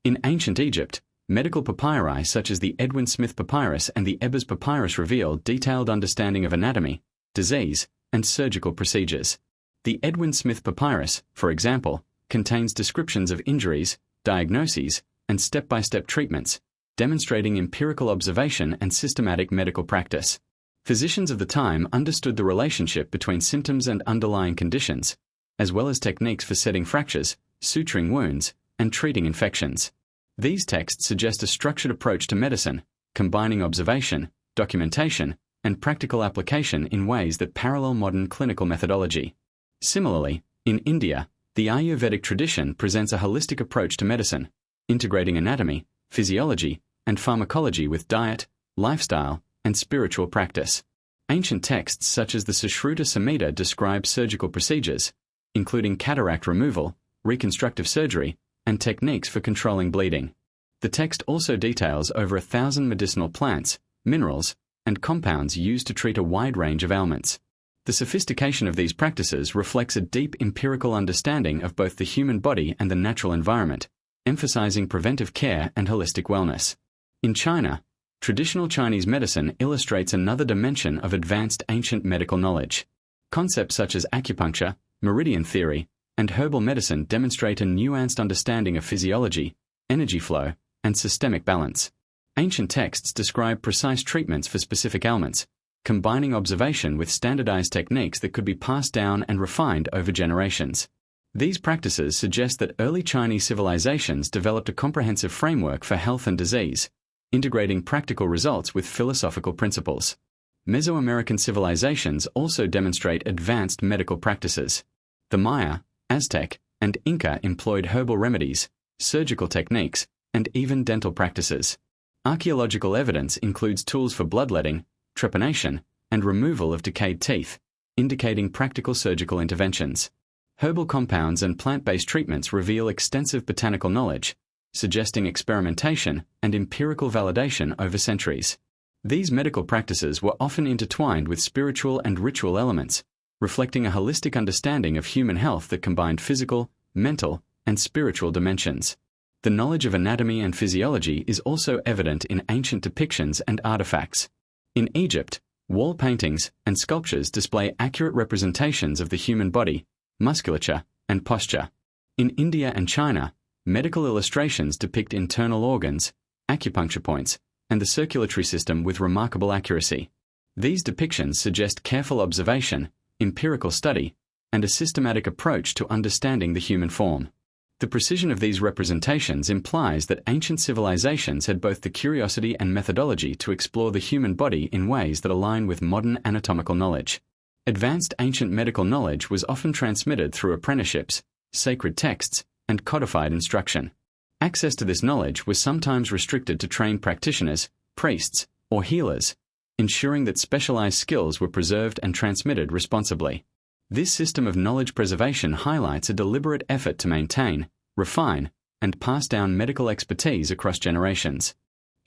In ancient Egypt, medical papyri such as the Edwin Smith Papyrus and the Ebers Papyrus reveal detailed understanding of anatomy, disease, and surgical procedures. The Edwin Smith Papyrus, for example, contains descriptions of injuries, diagnoses, and step-by-step treatments, demonstrating empirical observation and systematic medical practice. Physicians of the time understood the relationship between symptoms and underlying conditions, as well as techniques for setting fractures, suturing wounds, and treating infections. These texts suggest a structured approach to medicine, combining observation, documentation, and practical application in ways that parallel modern clinical methodology. Similarly, in India, the Ayurvedic tradition presents a holistic approach to medicine, integrating anatomy, physiology, and pharmacology with diet, lifestyle, and spiritual practice. Ancient texts such as the Sushruta Samhita describe surgical procedures, including cataract removal, reconstructive surgery, and techniques for controlling bleeding. The text also details over 1,000 medicinal plants, minerals, and compounds used to treat a wide range of ailments. The sophistication of these practices reflects a deep empirical understanding of both the human body and the natural environment, emphasizing preventive care and holistic wellness. In China, traditional Chinese medicine illustrates another dimension of advanced ancient medical knowledge. Concepts such as acupuncture, meridian theory, and herbal medicine demonstrate a nuanced understanding of physiology, energy flow, and systemic balance. Ancient texts describe precise treatments for specific ailments, combining observation with standardized techniques that could be passed down and refined over generations. These practices suggest that early Chinese civilizations developed a comprehensive framework for health and disease, integrating practical results with philosophical principles. Mesoamerican civilizations also demonstrate advanced medical practices. The Maya, Aztec, and Inca employed herbal remedies, surgical techniques, and even dental practices. Archaeological evidence includes tools for bloodletting, trepanation, and removal of decayed teeth, indicating practical surgical interventions. Herbal compounds and plant-based treatments reveal extensive botanical knowledge, suggesting experimentation and empirical validation over centuries. These medical practices were often intertwined with spiritual and ritual elements, reflecting a holistic understanding of human health that combined physical, mental, and spiritual dimensions. The knowledge of anatomy and physiology is also evident in ancient depictions and artifacts. In Egypt, wall paintings and sculptures display accurate representations of the human body, musculature, and posture. In India and China, medical illustrations depict internal organs, acupuncture points, and the circulatory system with remarkable accuracy. These depictions suggest careful observation, empirical study, and a systematic approach to understanding the human form. The precision of these representations implies that ancient civilizations had both the curiosity and methodology to explore the human body in ways that align with modern anatomical knowledge. Advanced ancient medical knowledge was often transmitted through apprenticeships, sacred texts, and codified instruction. Access to this knowledge was sometimes restricted to trained practitioners, priests, or healers, ensuring that specialized skills were preserved and transmitted responsibly. This system of knowledge preservation highlights a deliberate effort to maintain, refine, and pass down medical expertise across generations,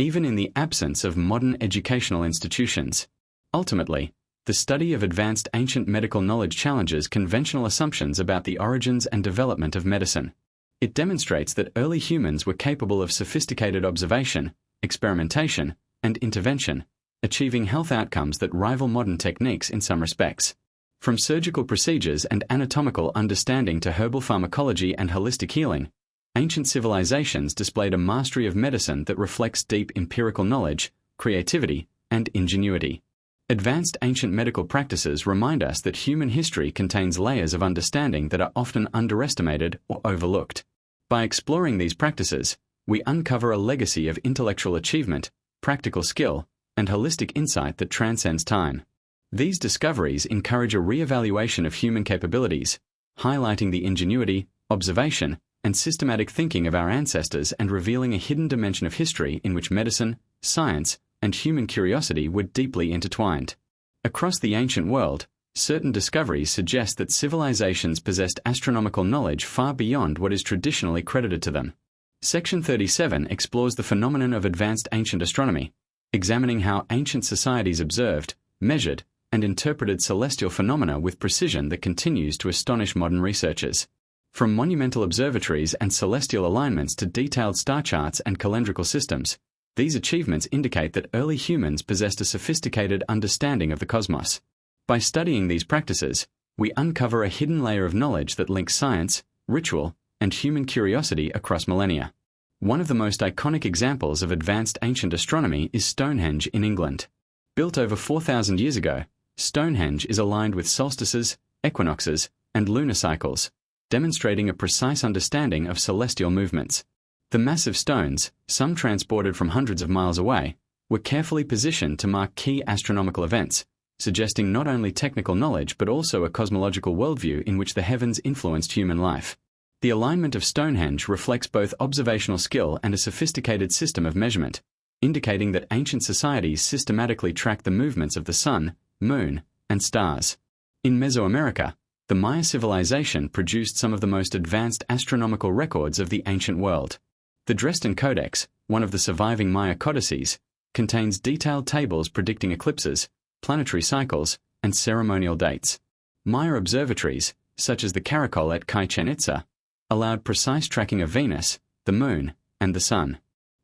even in the absence of modern educational institutions. Ultimately, the study of advanced ancient medical knowledge challenges conventional assumptions about the origins and development of medicine. It demonstrates that early humans were capable of sophisticated observation, experimentation, and intervention, achieving health outcomes that rival modern techniques in some respects. From surgical procedures and anatomical understanding to herbal pharmacology and holistic healing, ancient civilizations displayed a mastery of medicine that reflects deep empirical knowledge, creativity, and ingenuity. Advanced ancient medical practices remind us that human history contains layers of understanding that are often underestimated or overlooked. By exploring these practices, we uncover a legacy of intellectual achievement, practical skill, and holistic insight that transcends time. These discoveries encourage a re-evaluation of human capabilities, highlighting the ingenuity, observation, and systematic thinking of our ancestors and revealing a hidden dimension of history in which medicine, science, and human curiosity were deeply intertwined. Across the ancient world, certain discoveries suggest that civilizations possessed astronomical knowledge far beyond what is traditionally credited to them. Section 37 explores the phenomenon of advanced ancient astronomy, examining how ancient societies observed, measured, and interpreted celestial phenomena with precision that continues to astonish modern researchers. From monumental observatories and celestial alignments to detailed star charts and calendrical systems, these achievements indicate that early humans possessed a sophisticated understanding of the cosmos. By studying these practices, we uncover a hidden layer of knowledge that links science, ritual, and human curiosity across millennia. One of the most iconic examples of advanced ancient astronomy is Stonehenge in England. Built over 4,000 years ago, Stonehenge is aligned with solstices, equinoxes, and lunar cycles, demonstrating a precise understanding of celestial movements. The massive stones, some transported from hundreds of miles away, were carefully positioned to mark key astronomical events, suggesting not only technical knowledge but also a cosmological worldview in which the heavens influenced human life. The alignment of Stonehenge reflects both observational skill and a sophisticated system of measurement, indicating that ancient societies systematically tracked the movements of the sun, moon, and stars. In Mesoamerica, the Maya civilization produced some of the most advanced astronomical records of the ancient world. The Dresden Codex, one of the surviving Maya codices, contains detailed tables predicting eclipses, planetary cycles, and ceremonial dates. Maya observatories, such as the Caracol at Chichen Itza, allowed precise tracking of Venus, the moon, and the sun.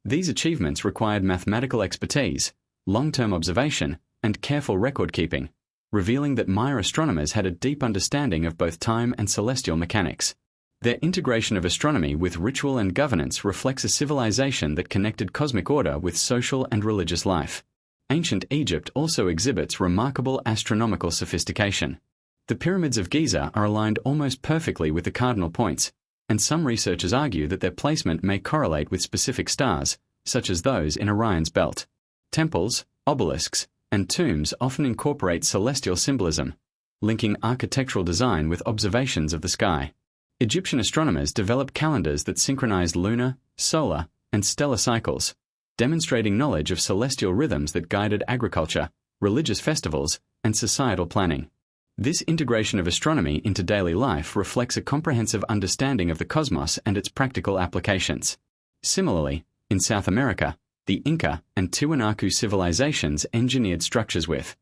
These achievements required mathematical expertise, long-term observation, and careful record-keeping, revealing that Maya astronomers had a deep understanding of both time and celestial mechanics. Their integration of astronomy with ritual and governance reflects a civilization that connected cosmic order with social and religious life. Ancient Egypt also exhibits remarkable astronomical sophistication. The pyramids of Giza are aligned almost perfectly with the cardinal points, and some researchers argue that their placement may correlate with specific stars, such as those in Orion's belt. Temples, obelisks, and tombs often incorporate celestial symbolism, linking architectural design with observations of the sky. Egyptian astronomers developed calendars that synchronized lunar, solar, and stellar cycles, demonstrating knowledge of celestial rhythms that guided agriculture, religious festivals, and societal planning. This integration of astronomy into daily life reflects a comprehensive understanding of the cosmos and its practical applications. Similarly, in South America, the Inca and Tiwanaku civilizations engineered structures with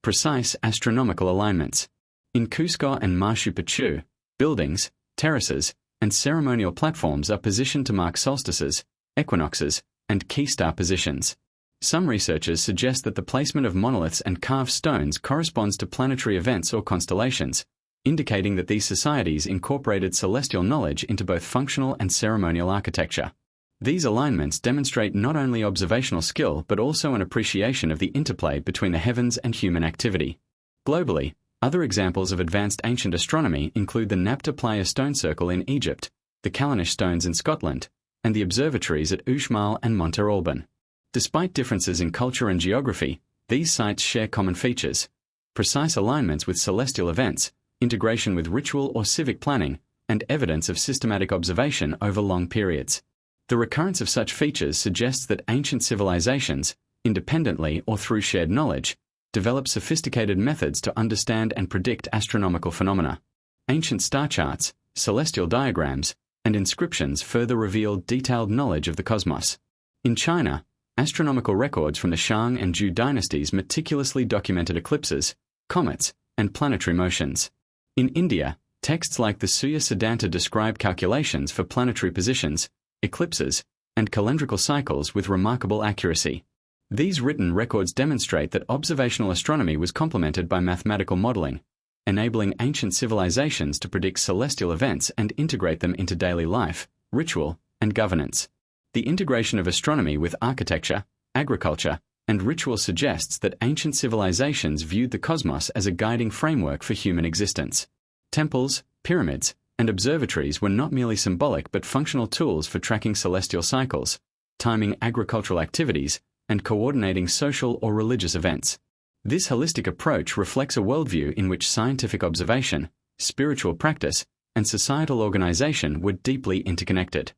precise astronomical alignments. In Cusco and Machu Picchu, buildings, terraces, and ceremonial platforms are positioned to mark solstices, equinoxes, and key star positions. Some researchers suggest that the placement of monoliths and carved stones corresponds to planetary events or constellations, indicating that these societies incorporated celestial knowledge into both functional and ceremonial architecture. These alignments demonstrate not only observational skill but also an appreciation of the interplay between the heavens and human activity. Globally, other examples of advanced ancient astronomy include the Nabta Playa stone circle in Egypt, the Callanish stones in Scotland, and the observatories at Uxmal and Monte Alban. Despite differences in culture and geography, these sites share common features: precise alignments with celestial events, integration with ritual or civic planning, and evidence of systematic observation over long periods. The recurrence of such features suggests that ancient civilizations, independently or through shared knowledge, developed sophisticated methods to understand and predict astronomical phenomena. Ancient star charts, celestial diagrams, and inscriptions further reveal detailed knowledge of the cosmos. In China, astronomical records from the Shang and Zhou dynasties meticulously documented eclipses, comets, and planetary motions. In India, texts like the Surya Siddhanta describe calculations for planetary positions, eclipses, and calendrical cycles with remarkable accuracy. These written records demonstrate that observational astronomy was complemented by mathematical modeling, enabling ancient civilizations to predict celestial events and integrate them into daily life, ritual, and governance. The integration of astronomy with architecture, agriculture, and ritual suggests that ancient civilizations viewed the cosmos as a guiding framework for human existence. Temples, pyramids, and observatories were not merely symbolic but functional tools for tracking celestial cycles, timing agricultural activities, and coordinating social or religious events. This holistic approach reflects a worldview in which scientific observation, spiritual practice, and societal organization were deeply interconnected.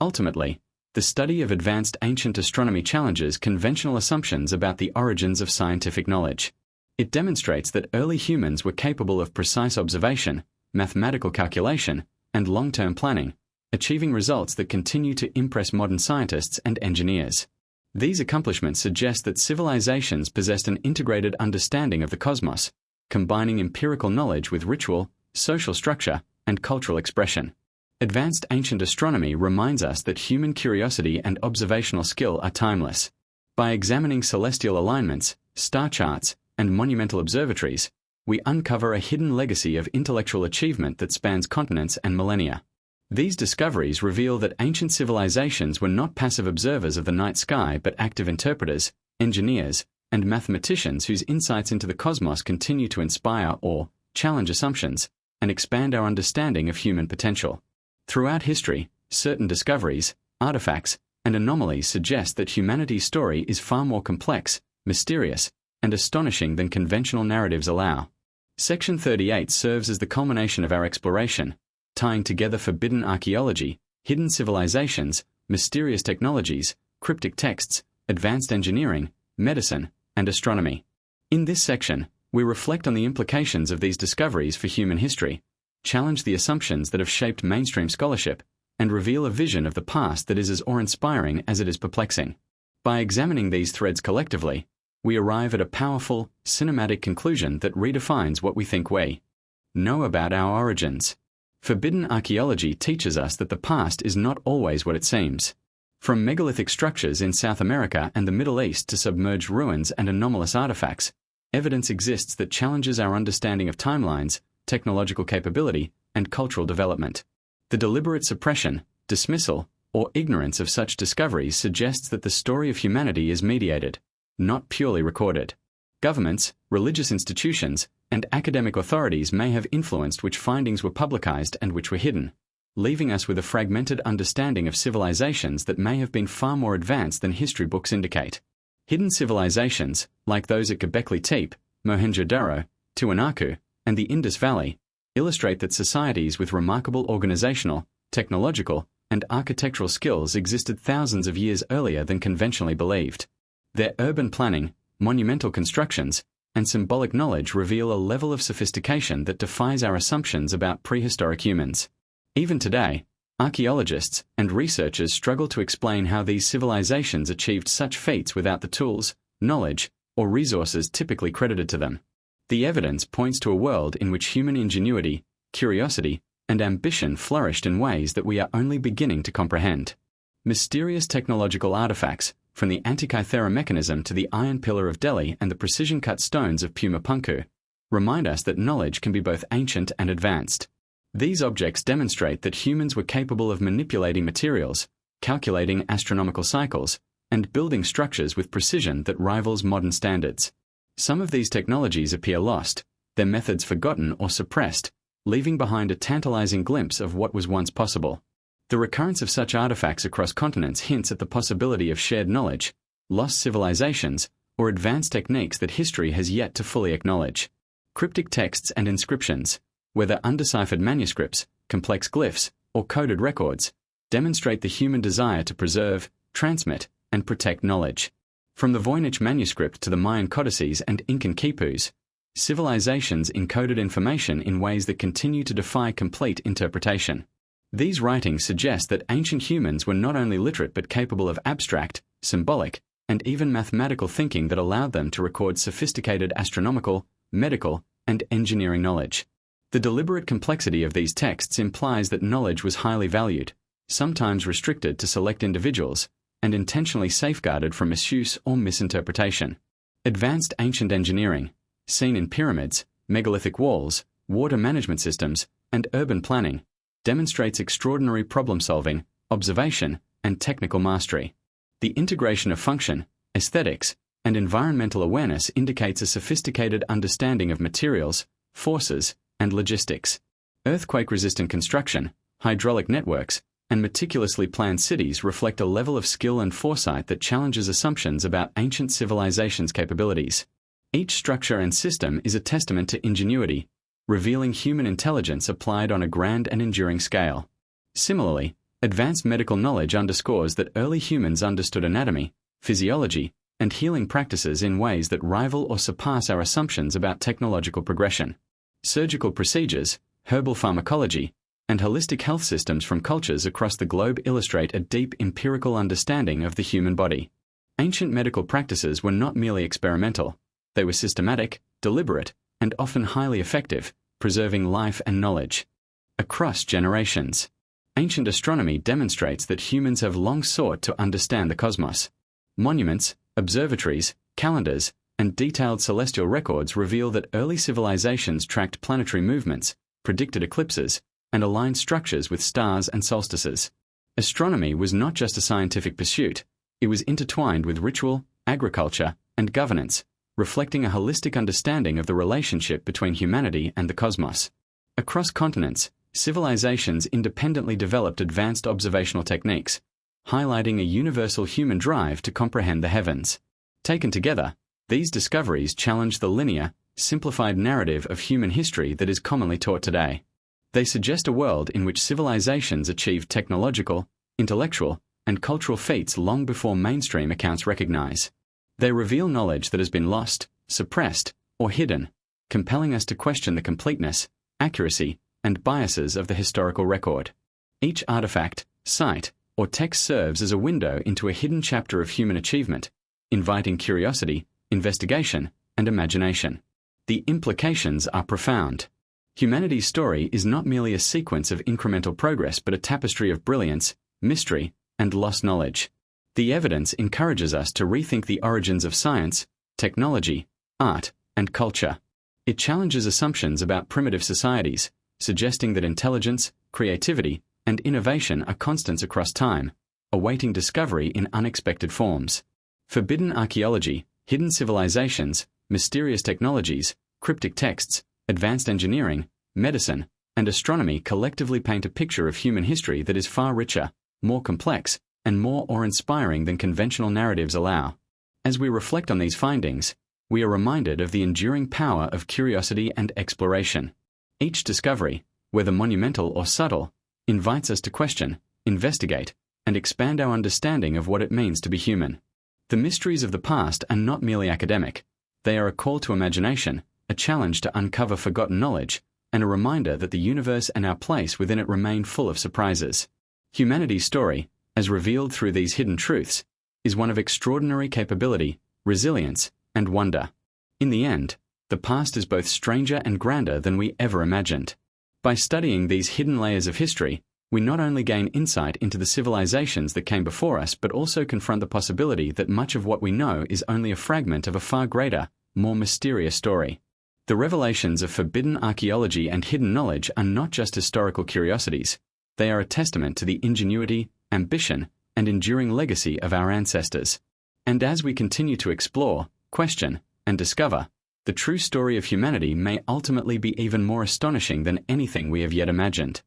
Ultimately, the study of advanced ancient astronomy challenges conventional assumptions about the origins of scientific knowledge. It demonstrates that early humans were capable of precise observation, mathematical calculation, and long-term planning, achieving results that continue to impress modern scientists and engineers. These accomplishments suggest that civilizations possessed an integrated understanding of the cosmos, combining empirical knowledge with ritual, social structure, and cultural expression. Advanced ancient astronomy reminds us that human curiosity and observational skill are timeless. By examining celestial alignments, star charts, and monumental observatories, we uncover a hidden legacy of intellectual achievement that spans continents and millennia. These discoveries reveal that ancient civilizations were not passive observers of the night sky but active interpreters, engineers, and mathematicians whose insights into the cosmos continue to inspire or challenge assumptions and expand our understanding of human potential. Throughout history, certain discoveries, artifacts, and anomalies suggest that humanity's story is far more complex, mysterious, and astonishing than conventional narratives allow. Section 38 serves as the culmination of our exploration, tying together forbidden archaeology, hidden civilizations, mysterious technologies, cryptic texts, advanced engineering, medicine, and astronomy. In this section, we reflect on the implications of these discoveries for human history, challenge the assumptions that have shaped mainstream scholarship, and reveal a vision of the past that is as awe-inspiring as it is perplexing. By examining these threads collectively, we arrive at a powerful, cinematic conclusion that redefines what we think we know about our origins. Forbidden archaeology teaches us that the past is not always what it seems. From megalithic structures in South America and the Middle East to submerged ruins and anomalous artifacts, evidence exists that challenges our understanding of timelines, technological capability, and cultural development. The deliberate suppression, dismissal, or ignorance of such discoveries suggests that the story of humanity is mediated, not purely recorded. Governments, religious institutions, and academic authorities may have influenced which findings were publicized and which were hidden, leaving us with a fragmented understanding of civilizations that may have been far more advanced than history books indicate. Hidden civilizations, like those at Göbekli Tepe, Mohenjo-Daro, Tiwanaku, and the Indus Valley, illustrate that societies with remarkable organizational, technological, and architectural skills existed thousands of years earlier than conventionally believed. Their urban planning, monumental constructions, and symbolic knowledge reveal a level of sophistication that defies our assumptions about prehistoric humans. Even today, archaeologists and researchers struggle to explain how these civilizations achieved such feats without the tools, knowledge, or resources typically credited to them. The evidence points to a world in which human ingenuity, curiosity, and ambition flourished in ways that we are only beginning to comprehend. Mysterious technological artifacts, from the Antikythera mechanism to the Iron Pillar of Delhi and the precision-cut stones of Puma Punku, remind us that knowledge can be both ancient and advanced. These objects demonstrate that humans were capable of manipulating materials, calculating astronomical cycles, and building structures with precision that rivals modern standards. Some of these technologies appear lost, their methods forgotten or suppressed, leaving behind a tantalizing glimpse of what was once possible. The recurrence of such artifacts across continents hints at the possibility of shared knowledge, lost civilizations, or advanced techniques that history has yet to fully acknowledge. Cryptic texts and inscriptions, whether undeciphered manuscripts, complex glyphs, or coded records, demonstrate the human desire to preserve, transmit, and protect knowledge. From the Voynich manuscript to the Mayan codices and Incan quipus, civilizations encoded information in ways that continue to defy complete interpretation. These writings suggest that ancient humans were not only literate but capable of abstract, symbolic, and even mathematical thinking that allowed them to record sophisticated astronomical, medical, and engineering knowledge. The deliberate complexity of these texts implies that knowledge was highly valued, sometimes restricted to select individuals, and intentionally safeguarded from misuse or misinterpretation. Advanced ancient engineering, seen in pyramids, megalithic walls, water management systems, and urban planning, demonstrates extraordinary problem-solving, observation, and technical mastery. The integration of function, aesthetics, and environmental awareness indicates a sophisticated understanding of materials, forces, and logistics. Earthquake-resistant construction, hydraulic networks, and meticulously planned cities reflect a level of skill and foresight that challenges assumptions about ancient civilizations' capabilities. Each structure and system is a testament to ingenuity, revealing human intelligence applied on a grand and enduring scale. Similarly, advanced medical knowledge underscores that early humans understood anatomy, physiology, and healing practices in ways that rival or surpass our assumptions about technological progression. Surgical procedures, herbal pharmacology, and holistic health systems from cultures across the globe illustrate a deep empirical understanding of the human body. Ancient medical practices were not merely experimental, they were systematic, deliberate, and often highly effective, preserving life and knowledge. Across generations, ancient astronomy demonstrates that humans have long sought to understand the cosmos. Monuments, observatories, calendars, and detailed celestial records reveal that early civilizations tracked planetary movements, predicted eclipses, and aligned structures with stars and solstices. Astronomy was not just a scientific pursuit, it was intertwined with ritual, agriculture, and governance, reflecting a holistic understanding of the relationship between humanity and the cosmos. Across continents, civilizations independently developed advanced observational techniques, highlighting a universal human drive to comprehend the heavens. Taken together, these discoveries challenge the linear, simplified narrative of human history that is commonly taught today. They suggest a world in which civilizations achieved technological, intellectual, and cultural feats long before mainstream accounts recognize. They reveal knowledge that has been lost, suppressed, or hidden, compelling us to question the completeness, accuracy, and biases of the historical record. Each artifact, site, or text serves as a window into a hidden chapter of human achievement, inviting curiosity, investigation, and imagination. The implications are profound. Humanity's story is not merely a sequence of incremental progress but a tapestry of brilliance, mystery, and lost knowledge. The evidence encourages us to rethink the origins of science, technology, art, and culture. It challenges assumptions about primitive societies, suggesting that intelligence, creativity, and innovation are constants across time, awaiting discovery in unexpected forms. Forbidden archaeology, hidden civilizations, mysterious technologies, cryptic texts, advanced engineering, medicine, and astronomy collectively paint a picture of human history that is far richer, more complex, and more awe-inspiring than conventional narratives allow. As we reflect on these findings, we are reminded of the enduring power of curiosity and exploration. Each discovery, whether monumental or subtle, invites us to question, investigate, and expand our understanding of what it means to be human. The mysteries of the past are not merely academic. They are a call to imagination, a challenge to uncover forgotten knowledge, and a reminder that the universe and our place within it remain full of surprises. Humanity's story, as revealed through these hidden truths, is one of extraordinary capability, resilience, and wonder. In the end, the past is both stranger and grander than we ever imagined. By studying these hidden layers of history, we not only gain insight into the civilizations that came before us, but also confront the possibility that much of what we know is only a fragment of a far greater, more mysterious story. The revelations of forbidden archaeology and hidden knowledge are not just historical curiosities. They are a testament to the ingenuity, ambition, and enduring legacy of our ancestors. And as we continue to explore, question, and discover, the true story of humanity may ultimately be even more astonishing than anything we have yet imagined.